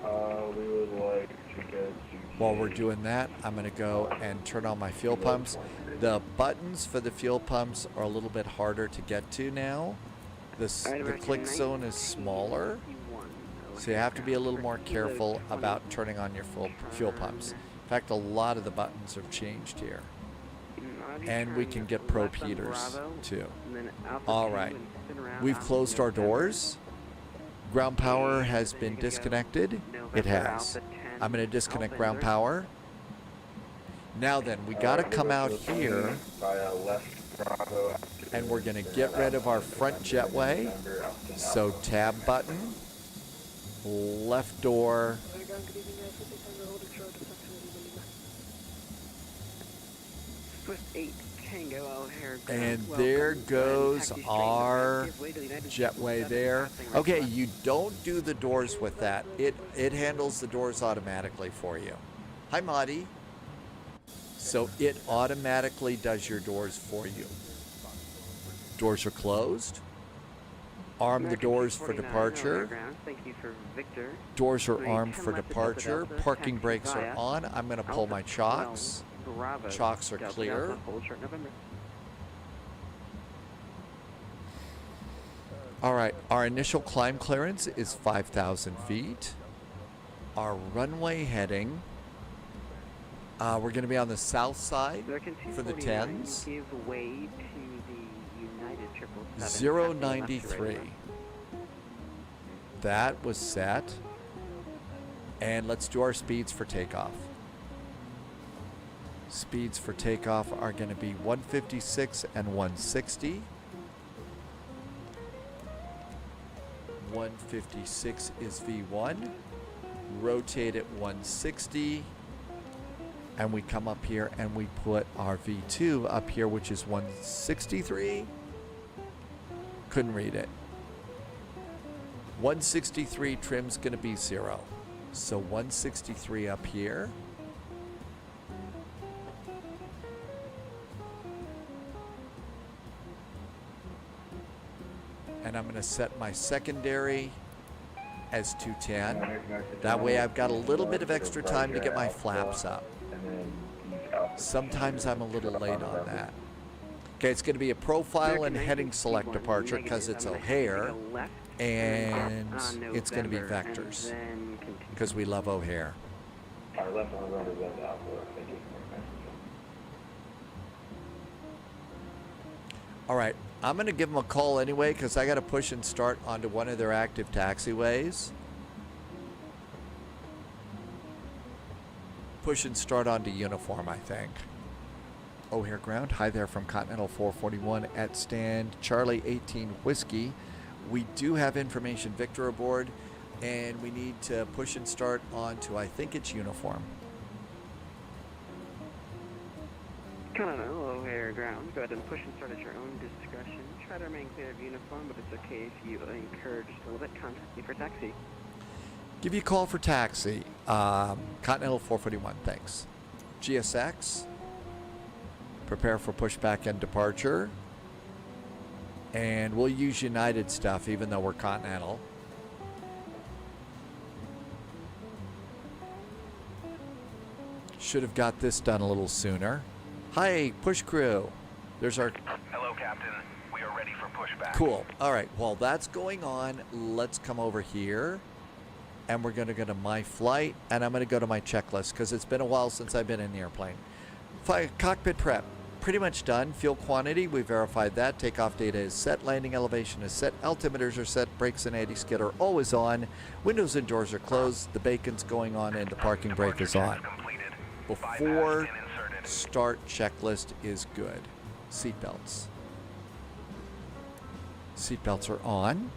We would like to get While we're doing that, I'm going to go and turn on my fuel pumps. The buttons for the fuel pumps are a little bit harder to get to now. The click zone is smaller, so you have to be a little more careful about turning on your fuel pumps. In fact, a lot of the buttons have changed here. And we can get probe heaters too. All right, we've closed our doors. Ground power has been disconnected. It has. I'm going to disconnect ground power. Now then, we got to come out here, and we're going to get rid of our front jetway. So tab button, left door. Swift 8 Tango O'Hare. And there goes our jetway there. Okay, you don't do the doors with that. It handles the doors automatically for you. Hi, Marty. So it automatically does your doors for you. Doors are closed. Arm the American doors for 249, departure. ground. Thank you for Victor. Doors are 3, armed 10 for left to departure. Delta, Parking taxi brakes are via on. I'm going to pull Alpha my chocks. 12, Bravo, Chocks are Delta, clear. Delta, hold short November. All right, our initial climb clearance is 5,000 feet. Our runway heading, we're going to be on the south side for the 10s. Give way to the United 777. 093. That was set. And let's do our speeds for takeoff. Speeds for takeoff are going to be 156 and 160. 156 is V1. Rotate at 160. And we come up here and we put our V2 up here, which is 163. Couldn't read it. 163 trim's going to be 0. So 163 up here. And I'm going to set my secondary as 210. That way I've got a little bit of extra time to get my flaps up. Sometimes I'm a little late on that. Okay, it's going to be a profile and heading select departure because it's O'Hare, and it's going to be vectors because we love O'Hare. Our left on the runner is Alpha. Thank you. All right, I'm going to give them a call anyway because I got to push and start onto one of their active taxiways. Push and start onto uniform, I think. O'Hare ground. Hi there from Continental 441 at stand Charlie 18 Whiskey. We do have information Victor aboard, and we need to push and start onto, I think it's uniform. Continental O'Hare ground. Go ahead and push and start at your own discretion. Try to remain clear of uniform, but it's okay if you incur just a little bit. Contact me for taxi. Give you a call for taxi. Continental 441, thanks. GSX. Prepare for pushback and departure. And we'll use United stuff even though we're Continental. Should have got this done a little sooner. Hi, push crew. There's our... Hello, Captain. We are ready for pushback. Cool. All right. While that's going on, let's come over here. And we're going to go to my flight. And I'm going to go to my checklist because it's been a while since I've been in the airplane. Cockpit prep. Pretty much done. Fuel quantity, we verified that. Takeoff data is set. Landing elevation is set. Altimeters are set. Brakes and anti-skid are always on. Windows and doors are closed. The bacon's going on and the parking brake is on. Before start checklist is good. Seatbelts. Seatbelts are on.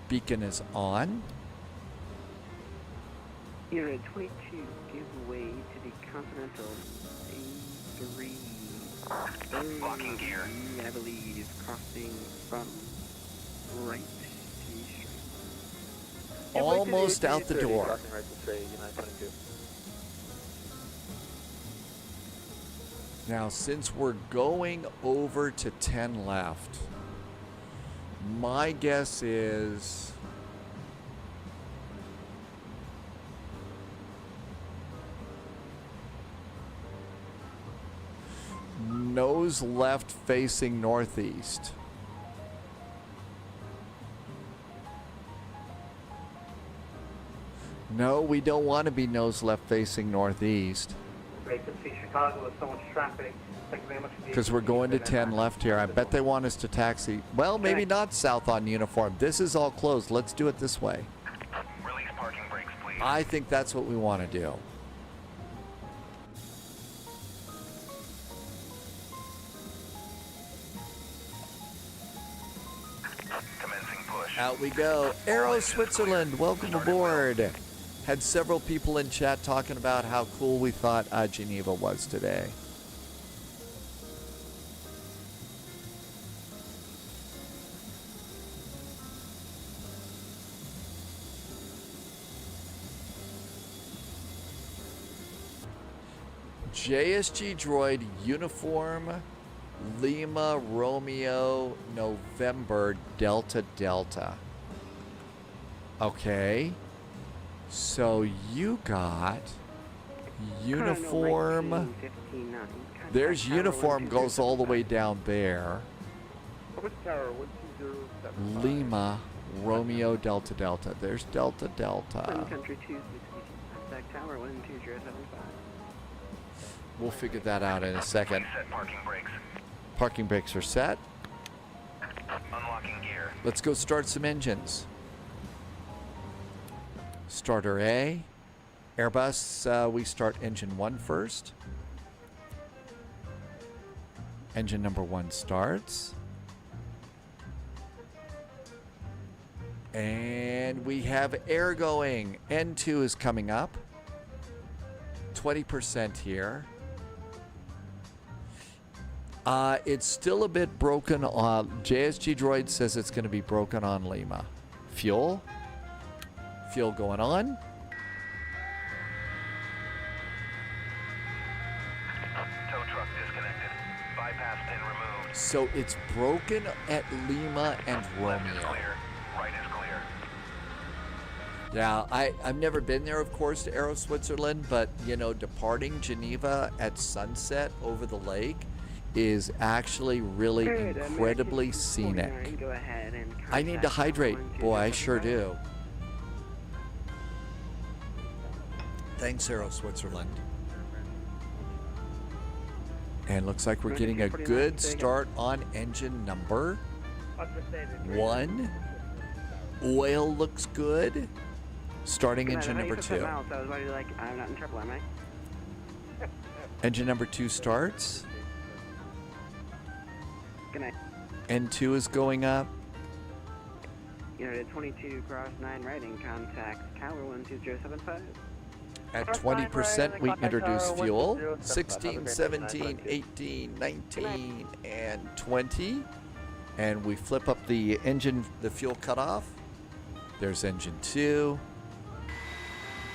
Beacon is on. Unit 22, give way to the Continental A3. Locking gear. I believe is crossing from right to straight. Almost out the door. Now, since we're going over to 10 left, my guess is nose left facing northeast. No, we don't want to be nose left facing northeast. Great to see Chicago with so much traffic. Thank you very much. Because we're going to 10 left here. I bet they want us to taxi. Well, maybe not south on uniform. This is all closed. Let's do it this way. Release parking brakes, please. I think that's what we want to do. Commencing push. Out we go. Aero Switzerland, welcome aboard. Had several people in chat talking about how cool we thought Geneva was today. JSG droid uniform Lima, Romeo, November, Delta, Delta. Okay. So you got uniform. There's uniform goes all the way down there. Lima, Romeo, Delta, Delta. There's Delta, Delta. Country 2, Stack Tower 12075. We'll figure that out in a second. Set parking brakes. Parking brakes are set. Unlocking gear. Let's go start some engines. Starter A. Airbus, we start engine 1 first. Engine number 1 starts. And we have air going. N2 is coming up. 20% here. It's still a bit broken on... JSG Droid says it's going to be broken on Lima. Fuel. Fuel going on. Tow truck disconnected. Bypass pin removed. So it's broken at Lima and Romeo. Left is clear. Right is clear. Yeah, I've never been there, of course, to Aero Switzerland, but, you know, departing Geneva at sunset over the lake is actually really incredibly scenic. Go ahead and I need to hydrate. Boy, I sure do. Thanks, Aero Switzerland. And looks like we're getting a good start on engine number 1. Oil looks good. Starting engine number 2. I'm not in trouble, am I? Engine number 2 starts. Good night. N2 is going up. United 22 cross 9 right in contact tower 12075. At 20%, we introduce fuel. 16, 17, 18, 19, and 20. And we flip up the engine, the fuel cutoff. There's engine 2.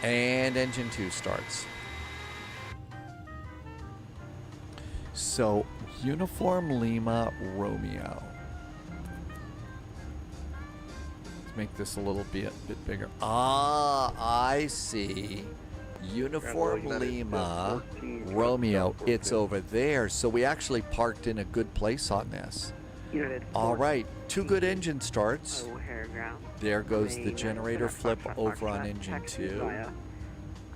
And engine 2 starts. So, Uniform Lima Romeo. Let's make this a little bit bigger. Ah, I see. Uniform Lima Romeo. It's over there. So we actually parked in a good place on this. All right. 2 good engine starts. There goes the generator flip over on engine 2.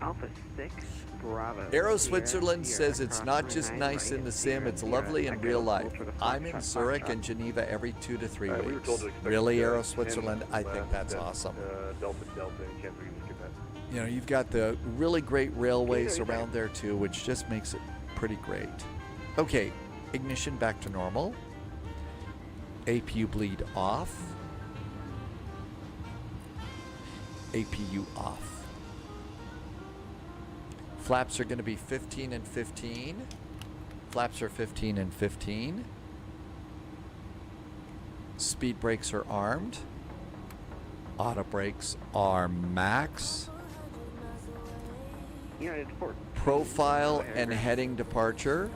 Alpha 6, Bravo. Aero Switzerland says it's not just nice in the sim, it's lovely in real life. I'm in Zurich and Geneva every 2 to 3 weeks. Really, Aero Switzerland? I think that's awesome. You know, you've got the really great railways around there too, which just makes it pretty great. Okay, ignition back to normal. APU bleed off. APU off. Flaps are going to be 15 and 15. Flaps are 15 and 15. Speed brakes are armed. Auto brakes are max. Profile and heading departure.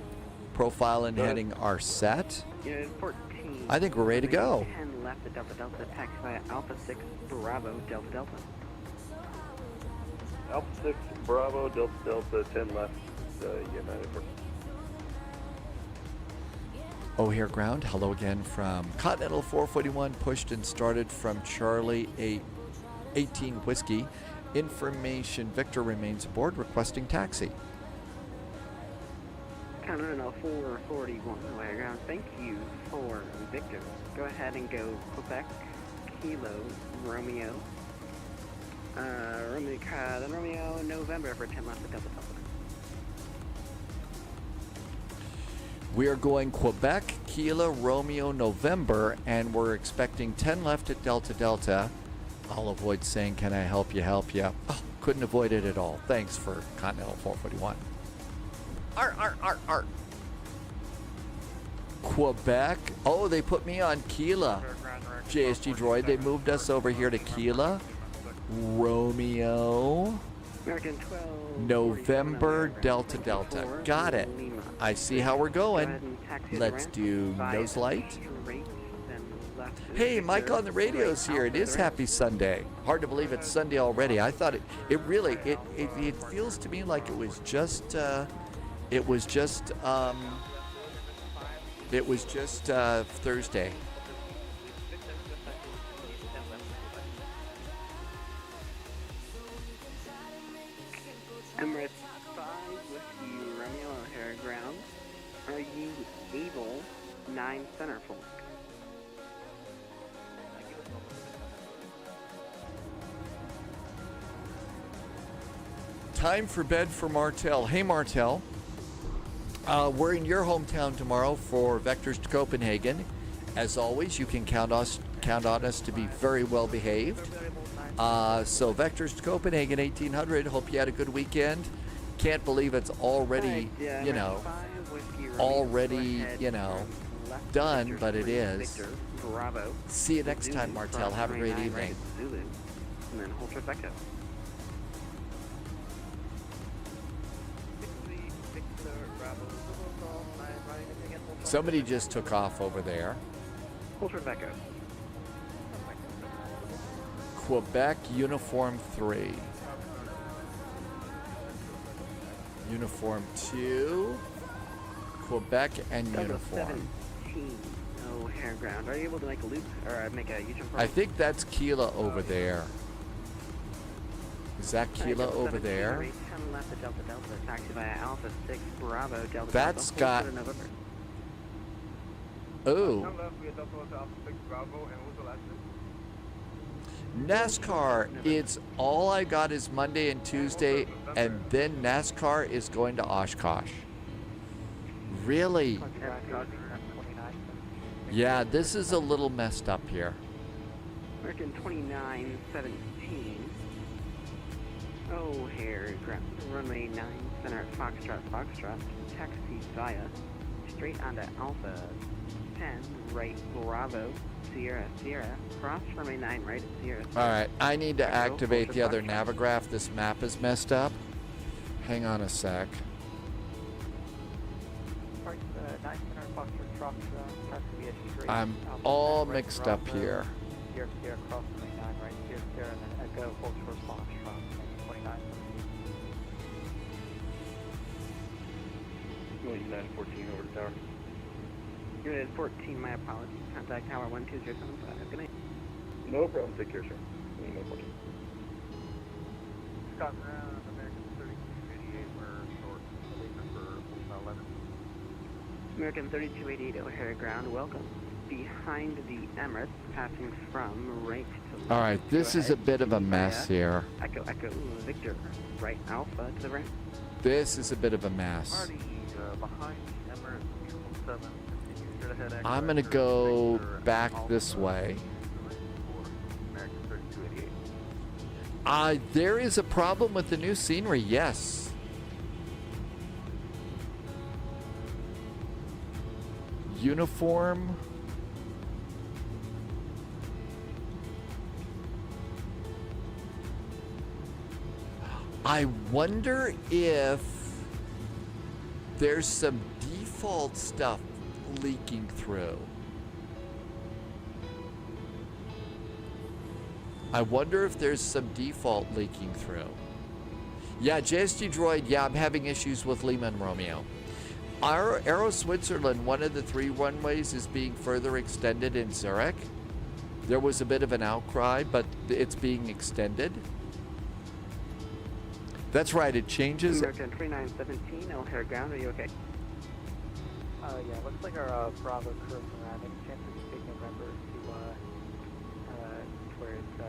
Profile and heading are set. I think we're ready to go. 10 left at Delta Delta, taxi via Alpha 6 Bravo Delta Delta. Alpha 6 Bravo Delta Delta 10 left United. O'Hare ground. Hello again from Continental 441, pushed and started from Charlie 18 Whiskey. Information, Victor remains aboard, requesting taxi. Continental 441, O'Hare ground. Thank you for Victor. Go ahead and go Quebec, Kilo, Romeo. Romeo, November for 10 left at Delta Delta. We are going Quebec, Kilo, Romeo, November, and we're expecting 10 left at Delta Delta. I'll avoid saying, can I help you, help you? Oh, couldn't avoid it at all. Thanks for Continental 441. Art. Quebec. Oh, they put me on Kila. JSG Droid, they moved us over here to Kila. Romeo. American 12. November, Delta Delta. Got it. Lima. I see how we're Go ahead going. and taxi the Let's ramp do via nose light. straight, then left to Hey, Victor, Mike on the radio's right here. It Alpha is the ramp. Happy Sunday. Hard to believe it's Sunday already. I thought it really, it feels to me like it was just Thursday. Emirates 5 Whiskey Romeo O'Hare ground. Are you able 9 centerfold? Time for bed for Martel. Hey, Martel. We're in your hometown tomorrow for Vectors to Copenhagen. As always, you can count on us to be very well behaved. So Vectors to Copenhagen 1800. Hope you had a good weekend. Can't believe it's already, you know, done, but it is. Bravo. See you next time, Martel. Have a great evening. Zulu, and then hold trifecta. Somebody just took off over there. Hold trifecta. Quebec Uniform 3. Uniform 2. Quebec and Uniform. 17 O'Hare ground. Are you able to make a loop or make a U-turn? I think that's Keela over there. Is that Keela over there? 10 left at Delta Delta. Taxi via Alpha 6 Bravo Delta That's Delta. got. Oh. NASCAR, it's all I got is Monday and Tuesday, and then NASCAR is going to Oshkosh. Really? Yeah, this is a little messed up here. American 2917. O'Hare ground. Runway 9 center Foxtrot Foxtrot. Taxi via straight onto Alpha 10 right Bravo Sierra Sierra. Cross runway 9 right at Sierra Sierra. All right, I need to activate the other Navigraph. This map is messed up. Hang on a sec. I'm all mixed up here. Sierra Sierra cross runway 9 right Sierra Sierra and then Echo hold short launch from 29. United 14 over the tower. Unit 14, my apologies. Contact tower 12075. Good night. No problem. Take care, sir. United 14. Scott, American 3288, we're short. Number 11. American 3288 O'Hare ground. Welcome. Behind the Emirates, passing from right to left. All right, this is a bit of a mess here. Echo Echo Victor. Right Alpha to the right. This is a bit of a mess. Party behind the Emirates, 7. I'm going to go back this way. American 3288. There is a problem with the new scenery, yes. Uniform. I wonder if there's some default stuff leaking through. I wonder if there's some default leaking through. Yeah, JSG Droid, yeah, I'm having issues with Lima and Romeo. Our Aero Switzerland, one of the 3 runways is being further extended in Zurich. There was a bit of an outcry, but it's being extended. That's right, it changes. American 2917 O'Hare ground. Are you okay? Yeah, looks like our Bravo crew around. Any chance we can take November to where it's, I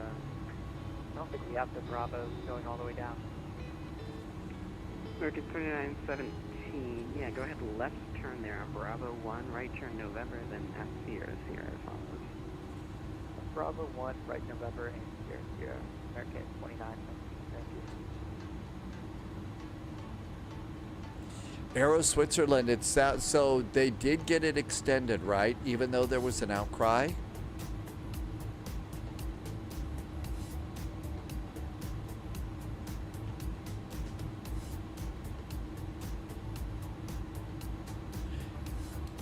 don't think we have the Bravo going all the way down. American 2917. Yeah, go ahead left turn there on Bravo 1, right turn November, then F Sierra Sierra follows. Bravo 1, right November, and Sierra Sierra. American 29. Thank you. Aero Switzerland, it's so they did get it extended, right? Even though there was an outcry.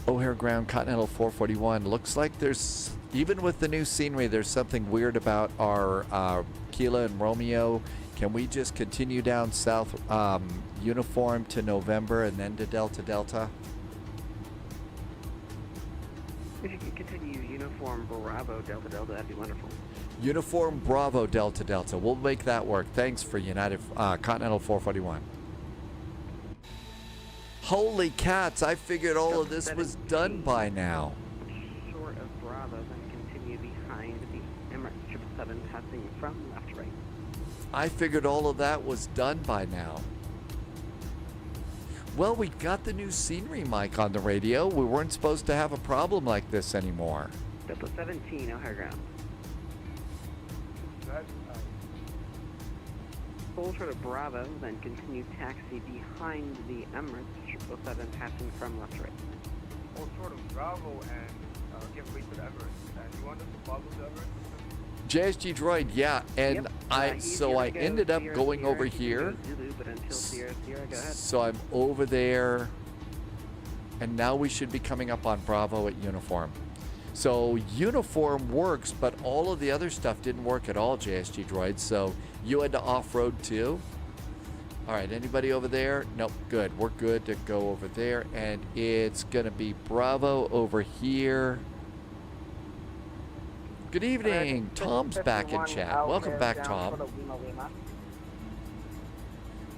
O'Hare Ground, Continental 441. Looks like there's, even with the new scenery, there's something weird about our Kilo and Romeo. Can we just continue down south uniform to November and then to Delta Delta? If you could continue uniform Bravo Delta Delta, that'd be wonderful. Uniform Bravo Delta Delta. We'll make that work. Thanks for United Continental 441. Holy cats, I figured all of this was done by now. Short of Bravo, then continue behind the Emirates 777 passing from left to right. I figured all of that was done by now. Well, we got the new scenery mic on the radio. We weren't supposed to have a problem like this anymore. Delta 17, O'Hare Ground. Full short of Bravo, then continue taxi behind the Emirates 777 passing from left to right. Full short of Bravo and give way to the Everest. And you want us to follow the Everest? JSG Droid, yeah, and Yep. I ended up going over here. Zulu, but until Sierra, go ahead. So I'm over there, and now we should be coming up on Bravo at Uniform. So Uniform works, but all of the other stuff didn't work at all, JSG Droid. So you had to off-road too. All right, anybody over there? Nope, good. We're good to go over there, and it's gonna be Bravo over here. Good evening. Tom's back in chat. Welcome back, Tom.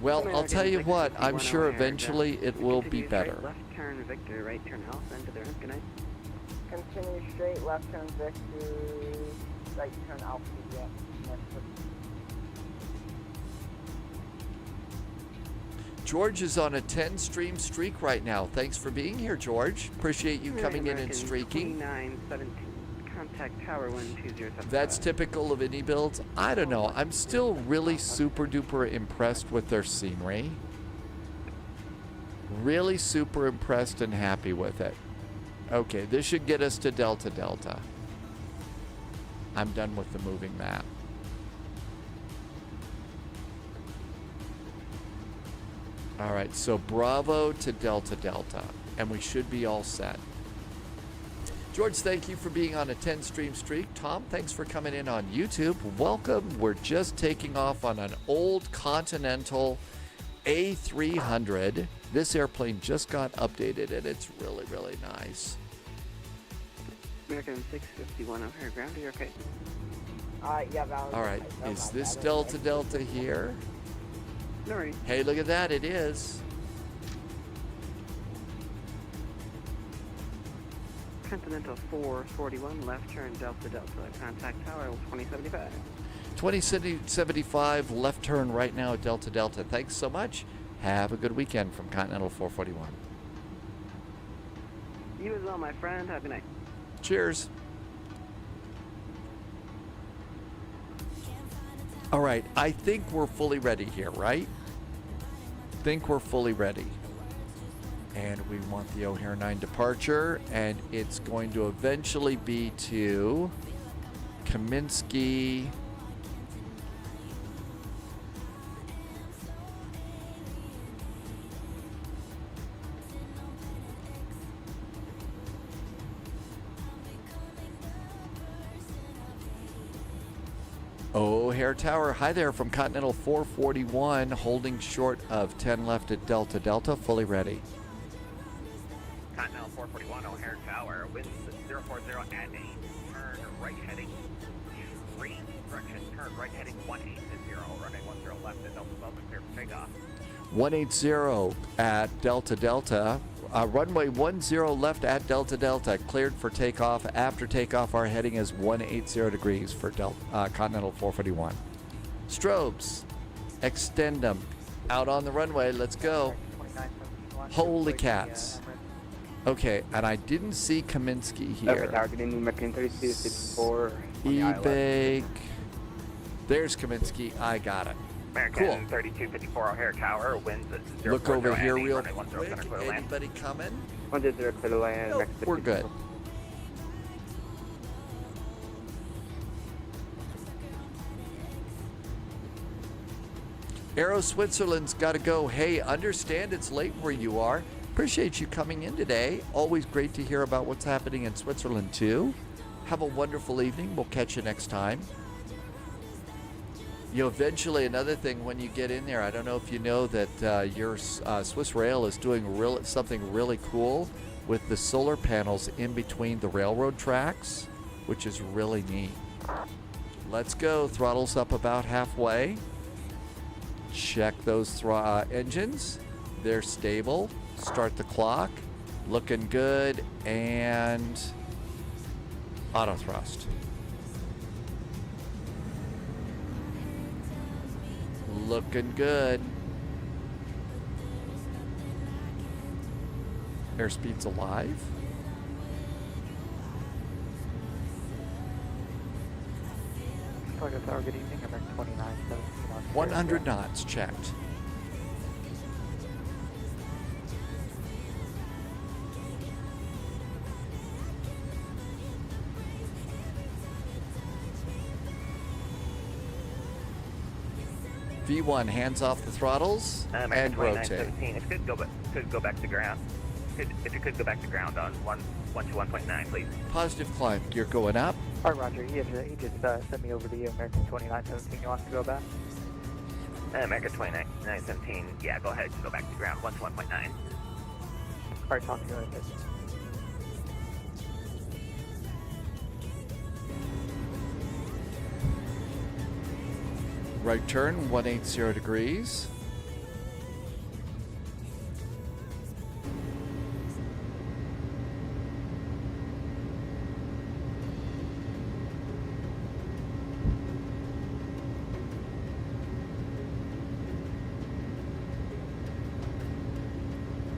Well, I'll tell you what. I'm sure eventually it will be better. Left turn Victor, right turn Alpha, into the good night. Continue straight, left turn Victor, right turn Alpha, yeah. George is on a 10-stream streak right now. Thanks for being here, George. Appreciate you coming in and streaking. 2917, contact tower 12075. That's typical of indie builds. I don't know. I'm still really super duper impressed with their scenery. Really super impressed and happy with it. Okay, this should get us to Delta Delta. I'm done with the moving map. All right, so Bravo to Delta Delta, and we should be all set. George, thank you for being on a 10-stream streak. Tom, thanks for coming in on YouTube. Welcome. We're just taking off on an old Continental A300. This airplane just got updated, and it's really, really nice. American 651 O'Hare Ground, are you okay? Yeah, Valerie. All right, is this Delta Delta here? No worries. Hey, look at that, it is. Continental 441, left turn Delta Delta, contact tower 2075. 2075, left turn right now at Delta Delta. Thanks so much. Have a good weekend from Continental 441. You as well, my friend. Have a good night. Cheers. All right, I think we're fully ready here, right? Think we're fully ready. And we want the O'Hare 9 departure, and it's going to eventually be to Kaminsky. O'Hare Tower, hi there from Continental 441, holding short of 10 left at Delta Delta, fully ready. Continental 441, O'Hare Tower, winds 040 and 8, turn right heading 3, direction, turn right heading 180, runway 10 left at Delta Delta, clear for takeoff. 180 at Delta Delta. Runway 10 left at Delta Delta, cleared for takeoff. After takeoff, our heading is 180 degrees for Continental 441. Strobes, extend them. Out on the runway, let's go. Holy cats. Okay, and I didn't see Kaminsky here. E-bake. There's Kaminsky, I got it. American Cool. 3254 O'Hare Tower, winds at 040 Look over here and 8, real runway 10 quick. center clear to land. Anybody coming? 10 clear to land. Nope, we're good. Aero Switzerland's got to go. Hey, understand it's late where you are. Appreciate you coming in today. Always great to hear about what's happening in Switzerland too. Have a wonderful evening. We'll catch you next time. You know, eventually, another thing when you get in there, I don't know if you know that your Swiss Rail is doing something really cool with the solar panels in between the railroad tracks, which is really neat. Let's go. Throttles up about halfway. Check those engines. They're stable. Start the clock. Looking good. And auto thrust. Looking good. Airspeed's alive. Target tower, good evening. I'm at 29, 100 knots checked. V1, hands off the throttles and rotate. If you could go back to ground. If you could go back to ground on 121.9, please. Positive climb, gear going up. All right, Roger. He just sent me over the American 2917. You want to go back? American 2917, yeah, go ahead. Go back to ground, 121.9. All right, talk to you later. Right turn, 180 degrees.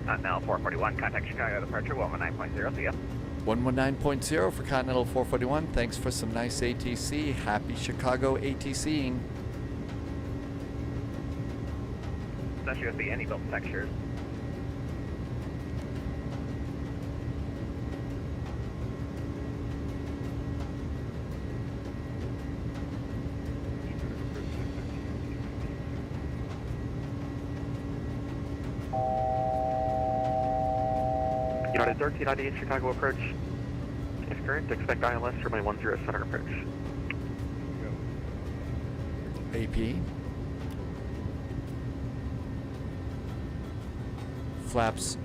Continental 441, contact Chicago departure, 119.0, see ya. 119.0 for Continental 441. Thanks for some nice ATC. Happy Chicago ATCing. Especially with the any-built textures. United 1398 Chicago approach. If current, expect ILS for my 10 center approach. AP. Flaps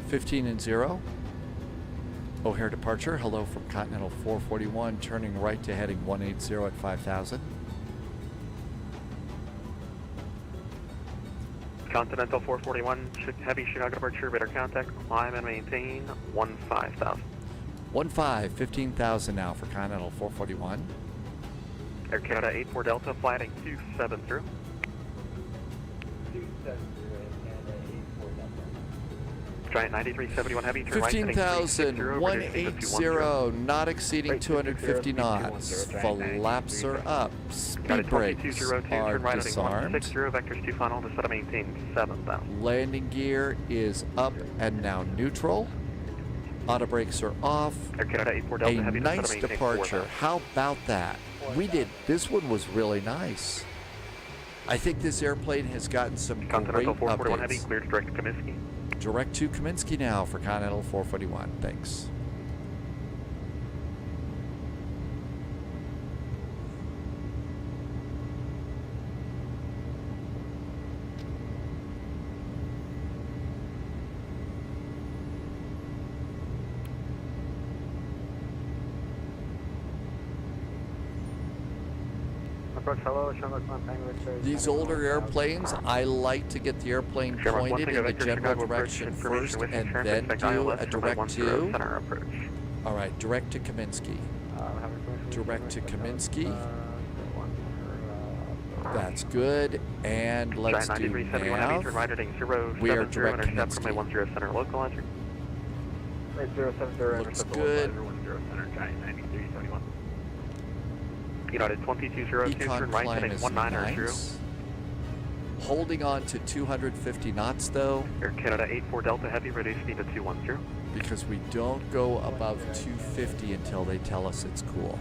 15 and 0. O'Hare departure. Hello from Continental 441, turning right to heading 180 at 5,000. Continental 441, heavy Chicago departure, radar contact, climb and maintain 15,000. 15,000 now for Continental 441. Air Canada 84 Delta, flighting 270. Giant 9371 heavy, turn right, 15,000, 180, not exceeding 250 knots. Flaps are up. Speed brakes are disarmed. Vectors 2 final, to set a maintain 7,000. Landing gear is up and now neutral. Auto brakes are off. Air Canada 84 Delta, a heavy, nice departure. How about that? This one was really nice. I think this airplane has gotten some Continental great 441 updates. heavy, cleared direct to Kaminsky. Direct to Kaminsky now for Continental 441. Thanks. These older airplanes, I like to get the airplane pointed in the general direction first and then do a direct to. All right, direct to Kaminsky. Direct to Kaminsky. That's good. And let's do nav. We are direct Kaminsky. Looks good. United 2202, turn right, heading 19 nice. Holding on to 250 knots though. Air Canada 84 Delta Heavy, reduce speed to 210. Because we don't go above 250 until they tell us it's cool.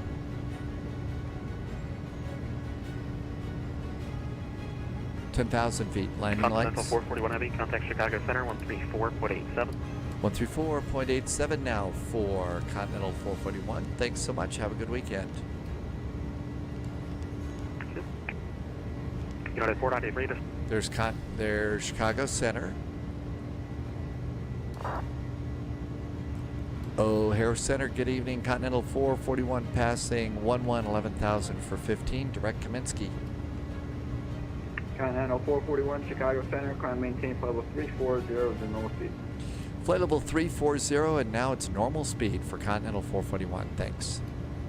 10,000 feet. Landing Continental lights. 441 Heavy, contact Chicago Center, 134.87. 134.87 now for Continental 441. Thanks so much. Have a good weekend. United 4.8 Rita. There's Chicago Center. O'Hare Center, good evening. Continental 441 passing 11,000 for 15. Direct Kaminsky. Continental 441, Chicago Center, climb maintain flight level 340 is the normal speed. Flight level 340, and now it's normal speed for Continental 441. Thanks.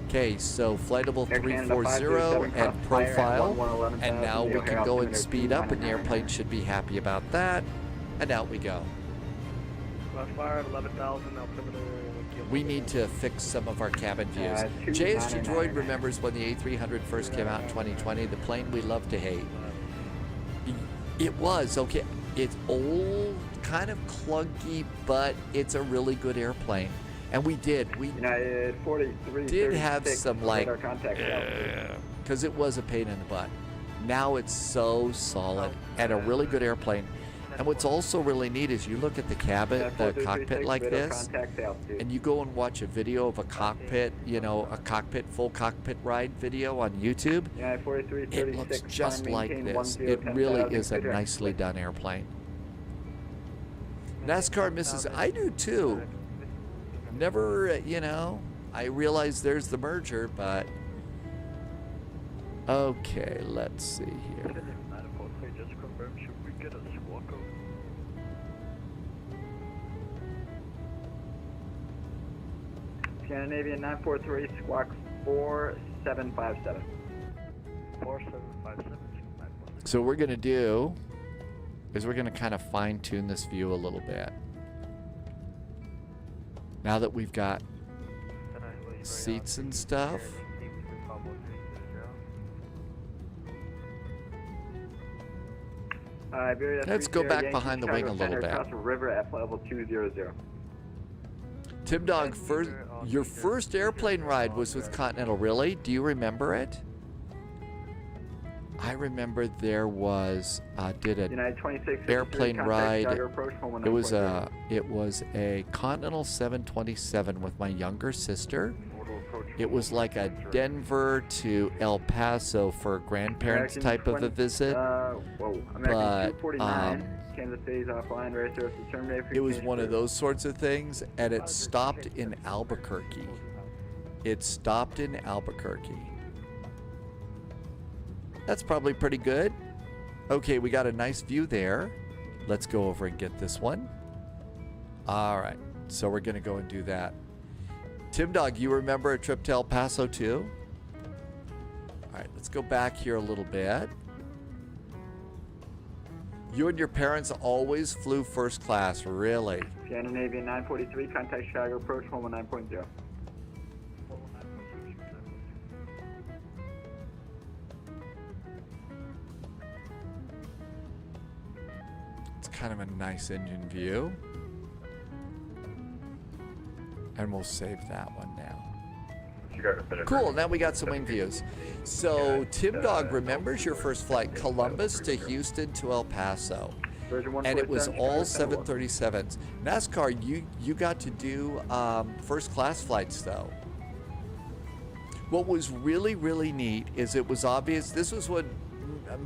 Okay, so flight level 340 and profile, and now we can go and speed up, and the airplane should be happy about that. And out we go. Left fire at 11,000, altimeter. We need to fix some of our cabin views. JSG Droid remembers when the A300 first came out in 2020, the plane we love to hate. It was, okay, it's old, kind of clunky, but it's a really good airplane. And we did have some like, because it was a pain in the butt. Now it's so solid and a really good airplane. And what's also really neat is you look at the cabin, the cockpit like this, and you go and watch a video of a cockpit, you know, full cockpit ride video on YouTube. It looks just like this. It really is a nicely done airplane. NASCAR misses, I do too. Never, you know, I realize there's the merger, but okay, let's see here. Scandinavian 943, squawk 4757. 4757. So what we're going to do is we're going to kind of fine tune this view a little bit. Now that we've got seats and stuff. Let's go back behind the wing a little bit. Across the river at flight level 200. Tim Dog, your first airplane ride was with Continental, really? Do you remember it? I remember there was did an airplane ride. It was a Continental 727 with my younger sister. It was like a Denver to El Paso for grandparents type of a visit. But it was one of those sorts of things, and it stopped in Albuquerque. That's probably pretty good. Okay, we got a nice view there. Let's go over and get this one. All right, so we're going to go and do that. Tim Dog, you remember a trip to El Paso too? All right, let's go back here a little bit. You and your parents always flew first class, really? Scandinavian 943, contact Chicago approach 119.0. It's kind of a nice engine view. And we'll save that one now. Cool, now we got some wing views. So Tim Dog remembers your first flight, Columbus to Houston to El Paso. And it was all 737s. NASCAR, you got to do first class flights though. What was really, really neat is it was obvious, this was when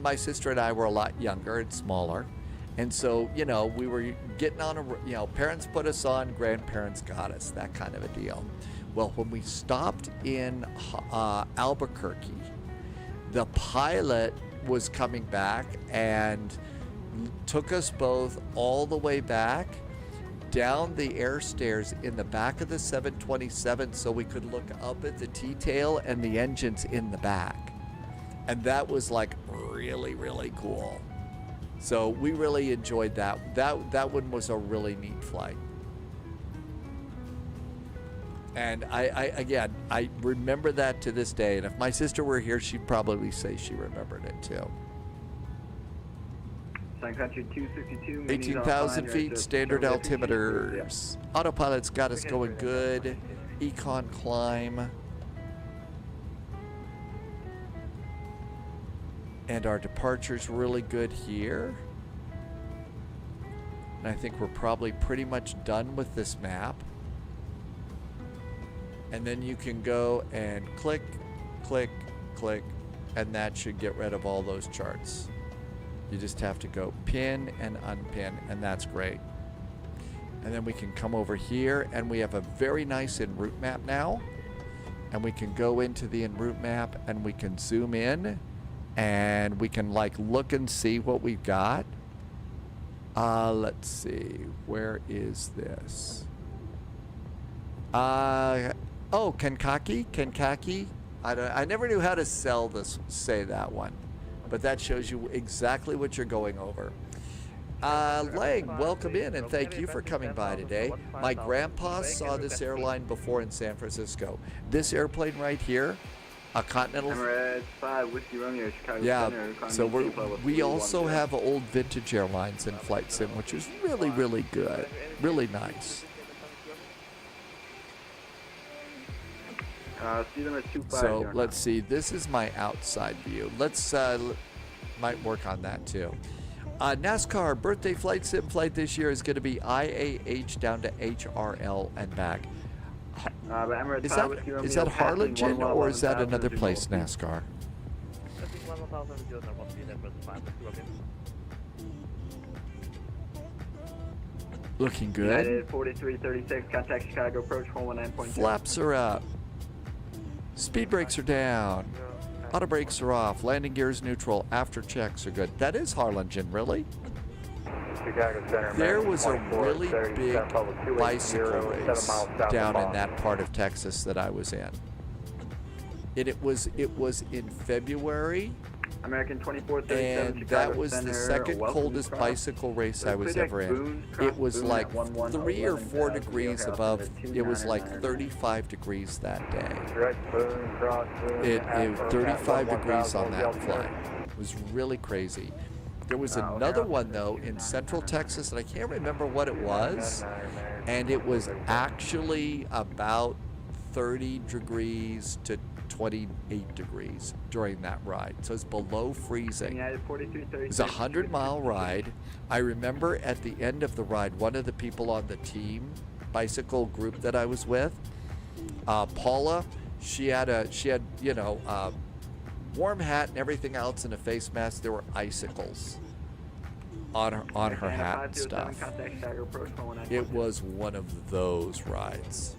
my sister and I were a lot younger and smaller. And so, you know, we were getting on parents put us on, grandparents got us, that kind of a deal. Well, when we stopped in Albuquerque, the pilot was coming back and took us both all the way back down the air stairs in the back of the 727 so we could look up at the T-tail and the engines in the back. And that was like really, really cool. So we really enjoyed that. That one was a really neat flight. And I remember that to this day. And if my sister were here, she'd probably say she remembered it too. Sun Country 262. 18,000 feet, standard altimeters. Autopilot's got us going good. Econ climb. And our departure's really good here. And I think we're probably pretty much done with this map. And then you can go and click, click, click, and that should get rid of all those charts. You just have to go pin and unpin, and that's great. And then we can come over here, and we have a very nice en route map now. And we can go into the en route map, and we can zoom in, and we can like look and see what we've got. Let's see, where is this? Oh, Kankaki. I never knew how to say that one, but that shows you exactly what you're going over. Leg, welcome in, and thank you for coming by today. My grandpa saw this airline before in San Francisco. This airplane right here, a Continental. Emirates 5, Whiskey Romeo, Chicago Center. So we also have old vintage airlines in Flight Sim, which is really, really good. Really nice. So let's see. This is my outside view. Let's might work on that too. NASCAR birthday flight sim flight this year is going to be IAH down to HRL and back. Is that Harlingen or is that another place, NASCAR? Looking good. United 4336, contact Chicago approach 119.2. Flaps are up. Speed brakes are down. Auto brakes are off. Landing gears neutral. After checks are good. That is Harlingen, really? Chicago Center. There was a really big bicycle race down in that part of Texas that I was in. It was in February. American 2437, and Chicago that was Center, the second coldest bicycle race I was ever in. It was like 3 or 4 degrees above. It was like 35 degrees that day. It was 35 degrees on that flight. It was really crazy. There was another one though in Central Texas, and I can't remember what it was, and it was actually about 30 degrees to 28 degrees during that ride. So it's below freezing. It was a 100-mile ride. I remember at the end of the ride, one of the people on the team bicycle group that I was with, Paula, she had you know, warm hat and everything else and a face mask. There were icicles on her hat and stuff. It was one of those rides.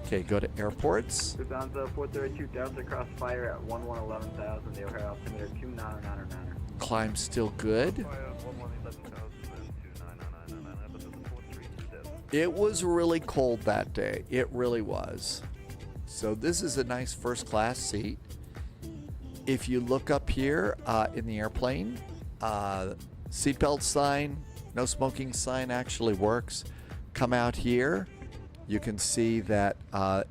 Okay, go to airports. Lufthansa 432 Delta crossfire at 11,000. The O'Hare altimeter 2999. Climb still good. It was really cold that day. It really was. So this is a nice first class seat. If you look up here in the airplane, seatbelt sign, no smoking sign actually works. Come out here. You can see that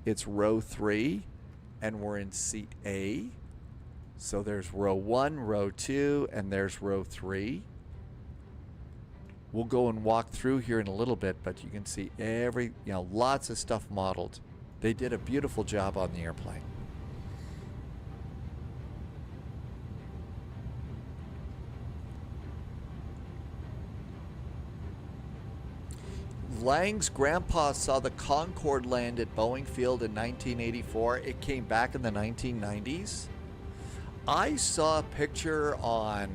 it's row 3 and we're in seat A. So there's row 1, row 2, and there's row 3. We'll go and walk through here in a little bit, but you can see lots of stuff modeled. They did a beautiful job on the airplane. Lang's grandpa saw the Concorde land at Boeing Field in 1984. It came back in the 1990s. I saw a picture on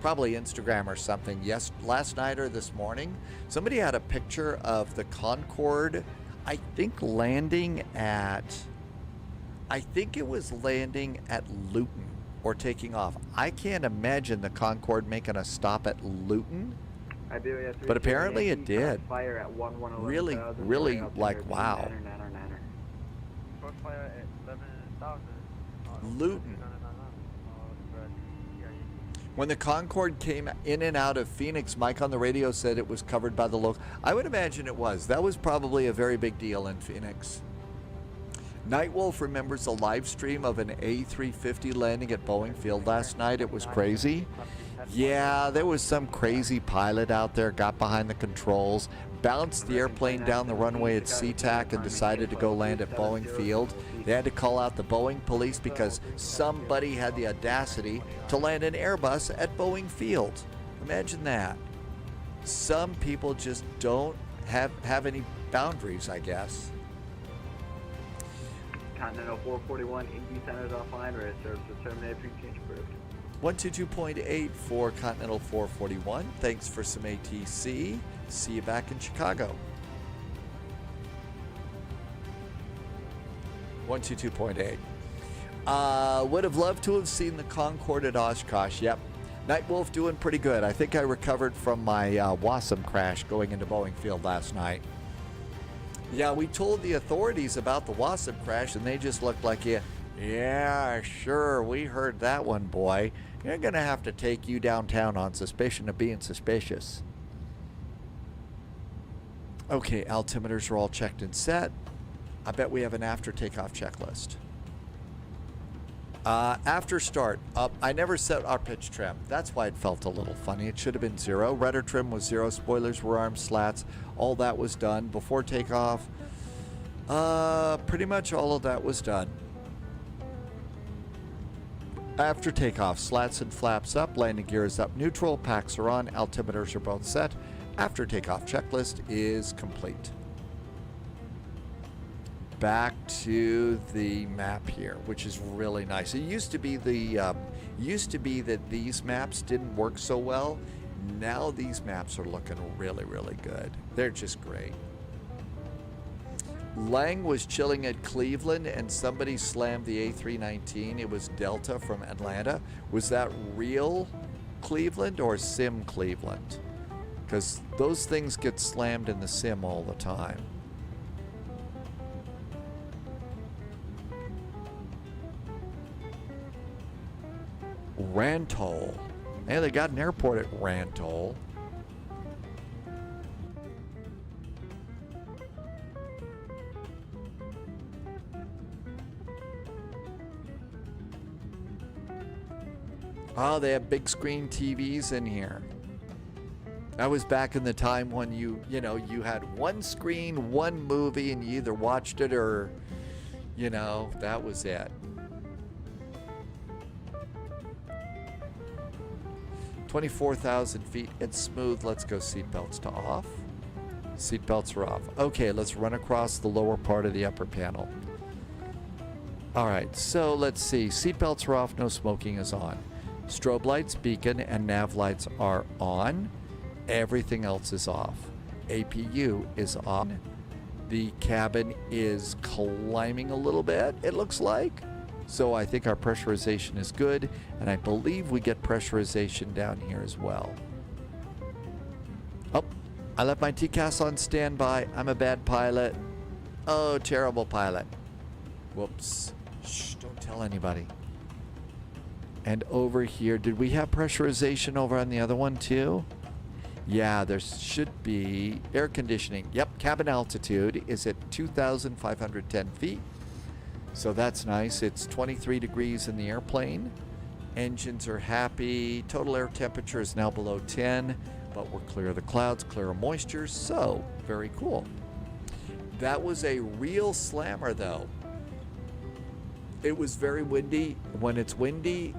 probably Instagram or something last night or this morning. Somebody had a picture of the Concorde, I think it was landing at Luton or taking off. I can't imagine the Concorde making a stop at Luton. But apparently it did. Really, really, like, wow. Luton. When the Concorde came in and out of Phoenix, Mike on the radio said it was covered by the local. I would imagine it was. That was probably a very big deal in Phoenix. Nightwolf remembers a live stream of an A350 landing at Boeing Field last night. It was crazy. Yeah, there was some crazy pilot out there, got behind the controls, bounced the airplane down the runway at SeaTac and decided to go land at Boeing Field. They had to call out the Boeing police because somebody had the audacity to land an Airbus at Boeing Field. Imagine that. Some people just don't have any boundaries, I guess. Continental 441, Indy Center is offline, ready to service was terminated, pre-change approved. 122.8 for Continental 441. Thanks for some ATC. See you back in Chicago. 122.8. Would have loved to have seen the Concorde at Oshkosh. Yep. Nightwolf doing pretty good. I think I recovered from my Wasm crash going into Boeing Field last night. Yeah, we told the authorities about the Wasm crash, and they just looked like, yeah, sure, we heard that one, boy. You're going to have to take you downtown on suspicion of being suspicious. Okay, altimeters are all checked and set. I bet we have an after takeoff checklist. After start, I never set our pitch trim. That's why it felt a little funny. It should have been 0. Rudder trim was 0. Spoilers were armed, slats. All that was done. Before takeoff, pretty much all of that was done. After takeoff, slats and flaps up, landing gear is up neutral, packs are on, altimeters are both set. After takeoff checklist is complete. Back to the map here, which is really nice. It used to be that these maps didn't work so well. Now these maps are looking really, really good. They're just great. Lang was chilling at Cleveland and somebody slammed the A319. It was Delta from Atlanta. Was that real Cleveland or sim Cleveland? Because those things get slammed in the sim all the time. Rantol. Hey, they got an airport at Rantol. Oh, they have big screen TVs in here. That was back in the time when you had one screen, one movie, and you either watched it or, that was it. 24,000 feet. It's smooth. Let's go seatbelts to off. Seatbelts are off. Okay, let's run across the lower part of the upper panel. All right, so let's see. Seatbelts are off. No smoking is on. Strobe lights, beacon, and nav lights are on. Everything else is off. APU is on. The cabin is climbing a little bit, it looks like. So I think our pressurization is good, and I believe we get pressurization down here as well. Oh, I left my TCAS on standby. I'm a bad pilot. Oh, terrible pilot. Whoops. Shh, don't tell anybody. And over here, did we have pressurization over on the other one too? Yeah, there should be air conditioning. Yep, cabin altitude is at 2,510 feet. So that's nice. It's 23 degrees in the airplane. Engines are happy. Total air temperature is now below 10, but we're clear of the clouds, clear of moisture, so very cool. That was a real slammer though. It was very windy. When it's windy,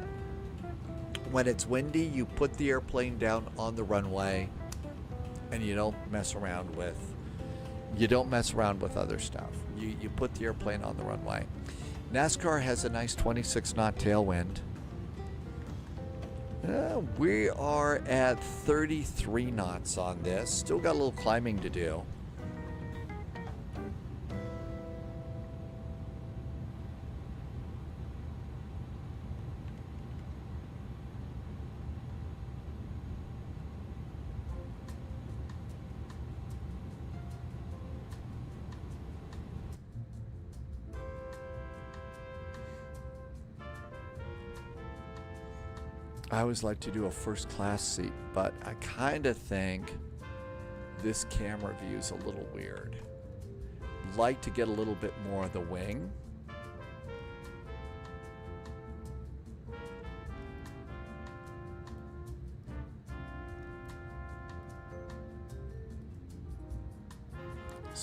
you put the airplane down on the runway and you don't mess around with other stuff. You put the airplane on the runway. NASCAR has a nice 26 knot tailwind. We are at 33 knots on this. Still got a little climbing to do. I always like to do a first class seat, but I kind of think this camera view is a little weird. Like to get a little bit more of the wing.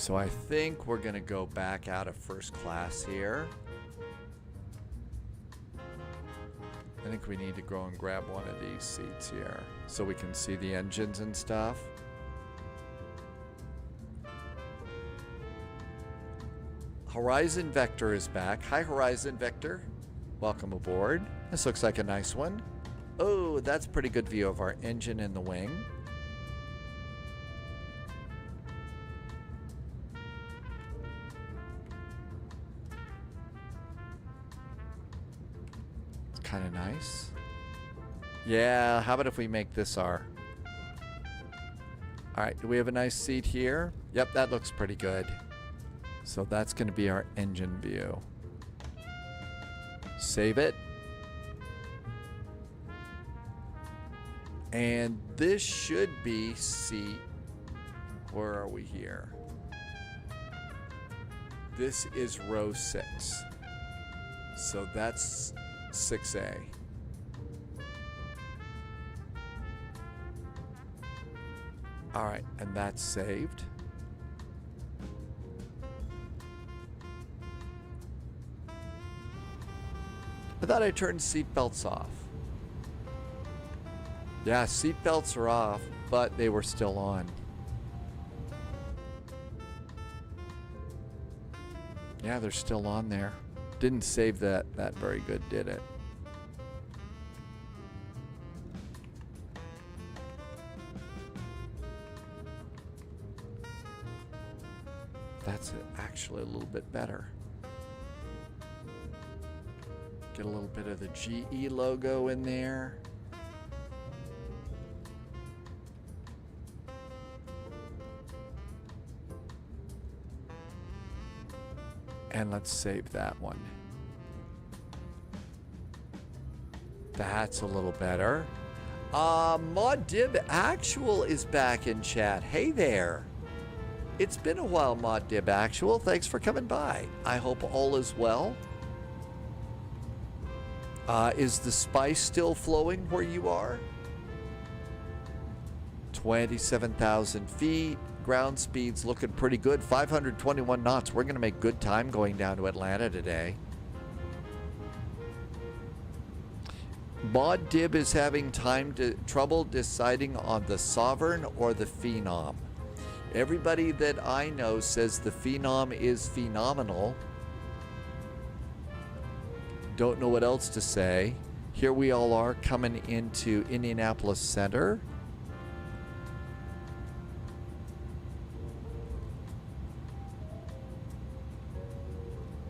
So I think we're going to go back out of first class here. I think we need to go and grab one of these seats here so we can see the engines and stuff. Horizon Vector is back. Hi, Horizon Vector. Welcome aboard. This looks like a nice one. Oh, that's a pretty good view of our engine in the wing. It's kind of nice. Yeah, how about if we make this our... All right, do we have a nice seat here? Yep, that looks pretty good. So that's going to be our engine view. Save it. And this should be seat... Where are we here? This is row 6. So that's 6A. All right, and that's saved. I thought I turned seatbelts off. Yeah, seatbelts are off, but they were still on. Yeah, they're still on there. Didn't save that very good, did it? That's actually a little bit better. Get a little bit of the GE logo in there. And let's save that one. That's a little better. ModDib Actual is back in chat. Hey there. It's been a while, ModDib Actual. Thanks for coming by. I hope all is well. Is the spice still flowing where you are? 27,000 feet. Ground speed's looking pretty good. 521 knots. We're going to make good time going down to Atlanta today. ModDib is having trouble deciding on the Sovereign or the Phenom. Everybody that I know says the Phenom is phenomenal. Don't know what else to say. Here we all are coming into Indianapolis Center.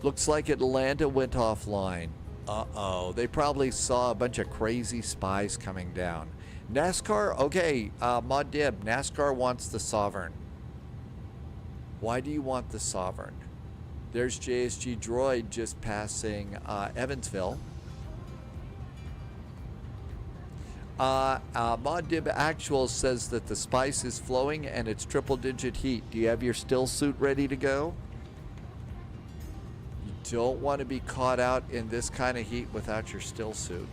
Looks like Atlanta went offline. Uh-oh. They probably saw a bunch of crazy spies coming down. NASCAR? Okay, ModDib. NASCAR wants the Sovereign. Why do you want the Sovereign? There's JSG Droid just passing Evansville. ModDib Actual says that the spice is flowing and it's triple-digit heat. Do you have your still suit ready to go? You don't want to be caught out in this kind of heat without your still suit.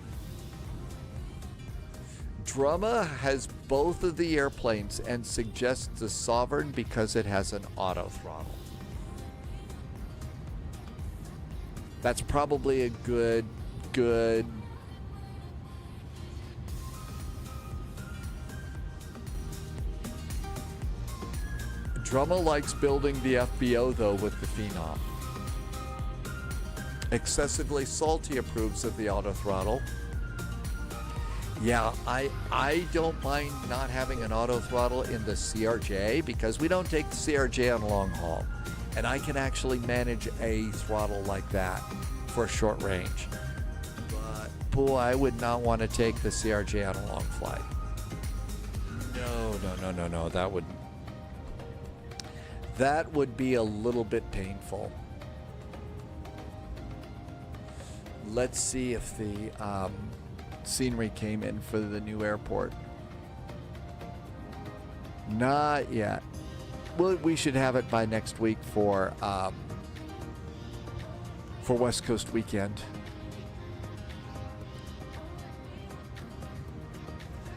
Drumma has both of the airplanes and suggests the Sovereign because it has an auto throttle. That's probably a good Drumma likes building the FBO though with the Phenom. Excessively Salty approves of the auto throttle. Yeah, I don't mind not having an auto throttle in the CRJ because we don't take the CRJ on long haul. And I can actually manage a throttle like that for a short range. But, boy, I would not want to take the CRJ on a long flight. No. That would be a little bit painful. Let's see if the scenery came in for the new airport. Not yet. Well, we should have it by next week for West Coast weekend.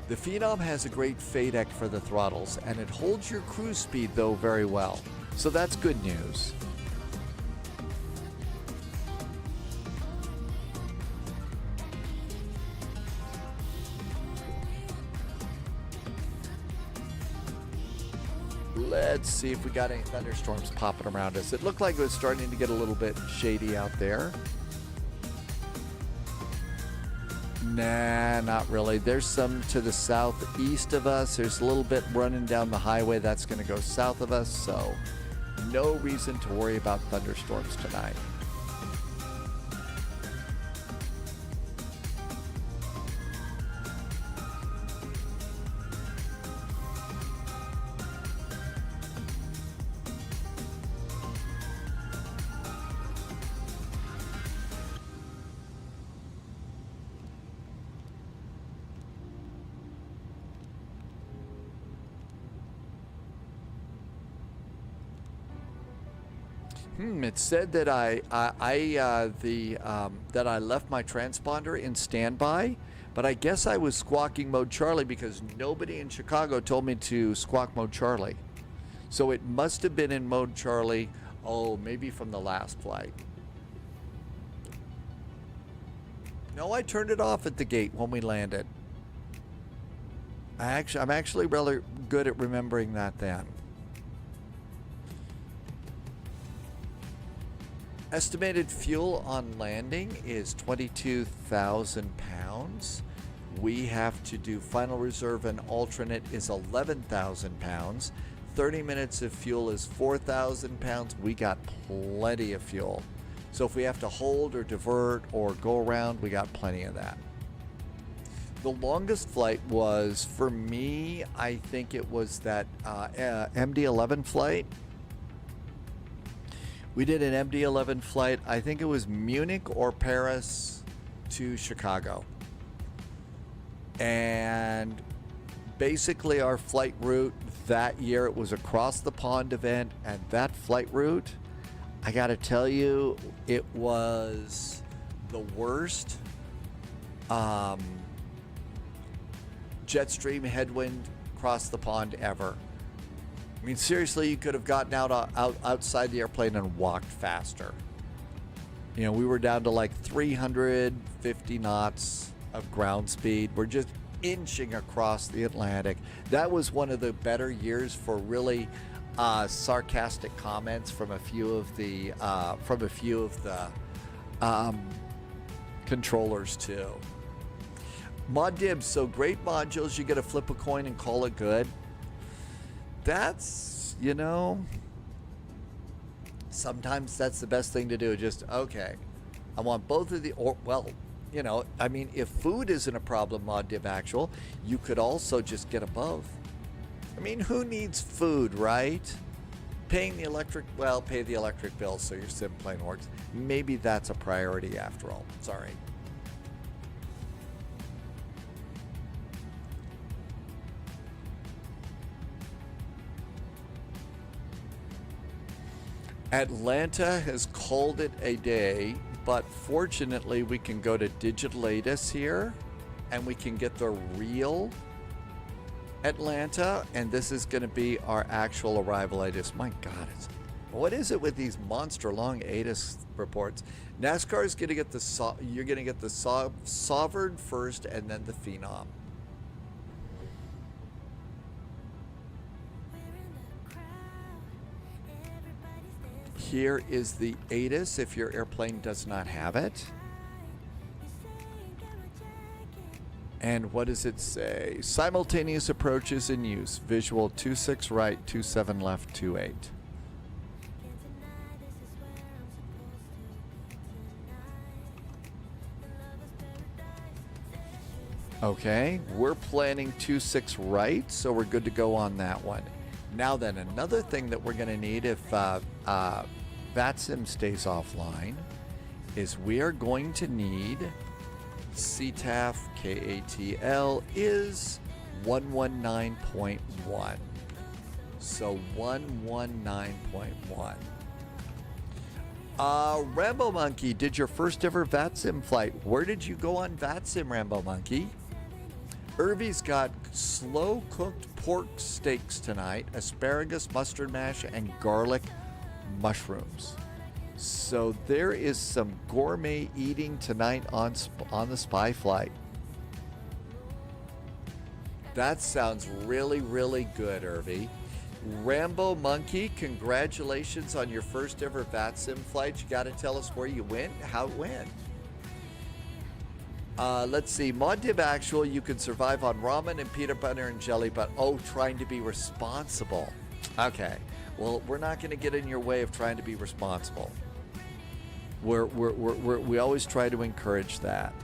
The Phenom has a great FLIGHTDECK for the throttles, and it holds your cruise speed, though, very well. So that's good news. Let's see if we got any thunderstorms popping around us. It looked like it was starting to get a little bit shady out there. Nah, not really. There's some to the southeast of us. There's a little bit running down the highway that's going to go south of us, so no reason to worry about thunderstorms tonight. It said that that I left my transponder in standby, but I guess I was squawking mode Charlie because nobody in Chicago told me to squawk mode Charlie. So it must have been in mode Charlie, maybe from the last flight. No, I turned it off at the gate when we landed. I'm actually really good at remembering that then. Estimated fuel on landing is 22,000 pounds. We have to do final reserve and alternate is 11,000 pounds. 30 minutes of fuel is 4,000 pounds. We got plenty of fuel. So if we have to hold or divert or go around, we got plenty of that. The longest flight was, for me, I think it was that MD-11 flight. We did an MD-11 flight, I think it was Munich or Paris to Chicago. And basically our flight route that year, it was across the pond event, and that flight route, I gotta tell you, it was the worst jet stream headwind across the pond ever. I mean, seriously, you could have gotten outside the airplane and walked faster. You know, we were down to like 350 knots of ground speed. We're just inching across the Atlantic. That was one of the better years for really sarcastic comments from a few of the controllers too. Mod dibs, so great modules. You get to flip a coin and call it good. That's, you know, sometimes that's the best thing to do. Just, okay, I want both of the, or, well, you know, I mean, if food isn't a problem, Mod Dib Actual, you could also just get above. I mean, who needs food, right? Paying the electric, well, pay the electric bill so your sim plane works. Maybe that's a priority after all. Sorry. Atlanta has called it a day, but fortunately we can go to Digital ATIS here and we can get the real Atlanta, and this is going to be our actual arrival ATIS. My God, what is it with these monster long ATIS reports? NASCAR is going to get you're going to get the Sovereign first and then the Phenom. Here is the ATIS if your airplane does not have it. And what does it say? Simultaneous approaches in use. Visual 26 right, 27 left, 28. Okay, we're planning 26 right, so we're good to go on that one. Now then, another thing that we're going to need if VATSIM stays offline is we are going to need CTAF KATL is 119.1. So 119.1. Rambo Monkey, did your first ever VATSIM flight. Where did you go on VATSIM, Rambo Monkey? Irvy's got slow-cooked pork steaks tonight, asparagus, mustard mash, and garlic mushrooms. So there is some gourmet eating tonight on the spy flight. That sounds really, really good, Irvy. Rambo Monkey, congratulations on your first ever VATSIM flight. You got to tell us where you went, how it went. Let's see. Mondib Actual, you can survive on ramen and peanut butter and jelly, but trying to be responsible. Okay. Well, we're not going to get in your way of trying to be responsible. We always try to encourage that.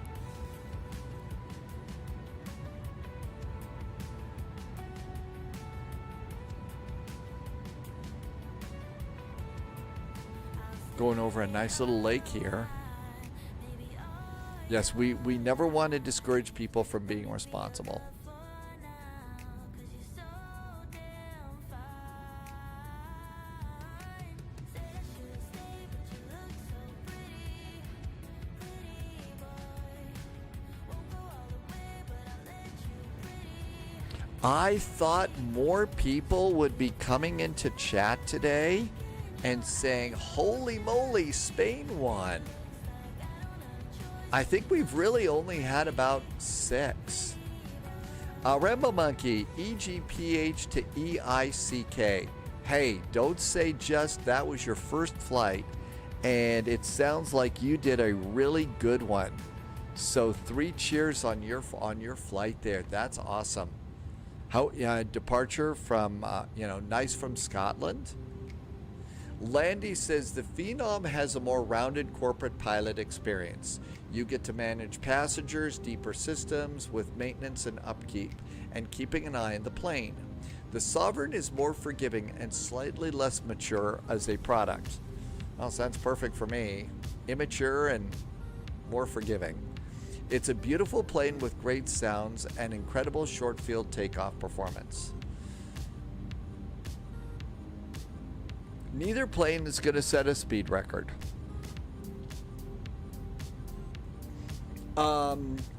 Going over a nice little lake here. Yes, we never want to discourage people from being responsible. I thought more people would be coming into chat today and saying, holy moly, Spain won. I think we've really only had about 6. Rambo Monkey, EGPH to EICK. Hey, don't say just that was your first flight, and it sounds like you did a really good one. So 3 cheers on your flight there. That's awesome. How departure from nice from Scotland. Landy says the Phenom has a more rounded corporate pilot experience. You get to manage passengers, deeper systems with maintenance and upkeep, and keeping an eye on the plane. The Sovereign is more forgiving and slightly less mature as a product. Well, sounds perfect for me. Immature and more forgiving. It's a beautiful plane with great sounds and incredible short field takeoff performance. Neither plane is going to set a speed record.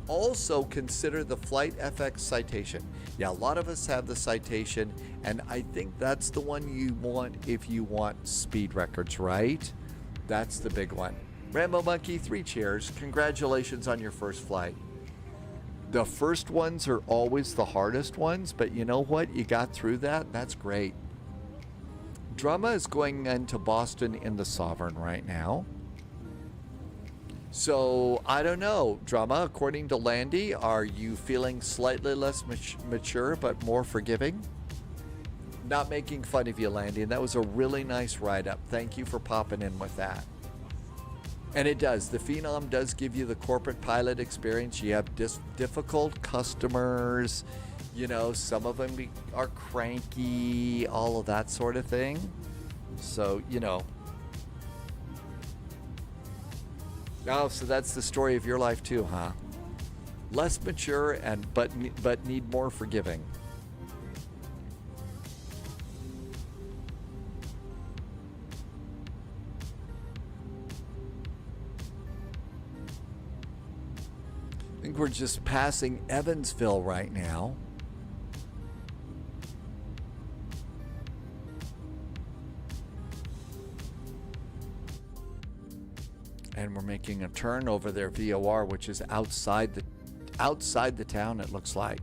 Also consider the Flight FX citation. Yeah, a lot of us have the citation, and I think that's the one you want if you want speed records, right? That's the big one. Rambo Monkey, 3 cheers. Congratulations on your first flight. The first ones are always the hardest ones, but you know what? You got through that. That's great. Drama is going into Boston in the Sovereign right now. So, I don't know. Drama, according to Landy, are you feeling slightly less mature but more forgiving? Not making fun of you, Landy, and that was a really nice write-up. Thank you for popping in with that. And it does. The Phenom does give you the corporate pilot experience. You have difficult customers. You know, some of them are cranky, all of that sort of thing. So, you know. Oh, so that's the story of your life too, huh? Less mature but need more forgiving. I think we're just passing Evansville right now. And we're making a turn over their VOR, which is outside the town, it looks like.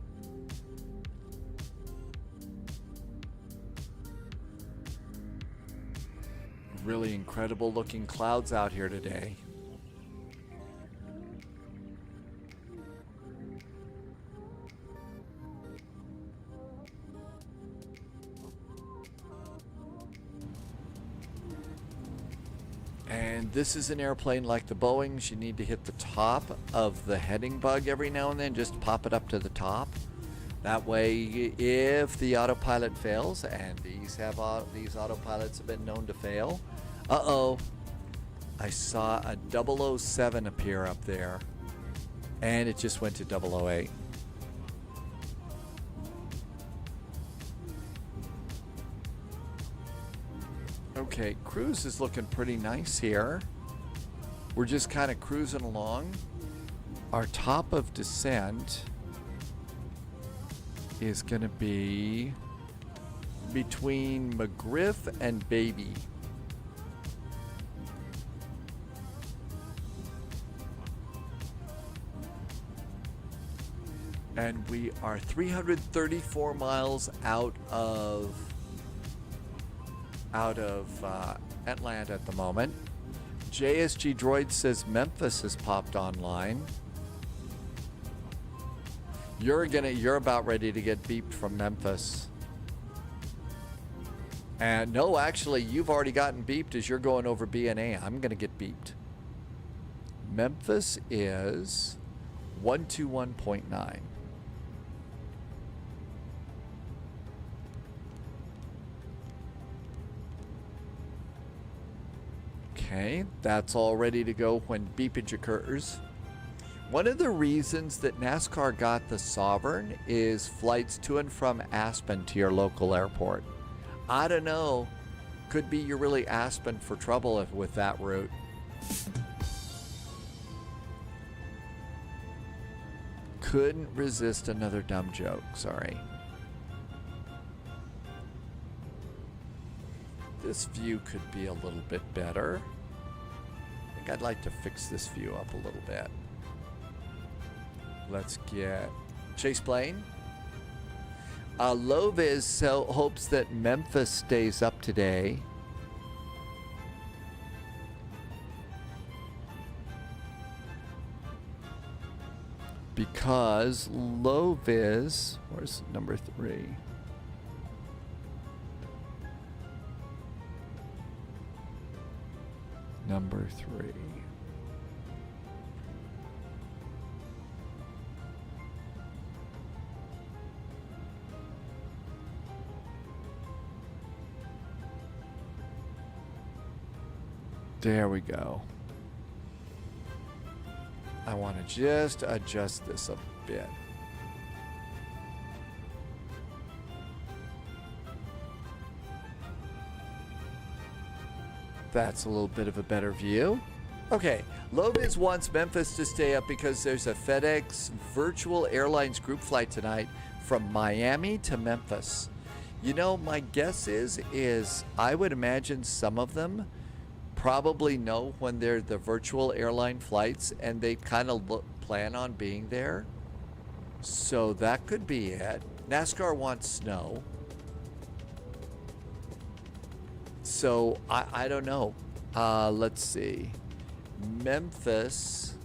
Really incredible looking clouds out here today. And this is an airplane like the Boeings. You need to hit the top of the heading bug every now and then, just pop it up to the top. That way, if the autopilot fails, and these autopilots have been known to fail. Uh-oh. I saw a 007 appear up there, and it just went to 008. Okay, cruise is looking pretty nice here. We're just kind of cruising along. Our top of descent is going to be between McGriff and Baby. And we are 334 miles out of Atlanta at the moment. JSG Droid says Memphis has popped online. You're about ready to get beeped from Memphis. And no, actually, you've already gotten beeped as you're going over BNA. I'm gonna get beeped. Memphis is 121.9. Okay, that's all ready to go when beepage occurs. One of the reasons that NASCAR got the Sovereign is flights to and from Aspen to your local airport. I don't know. Could be you're really Aspen for trouble with that route. Couldn't resist another dumb joke, sorry. This view could be a little bit better. I think I'd like to fix this view up a little bit. Let's get Chase Plane. Loviz hopes that Memphis stays up today. Because Loviz, where's number 3? Number 3. There we go. I want to just adjust this a bit. That's a little bit of a better view. Okay, Loviz wants Memphis to stay up because there's a FedEx Virtual Airlines group flight tonight from Miami to Memphis. You know, my guess is I would imagine some of them probably know when they're the virtual airline flights and they kind of plan on being there. So that could be it. NASCAR wants snow. So I don't know. Let's see. Memphis.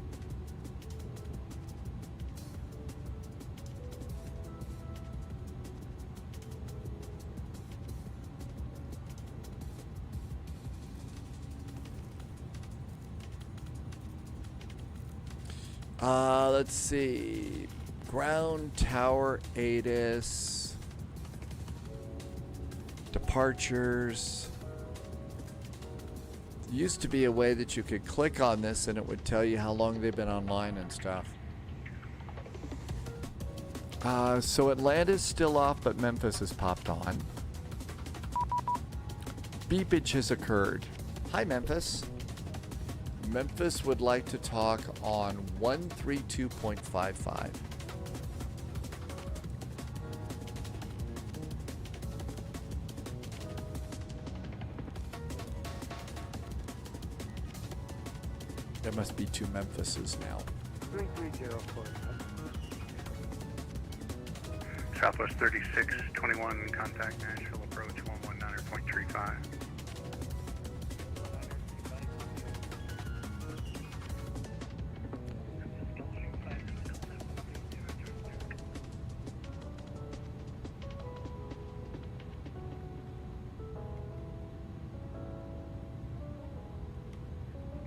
Let's see. Ground Tower ATIS. Departures. Used to be a way that you could click on this and it would tell you how long they've been online and stuff. So Atlanta's still off, but Memphis has popped on. Beepage has occurred. Hi, Memphis. Memphis would like to talk on 132.55. There must be 2 Memphises now. 3304. Southwest 3621, contact Nashville approach 119.35.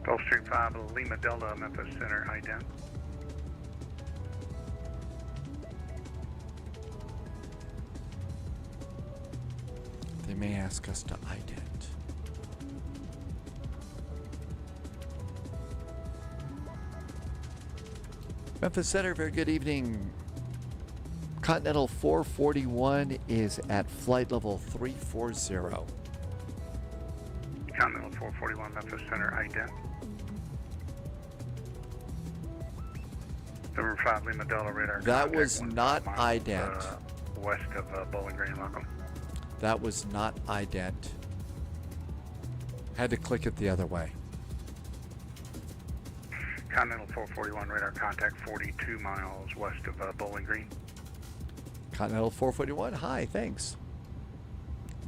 Gulfstream 5, Lima Delta, Memphis Center, ident. They may ask us to ident. Memphis Center, very good evening. Continental 441 is at flight level 340. Continental 441, Memphis Center, ident. Number 5, Lima Delta radar. That was not ident. west of Bowling Green, Lockham. That was not ident. Had to click it the other way. Continental 441 radar contact 42 miles west of Bowling Green. Continental 441, hi, thanks.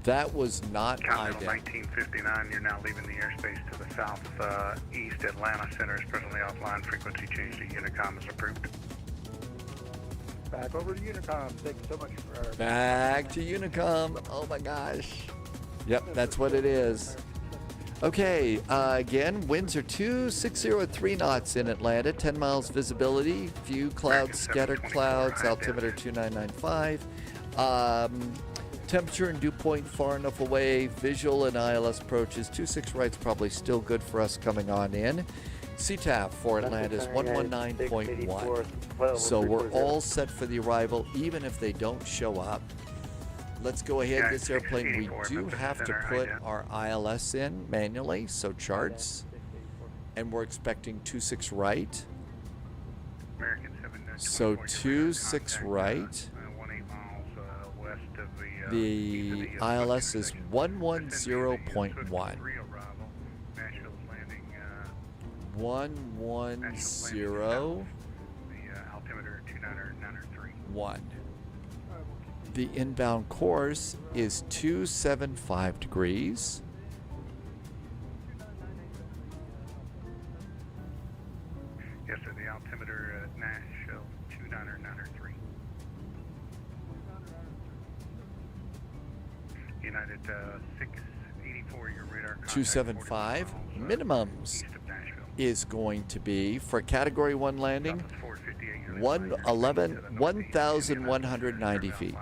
That was not Continental ident. 1959, you're now leaving the airspace to the southeast. Atlanta Center is presently offline. Frequency change to Unicom is approved. Back over to Unicom. Thank you so much for... Back to Unicom. Oh my gosh. Yep, that's what it is. Okay, again, winds are 2603 knots in Atlanta, 10 miles visibility, few clouds, scattered clouds, altimeter 2995. Temperature and dew point far enough away, visual and ILS approaches, 26 right's probably still good for us coming on in. CTAF for Atlanta is 119.1. So we're all set for the arrival, even if they don't show up. Let's go ahead. This airplane, we do have to put our ILS in manually, so charts. And we're expecting 26 right. So 26 right. The ILS is 110.1. 110.1. The inbound course is 275 degrees. Yes, sir. The altimeter Nashville 29903. United 684, your radar. 275. Minimums is going to be for Category 1 landing 1,190 feet.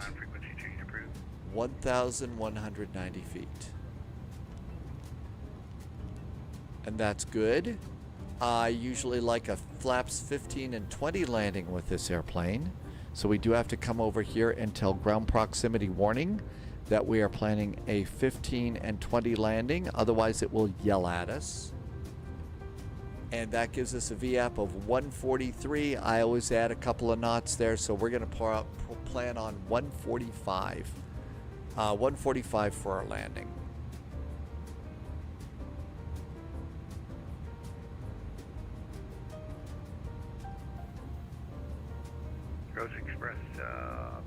1,190 feet. And that's good. I usually like a flaps 15 and 20 landing with this airplane. So we do have to come over here and tell ground proximity warning that we are planning a 15 and 20 landing. Otherwise it will yell at us. And that gives us a VAP of 143. I always add a couple of knots there, so we're going to plan on 145. 145 for our landing. Rose Express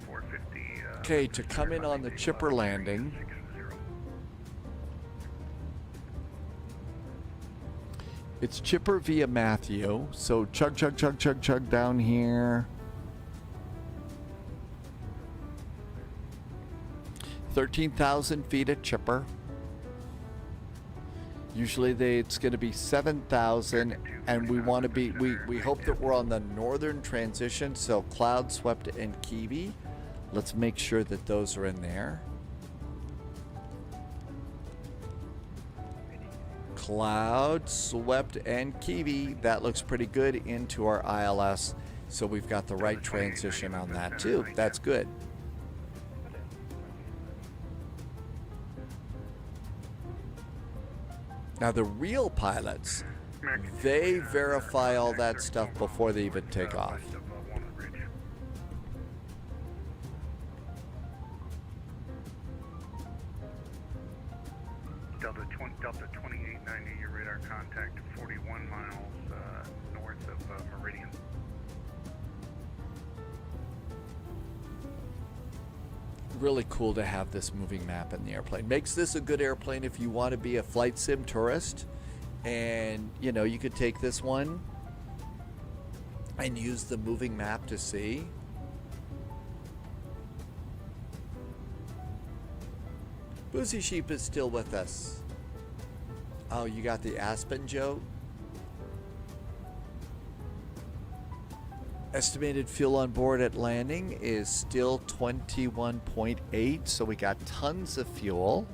450. Okay, to come in on the chipper landing. It's chipper via Matthew, so chug, chug, chug, chug, chug down here. 13,000 feet at chipper. Usually it's going to be 7,000, and we want to be, we hope that we're on the northern transition, so Cloud, Swept, and Kiwi. Let's make sure that those are in there. Cloud, Swept, and Kiwi. That looks pretty good into our ILS. So we've got the right transition on that too. That's good. Now the real pilots, they verify all that stuff before they even take off. Delta 2890, your radar contact 41 miles north of Meridian. Really cool to have this moving map in the airplane. Makes this a good airplane if you want to be a flight sim tourist. And, you know, you could take this one and use the moving map to see. Boozy Sheep is still with us. Oh, you got the Aspen joke? Estimated fuel on board at landing is still 21.8, so we got tons of fuel.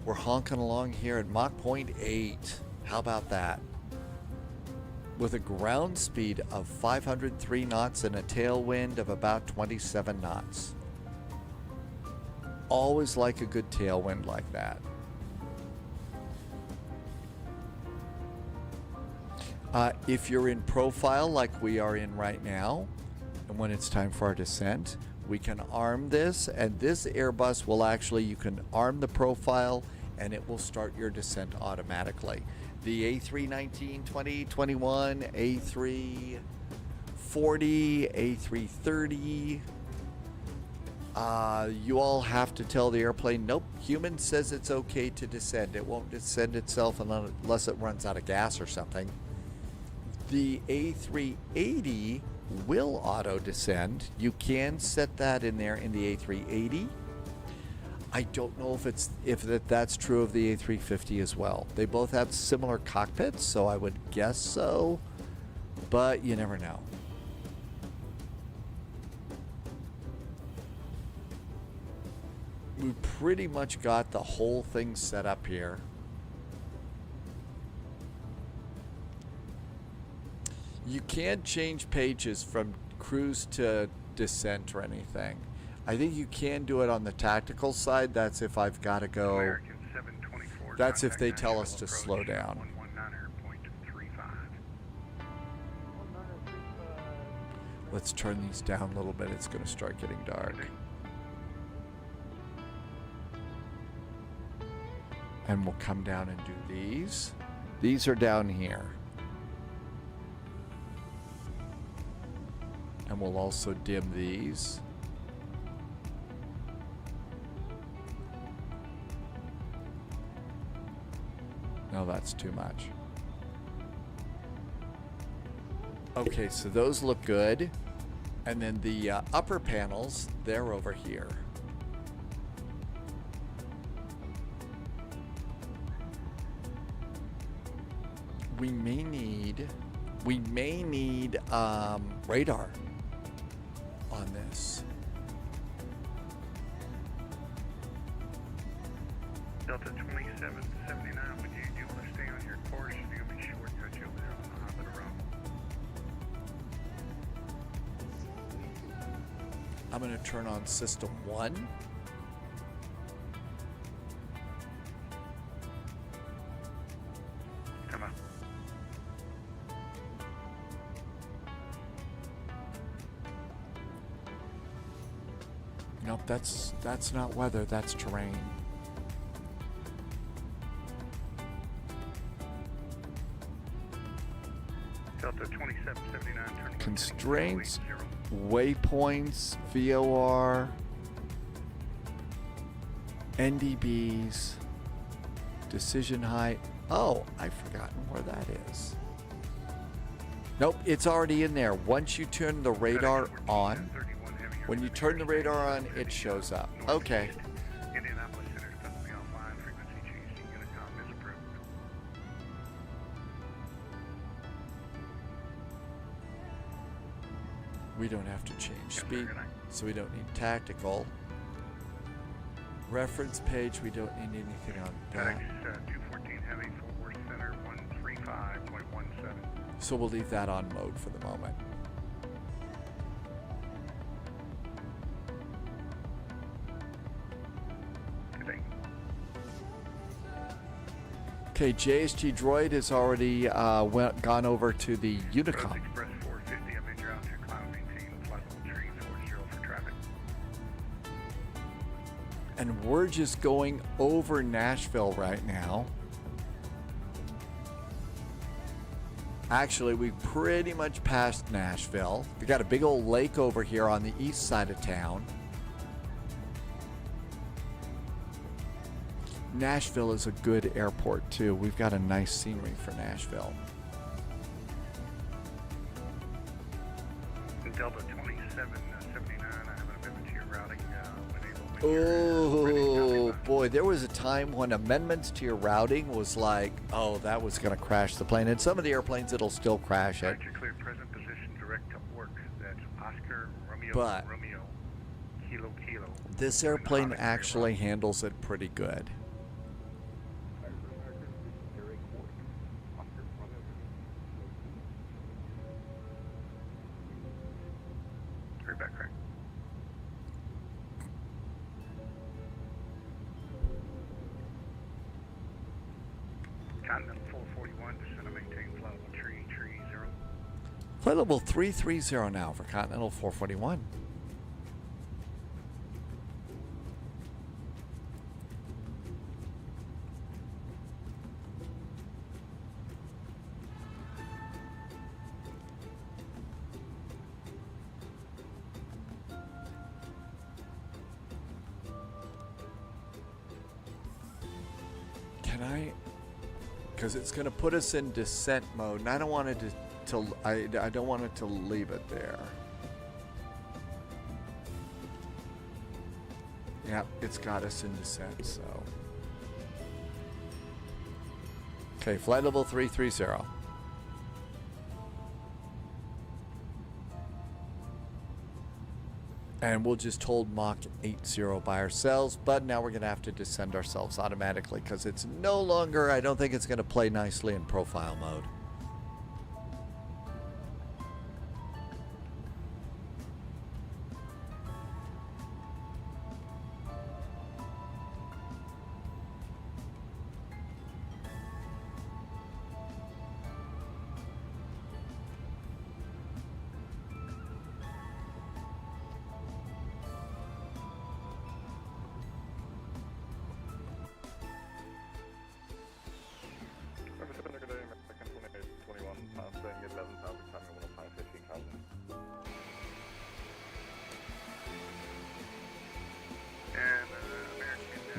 We're honking along here at Mach 0.8. How about that? With a ground speed of 503 knots and a tailwind of about 27 knots. Always like a good tailwind like that. If you're in profile like we are in right now, and when it's time for our descent, We can arm this, and this Airbus will actually, you can arm the profile and it will start your descent automatically. The A319, 20, 21, A340, A330, you all have to tell the airplane, nope, human says it's okay to descend. It won't descend itself unless it runs out of gas or something. The A380 will auto descend. You can set that in there in the A380. I don't know if that's true of the A350 as well. They both have similar cockpits, so I would guess so, but you never know. We pretty much got the whole thing set up here. You can't change pages from cruise to descent or anything. I think you can do it on the tactical side. That's if I've got to go. That's if they tell us to slow down. Let's turn these down a little bit. It's going to start getting dark. And we'll come down and do these. These are down here. And we'll also dim these. No, that's too much. Okay, so those look good. And then the upper panels, they're over here. We may need radar on this. Delta 2779, would you want to stay on your course? You're going to be shortcut you over there on the Hobbit Road. I'm going to turn on system 1. Come on. Nope, that's not weather, that's terrain. Delta 2779, turn Constraints, waypoints, VOR, NDBs, decision height. Oh, I've forgotten where that is. Nope, it's already in there. Once you turn the radar on, when you turn the radar on, it shows up. Okay. Indianapolis Center, presently offline, frequency change to Unicom is approved. We don't have to change speed, so we don't need tactical. Reference page, we don't need anything on that. 214 Heavy, Fort Worth Center, 135.17. So we'll leave that on mode for the moment. Okay, JSG Droid has already gone over to the Unicom. Express 450, I'm in your altitude climb, maintain flight level 340 for traffic. And we're just going over Nashville right now. Actually, we pretty much passed Nashville. We got a big old lake over here on the east side of town. Nashville is a good airport too. We've got a nice scenery for Nashville. Delta 2779, I have an amendment to your routing. Oh boy, there was a time when amendments to your routing was like, oh, that was going to crash the plane. And some of the airplanes, it'll still crash it. Roger, clear present position, direct to work. That's Oscar, Romeo, But Romeo, Kilo, Kilo. this airplane actually handles it pretty good. Back, right. Continental 441, descend and maintain flight level 330. Flight level 330 now for Continental 441. Can I? Because it's going to put us in descent mode, and I don't want it I don't want it to leave it there. Yeah, it's got us in descent, so. Okay, flight level 330. And we'll just hold Mach 80 by ourselves, but now we're going to have to descend ourselves automatically because it's no longer, I don't think it's going to play nicely in profile mode.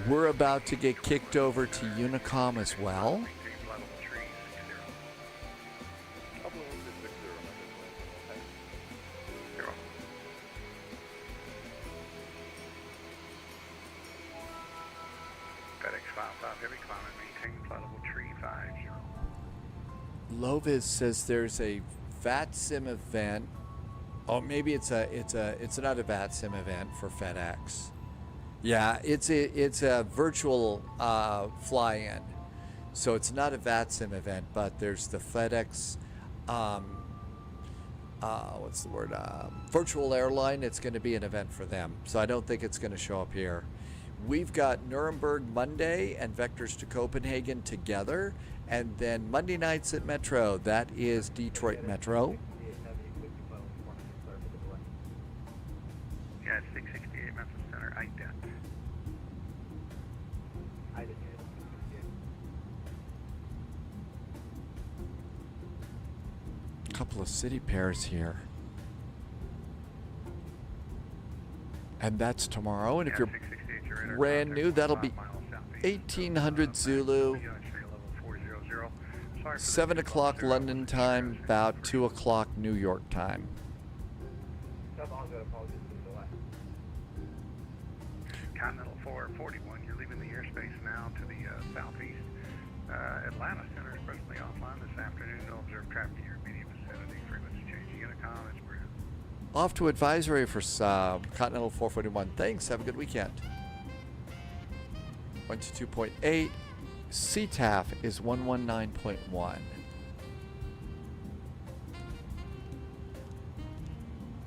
We're about to get kicked over to Unicom as well. Lovis says there's a VATSIM event. Oh, maybe it's not a VATSIM event for FedEx. Yeah, it's a virtual fly-in, so it's not a VATSIM event, but there's the FedEx, what's the word? Virtual airline. It's going to be an event for them, so I don't think it's going to show up here. We've got Nuremberg Monday and Vectors to Copenhagen together, and then Monday nights at Metro. That is Detroit Metro. Yeah, it's 668 Memphis Center, ident. Couple of city pairs here, and that's tomorrow. And if you're brand new, that'll be 1800 Zulu, 7 o'clock London time, about 2 o'clock New York time. Continental 441, you're leaving the airspace now to the southeast. Atlanta Center is presently offline this afternoon. No observed traffic in your immediate vicinity. Frequency changing Unicom. It's Bruce. Off to advisory for Continental 441. Thanks. Have a good weekend. 122.8. CTAF is 119.1.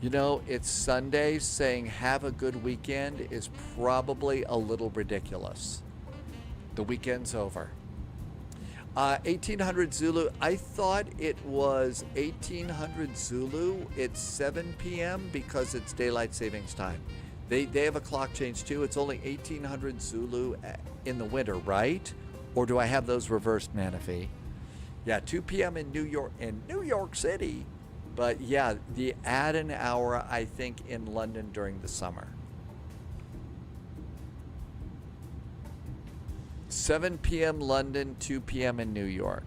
You know, it's Sunday. Saying have a good weekend is probably a little ridiculous. The weekend's over. 1800 Zulu. I thought it was 1800 Zulu. It's 7 p.m. because it's daylight savings time. They have a clock change too. It's only 1800 Zulu in the winter, right? Or do I have those reversed, Manafee? Yeah, 2 p.m. in New York City. But yeah, add an hour, I think, in London during the summer. 7 p.m. London, 2 p.m. in New York,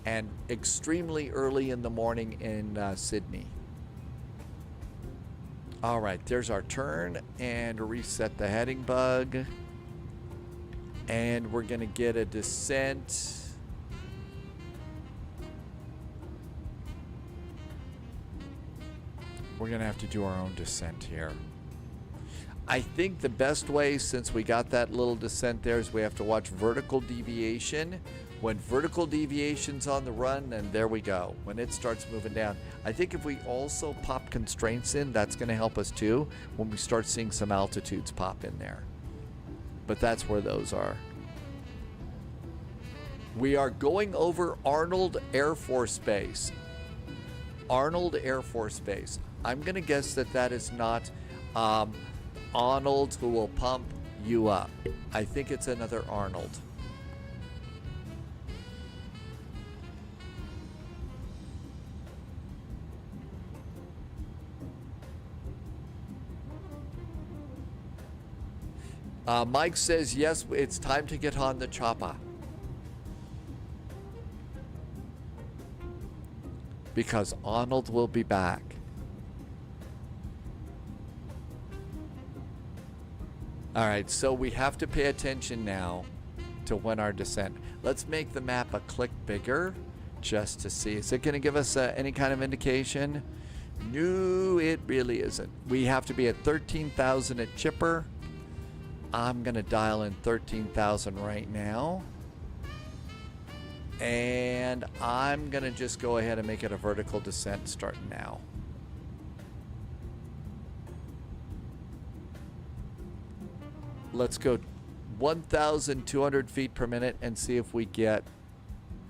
and extremely early in the morning in Sydney. All right, there's our turn, and reset the heading bug, and we're going to get a descent. We're going to have to do our own descent here. I think the best way, since we got that little descent there, is we have to watch vertical deviation. When vertical deviation's on the run, and there we go. When it starts moving down. I think if we also pop constraints in, that's going to help us too, when we start seeing some altitudes pop in there. But that's where those are. We are going over Arnold Air Force Base. Arnold Air Force Base. I'm going to guess that is not Arnold who will pump you up. I think it's another Arnold. Mike says, yes, it's time to get on the chopper. because Arnold will be back. All right, so we have to pay attention now to when our descent. Let's make the map a click bigger just to see. Is it going to give us any kind of indication? No, it really isn't. We have to be at 13,000 at chipper. I'm going to dial in 13,000 right now. And I'm going to just go ahead and make it a vertical descent starting now. Let's go 1,200 feet per minute and see if we get,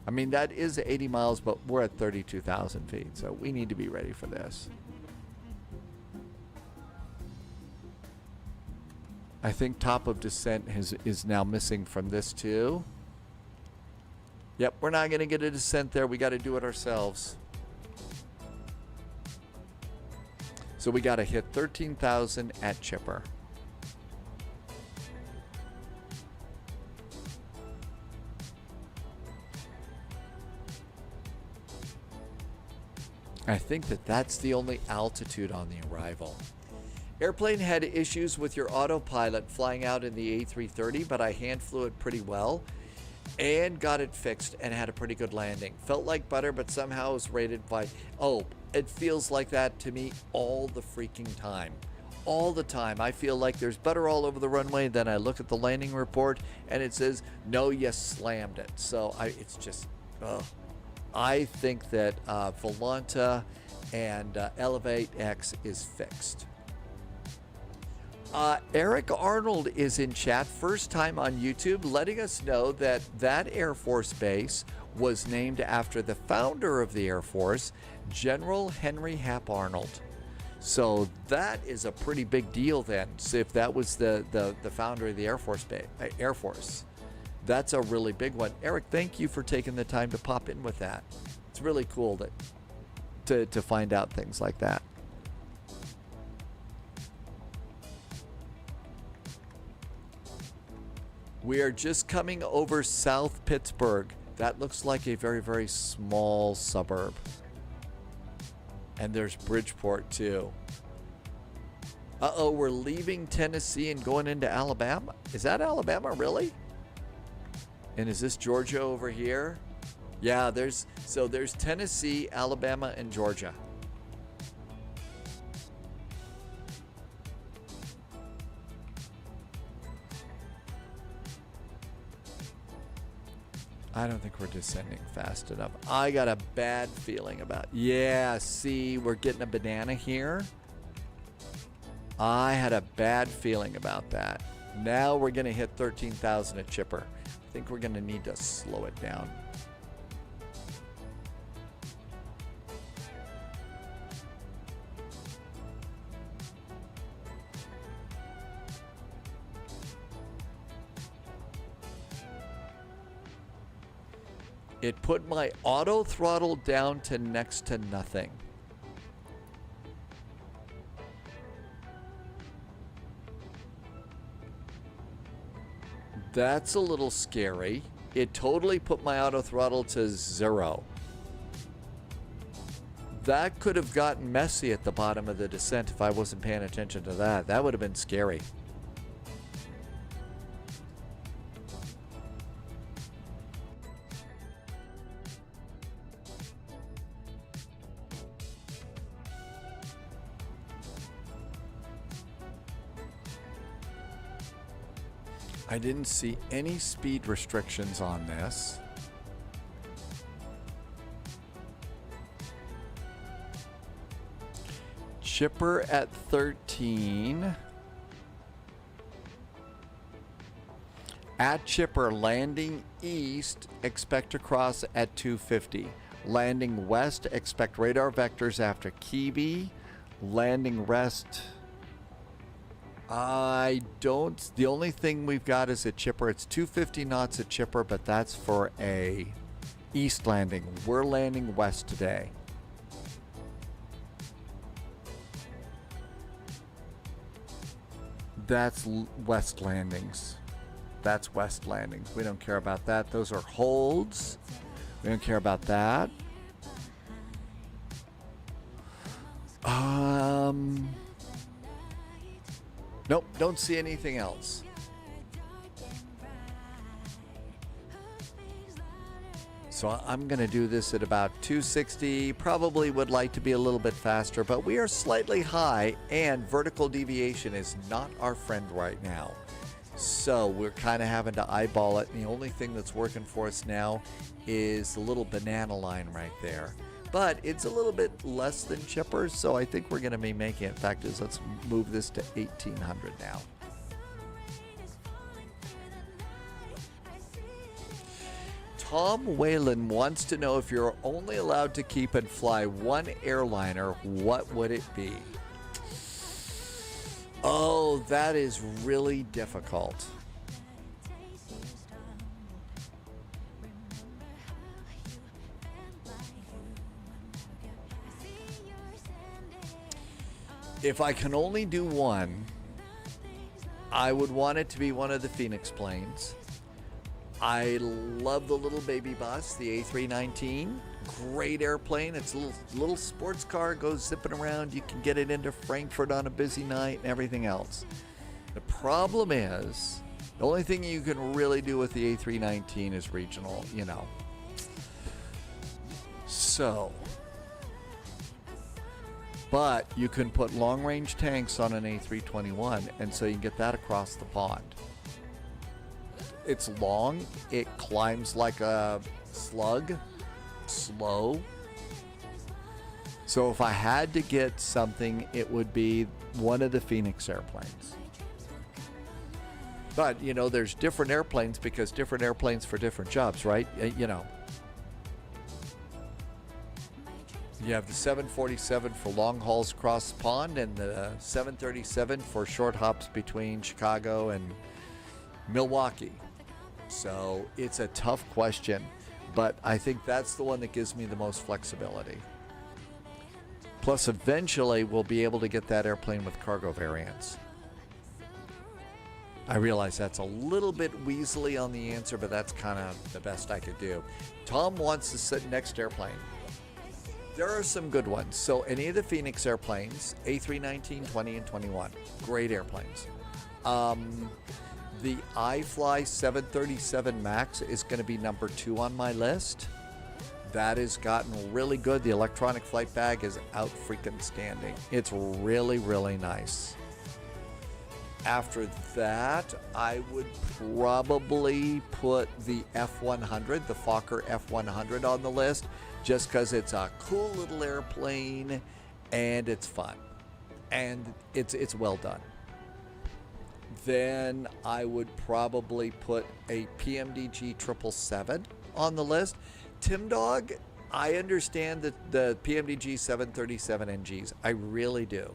I mean, that is 80 miles, but we're at 32,000 feet, so we need to be ready for this. I think top of descent is now missing from this too. Yep, we're not going to get a descent there. We got to do it ourselves. So we got to hit 13,000 at chipper. I think that's the only altitude on the arrival. Airplane had issues with your autopilot flying out in the A330, but I hand flew it pretty well and got it fixed and had a pretty good landing. Felt like butter, but somehow was rated by, oh, it feels like that to me all the freaking time. All the time. I feel like there's butter all over the runway. Then I look at the landing report and it says, no, you slammed it. So it's just, ugh. I think that Volanta and ElevateX is fixed. Eric Arnold is in chat, first time on YouTube, letting us know that that Air Force base was named after the founder of the Air Force, General Henry Hap Arnold. So that is a pretty big deal then. So if that was the founder of the Air Force Air Force. That's a really big one. Eric, thank you for taking the time to pop in with that. It's really cool to find out things like that. We are just coming over South Pittsburgh. That looks like a very, very small suburb. And there's Bridgeport too. Uh-oh, we're leaving Tennessee and going into Alabama. Is that Alabama, really? And is this Georgia over here? Yeah, there's Tennessee, Alabama, and Georgia. I don't think we're descending fast enough. I got a bad feeling about it. Yeah, see, we're getting a banana here. I had a bad feeling about that. Now we're going to hit 13,000 at chipper. I think we're going to need to slow it down. It put my auto throttle down to next to nothing. That's a little scary. It totally put my auto throttle to 0. That could have gotten messy at the bottom of the descent if I wasn't paying attention to that. That would have been scary. I didn't see any speed restrictions on this. Chipper at 13. At chipper, landing east, expect to cross at 250. Landing west, expect radar vectors after Kiwi. Landing west... the only thing we've got is at chipper. It's 250 knots at chipper, but that's for a east landing. We're landing west today. That's west landings. That's west landings. We don't care about that. Those are holds. We don't care about that. Nope, don't see anything else. So I'm going to do this at about 260. Probably would like to be a little bit faster, but we are slightly high, and vertical deviation is not our friend right now. So we're kind of having to eyeball it. And the only thing that's working for us now is the little banana line right there. But it's a little bit less than chipper, so I think we're going to be making it. In fact, let's move this to 1800 now. Tom Whalen wants to know, if you're only allowed to keep and fly one airliner, what would it be? Oh, that is really difficult. If I can only do one, I would want it to be one of the Phoenix planes. I love the little baby bus, the A319. Great airplane. It's a little sports car, goes zipping around. You can get it into Frankfurt on a busy night and everything else. The problem is, the only thing you can really do with the A319 is regional, you know. So, but you can put long-range tanks on an A321, and so you can get that across the pond. It's long, it climbs like a slug, slow. So if I had to get something, it would be one of the Phoenix airplanes. But, you know, there's different airplanes because different airplanes for different jobs, right? You know. You have the 747 for long hauls across the pond and the 737 for short hops between Chicago and Milwaukee. So it's a tough question, but I think that's the one that gives me the most flexibility. Plus, eventually, we'll be able to get that airplane with cargo variants. I realize that's a little bit weaselly on the answer, but that's kind of the best I could do. Tom wants to sit next airplane. There are some good ones. So any of the Phoenix airplanes, A319, 20, and 21, great airplanes. The iFly 737 MAX is going to be number 2 on my list. That has gotten really good. The electronic flight bag is out freaking standing. It's really, really nice. After that, I would probably put the F100, the Fokker F100 on the list, just because it's a cool little airplane and it's fun. And it's well done. Then I would probably put a PMDG 777 on the list. Tim Dog, I understand that the PMDG 737 NGs. I really do.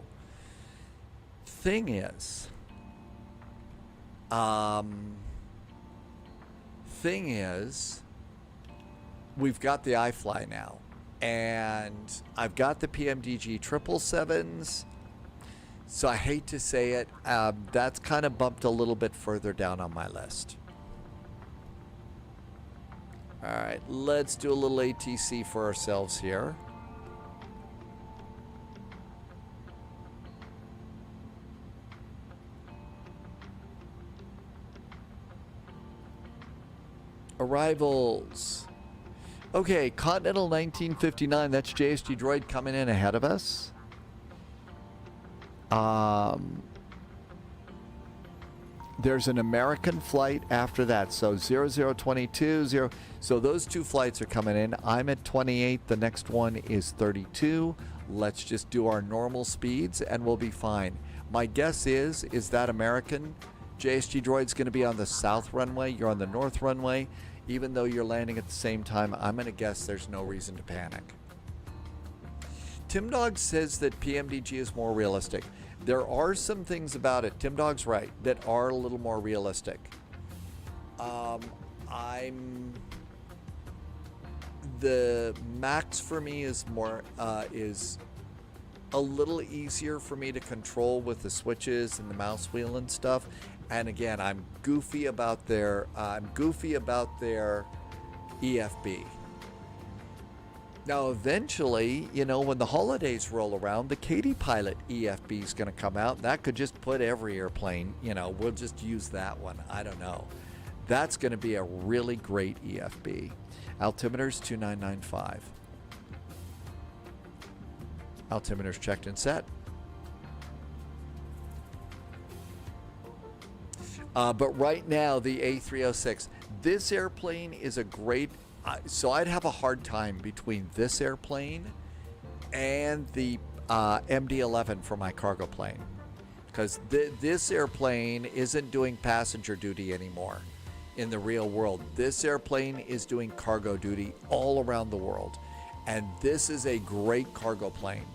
Thing is, we've got the iFly now, and I've got the PMDG 777s. So I hate to say it, that's kind of bumped a little bit further down on my list. All right, let's do a little ATC for ourselves here. Arrivals. Okay, Continental 1959, that's JSG Droid coming in ahead of us. There's an American flight after that, so 0022, so those 2 flights are coming in. I'm at 28, the next one is 32. Let's just do our normal speeds and we'll be fine. My guess is that American JSG Droid's going to be on the south runway, you're on the north runway. Even though you're landing at the same time, I'm going to guess there's no reason to panic. Tim Dog says that PMDG is more realistic. There are some things about it, Tim Dog's right, that are a little more realistic. The Max for me is more is a little easier for me to control with the switches and the mouse wheel and stuff. And again, I'm goofy about their EFB. Now, eventually, you know, when the holidays roll around, the Katy Pilot EFB is going to come out. That could just put every airplane, you know, we'll just use that one. I don't know. That's going to be a really great EFB. Altimeter's 2995. Altimeter's checked and set. But right now, the A306, this airplane is a great, so I'd have a hard time between this airplane and the MD-11 for my cargo plane. Because this airplane isn't doing passenger duty anymore in the real world. This airplane is doing cargo duty all around the world. And this is a great cargo plane.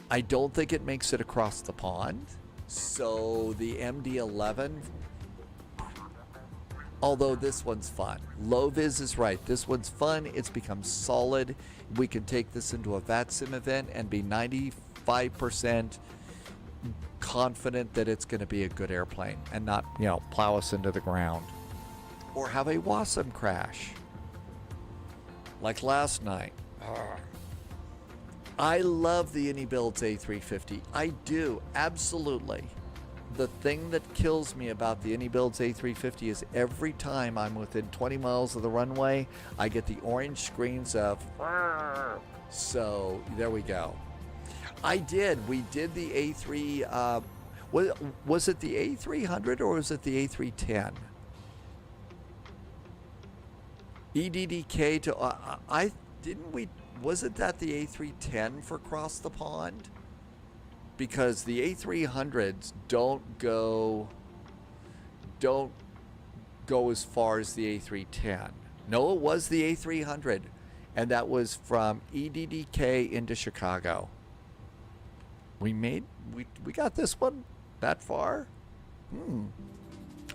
I don't think it makes it across the pond. So the MD-11, although this one's fun. Low-vis is right. This one's fun. It's become solid. We can take this into a VATSIM event and be 95% confident that it's going to be a good airplane and not, you know, plow us into the ground. Or have a WASM crash. Like last night. I love the Unibuilds A350. I do, absolutely. The thing that kills me about the Unibuilds A350 is every time I'm within 20 miles of the runway, I get the orange screens of, so there we go. We did the A3, was it the A300 or was it the A310? EDDK to, was it that the A310 for across the pond? Because the A300s don't go as far as the A310. No, it was the A300, and that was from EDDK into Chicago. We got this one that far?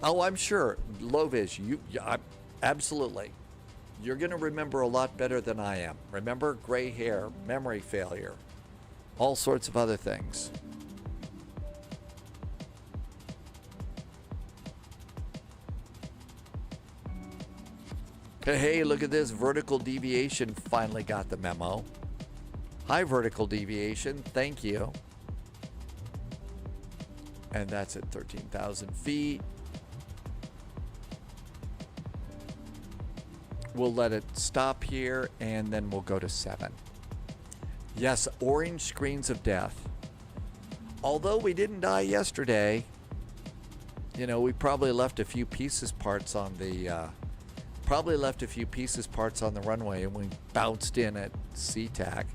Oh, I'm sure. Low-vis, absolutely. You're going to remember a lot better than I am. Remember, gray hair, memory failure, all sorts of other things. Hey, look at this. Vertical deviation finally got the memo. Hi, vertical deviation. Thank you. And that's at 13,000 feet. We'll let it stop here, and then we'll go to 7. Yes, orange screens of death. Although we didn't die yesterday, you know, we probably left a few pieces parts on the runway, and we bounced in at SeaTac.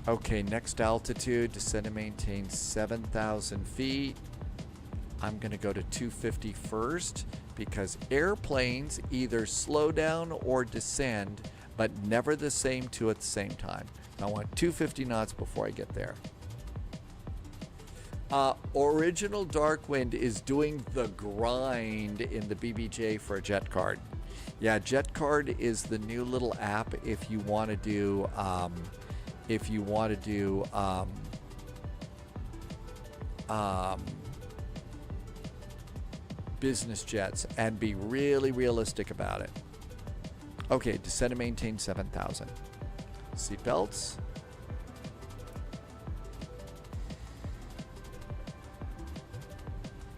Okay, next altitude, descend and maintain 7,000 feet. I'm going to go to 250 first because airplanes either slow down or descend, but never the same two at the same time. I want 250 knots before I get there. Original Darkwind is doing the grind in the BBJ for a jet card. Yeah, jet card is the new little app if you want to do business jets and be really realistic about it. Okay, descend and maintain 7,000. Seatbelts.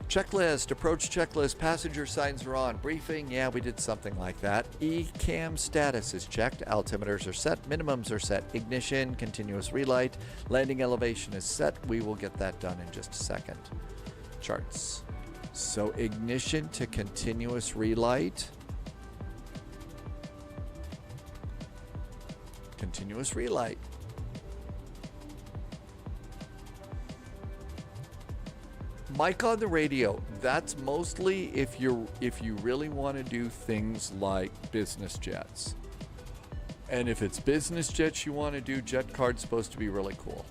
Checklist, approach checklist, passenger signs are on. Briefing, yeah, we did something like that. ECAM status is checked. Altimeters are set. Minimums are set. Ignition, continuous relight. Landing elevation is set. We will get that done in just a second. Charts. So ignition to continuous relight. Continuous relight. Mic on the radio, that's mostly if you really want to do things like business jets. And if it's business jets you want to do, jet card's supposed to be really cool.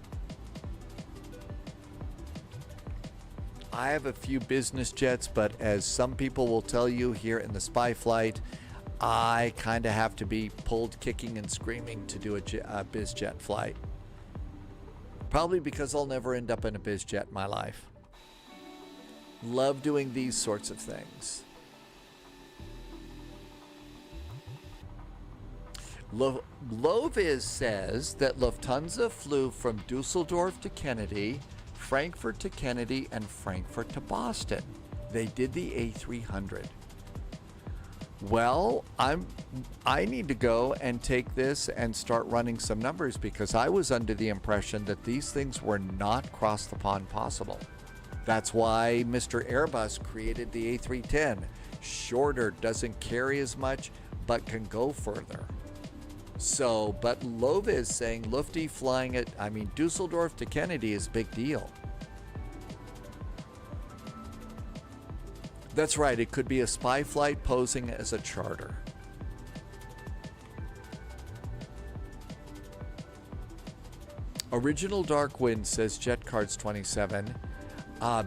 I have a few business jets, but as some people will tell you here in the spy flight, I kind of have to be pulled kicking and screaming to do a biz jet flight. Probably because I'll never end up in a biz jet in my life. Love doing these sorts of things. Loviz says that Lufthansa flew from Dusseldorf to Kennedy, Frankfurt to Kennedy, and Frankfurt to Boston. They did the A300. Well, I need to go and take this and start running some numbers, because I was under the impression that these things were not cross the pond possible. That's why Mr. Airbus created the A310. Shorter, doesn't carry as much, but can go further. So, but Lova is saying Lufty flying it, I mean, Dusseldorf to Kennedy is a big deal. That's right, it could be a spy flight posing as a charter. Original Dark Wind says JetCards27.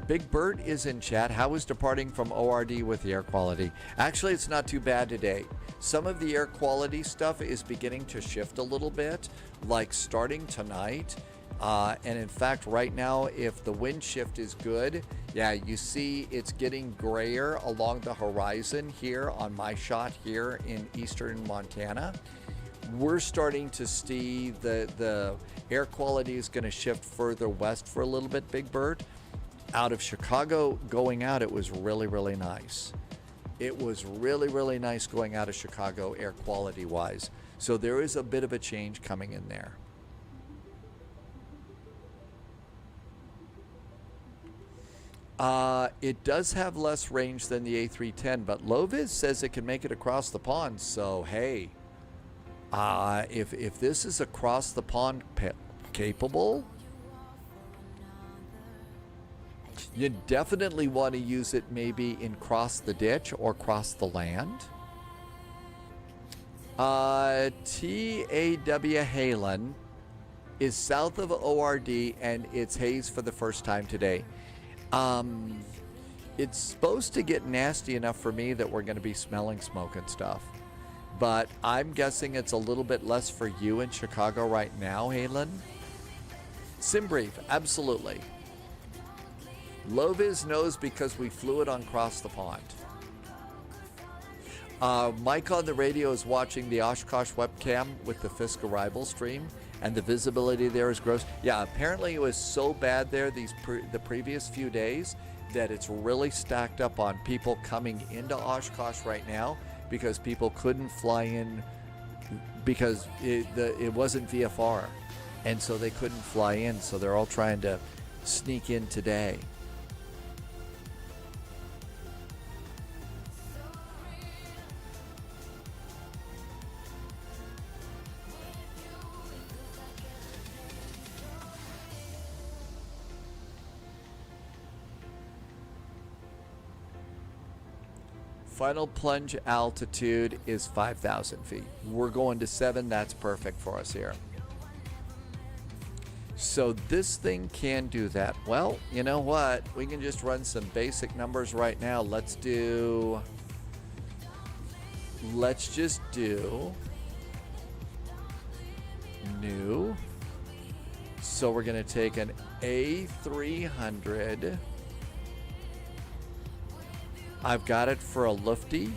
Big Bird is in chat. How is departing from ORD with the air quality? Actually, it's not too bad today. Some of the air quality stuff is beginning to shift a little bit, like starting tonight. And in fact, right now, if the wind shift is good, yeah, you see it's getting grayer along the horizon here on my shot here in eastern Montana. We're starting to see the air quality is going to shift further west for a little bit, Big Bird. Out of Chicago going out, it was really, really nice. It was really, really nice going out of Chicago air quality wise. So there is a bit of a change coming in there. It does have less range than the A310, but Loviz says it can make it across the pond. So, hey, if this is across the pond capable, you definitely want to use it maybe in cross the ditch or cross the land. TAW Halen is south of ORD and it's haze for the first time today. It's supposed to get nasty enough for me that we're going to be smelling smoke and stuff. But I'm guessing it's a little bit less for you in Chicago right now, Halen. Simbrief, absolutely. Loviz knows because we flew it on Cross the Pond. Mike on the radio is watching the Oshkosh webcam with the Fisk arrival stream, and the visibility there is gross. Yeah, apparently it was so bad there the previous few days that it's really stacked up on people coming into Oshkosh right now because people couldn't fly in because it wasn't VFR, and so they couldn't fly in, so they're all trying to sneak in today. Final plunge altitude is 5,000 feet. We're going to 7. That's perfect for us here. So this thing can do that. Well, you know what? We can just run some basic numbers right now. Let's just do new. So we're going to take an A300. I've got it for a lufty.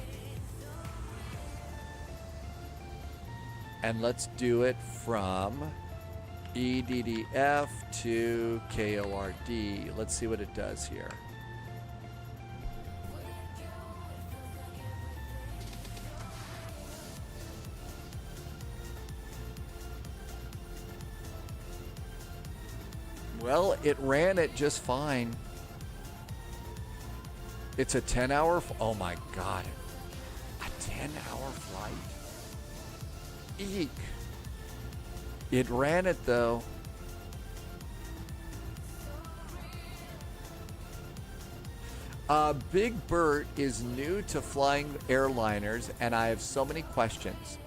And let's do it from EDDF to KORD. Let's see what it does here. Well, it ran it just fine. It's a 10-hour... Oh, my God. A 10-hour flight? Eek. It ran it, though. Big Bert is new to flying airliners, and I have so many questions.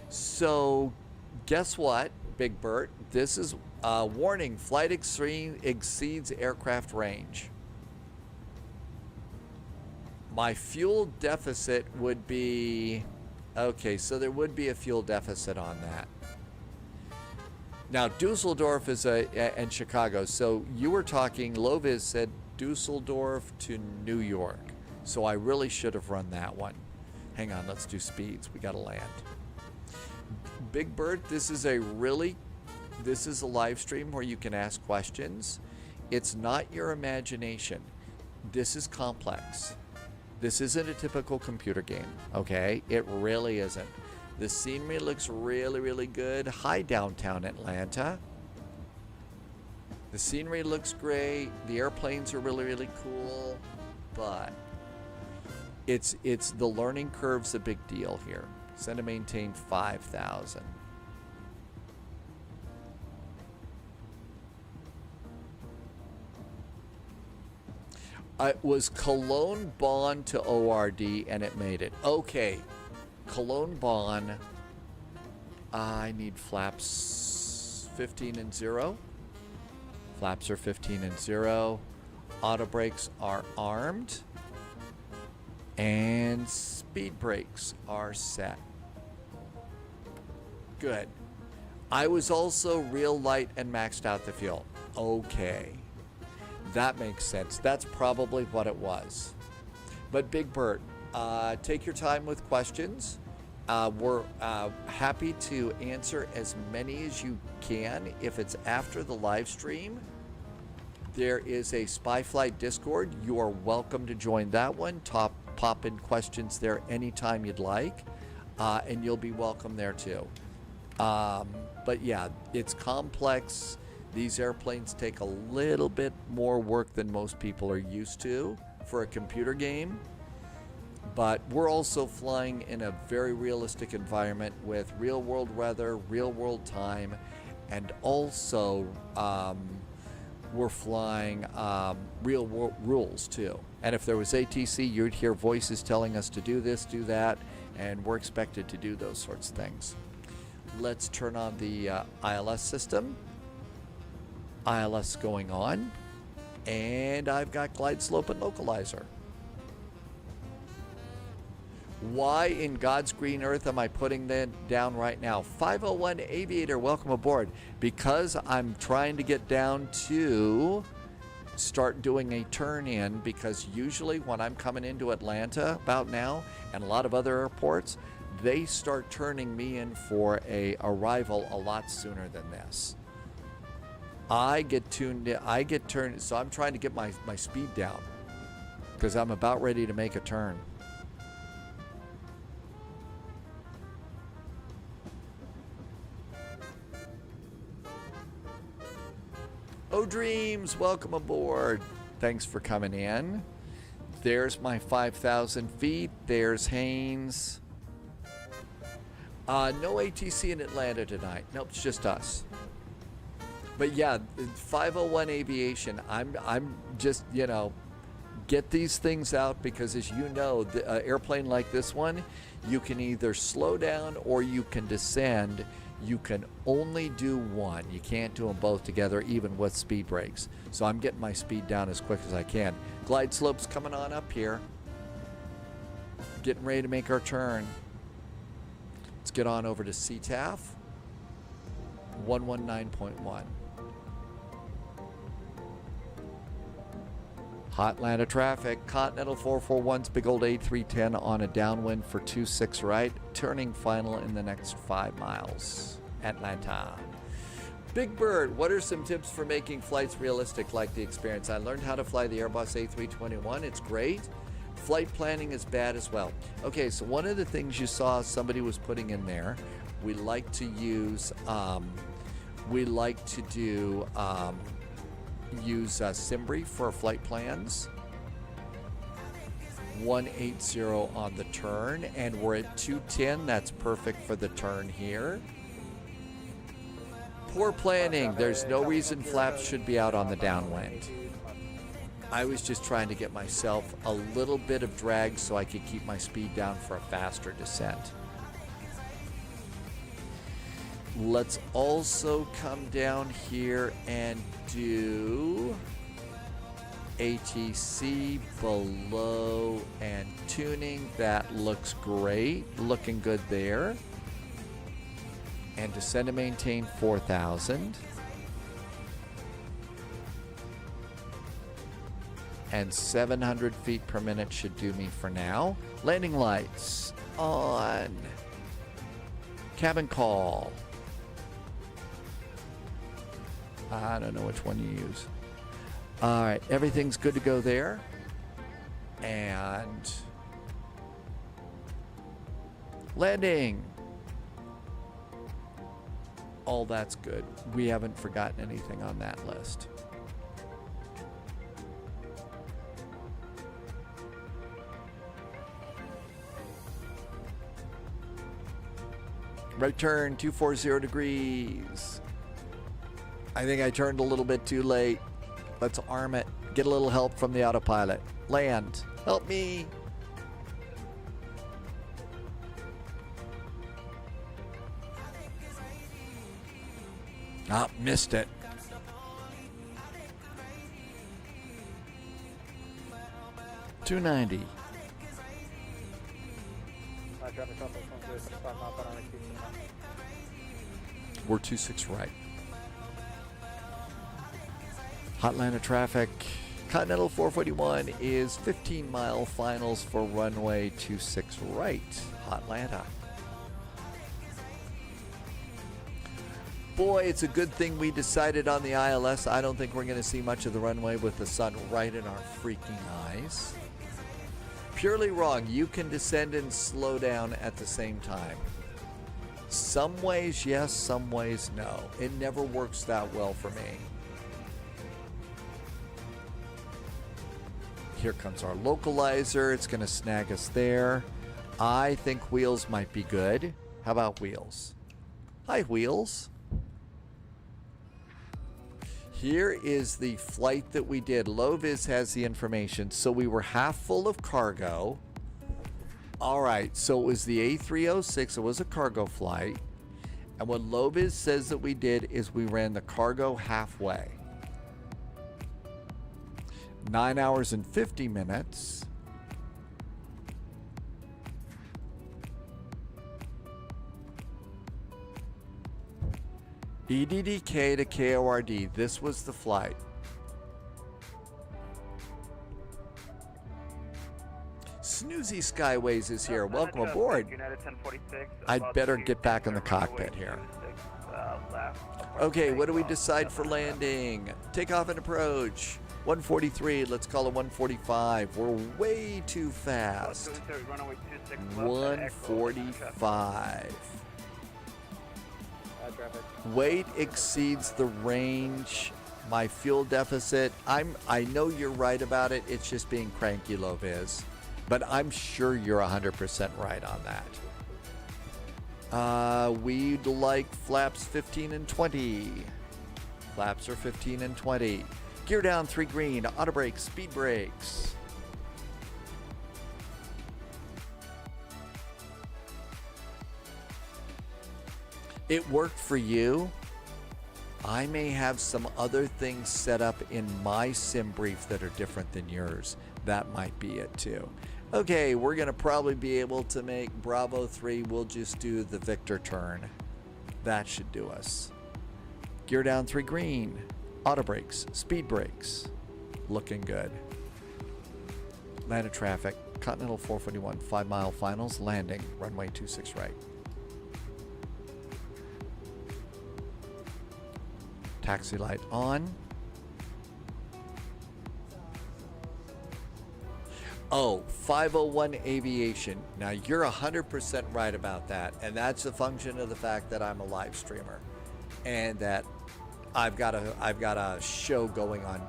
So, guess what, Big Bert? This is a warning. Flight exceeds aircraft range. My fuel deficit would be... Okay, so there would be a fuel deficit on that. Now, Dusseldorf is and Chicago. So you were talking, Loviz said Dusseldorf to New York. So I really should have run that one. Hang on, let's do speeds. We got to land. Big Bird, this is a live stream where you can ask questions. It's not your imagination. This is complex. This isn't a typical computer game, okay? It really isn't. The scenery looks really, really good. Hi, downtown Atlanta. The scenery looks great. The airplanes are really, really cool. But it's the learning curve's a big deal here. Send to maintain 5,000. It was Cologne Bonn to ORD, and it made it. Okay, Cologne Bonn. I need flaps 15 and 0. Flaps are 15 and 0. Auto brakes are armed. And speed brakes are set. Good. I was also real light and maxed out the fuel. Okay. That makes sense. That's probably what it was. But Big Bird, take your time with questions. We're happy to answer as many as you can. If it's after the live stream, there is a Spyflight Discord. You are welcome to join that one. Pop in questions there anytime you'd like, and you'll be welcome there too. But yeah, it's complex. These airplanes take a little bit more work than most people are used to for a computer game. But we're also flying in a very realistic environment with real world weather, real world time, and also we're flying real world rules too. And if there was ATC, you'd hear voices telling us to do this, do that, and we're expected to do those sorts of things. Let's turn on the ILS system. ILS going on, and I've got glide slope and localizer. Why in God's green earth am I putting that down right now? 501 Aviator, welcome aboard. Because I'm trying to get down to start doing a turn in, because usually when I'm coming into Atlanta about now and a lot of other airports, they start turning me in for a arrival a lot sooner than this. I get tuned in, I get turned, so I'm trying to get my speed down because I'm about ready to make a turn. Oh, Dreams, welcome aboard. Thanks for coming in. There's my 5,000 feet. There's Haynes. No ATC in Atlanta tonight. Nope, it's just us. But yeah, 501 Aviation, I'm just, you know, get these things out because, as you know, the airplane like this one, you can either slow down or you can descend. You can only do one. You can't do them both together, even with speed brakes. So I'm getting my speed down as quick as I can. Glide slope's coming on up here. Getting ready to make our turn. Let's get on over to CTAF. 119.1. Hot Atlanta traffic. Continental 441's big old 8310 on a downwind for 26 right. Turning final in the next 5 miles. Atlanta. Big Bird, what are some tips for making flights realistic like the experience? I learned how to fly the Airbus A321. It's great. Flight planning is bad as well. Okay, so one of the things you saw somebody was putting in there, we like to use, use Simbri for our flight plans. 180 on the turn, and we're at 210. That's perfect for the turn here. Poor planning. There's no reason flaps should be out on the downwind. I was just trying to get myself a little bit of drag so I could keep my speed down for a faster descent. Let's also come down here and do ATC below and tuning. That looks great. Looking good there. And descend to maintain 4,000. And 700 feet per minute should do me for now. Landing lights on. Cabin call. I don't know which one you use. All right, everything's good to go there. And landing. All that's good. We haven't forgotten anything on that list. Right turn, 240 degrees. I think I turned a little bit too late. Let's arm it. Get a little help from the autopilot. Land. Help me. Ah, missed it. $290. We're 26 right. Hotlanta traffic. Continental 441 is 15-mile finals for runway 26 right. Hotlanta. Boy, it's a good thing we decided on the ILS. I don't think we're going to see much of the runway with the sun right in our freaking eyes. Purely wrong. You can descend and slow down at the same time. Some ways yes, some ways no. It never works that well for me. Here comes our localizer. It's going to snag us there. I think wheels might be good. How about wheels? Hi, wheels. Here is the flight that we did. Low-vis has the information. So we were half full of cargo. All right, so it was the A306. It was a cargo flight. And what Low-vis says that we did is we ran the cargo halfway. 9 hours and 50 minutes. EDDK to KORD. This was the flight. Snoozy Skyways is here. Welcome aboard. I'd better get back in the cockpit here. Okay, what do we decide for landing? Takeoff and approach. 143. Let's call it 145. We're way too fast. 145. Weight exceeds the range. My fuel deficit. I know you're right about it. It's just being cranky, Low-vis. But I'm sure you're 100% right on that. We'd like flaps 15 and 20. Flaps are 15 and 20. Gear down 3 green. Auto brakes, speed brakes. It worked for you. I may have some other things set up in my sim brief that are different than yours. That might be it too. Okay, we're going to probably be able to make Bravo 3. We'll just do the Victor turn. That should do us. Gear down 3 green. Auto brakes, speed brakes. Looking good. Landed traffic. Continental 441, 5-mile finals. Landing. Runway 26 right. Taxi light on. Oh, 501 Aviation. Now you're 100% right about that, and that's a function of the fact that I'm a live streamer, and that I've got a show going on,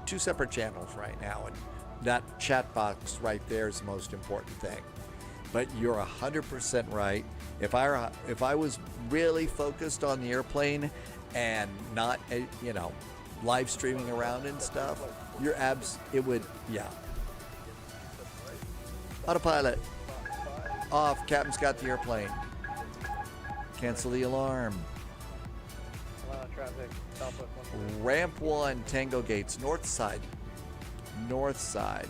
2 separate channels right now, and that chat box right there is the most important thing. But you're 100% right. If I was really focused on the airplane and not, live streaming around and stuff, it would, yeah. Autopilot. Off. Captain's got the airplane. Cancel the alarm. Ramp 1, Tango Gates, north side. North side.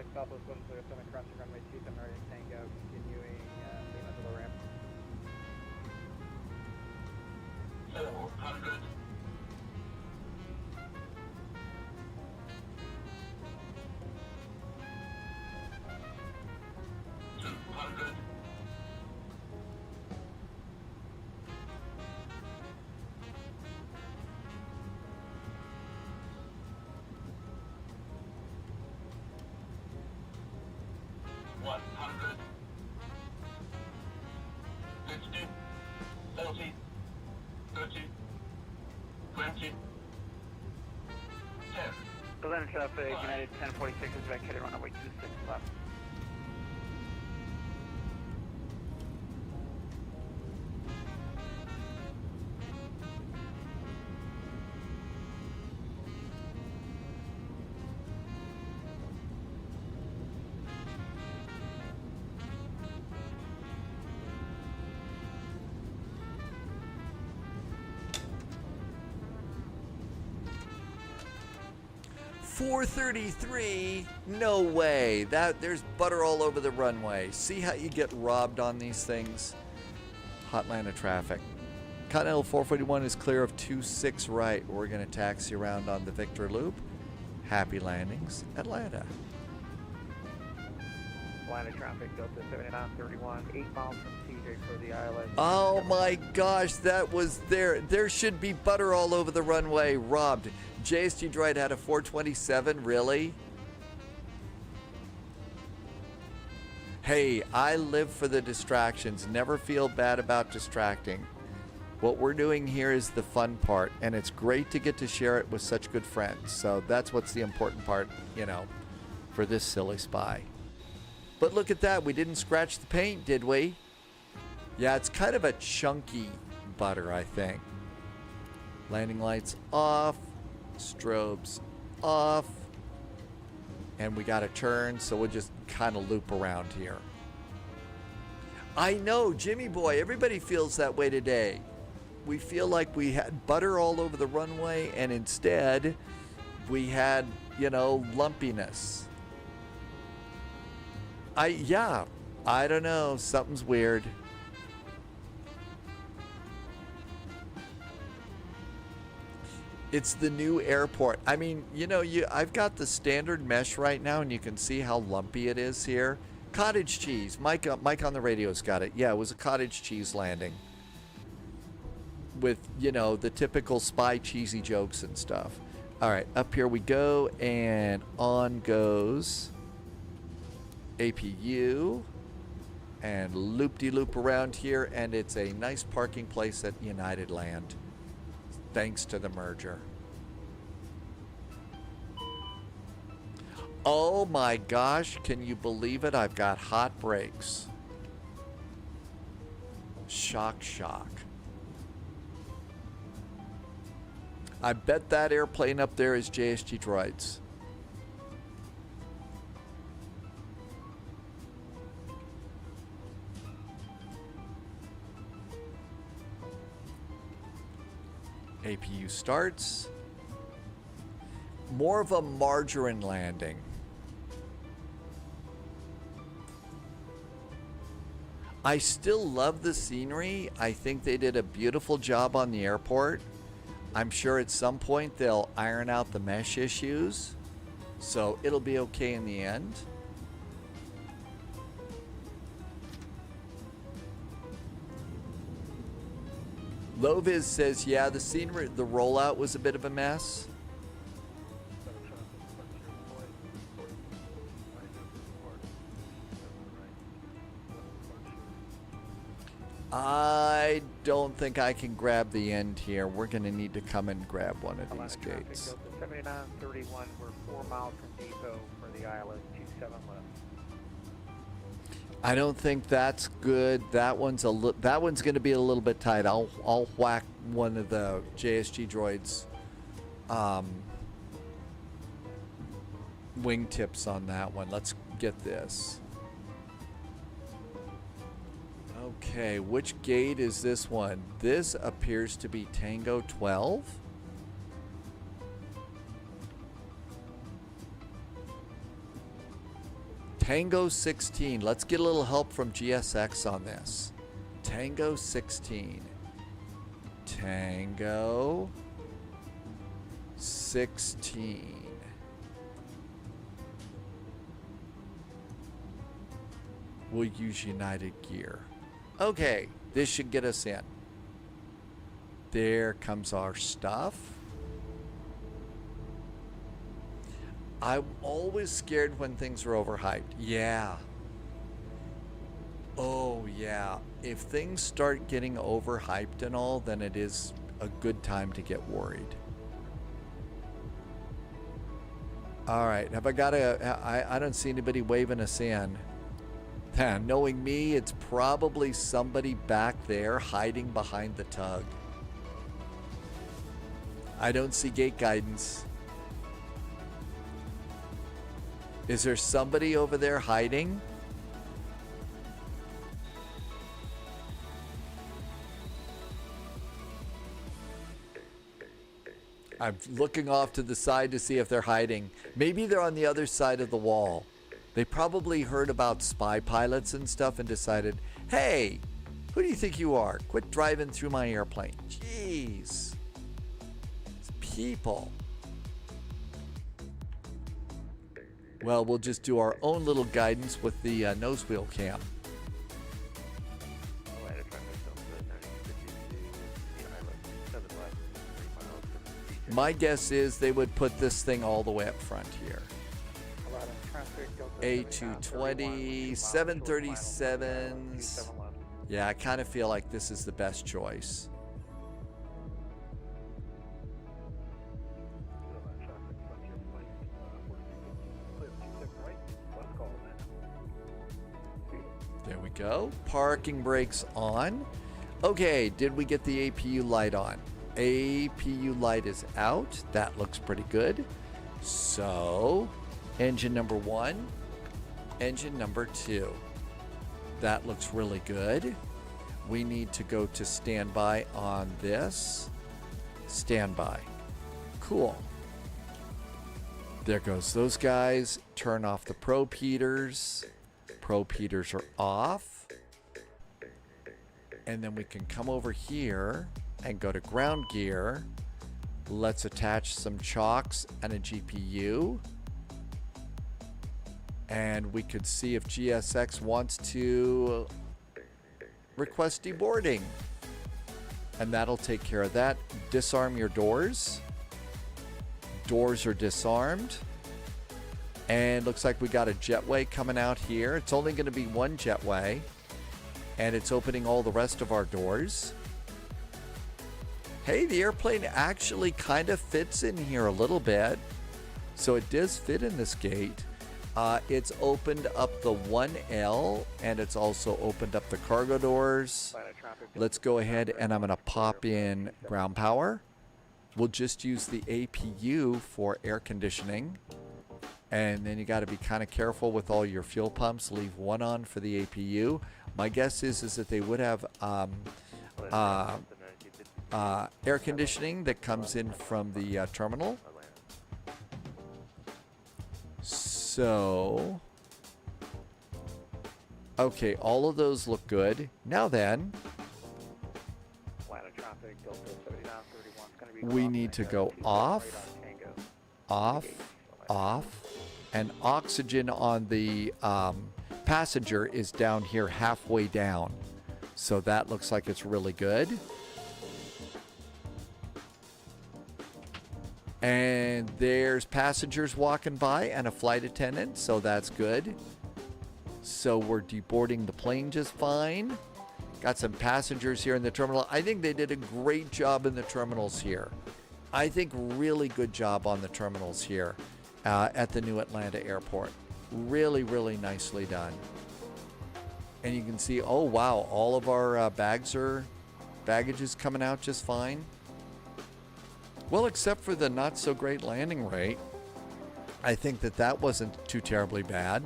Skiathos 107 crossing runway 27 right Tango, continuing Lima to the ramp. 400. Berlin traffic, United 1046 is vacated runway 26 left. $433? No way. There's butter all over the runway. See how you get robbed on these things? Hotlanta traffic. Continental 441 is clear of 26 right. We're going to taxi around on the Victor Loop. Happy landings, Atlanta. Atlanta traffic, Delta 7931, 8 miles from CJ for the island. Oh my gosh, that was there. There should be butter all over the runway. Robbed. JSG Droid had a 427, really? Hey, I live for the distractions. Never feel bad about distracting. What we're doing here is the fun part, and it's great to get to share it with such good friends. So that's what's the important part, you know, for this silly spy. But look at that. We didn't scratch the paint, did we? Yeah, it's kind of a chunky butter, I think. Landing lights off. Strobes off. And we got to turn, so we'll just kind of loop around here. I know, Jimmy boy, everybody feels that way today. We feel like we had butter all over the runway, and instead we had, you know, lumpiness. I don't know, something's weird. It's the new airport. I mean, you know, I've got the standard mesh right now, and you can see how lumpy it is here. Cottage cheese. Mike on the radio's got it. Yeah, it was a cottage cheese landing. With, you know, the typical spy cheesy jokes and stuff. All right, up here we go, and on goes APU. And loop-de-loop around here, and it's a nice parking place at United Land. Thanks to the merger. Oh my gosh, can you believe it? I've got hot brakes. Shock. I bet that airplane up there is JSG Droids. APU starts. More of a margarine landing. I still love the scenery. I think they did a beautiful job on the airport. I'm sure at some point they'll iron out the mesh issues, so it'll be okay in the end. Loviz says, yeah, the scenery, the rollout was a bit of a mess. I don't think I can grab the end here. We're going to need to come and grab one of these gates. 7931, we're 4 miles from depot for the island, 27 left. I don't think that's good. That one's going to be a little bit tight. I'll whack one of the JSG Droids wingtips on that one. Let's get this. Okay, which gate is this one? This appears to be Tango 12. Tango 16. Let's get a little help from GSX on this. Tango 16. Tango 16. We'll use United Gear. Okay, this should get us in. There comes our stuff. I'm always scared when things are overhyped. Yeah. Oh, yeah. If things start getting overhyped and all, then it is a good time to get worried. All right. Have I got I don't see anybody waving us in. Knowing me, it's probably somebody back there hiding behind the tug. I don't see gate guidance. Is there somebody over there hiding? I'm looking off to the side to see if they're hiding. Maybe they're on the other side of the wall. They probably heard about spy pilots and stuff and decided, hey, who do you think you are? Quit driving through my airplane. Jeez. It's people. Well, we'll just do our own little guidance with the nose wheel cam. My guess is they would put this thing all the way up front here. A220, 737s. Yeah, I kind of feel like this is the best choice. There we go. Parking brakes on. Okay, did we get the APU light on? APU light is out. That looks pretty good. So, engine number 1, engine number 2. That looks really good. We need to go to standby on this. Standby. Cool. There goes those guys. Turn off the probe heaters. Probe heaters are off. And then we can come over here and go to ground gear. Let's attach some chocks and a GPU. And we could see if GSX wants to request deboarding. And that'll take care of that. Disarm your doors. Doors are disarmed. And looks like we got a jetway coming out here. It's only going to be one jetway. And it's opening all the rest of our doors. Hey, the airplane actually kind of fits in here a little bit. So it does fit in this gate. It's opened up the 1L and it's also opened up the cargo doors. Let's go ahead and I'm going to pop in ground power. We'll just use the APU for air conditioning. And then you got to be kind of careful with all your fuel pumps. Leave one on for the APU. My guess is that they would have air conditioning that comes in from the terminal. So, okay, all of those look good. Now then, we need to go off, off, off, and oxygen on the passenger is down here halfway down. So that looks like it's really good. And there's passengers walking by and a flight attendant, so that's good. So we're deboarding the plane just fine. Got some passengers here in the terminal. I think they did a great job in the terminals here. I think really good job on the terminals here at the new Atlanta airport. Really, really nicely done. And you can see, oh wow, all of our baggage is coming out just fine. Well, except for the not so great landing rate. I think that wasn't too terribly bad.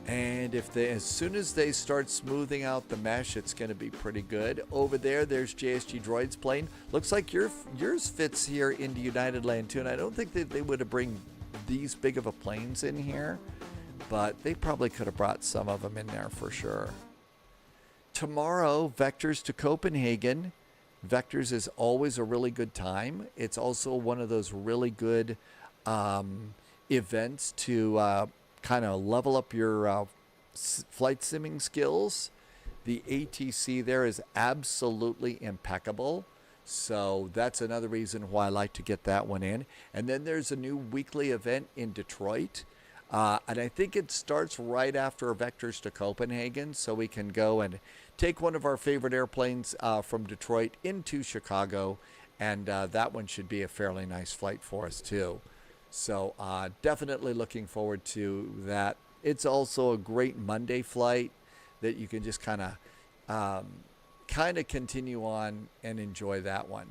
And if as soon as they start smoothing out the mesh, it's going to be pretty good. Over there's JSG Droid's plane. Looks like yours fits here into United Land too, and I don't think that they would have bring these big of a planes in here, but they probably could have brought some of them in there for sure. Tomorrow, Vectors to Copenhagen. Vectors is always a really good time. It's also one of those really good events to kind of level up your flight simming skills. The ATC there is absolutely impeccable. So that's another reason why I like to get that one in. And then there's a new weekly event in Detroit. And I think it starts right after Vectors to Copenhagen. So we can go and take one of our favorite airplanes from Detroit into Chicago. And that one should be a fairly nice flight for us too. So definitely looking forward to that. It's also a great Monday flight that you can just kind of continue on and enjoy that one.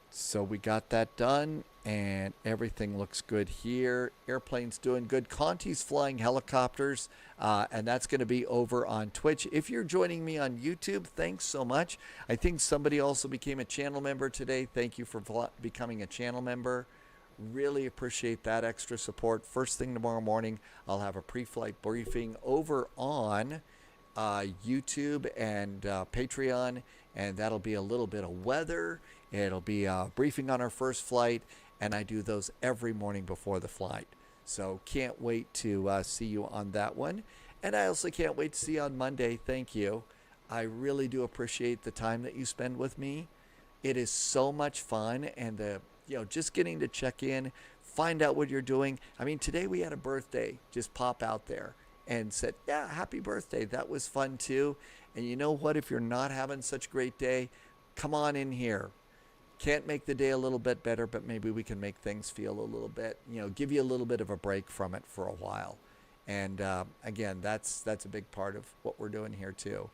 So we got that done and everything looks good here. Airplane's doing good. Conti's flying helicopters and that's going to be over on Twitch. If you're joining me on YouTube, thanks so much. I think somebody also became a channel member today. Thank you for becoming a channel member. Really appreciate that extra support. First thing tomorrow morning, I'll have a pre-flight briefing over on YouTube and Patreon, and that'll be a little bit of weather. It'll be a briefing on our first flight, and I do those every morning before the flight. So can't wait to see you on that one. And I also can't wait to see you on Monday. Thank you. I really do appreciate the time that you spend with me. It is so much fun, and just getting to check in, find out what you're doing. I mean, today we had a birthday just pop out there and said, yeah, happy birthday. That was fun too. And you know what? If you're not having such a great day, come on in here. Can't make the day a little bit better, but maybe we can make things feel a little bit, give you a little bit of a break from it for a while. And again, that's a big part of what we're doing here too.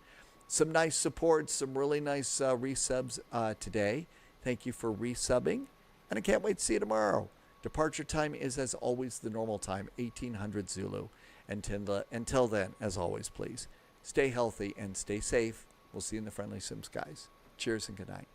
Some nice support, some really nice resubs today. Thank you for resubbing. And I can't wait to see you tomorrow. Departure time is, as always, the normal time, 1800 Zulu. Until then, as always, please, stay healthy and stay safe. We'll see you in the friendly sim skies. Cheers and good night.